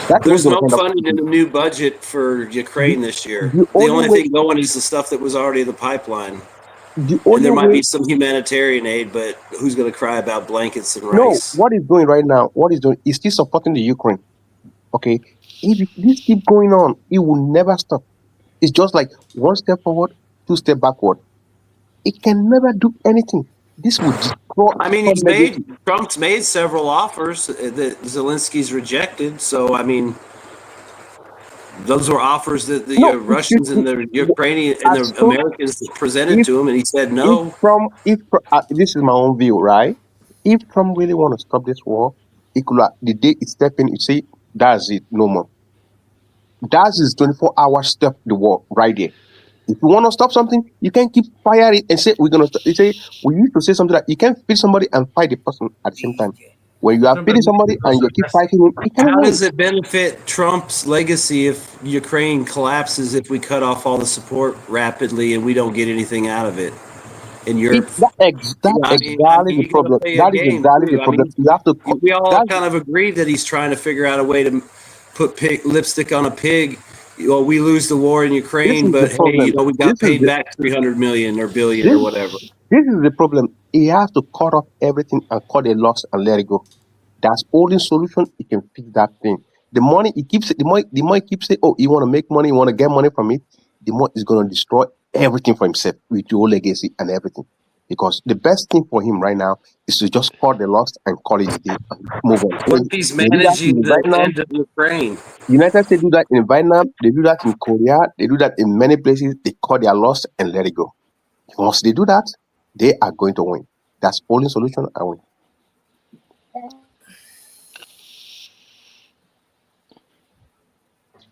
That's There's what's no going to end up. funding in the new budget for Ukraine this year. The The only only way, thing going is the stuff that was already in the pipeline. the And only there might way, be some humanitarian aid, but who's going to cry about blankets and no, rice? what he's doing right now, he's still supporting the Ukraine. Okay, if this keep going on, it will never stop. It's just like one step forward, two step backward. It can never do anything. This would destroy I mean, Trump's legacy. Trump's made several offers that Zelensky's rejected. So, I mean, those were offers that the No, Russians and the Ukrainian and as the soon Americans presented if to him, and he said no. this is my own view, right? If Trump really want to stop this war, he could the day he step in, he say that's it, no more. That's his 24-hour stop the war right there. If you want to stop something, you can keep fire it and say we're gonna stop. You say we used to say something like you can't feed somebody and fight the person at the same time. When you are feeding somebody and you keep fighting him, it can How win. does it benefit Trump's legacy if Ukraine collapses if we cut off all the support rapidly and we don't get anything out of it in Europe? That's exactly the you gotta problem. play a That is game exactly too. the I problem. mean, You have to. we all That's kind of agreed that he's trying to figure out a way to put lipstick on a pig. Well, we lose the war in this Ukraine, is but the hey, problem. we got This is paid the back 300 million or billion this, or whatever. this is the problem. He has to cut off everything and cut a loss and let it go. That's only solution. He can fix that thing. The money he keeps, the more he keeps saying, oh, you want to make money, you want to get money from it, the more he's going to destroy everything for himself with your legacy and everything. Because the best thing for him right now is to just cut the loss and call it a day and move on. What if he's They do that managing in the Vietnam. end of Ukraine? United States do that in Vietnam. They do that in Korea. They do that in many places. They cut their loss and let it go. Once they do that, they are going to win. That's only solution. I win.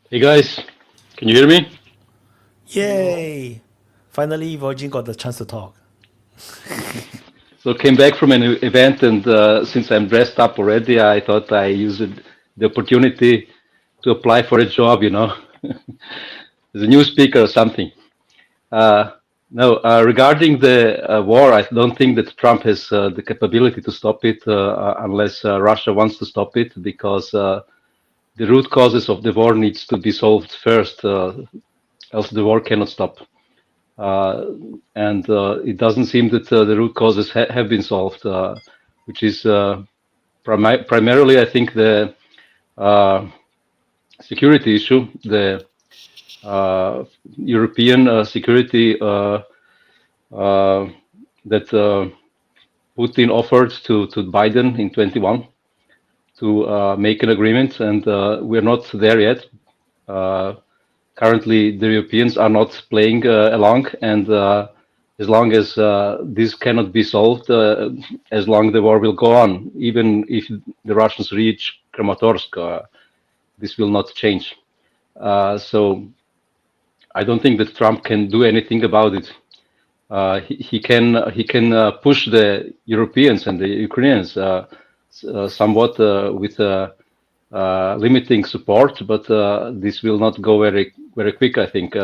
Hey guys, can you hear me? Yay! Finally, Virgin got the chance to talk. So came back from an event, and since I'm dressed up already, I thought I used the opportunity to apply for a job, you know, as a new speaker or something. No, regarding the war, I don't think that Trump has the capability to stop it unless Russia wants to stop it, because the root causes of the war needs to be solved first, else the war cannot stop. And it doesn't seem that the root causes have been solved, which is primarily, I think, the security issue, the European security that Putin offered to Biden in 21 to make an agreement, and we're not there yet. Currently, the Europeans are not playing along, and as long as this cannot be solved, as long the war will go on. Even if the Russians reach Kramatorsk, this will not change. So I don't think that Trump can do anything about it. He can push the Europeans and the Ukrainians somewhat with limiting support, but this will not go very quick, I think,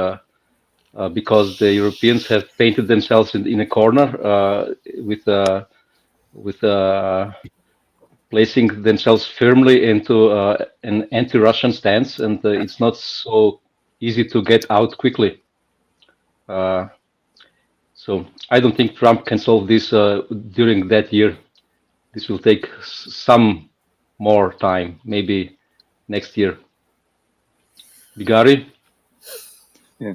because the Europeans have painted themselves in a corner with placing themselves firmly into an anti-Russian stance, and it's not so easy to get out quickly. So I don't think Trump can solve this during that year. This will take some more time, maybe next year. Bigari? Yeah.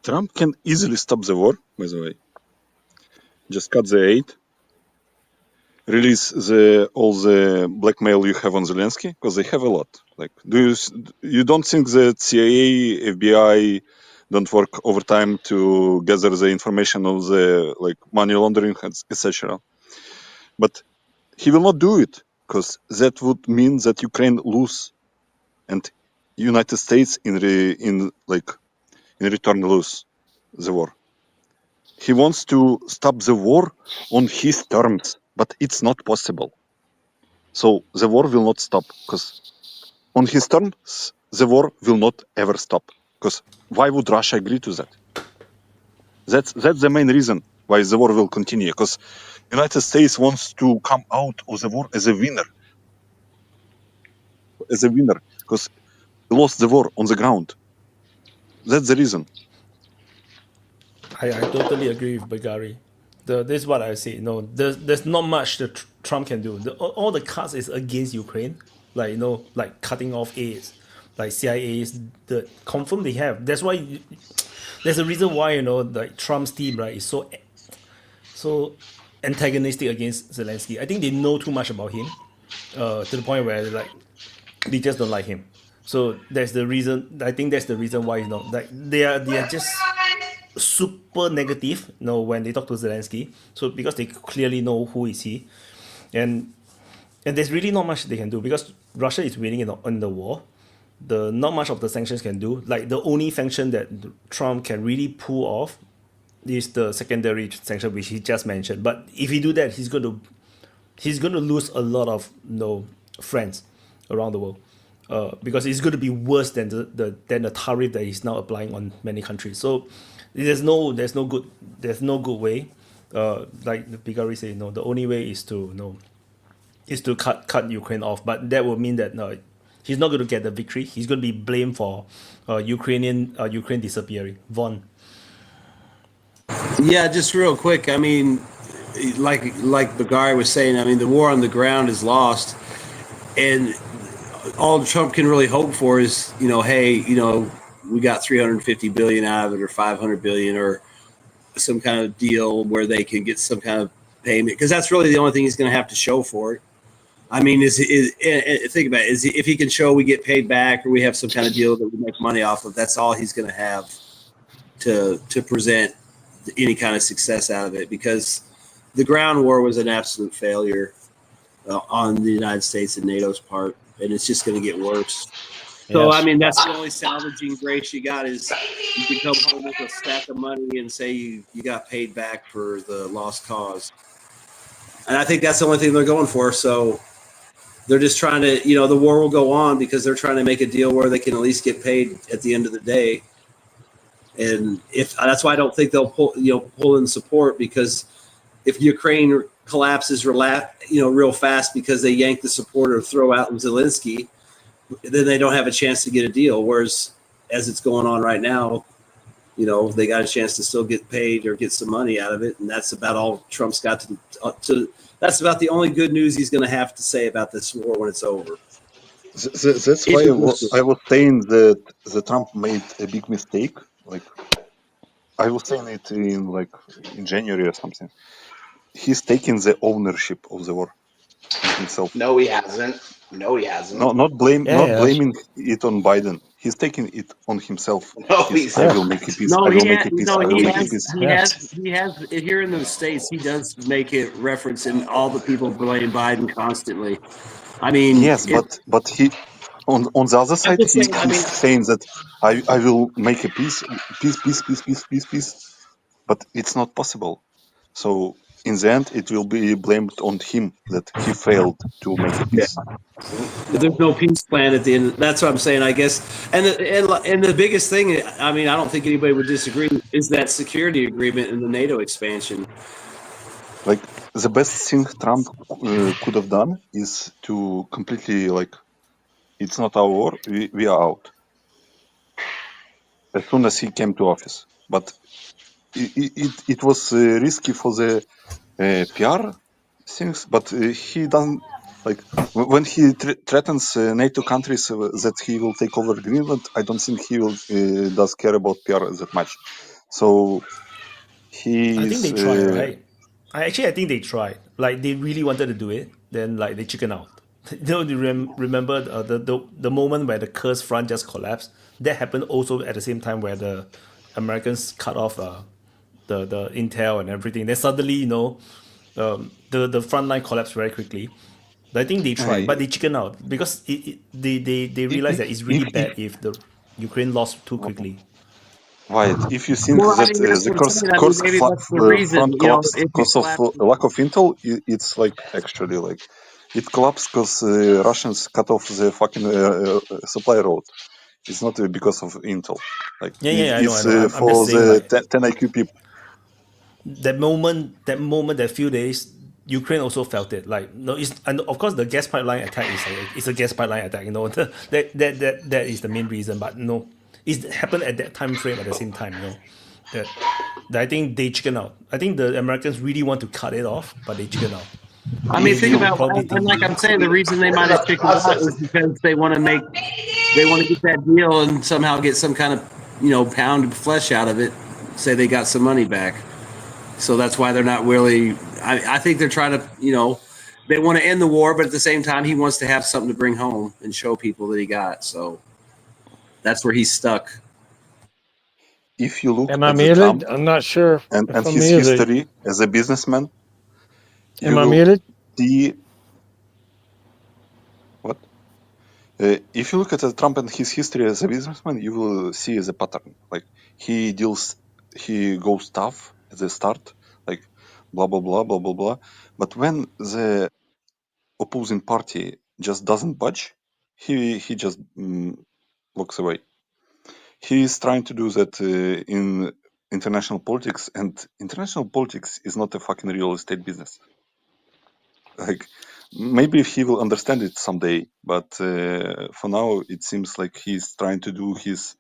Trump can easily stop the war, by the way. Just cut the aid, release all the blackmail you have on Zelensky, because they have a lot. Like, you don't think that CIA, FBI don't work overtime to gather the information of the money laundering, etc. But he will not do it, because that would mean that Ukraine lose, and United States in return lose the war. He wants to stop the war on his terms, but it's not possible. So the war will not stop, because on his terms, the war will not ever stop. Because why would Russia agree to that? That's the main reason why the war will continue. Because United States wants to come out of the war as a winner. Because they lost the war on the ground. That's the reason. I totally agree with Bagari. This is what I say. No, there's not much that Trump can do. All the cards is against Ukraine, like cutting off aids, like CIA's. The confirm they have. That's why. There's a reason why like Trump's team, right, is so antagonistic against Zelensky. I think they know too much about him, to the point where they just don't like him. So that's the reason. I think that's the reason why they are just super negative, when they talk to Zelensky. So because they clearly know who is he, and there's really not much they can do because Russia is winning in the war. Not much of the sanctions can do. Like the only sanction that Trump can really pull off is the secondary sanction, which he just mentioned. But if he do that, he's going to lose a lot of friends around the world, because it's going to be worse than the tariff that he's now applying on many countries. So there's no good way. Like the Bigari say, the only way is to cut Ukraine off. But that will mean that he's not going to get the victory. He's going to be blamed for Ukraine disappearing. Von. Yeah, just real quick. I mean, like Bagari was saying, I mean, the war on the ground is lost, and all Trump can really hope for is, hey, we got 350 billion out of it, or 500 billion, or some kind of deal where they can get some kind of payment, because that's really the only thing he's going to have to show for it. I mean, think about it. If he can show we get paid back, or we have some kind of deal that we make money off of, that's all he's going to have to present any kind of success out of it, because the ground war was an absolute failure on the United States and NATO's part, and it's just going to get worse. So, I mean, that's the only salvaging grace you got is you can come home with a stack of money and say you got paid back for the lost cause. And I think that's the only thing they're going for. So they're just trying to, the war will go on because they're trying to make a deal where they can at least get paid at the end of the day. And that's why I don't think they'll pull in support, because if Ukraine collapses real fast because they yank the support or throw out Zelensky, then they don't have a chance to get a deal. Whereas as it's going on right now, they got a chance to still get paid or get some money out of it, and that's about all Trump's got to. That's about the only good news he's going to have to say about this war when it's over. That's why I was saying that the Trump made a big mistake. Like I was saying it in January or something. He's taking the ownership of the war himself. No, he hasn't. Not blaming it on Biden. He's taking it on himself. No, I will make a peace. I will make a peace. I will make a peace. He has here in the States. He does make it reference, and all the people blame Biden constantly. I mean, yes, but he on the other side he's saying that I will make a peace. But it's not possible. So in the end, it will be blamed on him that he failed to make a peace. There's no peace plan at the end. That's what I'm saying, I guess. And the biggest thing, I mean, I don't think anybody would disagree, is that security agreement and the NATO expansion. Like the best thing Trump could have done is to completely it's not our war. We are out. As soon as he came to office, but it was risky for the PR things, but he doesn't when he threatens NATO countries that he will take over Greenland. I don't think he will does care about PR that much. So I think they tried, right? I think they tried. Like they really wanted to do it, then they chicken out. Do you remember the moment where the Kursk front just collapsed? That happened also at the same time where the Americans cut off the intel and everything. Then suddenly, the front line collapsed very quickly. I think they tried, but they chicken out because they realized that it's really bad if the Ukraine lost too quickly. Right. If you think that the Kursk front collapsed because of lack of intel, it's actually it collapsed because Russians cut off the fucking supply road. It's not because of intel. I know. For the 10 IQ people. That moment, that few days, Ukraine also felt it. And of course the gas pipeline attack is a gas pipeline attack. That is the main reason. But it happened at that time frame at the same time. That I think they chicken out. I think the Americans really want to cut it off, but they chicken out. I mean, think about, and like I'm saying, the reason they might have chickened out is because they want to get that deal and somehow get some kind of, pound of flesh out of it. Say they got some money back. So that's why they're not really. I think they're trying to, they want to end the war, but at the same time, he wants to have something to bring home and show people that he got. So that's where he's stuck. If you look Am I at muted? Trump I'm not sure. and his history as a businessman, am I muted? See what? If you look at Trump and his history as a businessman, you will see the pattern. He goes tough at the start, blah blah blah blah blah blah. But when the opposing party just doesn't budge, he just walks away. He is trying to do that in international politics, and international politics is not a fucking real estate business. Maybe he will understand it someday, but for now it seems like he's trying to do his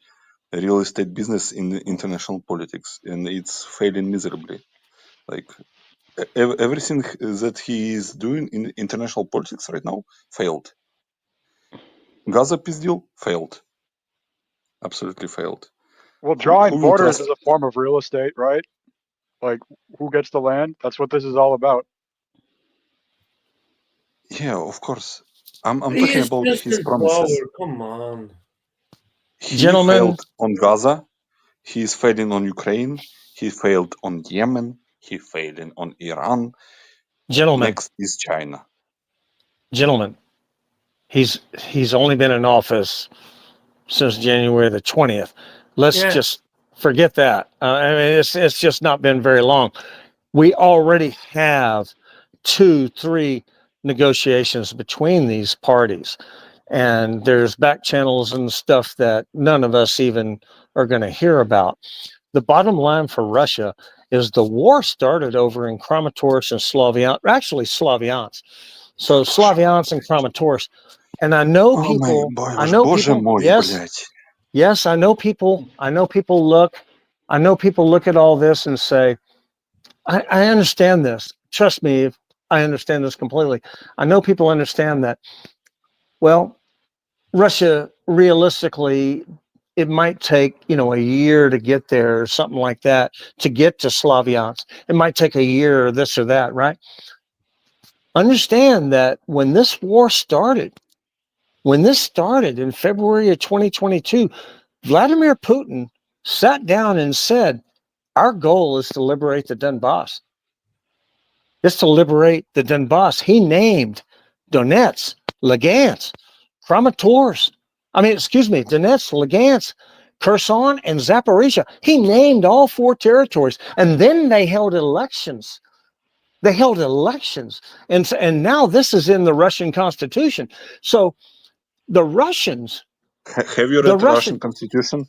real estate business in international politics, and it's failing miserably. Everything that he is doing in international politics right now failed. Gaza peace deal failed. Absolutely failed. Well, drawing borders is a form of real estate, right? Who gets the land? That's what this is all about. Yeah, of course. I'm talking about his promises. Come on. He Gentlemen, failed on Gaza. He is failing on Ukraine. He failed on Yemen. He failing on Iran. Gentlemen. Next is China. Gentlemen, he's only been in office since January the 20th. Let's just forget that. I mean, it's just not been very long. We already have 2-3 negotiations between these parties, and there's back channels and stuff that none of us even are going to hear about. The bottom line for Russia is the war started over in Kramatorsk and Slaviansk, actually Slaviansk. So Slaviansk and Kramatorsk, And I know Oh my people, boy, I know боже people, мой, yes, блядь. yes, I know people look at all this and say, I understand this. Trust me, I understand this completely. I know people understand that. Well, Russia, realistically, it might take, a year to get there or something like that, to get to Slavyansk. It might take a year or this or that, right? Understand that when this war started, in February of 2022, Vladimir Putin sat down and said, our goal is to liberate the Donbass. It's to liberate the Donbass. He named Donetsk, Lugansk, Kramatorsk. Donetsk, Lugansk, Kherson, and Zaporizhia. He named all 4 territories. And then they held elections. And now this is in the Russian constitution. So the Russians. Have you read the Russian constitution?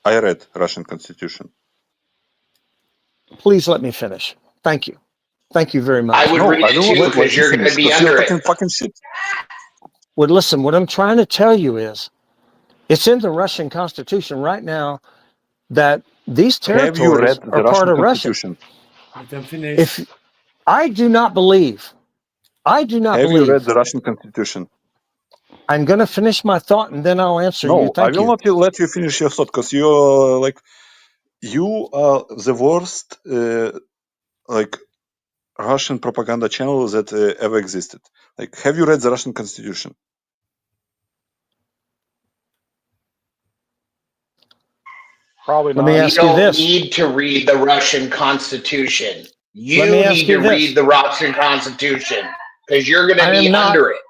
I read Russian constitution. Please let me finish. Thank you. Thank you very much. I would read it too because you're going to be under it. Fucking shit. Well, listen, what I'm trying to tell you is it's in the Russian constitution right now that these territories are part of Russia. Let them finish. I do not believe. Have you read the Russian constitution? I'm going to finish my thought and then I'll answer you. No, I Thank will you. not let you finish your thought because you're you are the worst Russian propaganda channel that ever existed. Have you read the Russian constitution? Probably Let me not. ask You you don't this. need to read the Russian Constitution. You Let me ask need you to this. read the Russian Constitution because you're going to I be am not- under it.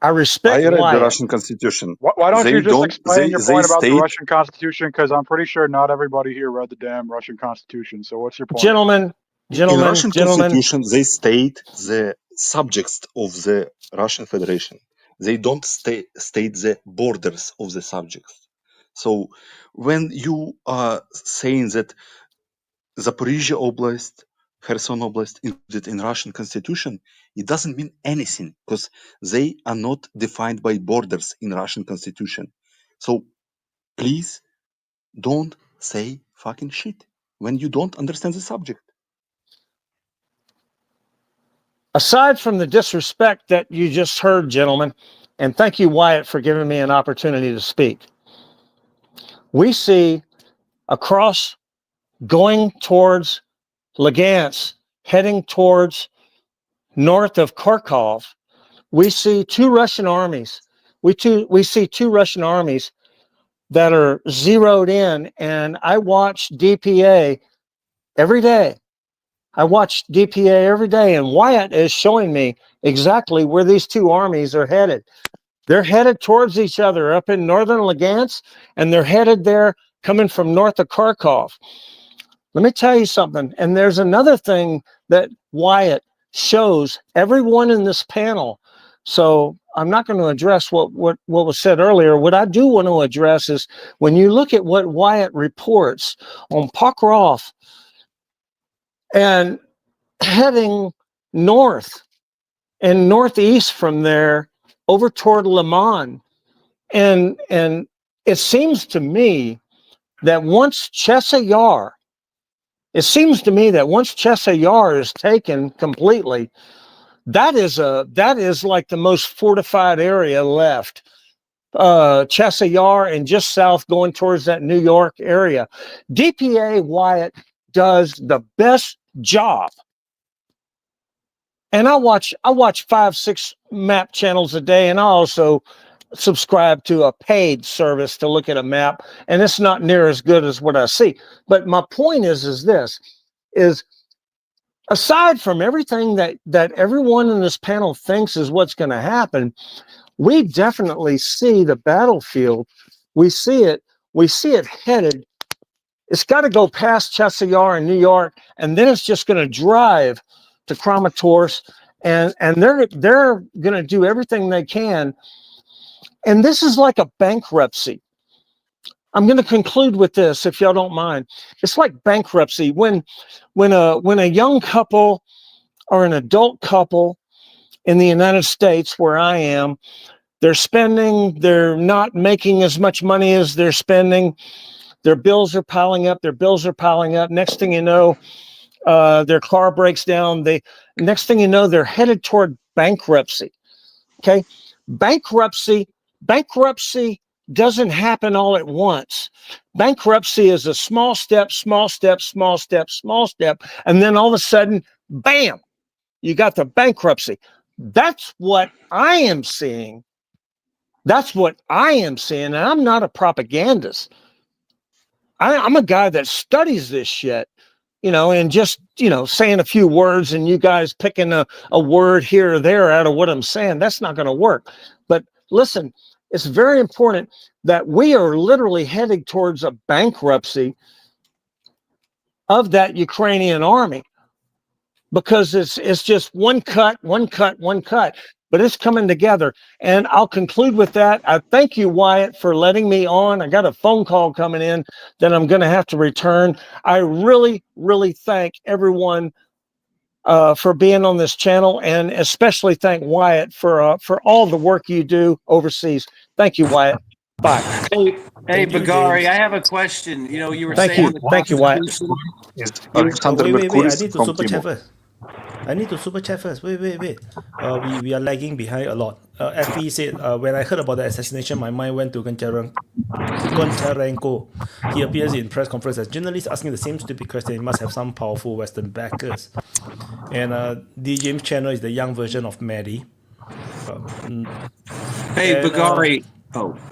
I respect I read Wyatt. the Russian constitution. Why don't you just explain your point about the state- Russian Constitution? Because I'm pretty sure not everybody here read the damn Russian Constitution. So what's your point? Gentlemen, in Russian constitution, they state the subjects of the Russian Federation. They don't state the borders of the subjects. So when you are saying that Zaporizhia Oblast, Kherson Oblast included in Russian constitution, it doesn't mean anything because they are not defined by borders in Russian constitution. So please don't say fucking shit when you don't understand the subject. Aside from the disrespect that you just heard, gentlemen, and thank you, Wyatt, for giving me an opportunity to speak. We see across going towards Lugansk, heading towards north of Kharkov, we see 2 Russian armies. We see 2 Russian armies that are zeroed in, and I watch DPA every day. I watch DPA every day, and Wyatt is showing me exactly where these 2 armies are headed. They're headed towards each other up in northern Lugansk, and they're headed there coming from north of Kharkov. Let me tell you something, and there's another thing that Wyatt shows everyone in this panel. So I'm not going to address what was said earlier. What I do want to address is when you look at what Wyatt reports on Pokrov and heading north and northeast from there over toward Liman. And it seems to me that once Chesa Yar is taken completely, that is like the most fortified area left. Chesa Yar and just south going towards that New York area. DPA Wyatt does the best job. And I watch 5-6 map channels a day, and I also subscribe to a paid service to look at a map, and it's not near as good as what I see. But my point is this, aside from everything that everyone in this panel thinks is what's going to happen, we definitely see the battlefield. We see it headed. It's got to go past Chesa Yar in New York, and then it's just going to drive to Kramatorsk, and they're going to do everything they can. And this is like a bankruptcy. I'm going to conclude with this, if y'all don't mind. It's like bankruptcy when a young couple or an adult couple in the United States, where I am, they're not making as much money as they're spending. Their bills are piling up. Next thing you know, their car breaks down. Next thing you know, they're headed toward bankruptcy. Okay. Bankruptcy doesn't happen all at once. Bankruptcy is a small step, and then all of a sudden, bam, you got the bankruptcy. That's what I am seeing. And I'm not a propagandist. I'm a guy that studies this shit, and just, saying a few words and you guys picking a word here or there out of what I'm saying, that's not going to work. But listen, it's very important that we are literally heading towards a bankruptcy of that Ukrainian army, because it's just one cut. But it's coming together. And I'll conclude with that. I thank you, Wyatt, for letting me on. I got a phone call coming in that I'm going to have to return. I really, really thank everyone for being on this channel, and especially thank Wyatt for all the work you do overseas. Thank you, Wyatt. Bye. Hey, Bagari, I have a question. You were Thank saying you. Thank you, Wyatt. Wait. I need to super chat first. Wait. We are lagging behind a lot. FE said, when I heard about the assassination, my mind went to Goncharenko. He appears in press conference as journalist asking the same stupid question. He must have some powerful Western backers. And D. James' channel is the young version of Maddie. Hey, Bagari.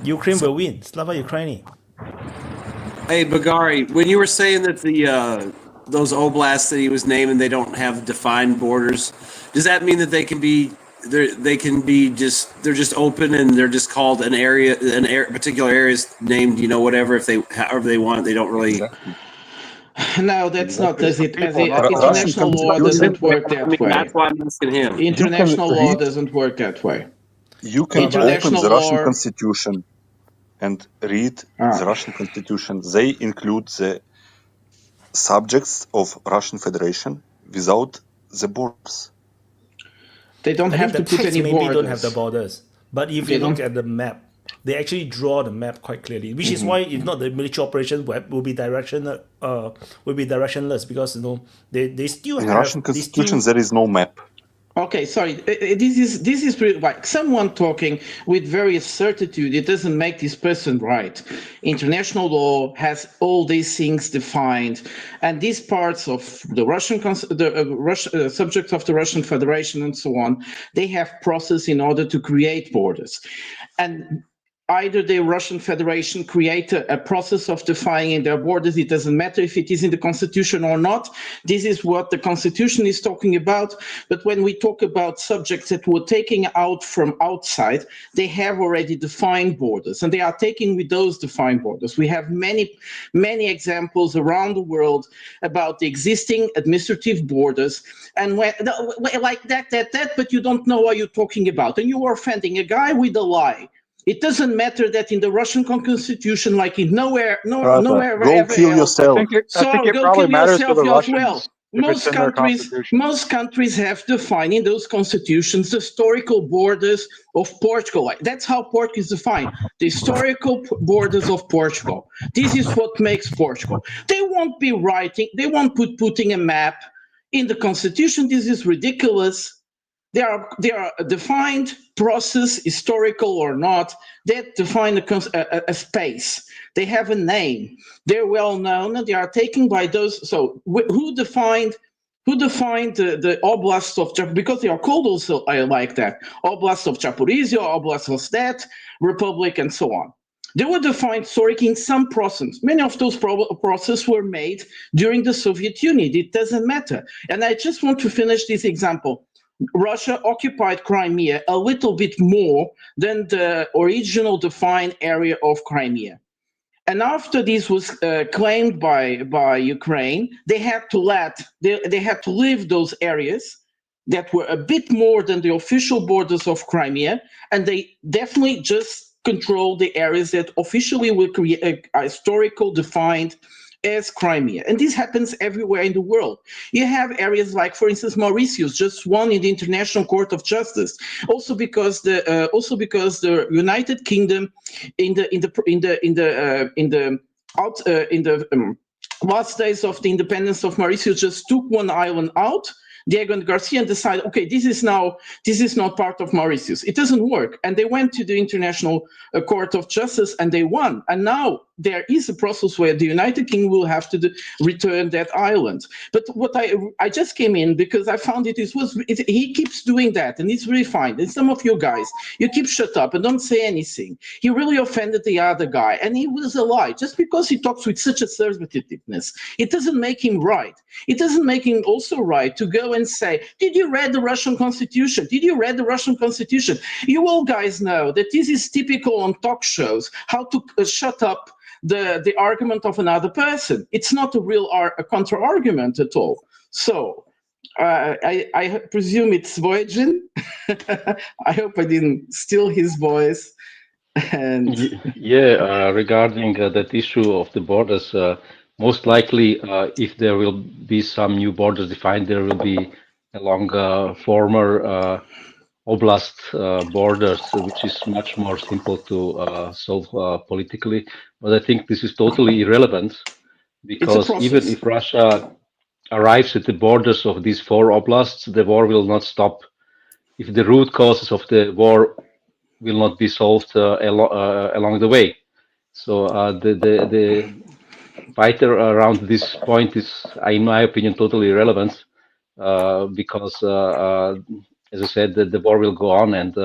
Ukraine will win. Slava Ukraini. Hey, Bagari, when you were saying that those oblasts that he was naming, they don't have defined borders, does that mean that they're just open and they're just called particular areas named, whatever, however they want, they don't really... No, that's not as it. International law doesn't work that way. That's why I'm asking him. International law doesn't work that way. You can open the Russian Constitution and read the Russian Constitution. They include the subjects of Russian Federation without the borders. They don't have to put any borders. Maybe don't have the borders, but if you look at the map, they actually draw the map quite clearly. Which is why, if not, the military operation will be directionless. Because they still in have. In Russian Constitution, there is no map. Okay, sorry. This is really like someone talking with various certitude. It doesn't make this person right. International law has all these things defined, and these parts of the Russian subjects of the Russian Federation and so on, they have process in order to create borders, and either the Russian Federation create a process of defining their borders. It doesn't matter if it is in the constitution or not. This is what the constitution is talking about. But when we talk about subjects that were taken out from outside, they have already defined borders, and they are taking with those defined borders. We have many examples around the world about the existing administrative borders, and like that, but you don't know what you're talking about, and you are offending a guy with a lie. It doesn't matter that in the Russian constitution, like in nowhere Go ever kill else. yourself. I think it probably matters to the Russians if it's in their constitution. Most countries have defined in those constitutions the historical borders of Portugal. That's how Portugal is defined. The historical borders of Portugal. This is what makes Portugal. They won't be putting a map in the constitution. This is ridiculous. They are defined process, historical or not, that define a space. They have a name. They're well known, and they are taken by those. So who defined the oblasts of Zaporizhzhia? Because they are called also like that. Oblast of Zaporizhzhia, Oblast of Stet, Republic, and so on. They were defined historically in some process. Many of those processes were made during the Soviet Union. It doesn't matter. And I just want to finish this example. Russia occupied Crimea a little bit more than the original defined area of Crimea. And after this was claimed by Ukraine, they had to leave those areas that were a bit more than the official borders of Crimea, and they definitely just control the areas that officially will create a historical defined as Crimea. And this happens everywhere in the world. You have areas like, for instance, Mauritius just won in the International Court of Justice, also because the United Kingdom in the last days of the independence of Mauritius just took one island out, Diego and Garcia, and decided, okay, this is not part of Mauritius. It doesn't work. And they went to the International Court of Justice and they won. And now there is a process where the United Kingdom will have to return that island. But what I just came in because I found he keeps doing that and it's really fine. And some of you guys, you keep shut up and don't say anything. He really offended the other guy and he was a lie. Just because he talks with such assertiveness, it doesn't make him right. It doesn't make him also right to go and say, did you read the Russian Constitution? Did you read the Russian Constitution? You all guys know that this is typical on talk shows, how to shut up the argument of another person. It's not a real a counter-argument at all. So I presume it's Voyagen. I hope I didn't steal his voice. And regarding that issue of the borders, most likely, if there will be some new borders defined, there will be along former oblast borders, which is much more simple to solve politically. But I think this is totally irrelevant because even if Russia arrives at the borders of these 4 oblasts, the war will not stop. If the root causes of the war will not be solved along the way. So the fight around this point is, in my opinion, totally irrelevant because, as I said, the war will go on and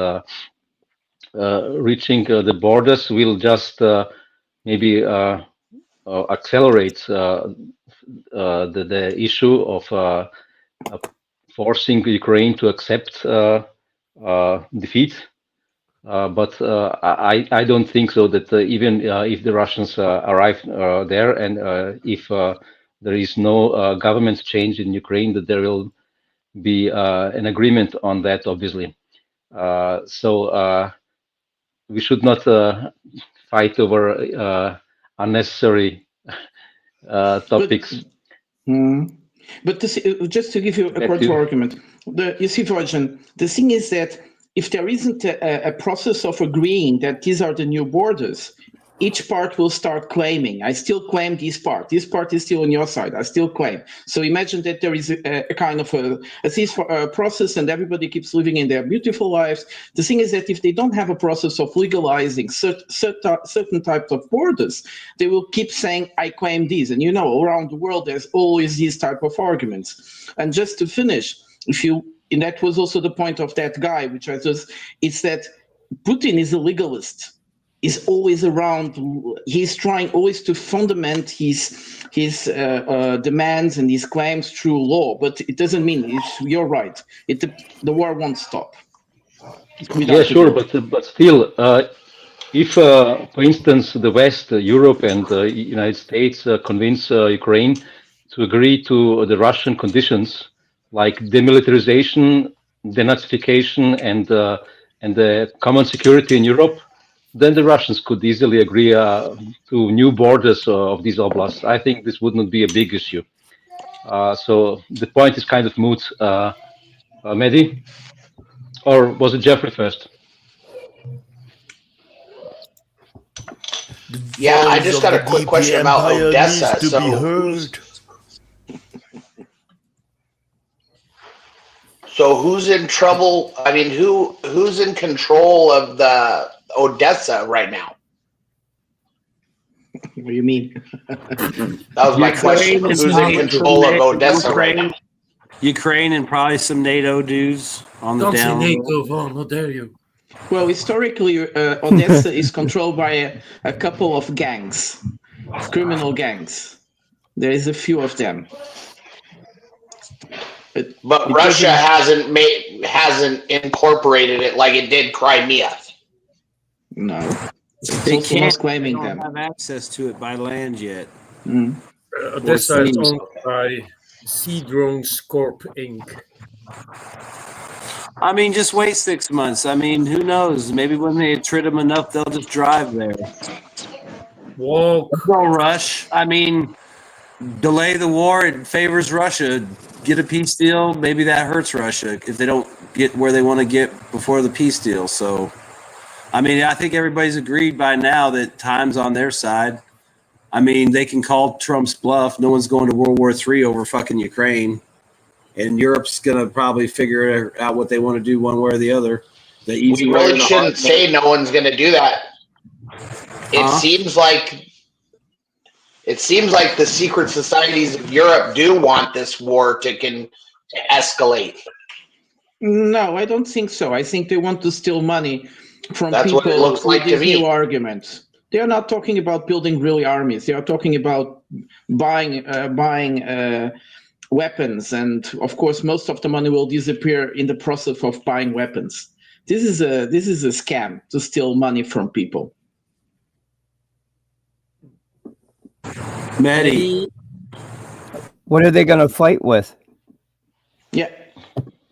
reaching the borders will just maybe accelerate the issue of forcing Ukraine to accept defeat. But I don't think so that even if the Russians arrive there and if there is no government change in Ukraine, that there will be an agreement on that, obviously. So we should not fight over unnecessary topics. But just to give you a counter argument, you see, Virgin, the thing is that if there isn't a process of agreeing that these are the new borders, each part will start claiming, I still claim this part is still on your side, I still claim. So imagine that there is a kind of a ceasefire process and everybody keeps living in their beautiful lives. The thing is that if they don't have a process of legalizing certain types of borders, they will keep saying, I claim these. And around the world, there's always these type of arguments. And just to finish, and that was also the point of that guy, it's that Putin is a legalist. Is always around. He's trying always to fundament his demands and his claims through law, but it doesn't mean you're right. The war won't stop. Yeah, sure, but still, if, for instance, the West, Europe, and the United States convince Ukraine to agree to the Russian conditions, like demilitarization, denazification, and the common security in Europe, then the Russians could easily agree to new borders of these oblasts. I think this would not be a big issue. So the point is kind of moot. Mehdi? Or was it Jeffrey first? Yeah, I just got a quick question about Odessa. So who's in trouble? I mean, who's in control of the Odessa right now? What do you mean? That was my question. Who's in control of Odessa right now? Ukraine and probably some NATO dudes on the down. Don't say NATO, Vaughn, how dare you? Well, historically, Odessa is controlled by a couple of gangs, criminal gangs. There is a few of them. But Russia hasn't incorporated it like it did Crimea. No, they can't claiming them. Have access to it by land yet. Odessa is owned by Sea Drones Corp Inc. I mean, just wait 6 months. I mean, who knows? Maybe when they treat them enough, they'll just drive there. Whoa! Don't rush. I mean, delay the war. It favors Russia. Get a peace deal. Maybe that hurts Russia if they don't get where they want to get before the peace deal. So, I mean, I think everybody's agreed by now that time's on their side. I mean, they can call Trump's bluff. No one's going to World War III over fucking Ukraine. And Europe's going to probably figure out what they want to do one way or the other. The easy We way or really the shouldn't hard say way. no one's going to do that. It Huh? seems like the secret societies of Europe do want this war to escalate. No, I don't think so. I think they want to steal money from That's what it people looks like with to these new me. arguments. They are not talking about building real armies. They are talking about buying weapons, and of course, most of the money will disappear in the process of buying weapons. This is a scam to steal money from people. Maddie. What are they going to fight with? Yeah.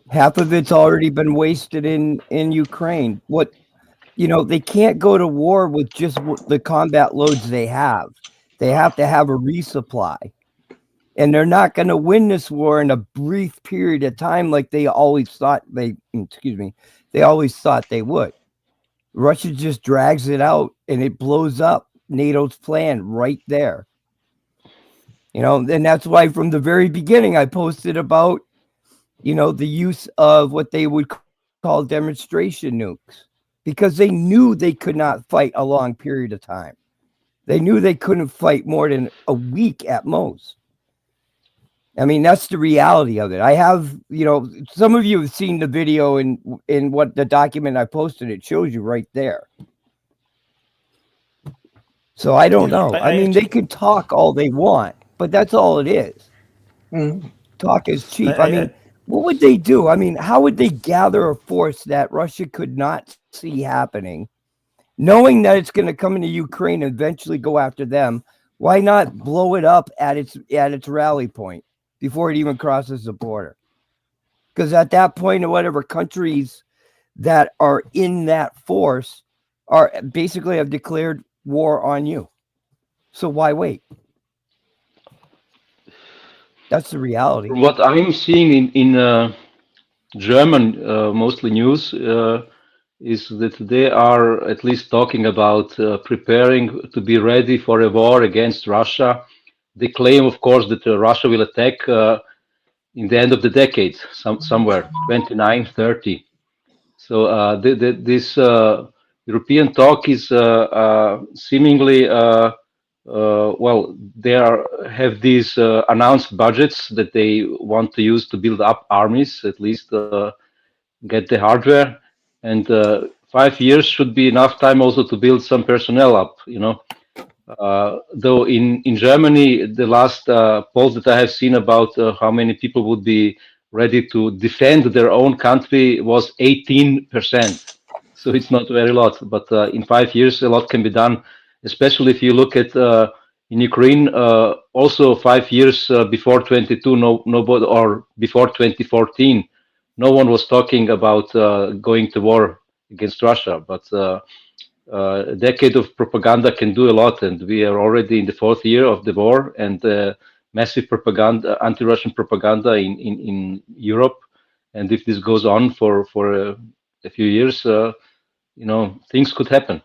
Half of it's already been wasted in Ukraine. They can't go to war with just the combat loads they have. They have to have a resupply. And they're not going to win this war in a brief period of time like they always thought they always thought they would. Russia just drags it out and it blows up NATO's plan right there. And that's why from the very beginning I posted about, the use of what they would call demonstration nukes, because they knew they could not fight a long period of time. They knew they couldn't fight more than a week at most. I mean, that's the reality of it. I have, some of you have seen the video in what the document I posted. It shows you right there. So I don't know. I mean, they can talk all they want, but that's all it is. Talk is cheap. I mean, what would they do? I mean, how would they gather a force that Russia could not see happening, knowing that it's going to come into Ukraine and eventually go after them? Why not blow it up at its rally point before it even crosses the border? Because at that point, whatever countries that are in that force are basically have declared war on you. So why wait? That's the reality. What I'm seeing in German, mostly news, is that they are at least talking about preparing to be ready for a war against Russia. They claim, of course, that Russia will attack in the end of the decade, somewhere 29, 30. So this European talk is seemingly they have these announced budgets that they want to use to build up armies, at least get the hardware, and 5 years should be enough time also to build some personnel up. Though in Germany, the last polls that I have seen about how many people would be ready to defend their own country was 18%. So it's not very lot, but in 5 years, a lot can be done, especially if you look at in Ukraine, also 5 years before 22, nobody, or before 2014, no one was talking about going to war against Russia, but a decade of propaganda can do a lot, and we are already in the 4th year of the war, and massive propaganda, anti-Russian propaganda in Europe, and if this goes on for a few years, things could happen.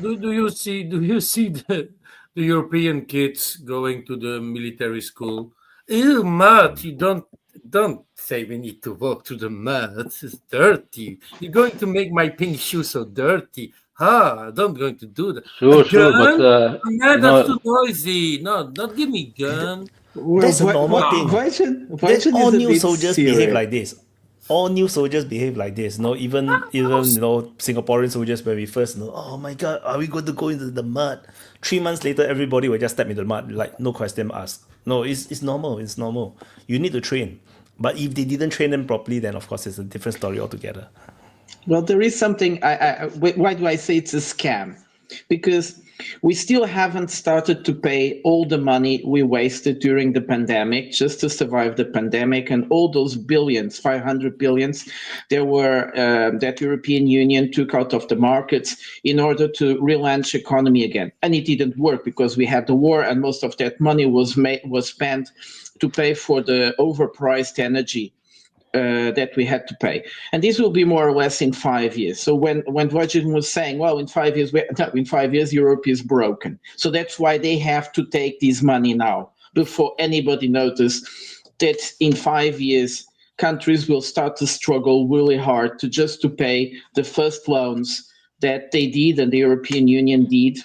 Do you see the European kids going to the military school? Ew, Matt, you don't say we need to walk through the mud. It's dirty. You're going to make my pink shoe so dirty. I'm not going to do that. Sure, gun? but That's too noisy. No, don't give me gun. That's a normal thing. All new soldiers behave like this. All new soldiers behave like this. Even Singaporean soldiers, when we first know, oh my god, are we going to go into the mud? 3 months later, everybody will just step into the mud, like no question asked. No, it's normal. It's normal. You need to train. But if they didn't train them properly, then of course it's a different story altogether. Well, there is something. Why do I say it's a scam? Because We still haven't started to pay all the money we wasted during the pandemic just to survive the pandemic, and all those billions, 500 billions, there were that European Union took out of the markets in order to relaunch economy again. And it didn't work because we had the war, and most of that money was spent to pay for the overpriced energy that we had to pay. And this will be more or less in 5 years. So when Roger was saying, well, in 5 years, in 5 years, Europe is broken. So that's why they have to take this money now before anybody notices that in 5 years, countries will start to struggle really hard to pay the first loans that they did and the European Union did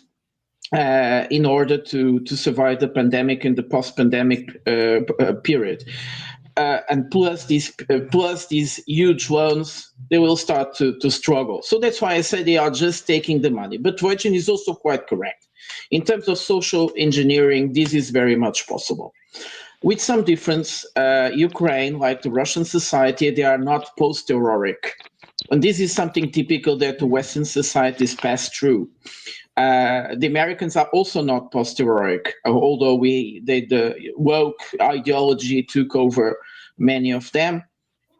in order to survive the pandemic and the post-pandemic period. And plus these huge loans, they will start to struggle. So that's why I say they are just taking the money. But Wojciech is also quite correct. In terms of social engineering, this is very much possible. With some difference, Ukraine, like the Russian society, they are not post-terroric. And this is something typical that the Western societies pass through. The Americans are also not post-terroric, although the woke ideology took over many of them.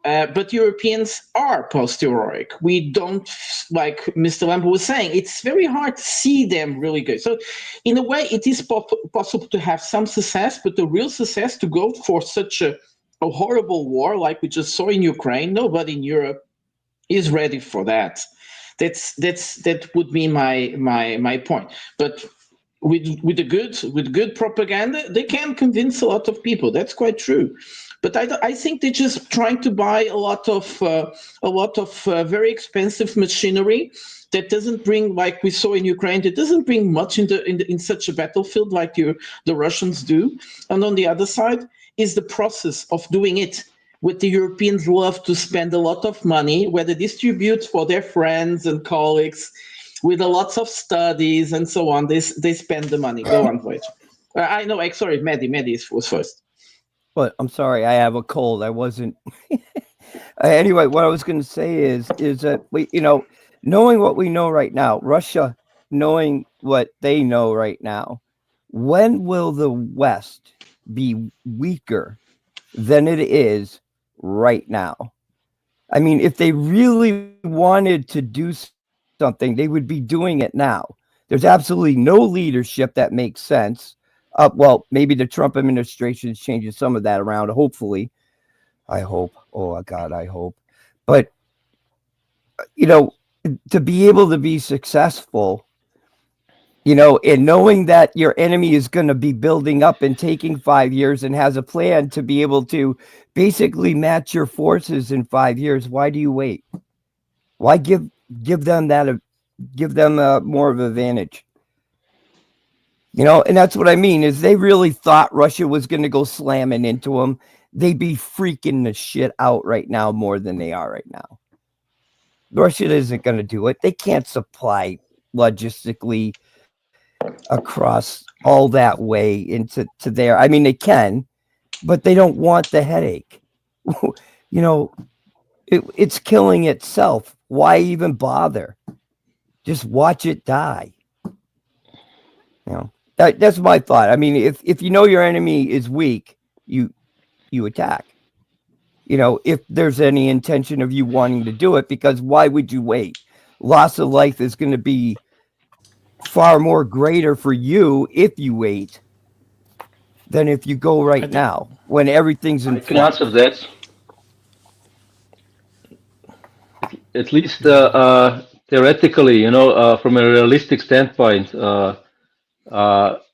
But Europeans are post-terroric. We don't, like Mr. Lambert was saying, it's very hard to see them really good. So in a way, it is possible to have some success, but the real success to go for such a horrible war like we just saw in Ukraine, nobody in Europe is ready for that. That would be my point. But with good propaganda, they can convince a lot of people. That's quite true. But I think they're just trying to buy a lot of very expensive machinery that doesn't bring, like we saw in Ukraine, that doesn't bring much in such a battlefield like the Russians do. And on the other side is the process of doing it. What the Europeans love to spend a lot of money, where they distribute for their friends and colleagues, with a lots of studies and so on. They spend the money. Go on, Void. I know. Sorry, Mehdi was first. But I'm sorry, I have a cold. I wasn't. Anyway, what I was going to say is that we, knowing what we know right now, Russia knowing what they know right now, when will the West be weaker than it is right now? I mean, if they really wanted to do something, they would be doing it now. There's absolutely no leadership that makes sense. Well, maybe the Trump administration is changing some of that around. Hopefully, I hope. Oh God, I hope. But to be able to be successful, and knowing that your enemy is going to be building up and taking 5 years and has a plan to be able to basically match your forces in 5 years, why do you wait? Why give them more of an advantage? And that's what I mean, is they really thought Russia was going to go slamming into them. They'd be freaking the shit out right now more than they are right now. Russia isn't going to do it. They can't supply logistically across all that way into there. I mean, they can, but they don't want the headache. It's killing itself. Why even bother? Just watch it die. That's my thought. I mean, if you know your enemy is weak, you attack. If there's any intention of you wanting to do it, because why would you wait? Loss of life is going to be far more greater for you if you wait than if you go right now when everything's in flux. I can answer that. At least theoretically, from a realistic standpoint,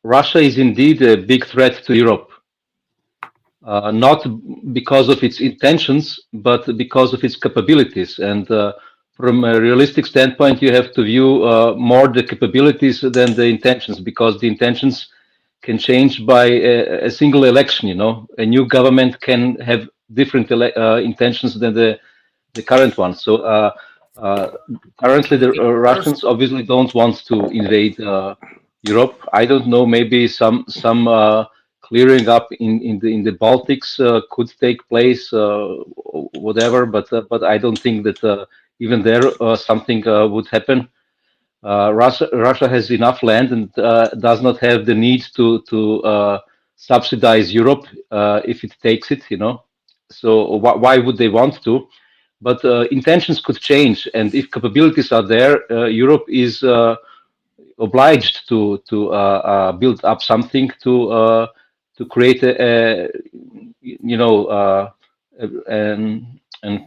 Russia is indeed a big threat to Europe. Not because of its intentions, but because of its capabilities. And from a realistic standpoint, you have to view more the capabilities than the intentions, because the intentions can change by a single election. A new government can have different intentions than the current one. So currently, the Russians obviously don't want to invade Europe. I don't know. Maybe some clearing up in the Baltics could take place, whatever. But I don't think that even there something would happen. Russia has enough land and does not have the need to subsidize Europe if it takes it, So why would they want to? But intentions could change, and if capabilities are there, Europe is obliged to build up something to create an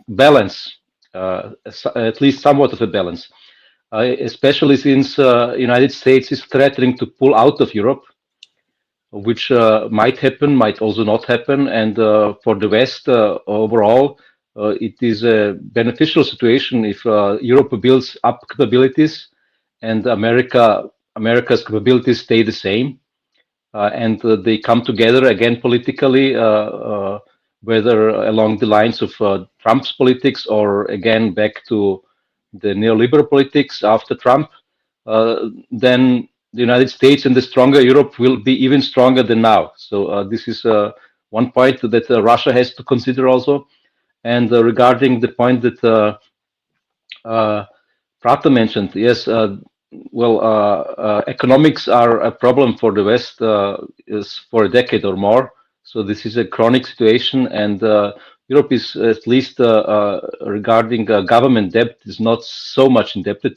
balance, at least somewhat of a balance. Especially since United States is threatening to pull out of Europe, which might happen, might also not happen. And for the West overall, it is a beneficial situation if Europe builds up capabilities and America's capabilities stay the same, and they come together again politically, whether along the lines of Trump's politics or again back to the neoliberal politics after Trump, then the United States and the stronger Europe will be even stronger than now. So this is one point that Russia has to consider also. And regarding the point that Prato mentioned, yes, economics are a problem for the West is for a decade or more. So this is a chronic situation, and Europe is, at least regarding government debt, is not so much indebted,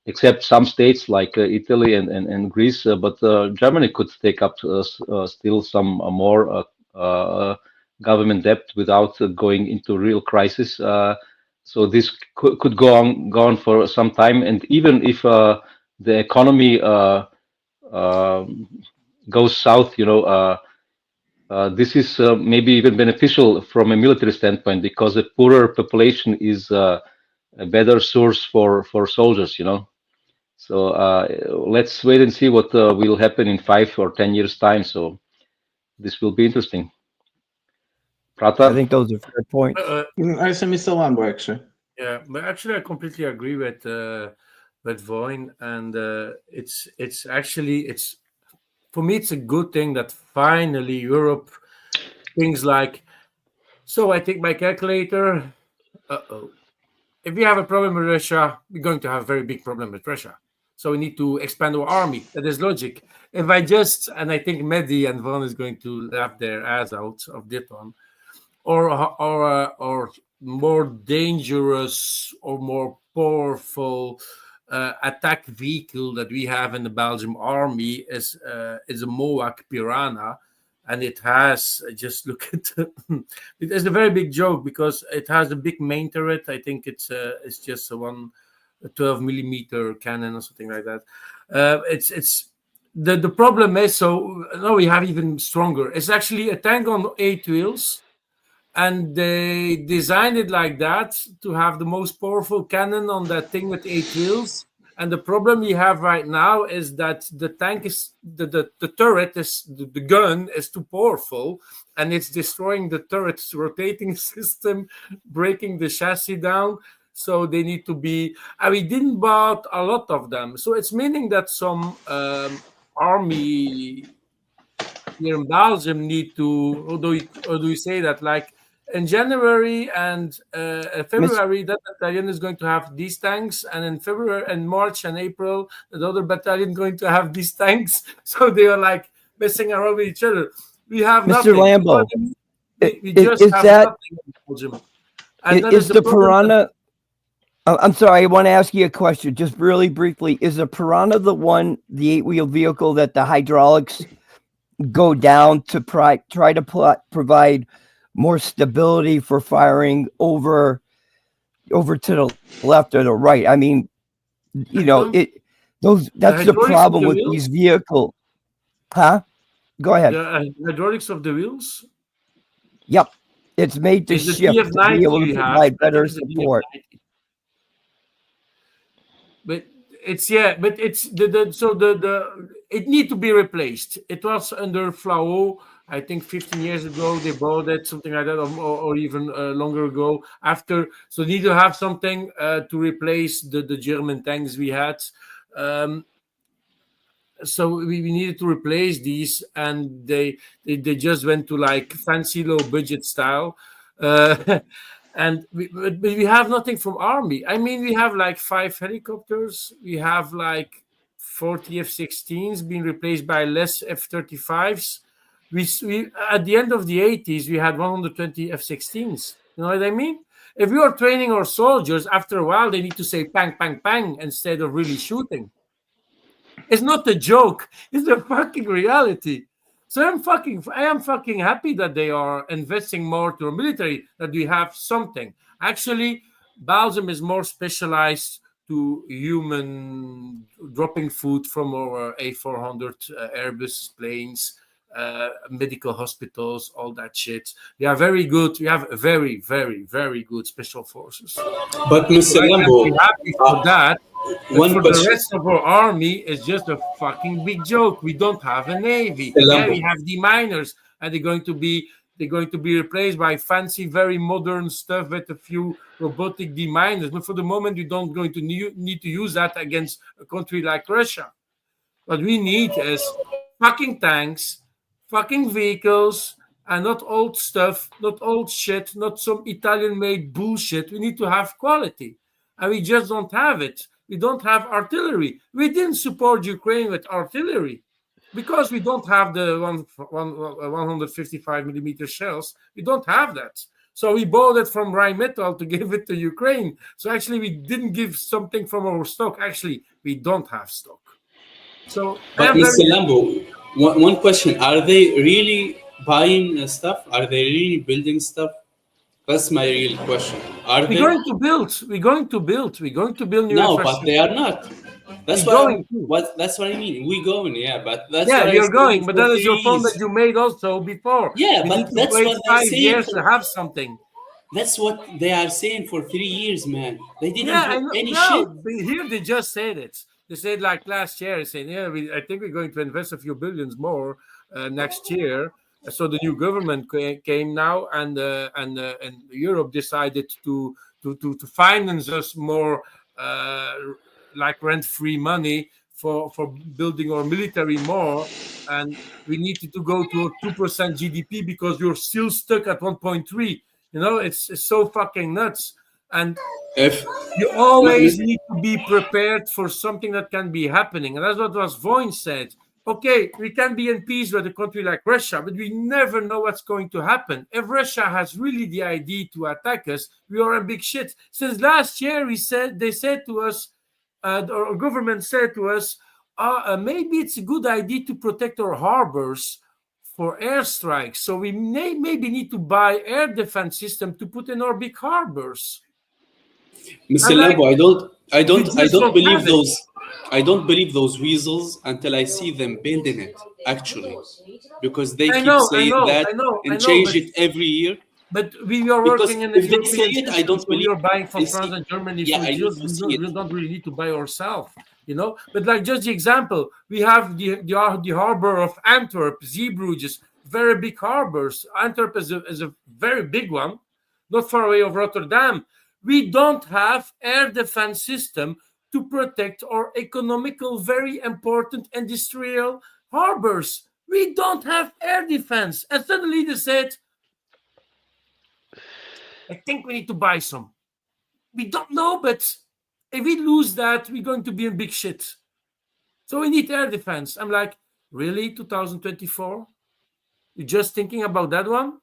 except some states like Italy and Greece. But Germany could take up still some more government debt without going into real crisis. So this could go on for some time, and even if the economy goes south, this is maybe even beneficial from a military standpoint, because a poorer population is a better source for soldiers, So let's wait and see what will happen in 5 or 10 years' time. So this will be interesting. Prata? I think those are fair points. I say Mr. Lambo, actually. Yeah, but actually, I completely agree with Voin, and it's actually for me, it's a good thing that finally Europe things like, so I take my calculator. If we have a problem with Russia, we're going to have a very big problem with Russia. So we need to expand our army. That is logic. If I just, and I think Mehdi and Von is going to laugh their ass out of this one, or more dangerous or more powerful attack vehicle that we have in the Belgian army is a MOAC Piranha, and it has, just look at it is a very big joke because it has a big main turret. I think it's just a 12 millimeter cannon or something like that. It's the problem is, so now we have even stronger. It's actually a tank on 8 wheels. And they designed it like that to have the most powerful cannon on that thing with 8 wheels. And the problem we have right now is that the tank is the turret is the gun is too powerful, and it's destroying the turret's rotating system, breaking the chassis down. So they need to be. We didn't buy a lot of them, so it's meaning that some army here in Belgium need to. Or do you say that like? In January and February, that battalion is going to have these tanks, and in February and March and April, the other battalion going to have these tanks. So they are like messing around with each other. We have Mr. nothing. Lambo, We just is have that nothing in Belgium. And is the Piranha? I'm sorry, I want to ask you a question, just really briefly. Is the Piranha the 8-wheel vehicle that the hydraulics go down to try to provide more stability for firing over to the left or the right? I mean, that's the problem with these vehicles. Huh? Go ahead. The hydraulics of the wheels? Yep. It's made to shift to be able to provide better support. But it's it need to be replaced. It was under Flao. I think 15 years ago they bought it, something like that, or even longer ago. So need to have something to replace the German tanks we had. So we needed to replace these, and they just went to like fancy low budget style, And but we have nothing from army. I mean, we have like 5 helicopters. We have like 40 F-16s being replaced by less F-35s. We at the end of the 80s, we had 120 F-16s. You know what I mean? If we are training our soldiers, after a while, they need to say bang, bang, bang instead of really shooting. It's not a joke. It's a fucking reality. So I am fucking happy that they are investing more to our military, that we have something. Actually, Belgium is more specialized to human dropping food from our A400 Airbus planes, medical hospitals, all that shit. We are very good. We have very, very, very good special forces. But Mr. Lambo, I'm happy for that. But one for question. the rest of our army, it's just a fucking big joke. We don't have a navy. Mr. Yeah, Lambo. we have deminers, and they're going to be replaced by fancy, very modern stuff with a few robotic deminers. But for the moment, you don't going to need to use that against a country like Russia. What we need is fucking tanks, fucking vehicles, and not old stuff, not old shit, not some Italian-made bullshit. We need to have quality, and we just don't have it. We don't have artillery. We didn't support Ukraine with artillery because we don't have the 155 millimeter shells. We don't have that. So we bought it from Rheinmetall to give it to Ukraine. So actually, we didn't give something from our stock. Actually, we don't have stock. So, but Mr. Lambo, one question: are they really buying stuff? Are they really building stuff? That's my real question. Are they? We're going to build. We're going to build new No, infrastructure. but they are not. That's that's what I mean. We're going, yeah, but that's yeah, what you're I going, said but for that is your 3 phone years. that you made also before. Yeah, you but need to that's wait what they're 5 saying. years to have something. That's what they are saying for 3 years, man. They didn't Yeah, do I know. any No, shit. but here they just said it. They said like last year, saying, yeah, I think we're going to invest a few billions more next year. So the new government came now, and Europe decided to finance us more, like rent-free money for building our military more, and we needed to go to a 2% GDP because you're still stuck at 1.3. You know, it's so fucking nuts. And you always need to be prepared for something that can be happening. And that's what Voin said. Okay, we can be in peace with a country like Russia, but we never know what's going to happen. If Russia has really the idea to attack us, we are in big shit. Since last year, they said to us, our government said to us, maybe it's a good idea to protect our harbors for airstrikes. So we maybe need to buy air defense system to put in our big harbors. Mr. Lambo, I don't believe those weasels until I see them building it, actually, because they keep saying that and change it every year. But we are working in the if they say European it, I don't believe. We are buying from France and Germany. Yeah, we don't really need to buy ourselves, you know. But like just the example, we have the harbor of Antwerp, Zeebrugge, very big harbors. Antwerp is a very big one, not far away of Rotterdam. We don't have air defense system to protect our economical, very important industrial harbors. We don't have air defense. And suddenly they said, I think we need to buy some. We don't know, but if we lose that, we're going to be in big shit. So we need air defense. I'm like, really, 2024? You're just thinking about that one?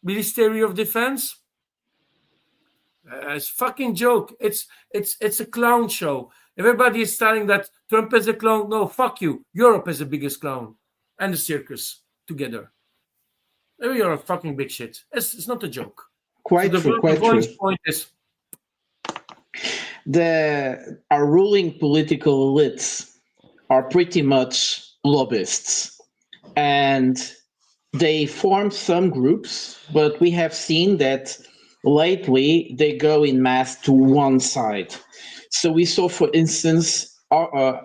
Ministry of Defense? It's a fucking joke. It's a clown show. Everybody is telling that Trump is a clown. No, fuck you. Europe is the biggest clown. And the circus together. We are a fucking big shit. It's not a joke. Quite so true. Quite true. Point is, our ruling political elites are pretty much lobbyists, and they form some groups, but we have seen that lately they go in mass to one side. So we saw, for instance,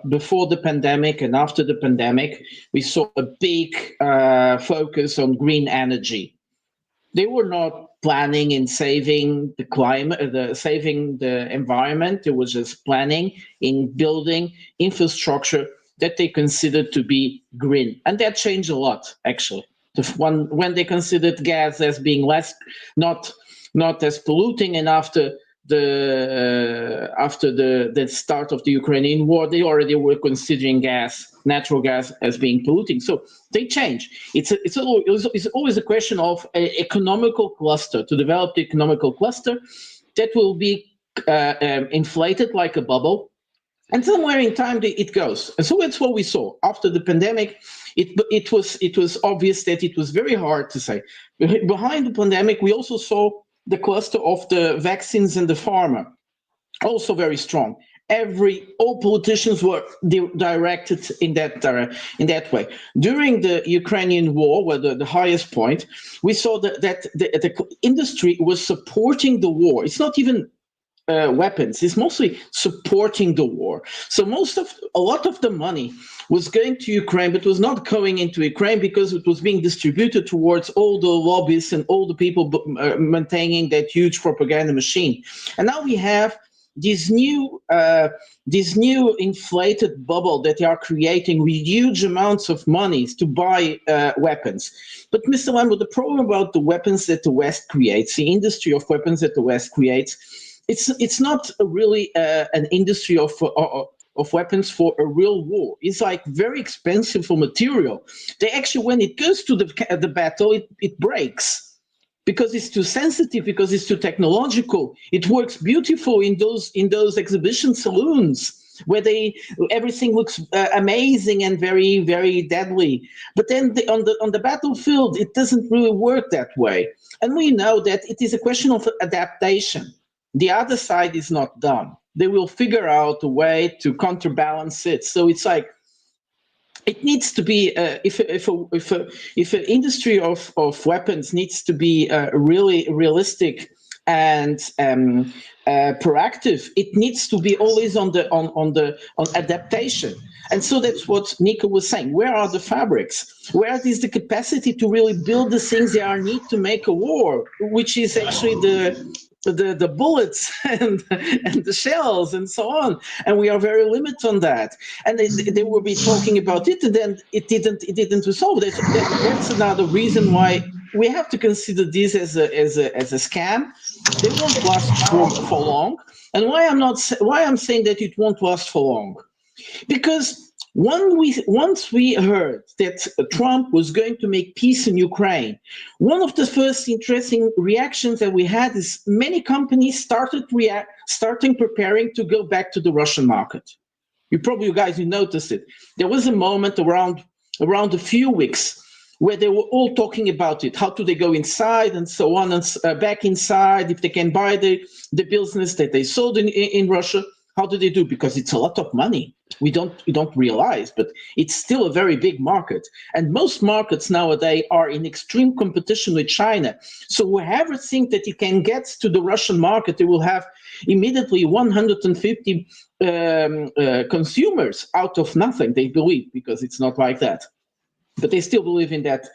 before the pandemic and after the pandemic, we saw a big focus on green energy. They were not planning in saving the climate, saving the environment. It was just planning in building infrastructure that they considered to be green. And that changed a lot, actually. When they considered gas as being not not as polluting, and after the start of the Ukrainian war, they already were considering natural gas, as being polluting. So they change. It's always a question of an economical cluster, to develop the economical cluster that will be inflated like a bubble. And somewhere in time it goes. And so that's what we saw after the pandemic. It was obvious that it was very hard to say. Behind the pandemic, we also saw the cluster of the vaccines and the pharma, also very strong. All politicians were directed in that way. During the Ukrainian war, where the highest point, we saw that the industry was supporting the war. It's not even weapons, is mostly supporting the war. So a lot of the money was going to Ukraine, but was not going into Ukraine because it was being distributed towards all the lobbyists and all the people maintaining that huge propaganda machine. And now we have this new inflated bubble that they are creating with huge amounts of money to buy weapons. But Mr. Lambo, the problem about the weapons that the West creates, the industry of weapons that the West creates, it's not really an industry of weapons for a real war. It's like very expensive for material. They actually, when it goes to the battle, it breaks because it's too sensitive, because it's too technological. It works beautiful in those exhibition saloons where everything looks amazing and very, very deadly. But then on the battlefield, it doesn't really work that way. And we know that it is a question of adaptation. The other side is not done. They will figure out a way to counterbalance it. So it's like, it needs to be, if an industry of weapons needs to be really realistic and proactive, it needs to be always on adaptation. And so that's what Nico was saying. Where are the fabrics? Where is the capacity to really build the things that are needed to make a war, which is actually the bullets and the shells and so on, and we are very limited on that. And they will be talking about it, and then it didn't resolve. That's another reason why we have to consider this as a scam. They won't last for long. And why I'm saying that it won't last for long, because once we heard that Trump was going to make peace in Ukraine, one of the first interesting reactions that we had is many companies starting preparing to go back to the Russian market. You guys noticed it. There was a moment around a few weeks where they were all talking about it. How do they go inside and so on, and back inside, if they can buy the business that they sold in Russia. How do they do? Because it's a lot of money. We don't realize, but it's still a very big market. And most markets nowadays are in extreme competition with China. So whoever thinks that you can get to the Russian market, they will have immediately 150 consumers out of nothing, they believe, because it's not like that. But they still believe in that.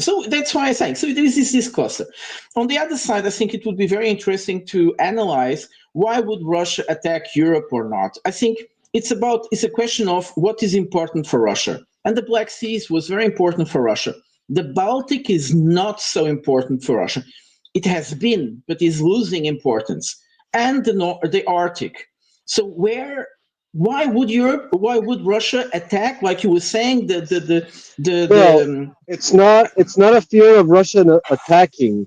So that's why I'm saying, so there is this cluster. On the other side, I think it would be very interesting to analyze why would Russia attack Europe or not. I think it's a question of what is important for Russia. And the Black Sea was very important for Russia. The Baltic is not so important for Russia. It has been, but is losing importance. And the Arctic. So why would Russia attack, like you were saying, it's not a fear of Russia attacking.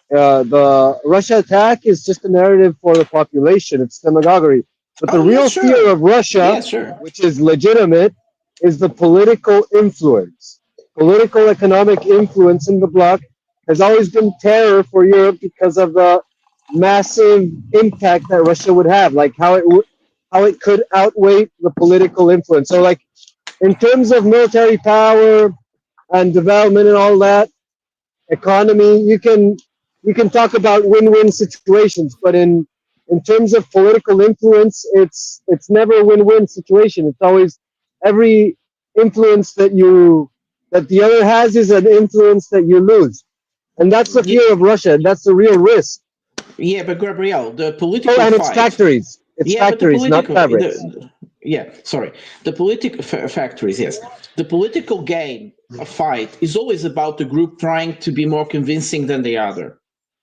The Russia attack is just a narrative for the population. It's demagoguery. But the real fear of Russia, which is legitimate, is the political influence. Political economic influence in the bloc has always been terror for Europe because of the massive impact that Russia would have, like how it could outweigh the political influence. So like in terms of military power and development and all that, economy, you can talk about win-win situations, but in terms of political influence, it's never a win-win situation. It's always every influence that the other has is an influence that you lose. And that's the fear of Russia, and that's the real risk. Yeah, but Gabriel, the political and it's factories. It's factories, not fabrics. The political factories, yes. The political game, a fight, is always about the group trying to be more convincing than the other.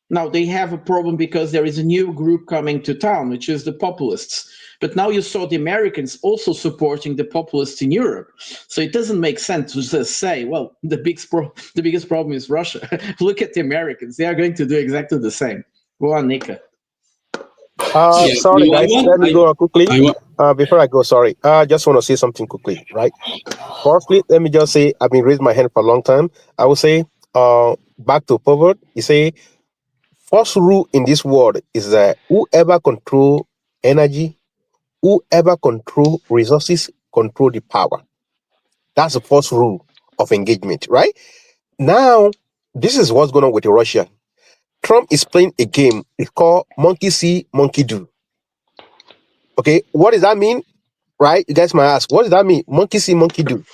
Now they have a problem because there is a new group coming to town, which is the populists. But now you saw the Americans also supporting the populists in Europe. So it doesn't make sense to just say, well, the biggest problem is Russia. Look at the Americans. They are going to do exactly the same. Go on, Nika. Sorry, guys. Let me go quickly. Before I go, sorry. I just want to say something quickly, right? Firstly, let me just say, I've been raising my hand for a long time. I will say, back to Povert, you say, first rule in this world is that whoever control energy, whoever control resources, control the power. That's the first rule of engagement, right? Now, this is what's going on with Russia. Trump is playing a game. It's called monkey see, monkey do. Okay, what does that mean? Right? You guys might ask, what does that mean? Monkey see, monkey do.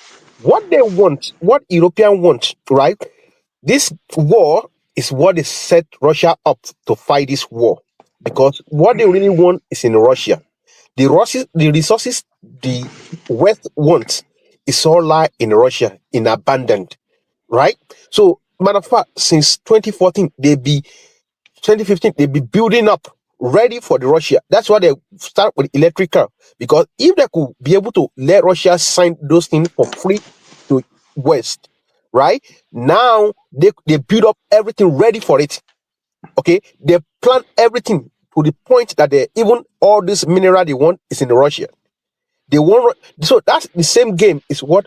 What they want, what Europeans want, right? This war is what they set Russia up to fight this war. Because what they really want is in Russia. The resources the West wants is all lie in Russia, in abundant, right? So, matter of fact, since 2014, 2015, they be building up, ready for the Russia. That's why they start with electrical. Because if they could be able to let Russia sign those things for free to West, right? Now they build up everything ready for it. Okay, they plan everything to the point that they even all this mineral they want is in Russia. They want so that's the same game is what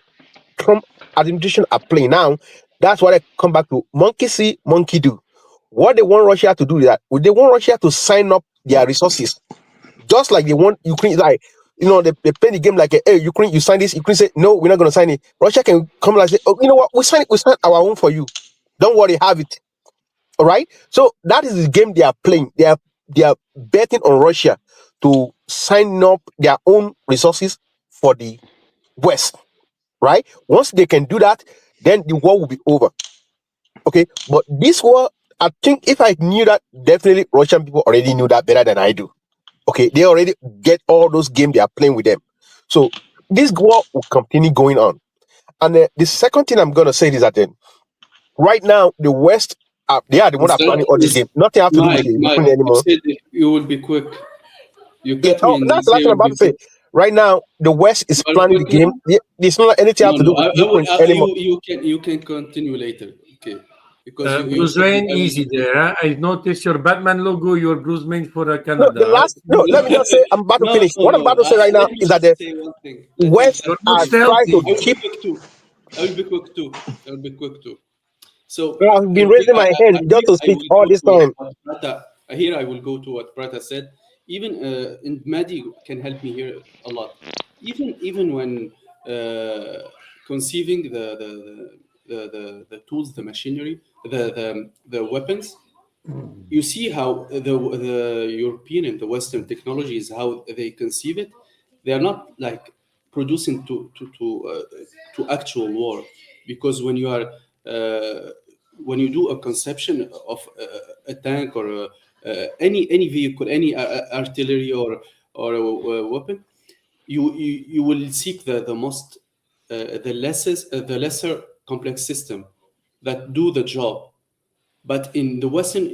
Trump administration are playing now. That's why they come back to monkey see, monkey do. What they want Russia to do is that they want Russia to sign up their resources, just like they want Ukraine. Like they play the game like, hey, Ukraine, you sign this. Ukraine say no, we're not going to sign it. Russia can come and say, oh, you know what, we sign it. We sign our own for you. Don't worry, have it. All right. So that is the game they are playing. They are betting on Russia to sign up their own resources for the West. Right. Once they can do that, then the war will be over. Okay. But this war, I think if I knew that, definitely Russian people already knew that better than I do. Okay. They already get all those games they are playing with them. So this war will continue going on. And the second thing I'm going to say is that right now, the West, they are the one that are planning all this game. Nothing have to do with the Ukraine anymore. You said you will be quick. You cut me. That's what I'm about to say. Right now, the West is planning the game. There's not anything have to do with Ukraine anymore. You can continue later. Okay. Because Bruce Wayne, easy there. Huh? I noticed your Batman logo, your Bruce Wayne for Canada. Let me just say, I'm about to finish. What I'm about to say right now is that the West are trying to keep. I will be quick too. So I've been raising my hand just to speak all this time. Here I will go to what Prata said. Even and Maddie can help me here a lot. Even when conceiving the tools, the machinery, the weapons, you see how the European and the Western technologies, how they conceive it. They are not like producing to actual war, because when you are when you do a conception of a tank or any vehicle, any artillery or a weapon, you will seek the lesser complex system that do the job. But in the Western,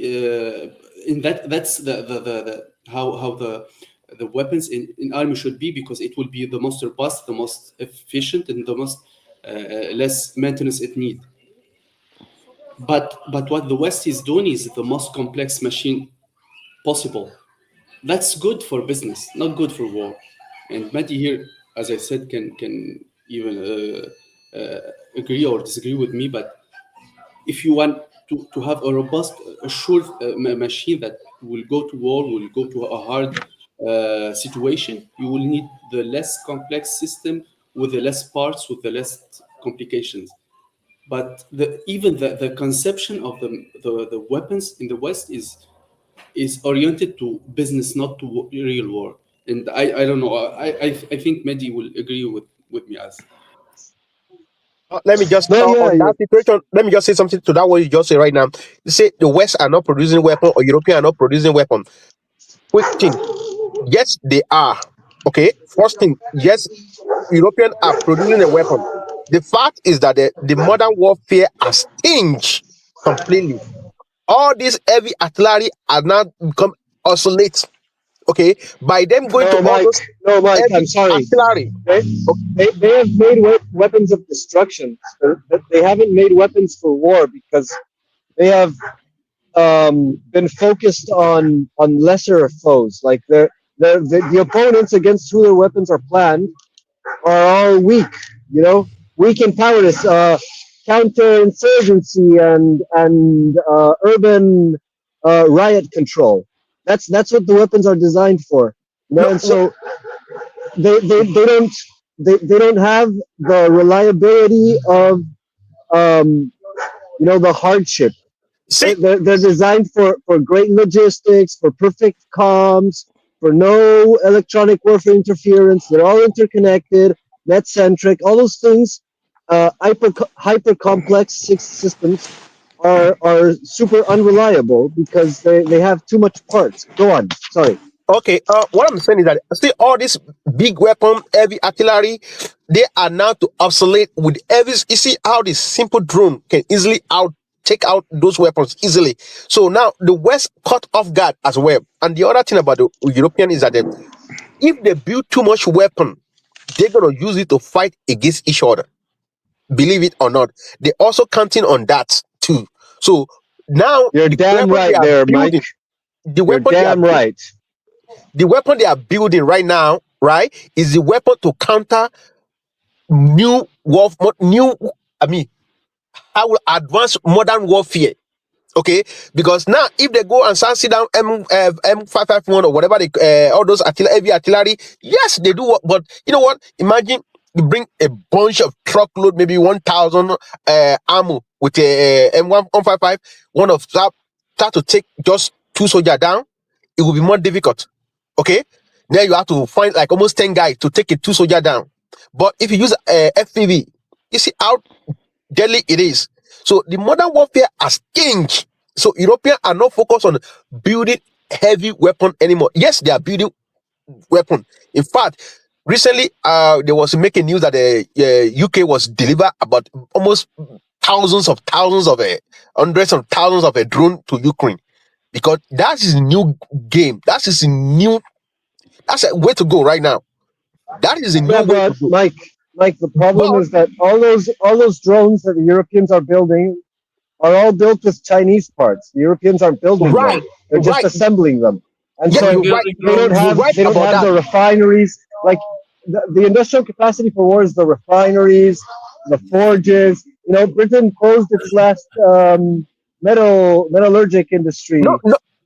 that's the how the weapons in army should be, because it will be the most robust, the most efficient, and the most less maintenance it needs. But what the West is doing is the most complex machine possible. That's good for business, not good for war. And Matty here, as I said, can even agree or disagree with me. But if you want to have a robust, assured machine that will go to war, will go to a hard situation, you will need the less complex system with the less parts, with the less complications. But even the conception of the weapons in the West is oriented to business, not to real war. And I don't know. I think Mehdi will agree with me as. Let me just on that situation. Let me just say something to that. What you just say right now. You say the West are not producing weapon, or Europeans are not producing weapon. Quick thing. Yes, they are. Okay. First thing. Yes, Europeans are producing a weapon. The fact is that the modern warfare has changed completely. all these heavy artillery are now become obsolete. Okay, by them going to all those Mike, heavy I'm sorry. artillery. They have made weapons of destruction. They haven't made weapons for war because they have been focused on lesser foes. Like the opponents against who their weapons are planned are all weak. You know, weak and powerless. Counterinsurgency and urban riot control. That's what the weapons are designed for. You know, and so they don't have the reliability of the hardship. They're designed for great logistics, for perfect comms, for no electronic warfare interference. They're all interconnected, net centric. All those things, hyper complex systems are super unreliable because they have too much parts. Go on. Sorry. Okay, what I'm saying is that still all this big weapon, heavy artillery, they are now to obsolete with heavy. You see how this simple drone can easily take out those weapons easily. So now the West caught off guard as well. And the other thing about the European is that if they build too much weapon, they're gonna use it to fight against each other. Believe it or not, they're also counting on that too. So now you're damn right there, Mike. The weapon you're damn right. The weapon they are building right now, right, is the weapon to counter advanced modern warfare. Okay, because now if they go and start sit down M551 or whatever all those heavy artillery, yes, they do. But you know what? Imagine you bring a bunch of truckload, maybe 1,000 ammo with a M155, one of that start to take just 2 soldiers down. It will be more difficult. Okay, now you have to find like almost 10 guys to take a 2 soldier down. But if you use FPV, you see how deadly it is. So the modern warfare has changed. So Europeans are not focused on building heavy weapon anymore. Yes, they are building weapon. In fact, recently there was making news that the UK was deliver about almost hundreds of thousands of a drone to Ukraine, because that is a new game. That's a way to go right now. That is a new way to go. Mike, the problem is that all those drones that the Europeans are building are all built with Chinese parts. The Europeans aren't building them; they're just assembling them, and so they don't have the refineries. Like the industrial capacity for war is the refineries, the forges. You know, Britain closed its last metallurgic industry.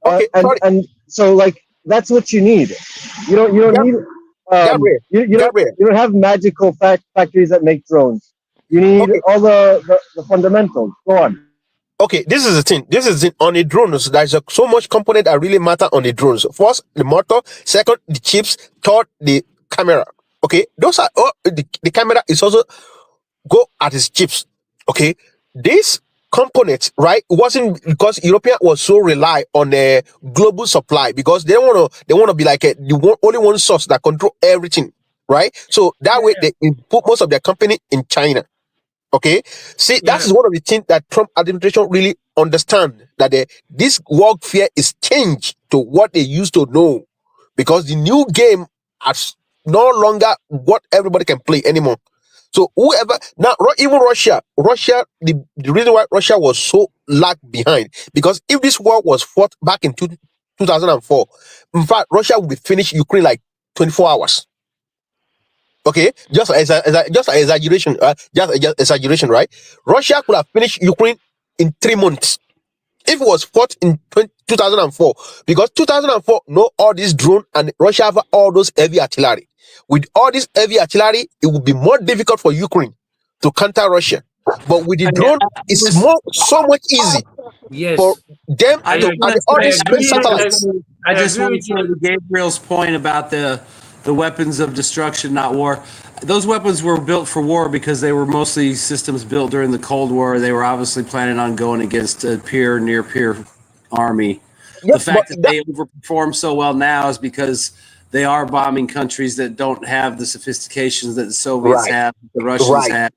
And so like that's what you need. You don't need. You don't have magical factories that make drones. You need all the fundamentals. Go on. Okay, this is the thing. On the drones. There's so much component that really matter on the drones. First, the motor. Second, the chips. Third, the camera. Okay, those are the camera is also go at its chips. Okay, this component, right, wasn't because European was so rely on a global supply, because they want to be like only one source that control everything, right? So that way they put most of their company in China. Okay, see, that is one of the things that Trump administration really understand, that this warfare is changed to what they used to know, because the new game is no longer what everybody can play anymore. So whoever now, even Russia, the reason why Russia was so lag behind, because if this war was fought back in 2004, in fact, Russia would be finished Ukraine like 24 hours. Okay, just exaggeration, exaggeration, right? Russia could have finished Ukraine in 3 months if it was fought in 2004, because 2004, no, all this drone, and Russia have all those heavy artillery. With all this heavy artillery, it would be more difficult for Ukraine to counter Russia. But with the drone, it's so much easy for them to add all these space satellites. I just want to go to Gabriel's point about the weapons of destruction, not war. Those weapons were built for war because they were mostly systems built during the Cold War. They were obviously planning on going against a near-peer army. The fact that they overperform so well now is because they are bombing countries that don't have the sophistications that the Soviets have, the Russians have.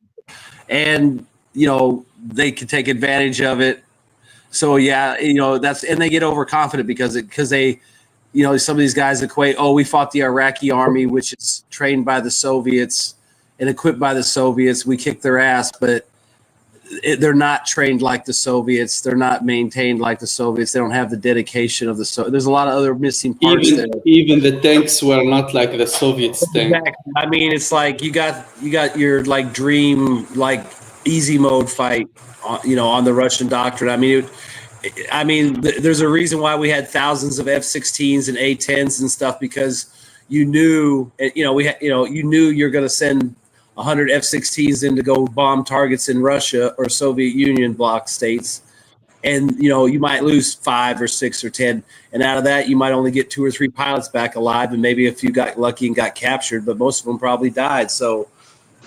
And, you know, they can take advantage of it. So yeah, and they get overconfident because they, some of these guys equate, we fought the Iraqi army, which is trained by the Soviets and equipped by the Soviets. We kicked their ass, but they're not trained like the Soviets. They're not maintained like the Soviets. They don't have the dedication of the Soviets. There's a lot of other missing parts there. Even the tanks were not like the Soviets tank. Exactly. I mean, it's like you got your like dream like easy mode fight, on the Russian doctrine. I mean, there's a reason why we had thousands of F-16s and A-10s and stuff, because you knew, you knew you're going to send 100 F-16s in to go bomb targets in Russia or Soviet Union bloc states. And, you might lose 5 or 6 or 10. And out of that, you might only get 2 or 3 pilots back alive. And maybe a few got lucky and got captured, but most of them probably died. So,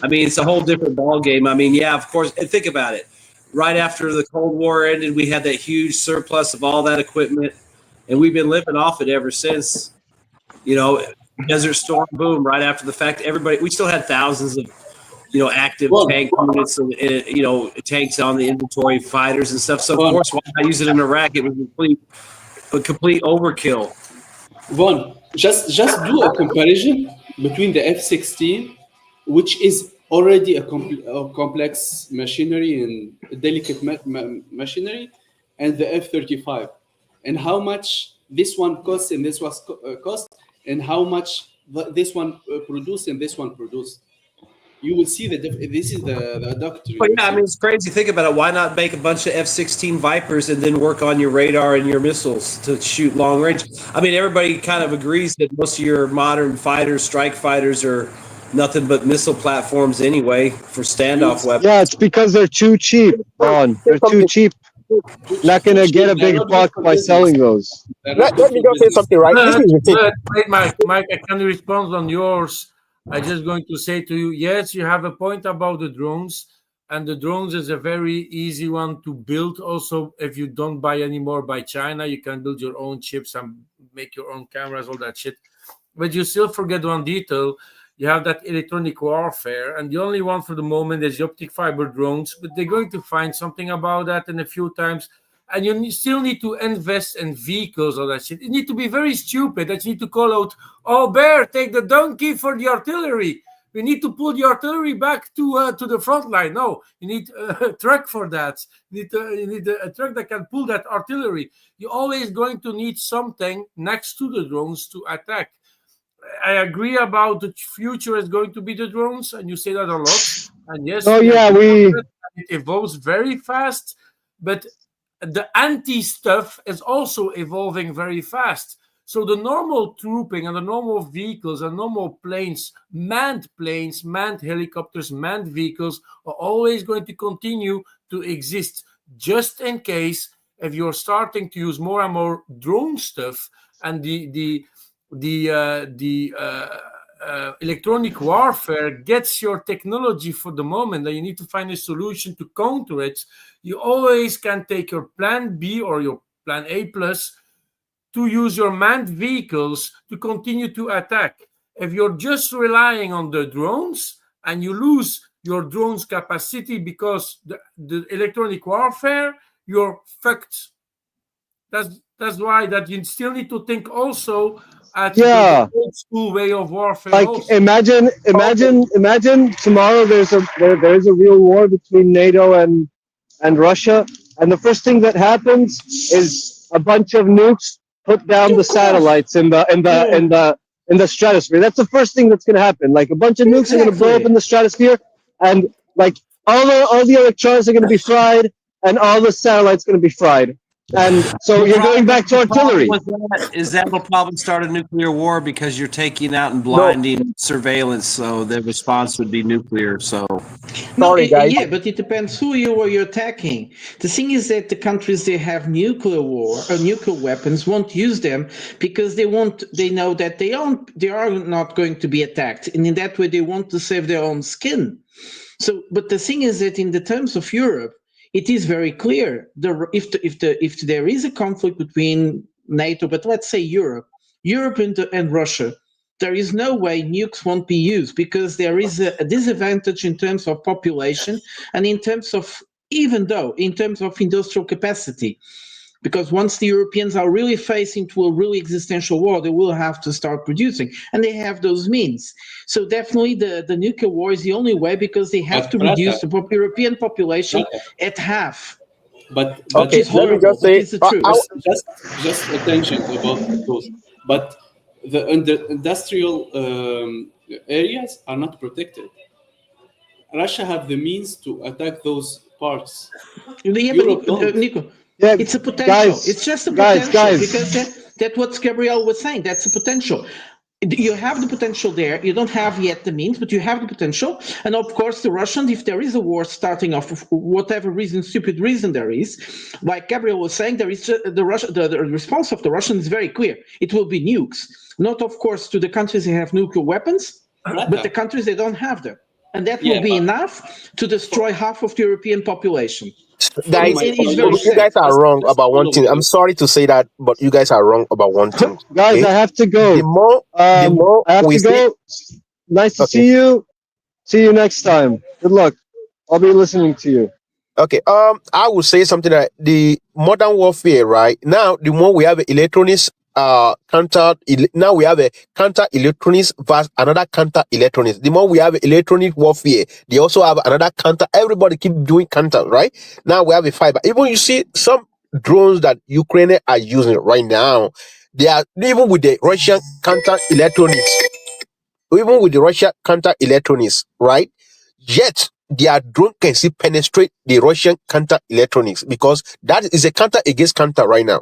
it's a whole different ballgame. Yeah, of course. And think about it. Right after the Cold War ended, we had that huge surplus of all that equipment. And we've been living off it ever since. Desert Storm, boom, right after the fact. We still had thousands of active tank units and tanks on the inventory, fighters and stuff. So of course, why not use it in Iraq? It was a complete overkill. Vaughn, just do a comparison between the F-16, which is already a complex machinery and delicate machinery, and the F-35, and how much this one costs and this was cost, and how much this one produced and this one produced. You will see that this is the doctrine. But yeah, it's crazy. Think about it. Why not make a bunch of F-16 Vipers and then work on your radar and your missiles to shoot long range? Everybody kind of agrees that most of your modern fighters, strike fighters, are nothing but missile platforms anyway for standoff weapons. Yeah, it's because they're too cheap, Ron. They're too cheap. Not going to get a big buck by selling those. Let me go say something, right? Wait, Mike, I can respond on yours. I'm just going to say to you, yes, you have a point about the drones, and the drones is a very easy one to build. Also, if you don't buy anymore by China, you can build your own chips and make your own cameras, all that shit. But you still forget one detail. You have that electronic warfare, and the only one for the moment is the optic fiber drones, but they're going to find something about that in a few times. And you still need to invest in vehicles, all that shit. You need to be very stupid that you need to call out, Bear, take the donkey for the artillery. We need to pull the artillery back to the front line. No, you need a truck for that. You need a truck that can pull that artillery. You're always going to need something next to the drones to attack. I agree about the future is going to be the drones, and you say that a lot. And yes, it evolves very fast, but the anti-stuff is also evolving very fast. So the normal trooping and the normal vehicles and normal planes, manned helicopters, manned vehicles are always going to continue to exist, just in case if you're starting to use more and more drone stuff and the electronic warfare gets your technology for the moment, and you need to find a solution to counter it. You always can take your plan B or your plan A plus to use your manned vehicles to continue to attack. If you're just relying on the drones and you lose your drones capacity because the electronic warfare, you're fucked. That's why that you still need to think also at the old school way of warfare. Like also. imagine tomorrow there's a real war between NATO and Russia, and the first thing that happens is a bunch of nukes put down the satellites in the stratosphere. That's the first thing that's going to happen. Like a bunch of nukes are going to blow up in the stratosphere, and like all the electronics are going to be fried, and all the satellites going to be fried. And so you're going back to artillery. That'll probably start a nuclear war because you're taking out and blinding surveillance. So the response would be nuclear. So sorry, guys. Yeah, but it depends who you're attacking. The thing is that the countries that have nuclear weapons won't use them because they know that they are not going to be attacked, and in that way they want to save their own skin. So, but the thing is that in the terms of Europe, it is very clear if there is a conflict between NATO, but let's say Europe and Russia, there is no way nukes won't be used because there is a disadvantage in terms of population and in terms of even though in terms of industrial capacity, because once the Europeans are really facing to a really existential war, they will have to start producing, and they have those means. So definitely the nuclear war is the only way, because they have to reduce the European population at half. But Which is let me horrible, just but say, it's the truth. just attention about those. But the industrial areas are not protected. Russia have the means to attack those parts. Yeah, Europe but don't. Nico, Yeah, it's a potential. guys, It's just a guys, potential, guys. because that's what Gabriel was saying. That's a potential. You have the potential there. You don't have yet the means, but you have the potential. And of course, the Russians, if there is a war starting off, for whatever reason, stupid reason there is, like Gabriel was saying, there is the response of the Russians is very clear. It will be nukes, not of course to the countries that have nuclear weapons, but the countries that don't have them, and that will be enough to destroy half of the European population. Guys, It is very you guys sad. are wrong about one thing. I'm sorry to say that, but you guys are wrong about one thing. Guys, okay? I have to go. The more I have we to go. Nice to see you. See you next time. Good luck. I'll be listening to you. Okay, I would say something that the modern warfare, right now, the more we have electronics, now we have a counter electronics versus another counter electronics. The more we have electronic warfare, they also have another counter. Everybody keep doing counter, right? Now we have a fiber. Even you see some drones that Ukraine are using right now, they are even with the Russian counter electronics. Even with the Russia counter electronics, right? Yet their drone can still penetrate the Russian counter electronics, because that is a counter against counter right now.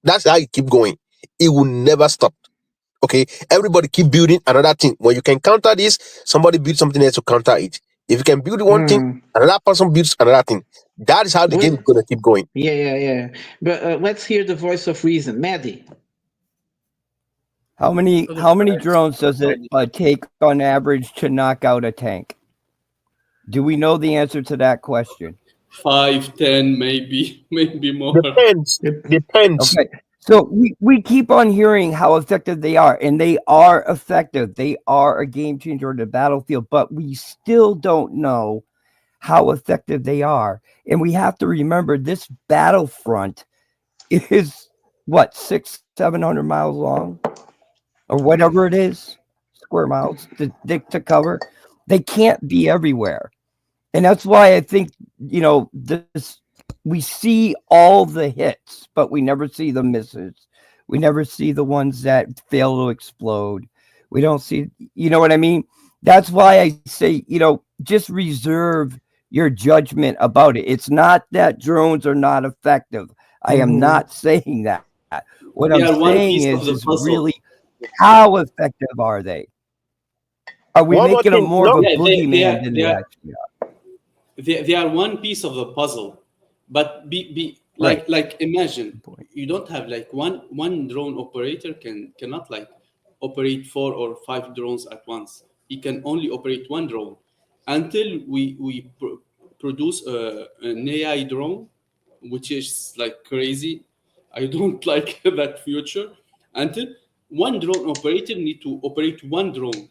That's how it keep going. It will never stop. Okay, everybody keep building another thing. When you can counter this, somebody build something else to counter it. If you can build one thing, another person builds another thing. That is how the game is gonna keep going. Yeah. But let's hear the voice of reason, Maddie. How many drones does it take on average to knock out a tank? Do we know the answer to that question? 5, 10, maybe more. Depends. Okay. So we keep on hearing how effective they are, and they are effective. They are a game changer on the battlefield, but we still don't know how effective they are. And we have to remember this battlefront is what, 600-700 miles long, or whatever it is, square miles to cover. They can't be everywhere. And that's why I think, we see all the hits, but we never see the misses. We never see the ones that fail to explode. We don't see, you know what I mean? That's why I say, just reserve your judgment about it. It's not that drones are not effective. I am not saying that. What I'm saying is really, how effective are they? Are we making them more of a boogeyman than they actually are? They are one piece of the puzzle, but like imagine you don't have like one drone operator cannot like operate 4 or 5 drones at once. He can only operate one drone until we produce an AI drone, which is like crazy. I don't like that future. Until one drone operator need to operate one drone.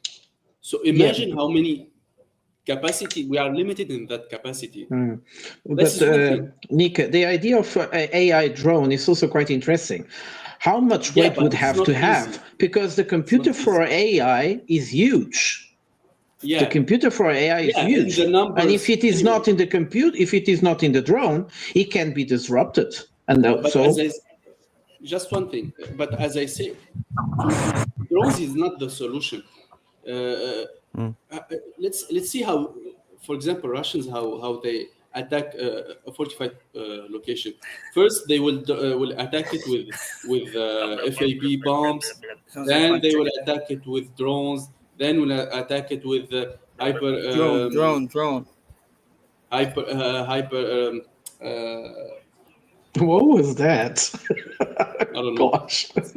So imagine how many capacity we are limited in that capacity. But Nick, the idea of AI drone is also quite interesting. How much weight would have to have? Because the computer for AI is huge. The computer for AI is huge, and if it is not in the compute, if it is not in the drone, it can be disrupted. And just one thing, but as I say, drones is not the solution. Let's see how, for example, Russians how they attack a fortified location. First, they will attack it with FAB bombs. Then they will attack it with drones. Then will attack it with hyper drone. Hyper. What was that? I don't know. Gosh. It's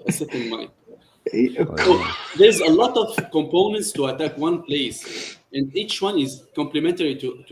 a second mic. So there's a lot of components to attack one place. and each one is complementary to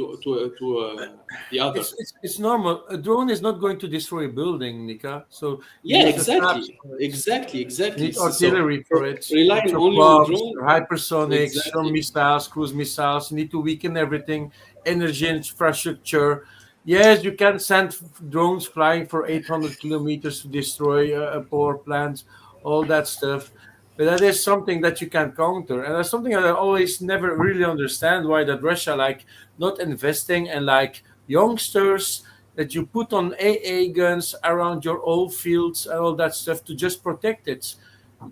the other. It's normal. A drone is not going to destroy a building, Nika. So Yeah, use the straps exactly, for it. exactly. You need artillery for it. Relying Your only on bombs, drone. your hypersonics, Exactly. your missiles, cruise missiles. You need to weaken everything, energy infrastructure. Yes, you can send drones flying for 800 kilometers to destroy power plants, all that stuff. But that is something that you can counter, and that's something that I always never really understand why that Russia like not investing in like youngsters that you put on AA guns around your old fields and all that stuff to just protect it.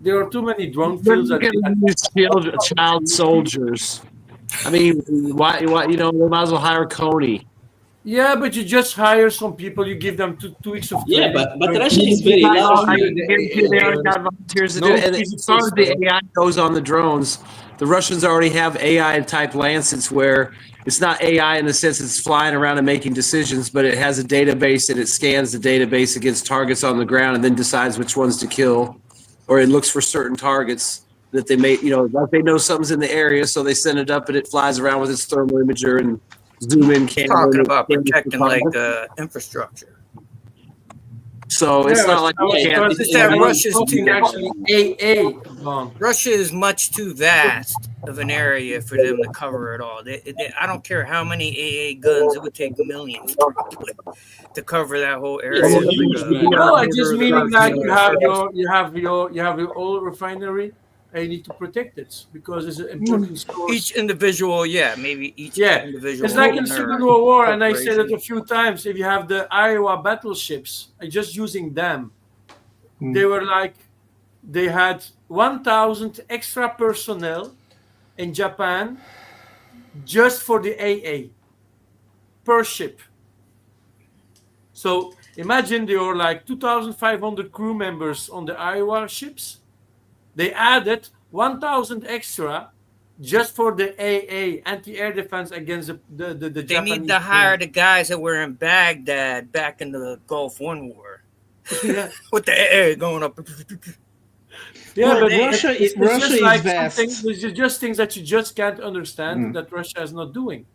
There are too many drone They're fields that going to use child soldiers. I mean, why? You know, they might as well hire Coney. Yeah, but you just hire some people. You give them 2 weeks of Yeah, training. but Russia is very large. I guarantee they already got volunteers to do it. And as far as the AI goes on the drones, the Russians already have AI type Lancets where it's not AI in the sense it's flying around and making decisions, but it has a database and it scans the database against targets on the ground and then decides which ones to kill, or it looks for certain targets that they may, you know, like they know something's in the area, so they send it up and it flies around with its thermal imager and zoom in camera. Talking about protecting like infrastructure. So it's not like you can't. It's that Russia's too actually AA. Russia is much too vast of an area for them to cover it all. I don't care how many AA guns; it would take millions probably to cover that whole area. No, I just meaning like you have your oil refinery. And you need to protect it because it's an important source. Each individual, maybe each individual. It's like in Second World War, and I said it a few times. If you have the Iowa battleships, just using them, they were like, they had 1,000 extra personnel in Japan just for the AA per ship. So imagine there were like 2,500 crew members on the Iowa ships. They added 1,000 extra just for the AA, anti-air defense against the They Japanese. need to hire the guys that were in Baghdad back in the Gulf War. With the AA going up. Yeah, but Russia is like vast. There's just things that you just can't understand that Russia is not doing.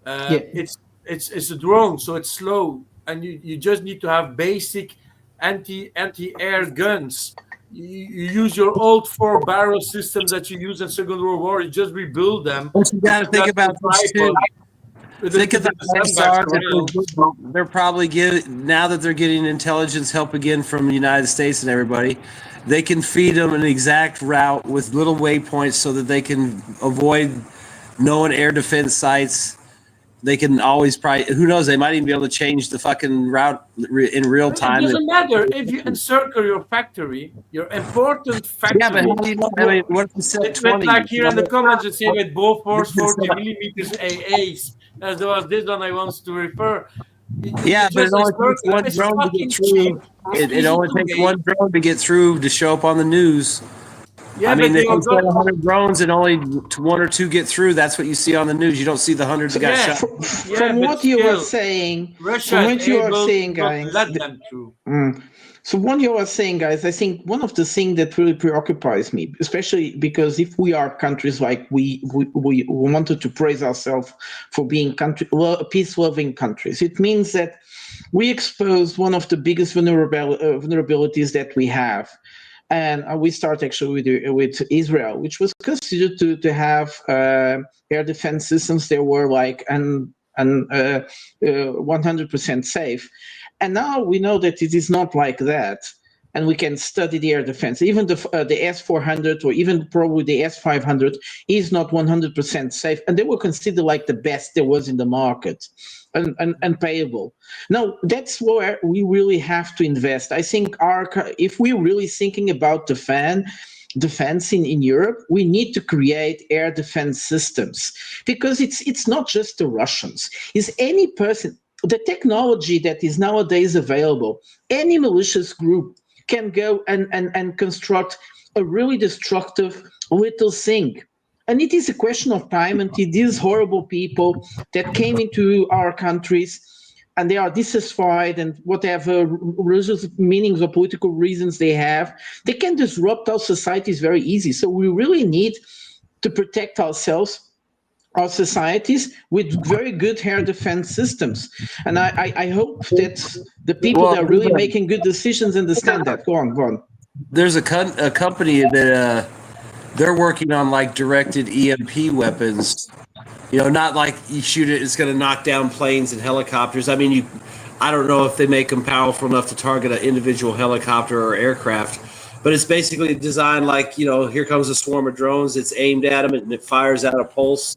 It's a drone, so it's slow, and you just need to have basic anti-air guns. You use your old 4-barrel systems that you used in Second World War. You just rebuild them. But you got to think about this too. Think of the XR. They're probably now that they're getting intelligence help again from the United States and everybody. They can feed them an exact route with little waypoints so that they can avoid known air defense sites. They can always probably, who knows, they might even be able to change the fucking route in real time. It doesn't matter if you encircle your factory, your important factory. Yeah, but how do you know? I mean, what if you said 20? Like here in the comments, it say with both 40 millimeters AAs. As there was this one I want to refer. Yeah, but it only takes one drone to get through. It only takes one drone to get through to show up on the news. Yeah, I mean, they can send 100 drones and only 1 or 2 get through. That's what you see on the news. You don't see the hundreds that got shot. From what you were saying, guys. Let them through. So what you are saying, guys, I think one of the things that really preoccupies me, especially because if we are countries like we wanted to praise ourselves for being peace-loving countries, it means that we exposed one of the biggest vulnerabilities that we have. And we start actually with Israel, which was considered to have air defense systems that were like 100% safe. And now we know that it is not like that. And we can study the air defense. Even the S-400 or even probably the S-500 is not 100% safe. And they were considered like the best there was in the market and payable. Now, that's where we really have to invest. I think if we're really thinking about defense in Europe, we need to create air defense systems because it's not just the Russians. It's any person, the technology that is nowadays available, any malicious group can go and construct a really destructive little thing. And it is a question of time until these horrible people that came into our countries and they are dissatisfied and whatever religious meanings or political reasons they have, they can disrupt our societies very easy. So we really need to protect ourselves our societies with very good air defense systems. And I hope that the people that are really making good decisions understand that. Go on. There's a company that they're working on like directed EMP weapons. You know, not like you shoot it, it's going to knock down planes and helicopters. I mean, I don't know if they make them powerful enough to target an individual helicopter or aircraft, but it's basically designed like, you know, here comes a swarm of drones. It's aimed at them and it fires out a pulse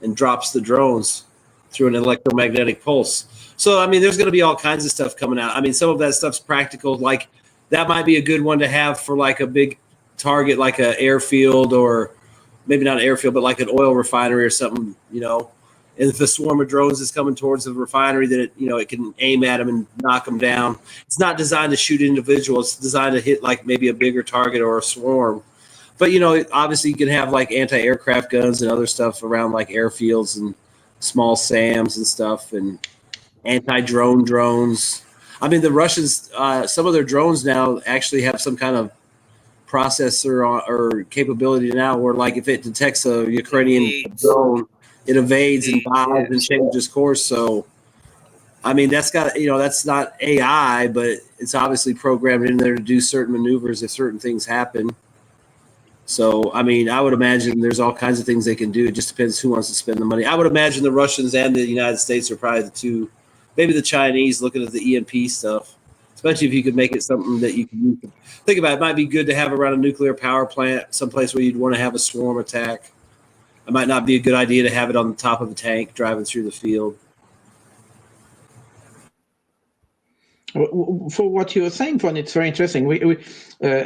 and drops the drones through an electromagnetic pulse. So, I mean, there's going to be all kinds of stuff coming out. I mean, some of that stuff's practical. Like that might be a good one to have for like a big target, like an airfield, or maybe not an airfield, but like an oil refinery or something, you know. And if a swarm of drones is coming towards the refinery, that it can aim at them and knock them down. It's not designed to shoot individuals. It's designed to hit like maybe a bigger target or a swarm. But, you know, obviously you can have like anti-aircraft guns and other stuff around like airfields and small SAMs and stuff, and anti-drone drones. I mean, the Russians, some of their drones now actually have some kind of processor or capability now where, like, if it detects a Ukrainian drone, it evades and dives and changes course. So, I mean, that's not AI, but it's obviously programmed in there to do certain maneuvers if certain things happen. So, I mean, I would imagine there's all kinds of things they can do. It just depends who wants to spend the money. I would imagine the Russians and the United States are probably the two, maybe the Chinese looking at the EMP stuff, especially if you could make it something that you can think about. It might be good to have around a nuclear power plant, someplace where you'd want to have a swarm attack. It might not be a good idea to have it on the top of a tank driving through the field. For what you were saying, Von, it's very interesting. We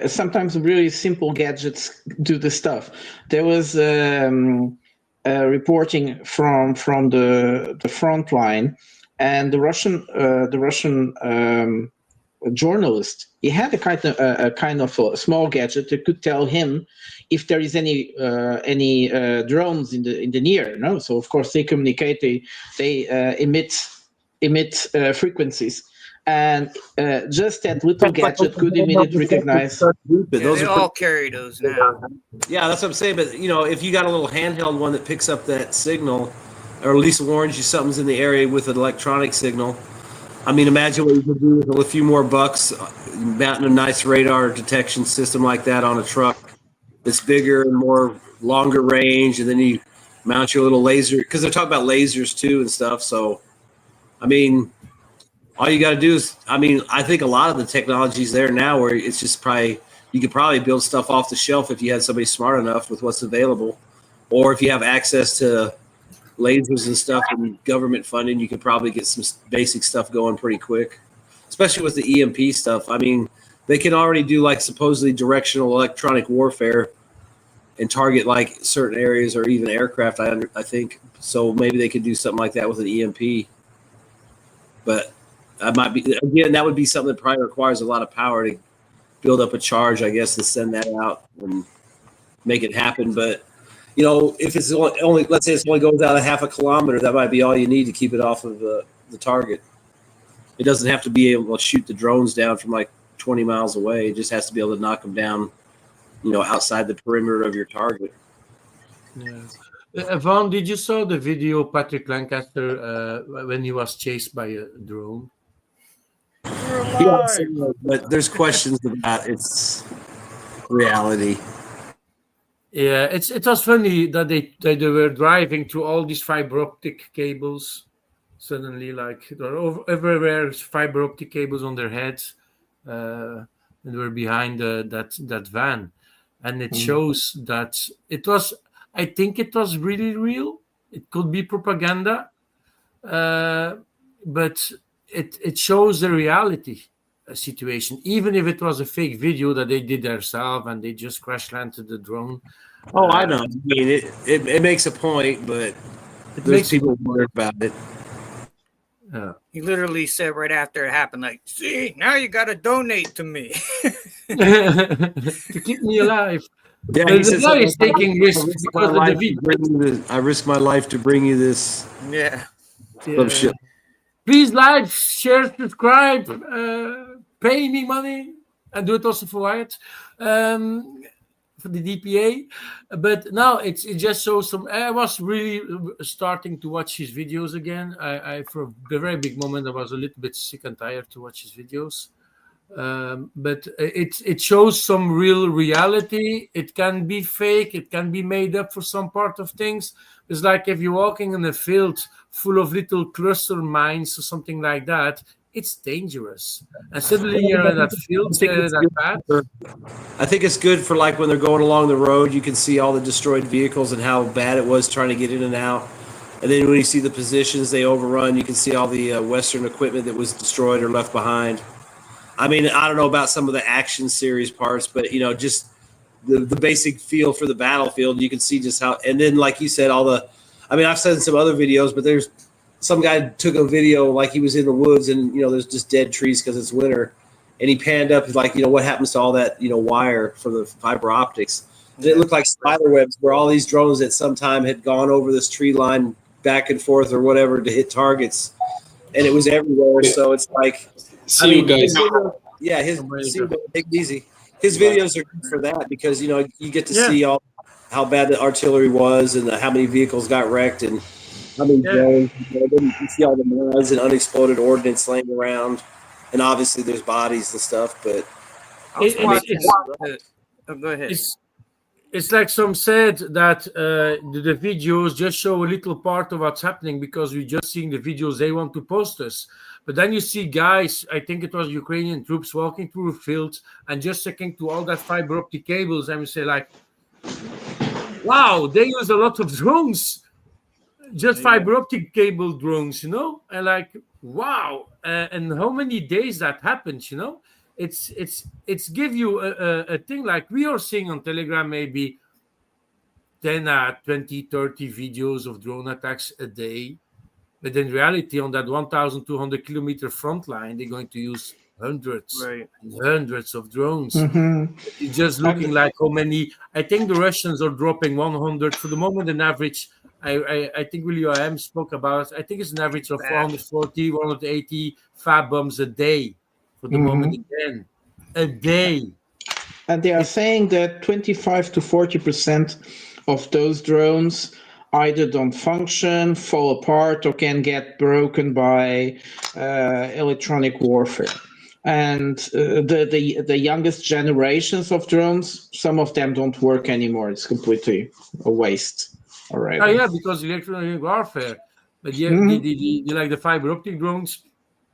sometimes really simple gadgets do the stuff. There was reporting from the front line, and the Russian journalist. He had a kind of a small gadget that could tell him if there is any drones in the near. No, so of course they communicate. They emit frequencies. And just that little gadget could immediately recognize. They all carry those now. Yeah, that's what I'm saying. But, you know, if you got a little handheld one that picks up that signal, or at least warns you something's in the area with an electronic signal, I mean, imagine what you could do with a few more bucks, mounting a nice radar detection system like that on a truck that's bigger and more longer range, and then you mount your little laser, because they're talking about lasers too and stuff. So, I mean, all you got to do is, I mean, I think a lot of the technology's there now where it's just probably, you could probably build stuff off the shelf if you had somebody smart enough with what's available. Or if you have access to lasers and stuff and government funding, you could probably get some basic stuff going pretty quick, especially with the EMP stuff. I mean, they can already do like supposedly directional electronic warfare and target like certain areas or even aircraft, I think. So maybe they could do something like that with an EMP. But that might be, again, that would be something that probably requires a lot of power to build up a charge, I guess, to send that out and make it happen. But, you know, if it's only let's say it only goes out a half a kilometer, that might be all you need to keep it off of the target. It doesn't have to be able to shoot the drones down from like 20 miles away. It just has to be able to knock them down, you know, outside the perimeter of your target. Yeah. Vaughn, did you saw the video of Patrick Lancaster when he was chased by a drone? Yeah, but there's questions about its reality. Yeah, it was funny that they were driving through all these fiber optic cables. Suddenly, like everywhere, fiber optic cables on their heads, and were behind that van, and it shows that it was. I think it was really real. It could be propaganda, but it shows the reality situation. Even if it was a fake video that they did themselves and they just crash landed the drone. Oh, I know. I mean, it makes a point, but there's people worried about it. He literally said right after it happened, like, see, now you got to donate to me. To keep me alive. Yeah, he said guy is taking risks because of the video. I risk my life to bring you this. Yeah. Some shit. Please like, share, subscribe, pay me money, and do it also for Wyatt. for the DPA, but now it just shows some. I was really starting to watch his videos again. I for a very big moment I was a little bit sick and tired to watch his videos. But it shows some real reality. It can be fake. It can be made up for some part of things. It's like if you're walking in a field full of little cluster mines or something like that. It's dangerous. And suddenly you're in that field. I think it's good for like when they're going along the road. You can see all the destroyed vehicles and how bad it was trying to get in and out. And then when you see the positions they overrun, you can see all the Western equipment that was destroyed or left behind. I mean, I don't know about some of the action series parts, but you know, just the basic feel for the battlefield, you can see just how. And then, like you said, I mean, I've seen some other videos, but there's some guy took a video like he was in the woods, and you know, there's just dead trees because it's winter, and he panned up like, you know, what happens to all that, you know, wire for the fiber optics. And it looked like spider webs where all these drones at some time had gone over this tree line back and forth or whatever to hit targets, and it was everywhere. So it's like. See you guys. Yeah, take it easy. His videos are good for that because you know you get to see all how bad the artillery was and how many vehicles got wrecked and how many drones. You can see all the mines and unexploded ordnance laying around, and obviously there's bodies and stuff. But go ahead. It's like some said that the videos just show a little part of what's happening because we're just seeing the videos they want to post us. But then you see guys, I think it was Ukrainian troops walking through a field and just sticking to all that fiber optic cables, and we say like, wow, they use a lot of drones, just fiber optic cable drones, you know, and like, wow, and how many days that happens, you know, it's give you a thing like we are seeing on Telegram maybe 10, 20, 30 videos of drone attacks a day. But in reality, on that 1,200 kilometer front line, they're going to use hundreds and hundreds of drones. Mhm. It's just looking like how many. I think the Russians are dropping 100 for the moment. An average, I think William spoke about. I think it's an average of 440, 180 fab bombs a day for the moment. Again, a day. And they are saying that 25 to 40% of those drones either don't function, fall apart, or can get broken by electronic warfare. And the youngest generations of drones, some of them don't work anymore. It's completely a waste already. Oh yeah, because electronic warfare. But yeah, the like the fiber optic drones,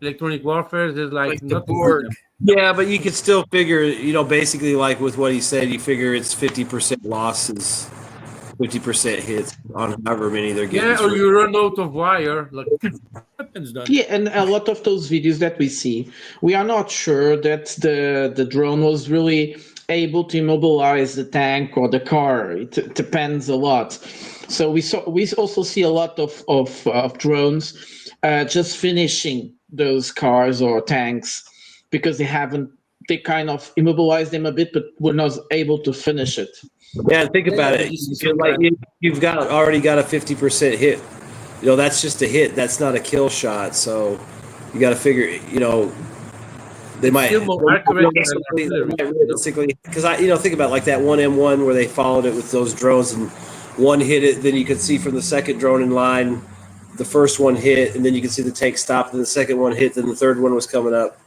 electronic warfare, there's like nothing. Yeah, but you could still figure, you know, basically like with what he said, you figure it's 50% losses, 50% hits on however many they're getting. Yeah, or you run out of wire. Like happens done. Yeah, and a lot of those videos that we see, we are not sure that the drone was really able to immobilize the tank or the car. It depends a lot. So we also see a lot of drones just finishing those cars or tanks because they kind of immobilized them a bit, but were not able to finish it. Yeah, think about it. Like you've already got a 50% hit. You know, that's just a hit. That's not a kill shot. So you got to figure. You know, they might realistically, because think about like that one M1 where they followed it with those drones and one hit it. Then you could see from the second drone in line, the first one hit, and then you could see the tank stop. Then the second one hit. Then the third one was coming up.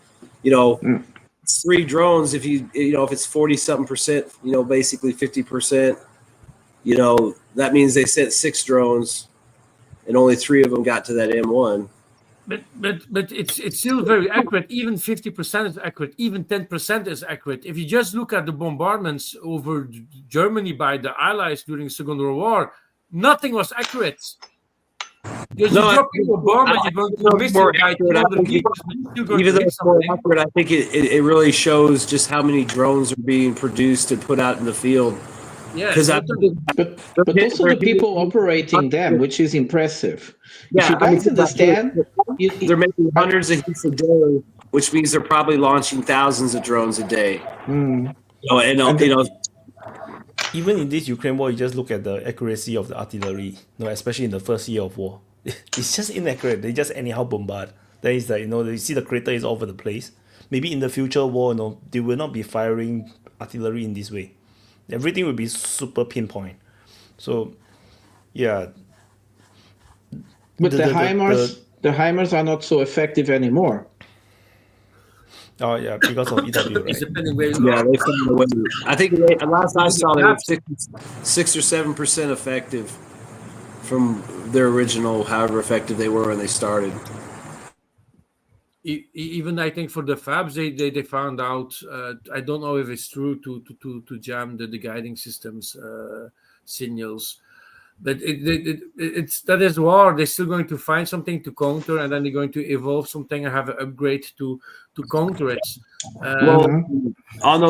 You know. It's 3 drones. If if it's 40-something%, you know, basically 50%, you know, that means they sent 6 drones, and only 3 of them got to that M1. But it's still very accurate. Even 50% is accurate. Even 10% is accurate. If you just look at the bombardments over Germany by the Allies during the Second World War, nothing was accurate. Because you're dropping a bomb and you're going to miss it by 200 meters. Even though it's more accurate, I think it really shows just how many drones are being produced and put out in the field. Yeah, but also the people operating them, which is impressive. If you guys understand, they're making hundreds of hits a day, which means they're probably launching thousands of drones a day. Even in this Ukraine war, you just look at the accuracy of the artillery, especially in the first year of war. It's just inaccurate. They just anyhow bombard. That is like, you see the crater is all over the place. Maybe in the future war, they will not be firing artillery in this way. Everything will be super pinpoint. So, yeah. But the HIMARS are not so effective anymore. Oh yeah, because of EW, right? It's depending where you Yeah, are. they found a way. I think last I saw, they were 6 or 7% effective from their original, however effective they were when they started. Even I think for the fabs, they found out. I don't know if it's true to jam the guiding systems signals, but it's that is war. They're still going to find something to counter, and then they're going to evolve something and have an upgrade to counter it. Well, on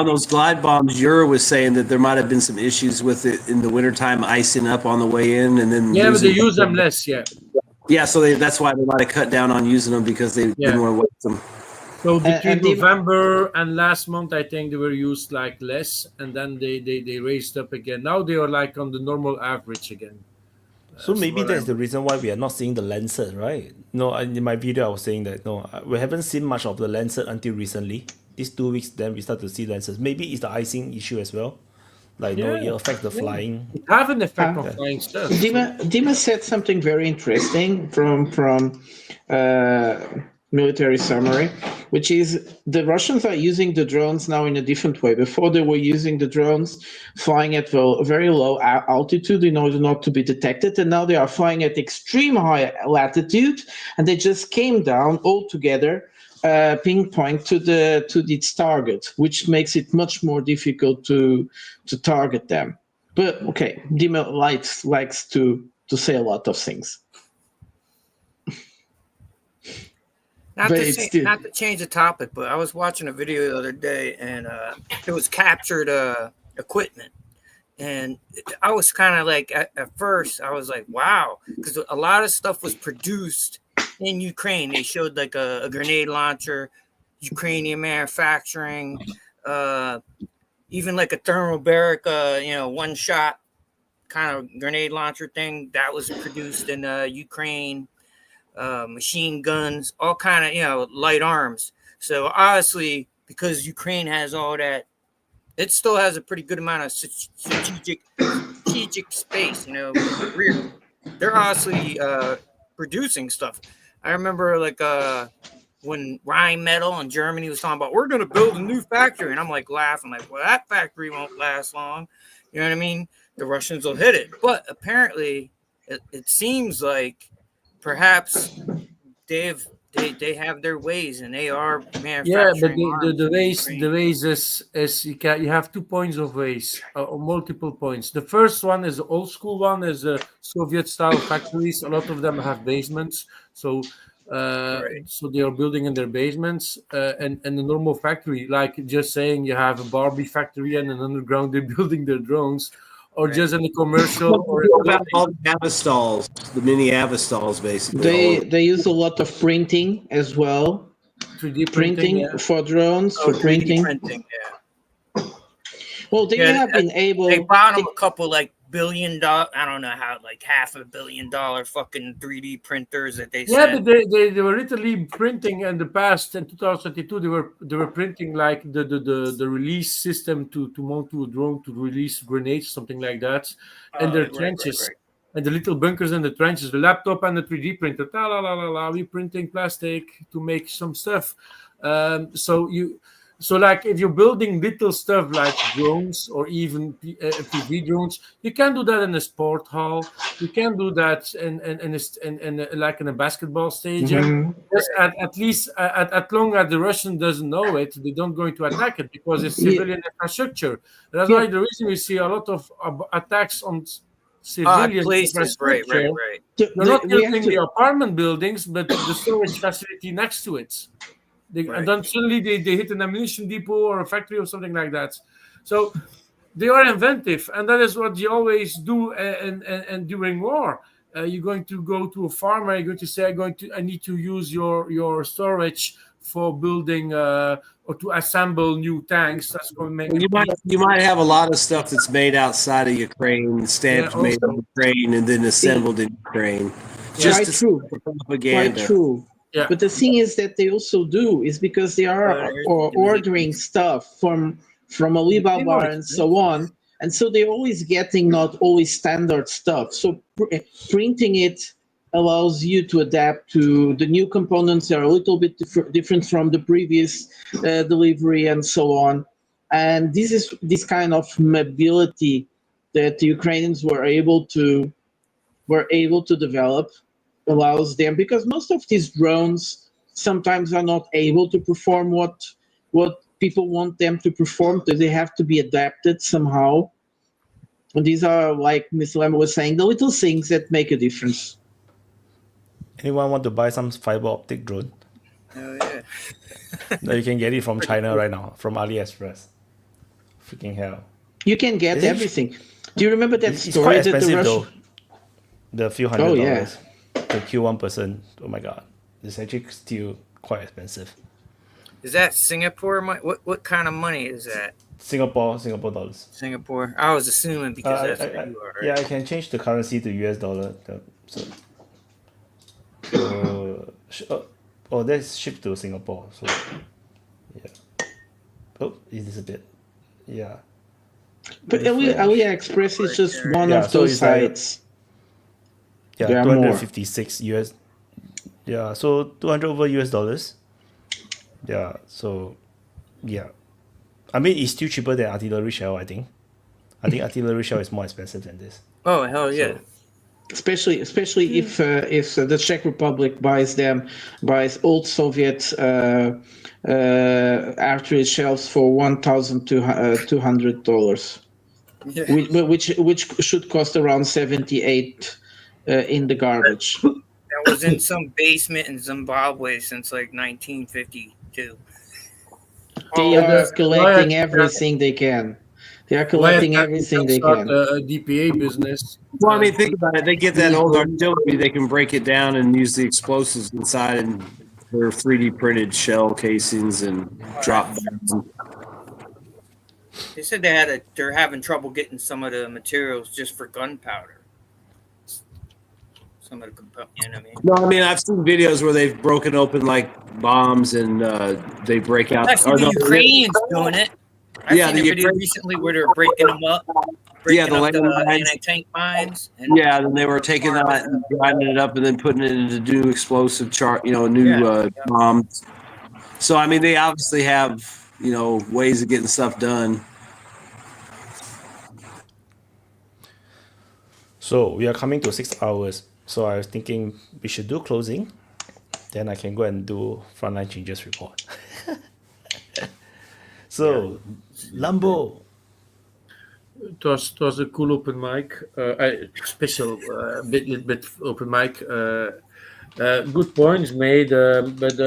those glide bombs, Euro was saying that there might have been some issues with it in the wintertime, icing up on the way in, and then but they use them less. Yeah, so that's why they might have cut down on using them because they didn't want to waste them. So between November and last month, I think they were used like less, and then they raised up again. Now they are like on the normal average again. So maybe that's the reason why we are not seeing the Lancet, right? No, in my video I was saying that we haven't seen much of the Lancet until recently. These 2 weeks, then we start to see Lancets. Maybe it's the icing issue as well. Like, it affects the flying. It have an effect on flying stuff. Dima said something very interesting from military summary, which is the Russians are using the drones now in a different way. Before they were using the drones flying at a very low altitude in order not to be detected, and now they are flying at extreme high latitude, and they just came down all together, pinpoint to its target, which makes it much more difficult to target them. But okay, Dima likes to say a lot of things. Not to change the topic, but I was watching a video the other day, and it was captured equipment, and I was kind of like, at first, I was like, wow, because a lot of stuff was produced in Ukraine. They showed like a grenade launcher, Ukrainian manufacturing, even like a thermobaric, one-shot kind of grenade launcher thing that was produced in Ukraine. Machine guns, all kind of light arms. So obviously, because Ukraine has all that, it still has a pretty good amount of strategic space. They're obviously producing stuff. I remember like when Rheinmetall in Germany was talking about, we're going to build a new factory, and I'm like laughing, like, well, that factory won't last long. You know what I mean? The Russians will hit it, but apparently, it seems like perhaps they have their ways, and they are manufacturing. Yeah, but the ways is you have 2 points of ways, or multiple points. The first one is the old school one, is Soviet style factories. A lot of them have basements, so they are building in their basements. And the normal factory, like just saying you have a Barbie factory and an underground they're building their drones. Or just in the commercial, or all the Avastals, the mini Avastals, basically. They use a lot of printing as well. 3D printing for drones, for printing. Well, they have been able. They bought them a couple like $1 billion. I don't know how, like $500 million fucking 3D printers that they. Yeah, but they were literally printing in the past. In 2022, they were printing like the release system to mount to a drone to release grenades, something like that, and their trenches. And the little bunkers in the trenches, the laptop and the 3D printer. We printing plastic to make some stuff. So like if you're building little stuff like drones or even PV drones, you can do that in a sport hall. You can do that in like in a basketball stadium. At least at long as the Russian doesn't know it, they don't going to attack it because it's civilian infrastructure. That's why the reason we see a lot of attacks on civilian places. Right. They're not killing the apartment buildings, but the storage facility next to it. And then suddenly they hit an ammunition depot or a factory or something like that. So they are inventive, and that is what you always do. And during war, you're going to go to a farmer. You're going to say, I need to use your storage for building or to assemble new tanks. That's going to make you might have a lot of stuff that's made outside of Ukraine, stamped made in Ukraine, and then assembled in Ukraine. Just true. Propaganda. Quite true. Yeah. But the thing is that they also do is because they are ordering stuff from from Alibaba and so on. And so they're always getting not always standard stuff. So printing it allows you to adapt to the new components that are a little bit different from the previous delivery and so on. And this kind of mobility that the Ukrainians were able to develop allows them, because most of these drones sometimes are not able to perform what people want them to perform, so they have to be adapted somehow. And these are, like Ms. Lemmer was saying, the little things that make a difference. Anyone want to buy some fiber optic drone? Oh yeah. No, you can get it from China right now, from AliExpress. Freaking hell. You can get everything. Do you remember that It's story quite that the expensive Russian... though. The few $100. Oh, yeah. To kill one person. Oh my god. It's actually still quite expensive. Is that Singapore money? What kind of money is that? Singapore dollars. Singapore. I was assuming because that's where you are. Right? Yeah, I can change the currency to US dollar. That's shipped to Singapore. So yeah. Oh, it is a bit. Yeah. But AliExpress is just one of those sites. Yeah, There are 256 US. Yeah, so 200 over US dollars. Yeah, so yeah. I mean, it's still cheaper than artillery shell, I think. I think artillery shell is more expensive than this. Oh, hell yeah. Especially if the Czech Republic buys old Soviet artillery shells for $1,200, which should cost around 78 in the garbage. That was in some basement in Zimbabwe since like 1952. They are collecting everything they can. They are collecting everything they can. DPA business. Well, I mean, think about it. They get that old artillery, they can break it down and use the explosives inside and their 3D printed shell casings and drop bombs. They said they're having trouble getting some of the materials just for gunpowder. Some of the components, you know what I mean? No, I mean, I've seen videos where they've broken open like bombs and they break out. I've seen the Ukrainians doing it. I've seen a video recently where they're breaking them up. Yeah, the anti-tank mines. Yeah, then they were taking that and grinding it up and then putting it into new explosive bombs. So, I mean, they obviously have, ways of getting stuff done. So we are coming to 6 hours. So I was thinking we should do closing. Then I can go and do frontline changes report. So, Lambo. It was a cool open mic, special little bit open mic. Good points made, but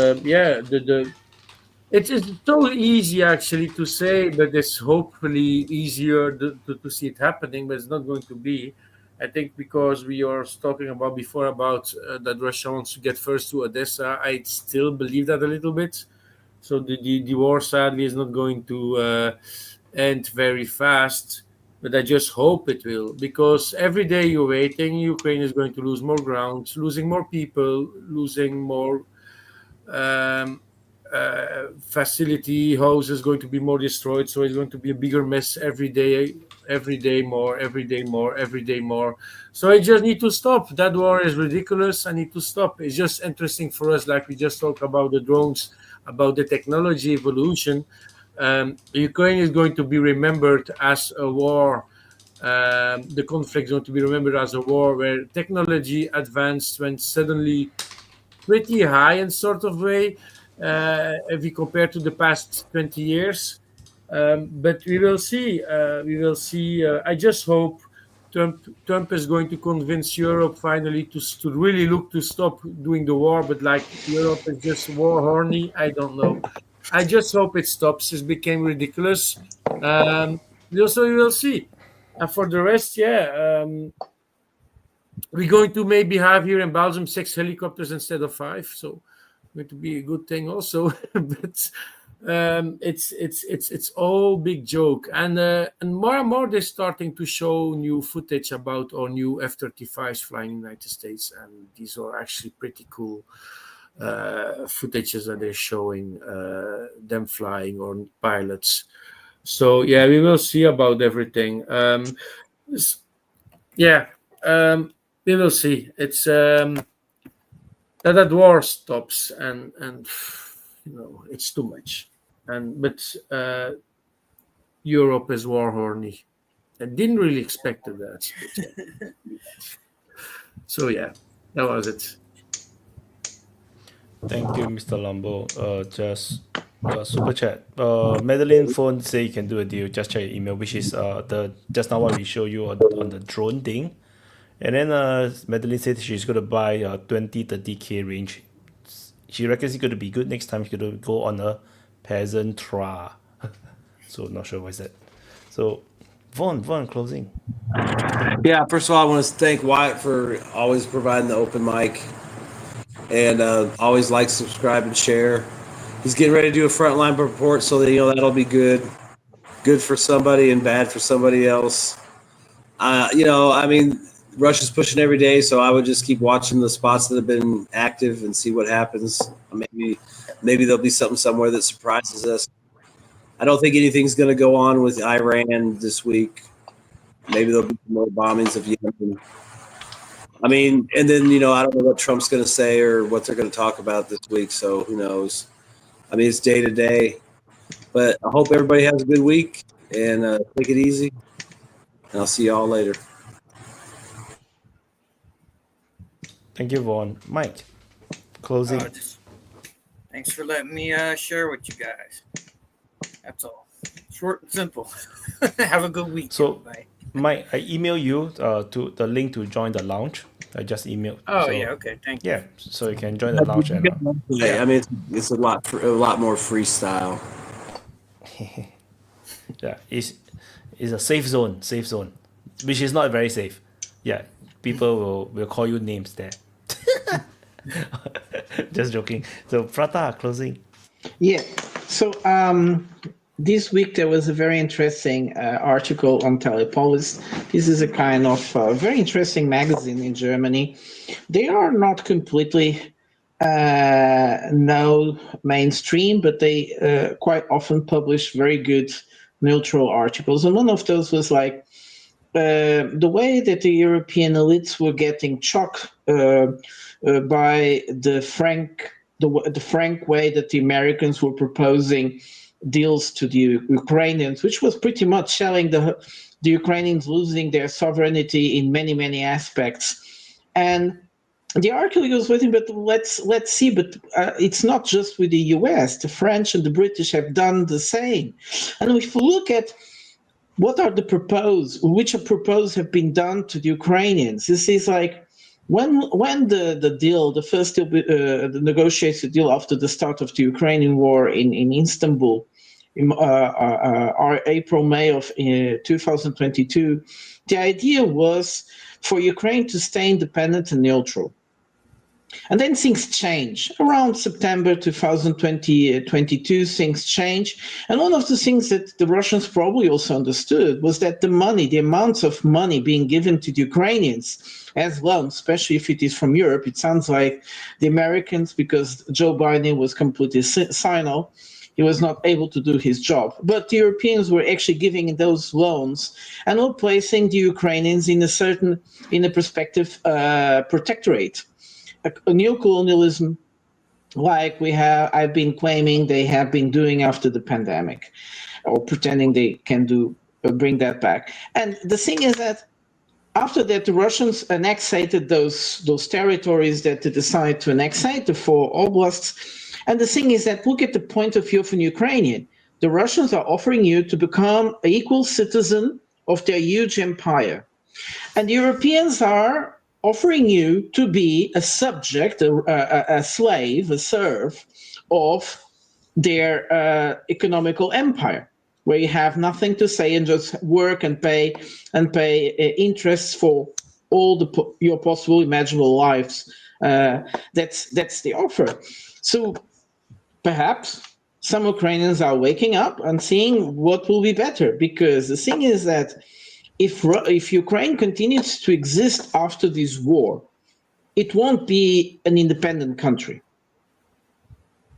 it's so easy actually to say, but it's hopefully easier to see it happening, but it's not going to be. I think because we are talking about before about that Russia wants to get first to Odessa, I still believe that a little bit. So the war sadly is not going to end very fast. But I just hope it will, because every day you're waiting, Ukraine is going to lose more ground, losing more people, losing more facility. House is going to be more destroyed, so it's going to be a bigger mess every day more. So I just need to stop. That war is ridiculous. I need to stop. It's just interesting for us, like we just talked about the drones, about the technology evolution. Ukraine is going to be remembered as a war. The conflict is going to be remembered as a war where technology advanced went suddenly pretty high in sort of way if we compare to the past 20 years. But we will see. I just hope Trump is going to convince Europe finally to really look to stop doing the war. But like Europe is just war horny. I don't know. I just hope it stops. It became ridiculous. So we will see. And for the rest, we're going to maybe have here in Belgium 6 helicopters instead of 5. So it's going to be a good thing also. But it's all big joke. And more they're starting to show new footage about our new F-35s flying in the United States, and these are actually pretty cool. Footages that they're showing them flying, or pilots So yeah, we will see about everything. Yeah, we will see. It's that war stops, and it's too much. But Europe is war horny. I didn't really expect that. But, so yeah, that was it. Thank you, Mr. Lambo. Just super chat. Madeline phone say you can do a deal. Just check your email, which is the just now what we show you on the drone thing. And then Madeline said she's gonna buy 20-30K range. She reckons it's gonna be good next time. She's gonna go on a peasant tra. So not sure what's that. So Vaughn closing. Yeah, first of all, I want to thank Wyatt for always providing the open mic, and always like, subscribe, and share. He's getting ready to do a frontline report, so that that'll be good for somebody and bad for somebody else. I mean, Russia's pushing every day, so I would just keep watching the spots that have been active and see what happens. Maybe there'll be something somewhere that surprises us. I don't think anything's going to go on with Iran this week. Maybe there'll be more bombings of Yemen. I mean, and then, I don't know what Trump's going to say or what they're going to talk about this week, so who knows? I mean, it's day to day. But I hope everybody has a good week, and take it easy. And I'll see you all later. Thank you, Vaughn. Mike, closing. Thanks for letting me share with you guys. That's all. Short and simple. Have a good week. So, Mike, I email you to the link to join the lounge. I just emailed. Oh, yeah, okay, thank you. Yeah, so you can join the lounge. And, Yeah, I mean, it's a lot more freestyle. Yeah, it's a safe zone, which is not very safe. Yeah, people will call you names there. Just joking. So Prata, closing. Yeah. So this week there was a very interesting article on Telepolis. This is a kind of very interesting magazine in Germany. They are not completely no mainstream, but they quite often publish very good neutral articles. And one of those was like the way that the European elites were getting shocked by the frank way that the Americans were proposing deals to the Ukrainians, which was pretty much showing the Ukrainians losing their sovereignty in many, many aspects. And the article goes with it, but let's see. But it's not just with the US. The French and the British have done the same. And if we look at what are the proposed have been done to the Ukrainians, this is like when the deal, the first deal, the negotiated deal after the start of the Ukrainian war in Istanbul, in April, May of 2022, the idea was for Ukraine to stay independent and neutral. And then things change. Around September 2022, things change. And one of the things that the Russians probably also understood was that the amounts of money being given to the Ukrainians as well, especially if it is from Europe, it sounds like the Americans, because Joe Biden was completely senile, he was not able to do his job. But the Europeans were actually giving those loans and were placing the Ukrainians in a prospective protectorate. A neocolonialism like I've been claiming they have been doing after the pandemic, or pretending they can bring that back. And the thing is that after that, the Russians annexated those territories that they decided to annexate, the 4 oblasts. And the thing is that, look at the point of view of an Ukrainian. The Russians are offering you to become an equal citizen of their huge empire. And the Europeans are offering you to be a subject, a slave, a serf of their economical empire, where you have nothing to say and just work and pay interests for all your possible imaginable lives. That's the offer. So perhaps some Ukrainians are waking up and seeing what will be better, because the thing is that if Ukraine continues to exist after this war, it won't be an independent country.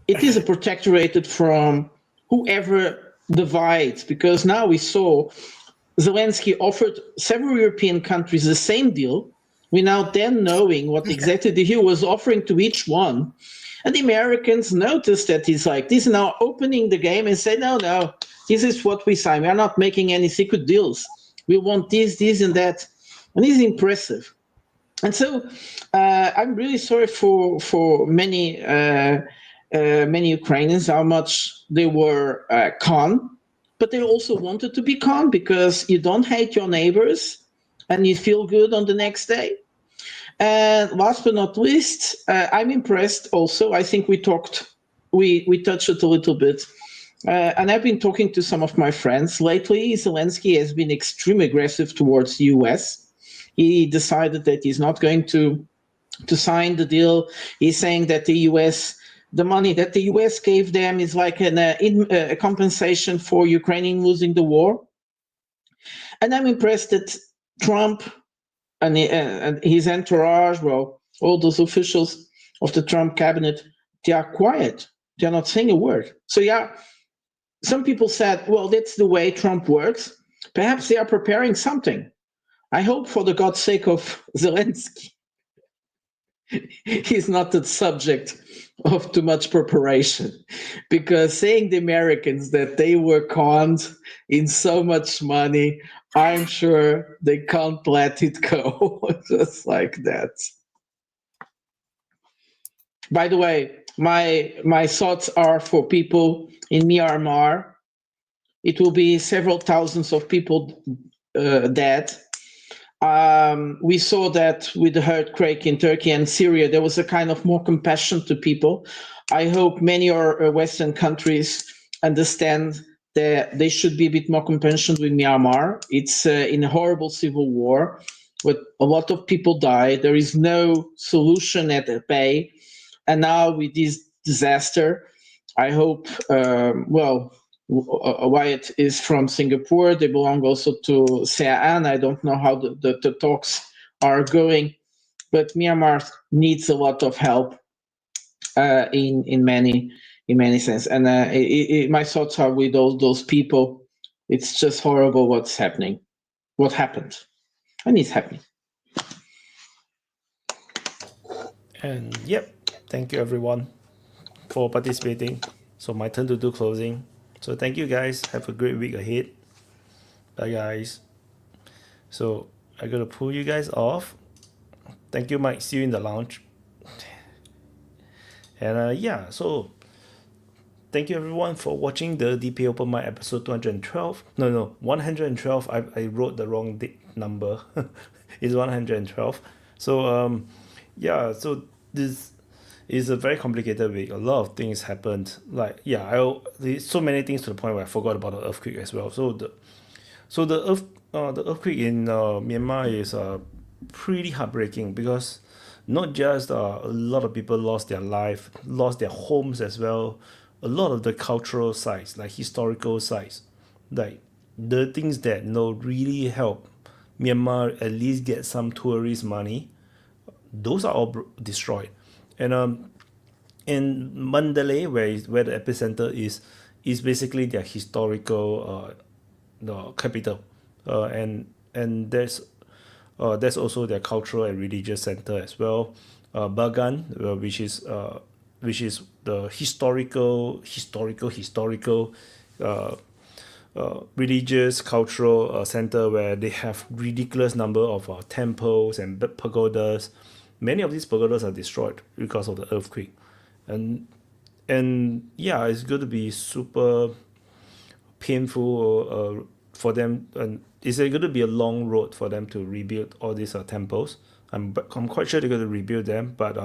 It is a protectorate from whoever divides, because now we saw Zelensky offered several European countries the same deal without then knowing what exactly the deal was offering to each one. And the Americans noticed that he's like, this is now opening the game and say, no, this is what we sign. We are not making any secret deals. We want this, and that. And this is impressive. And so I'm really sorry for many Ukrainians, how much they were conned, but they also wanted to be conned, because you don't hate your neighbors and you feel good on the next day. And last but not least, I'm impressed also. I think we touched it a little bit. And I've been talking to some of my friends lately. Zelensky has been extremely aggressive towards the US. He decided that he's not going to sign the deal. He's saying that the money that the US gave them is like a compensation for Ukraine losing the war. And I'm impressed that Trump and his entourage, well, all those officials of the Trump cabinet, they are quiet. They're not saying a word. So yeah, some people said, well, that's the way Trump works. Perhaps they are preparing something. I hope, for the God's sake of Zelensky, he's not the subject of too much preparation, because saying the Americans that they were conned in so much money, I'm sure they can't let it go just like that. By the way, my thoughts are for people in Myanmar. It will be several thousands of people dead. We saw that with the earthquake in Turkey and Syria, there was a kind of more compassion to people. I hope many Western countries understand that they should be a bit more compassionate with Myanmar. It's in a horrible civil war, with a lot of people died. There is no solution at the bay. And now with this disaster, I hope, Wyatt is from Singapore. They belong also to ASEAN. I don't know how the talks are going, but Myanmar needs a lot of help in many sense. And my thoughts are with all those people. It's just horrible what happened, and it's happening. And yep, thank you everyone for participating. So my turn to do closing. So thank you guys. Have a great week ahead. Bye guys. So I gotta pull you guys off. Thank you, Mike. See you in the lounge. And yeah, so thank you everyone for watching the DPA Open Mic episode 212. No, 112. I wrote the wrong number. It's 112. So yeah, so this is a very complicated week. A lot of things happened. Like there's so many things to the point where I forgot about the earthquake as well. So the earthquake in Myanmar is pretty heartbreaking, because not just a lot of people lost their life, lost their homes as well. A lot of the cultural sites, like historical sites, like the things that really help Myanmar at least get some tourist money, those are all destroyed. And in Mandalay, where the epicenter is basically their historical the capital, and there's also their cultural and religious center as well. Bagan, which is the historical religious cultural center, where they have ridiculous number of temples and pagodas. Many of these pagodas are destroyed because of the earthquake, and yeah, it's going to be super painful for them, and it's going to be a long road for them to rebuild all these temples. I'm quite sure they're going to rebuild them, but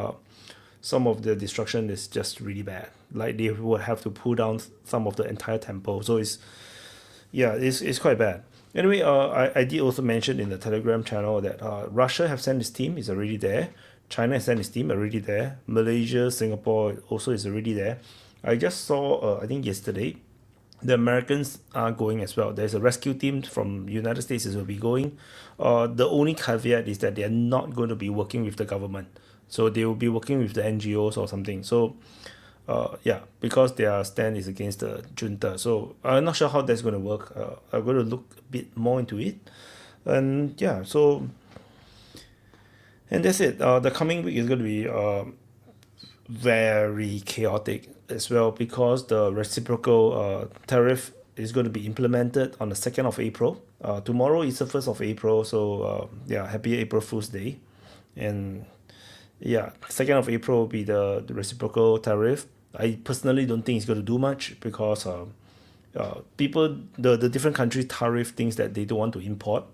some of the destruction is just really bad. Like they would have to pull down some of the entire temple, so it's quite bad. Anyway, I did also mention in the Telegram channel that Russia have sent its team, is already there. China has sent its team, already there. Malaysia, Singapore also is already there. I just saw, I think yesterday, the Americans are going as well. There's a rescue team from United States that will be going. The only caveat is that they are not going to be working with the government. So they will be working with the NGOs or something. So because their stand is against the junta. So I'm not sure how that's going to work. I'm going to look a bit more into it. And yeah, so, and that's it. The coming week is going to be very chaotic as well, because the reciprocal tariff is going to be implemented on the 2nd of April. Tomorrow is the 1st of April, so happy April Fool's Day. And 2nd of April will be the reciprocal tariff. I personally don't think it's going to do much, because people, the different countries tariff things that they don't want to import,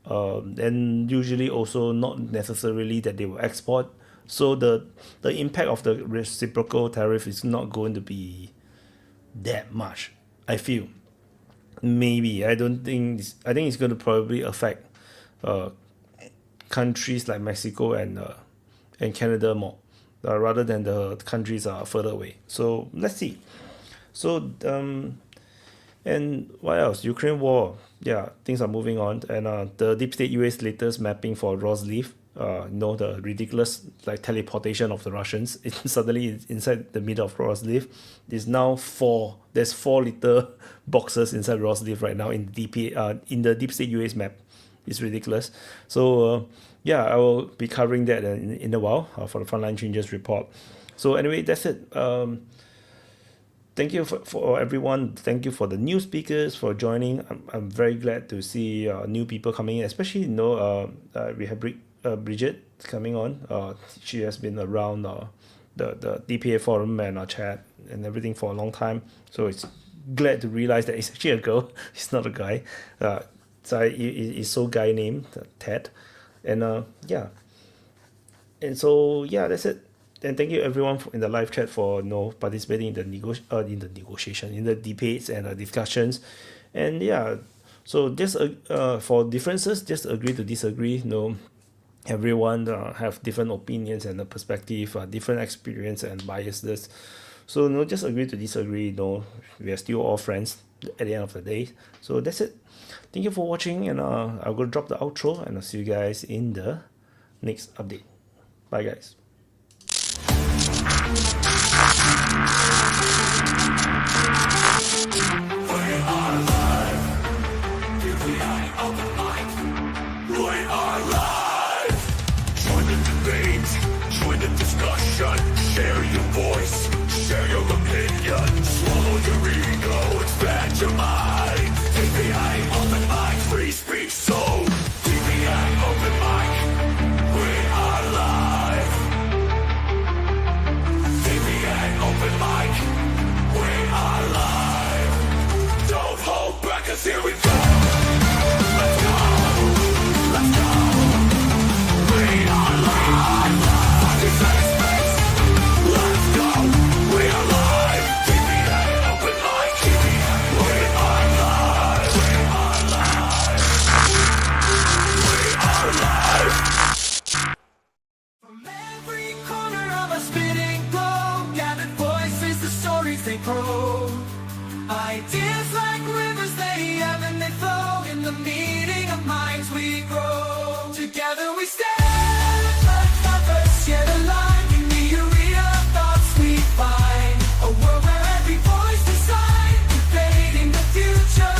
and usually also not necessarily that they will export. So the impact of the reciprocal tariff is not going to be that much, I feel. Maybe. I think it's going to probably affect countries like Mexico and Canada more, rather than the countries are further away. So let's see. So and what else? Ukraine war. Yeah, things are moving on, and the deep state US latest mapping for Rosleaf. The ridiculous teleportation of the Russians. Suddenly inside the middle of Rosleaf. There's now 4 little boxes inside Rosleaf right now in DPA in the deep state US map. It's ridiculous. So I will be covering that in a while for the Frontline Changes report. So anyway, that's it. Thank you for everyone. Thank you for the new speakers for joining. I'm very glad to see new people coming in, especially we have Bridget coming on. She has been around the DPA forum and our chat and everything for a long time. So it's glad to realize that it's actually a girl. It's not a guy. So it's so guy named Ted. And and so that's it. And thank you everyone in the live chat for participating in the negotiation, in the debates and discussions. And so just for differences, just agree to disagree. Everyone have different opinions and a perspective, different experience and biases. So just agree to disagree. We are still all friends at the end of the day. So that's it. Thank you for watching, and I'll go drop the outro, and I'll see you guys in the next update. Bye guys. Share your voice, share your opinion, swallow your ego, expand your mind. DPA Open Mic, free speech zone. DPA Open Mic, we are live. DPA Open Mic, we are live. Don't hold back, 'cause here we go. Let's go, let's go. We are live. Let's go, we are live. DPA Open Mic, we are live. We are live. We are live. From every corner of a spinning globe, gathered voices, the stories they probe. Ideas like rivers, they ebb and they flow. In the meeting of minds we grow. Together we stand, like lovers, yet alive. Find a world where every voice decides, debating the future,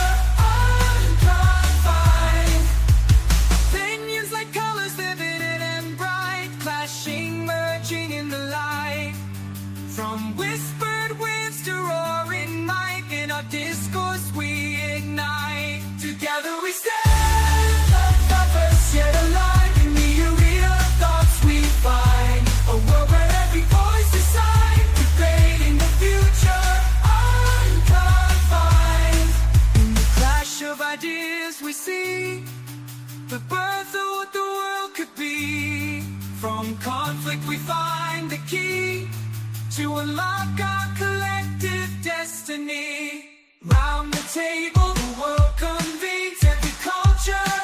unconfined. Opinions like colors, vivid and bright, clashing, merging in the light. From whispered winds to roaring mic, in our discourse we ignite. Together we stand, like lovers, yet alive. In the arena of thoughts we find a world where every voice decides. Of ideas we see the birth of what the world could be. From conflict we find the key to unlock our collective destiny. Round the table the world convenes, every culture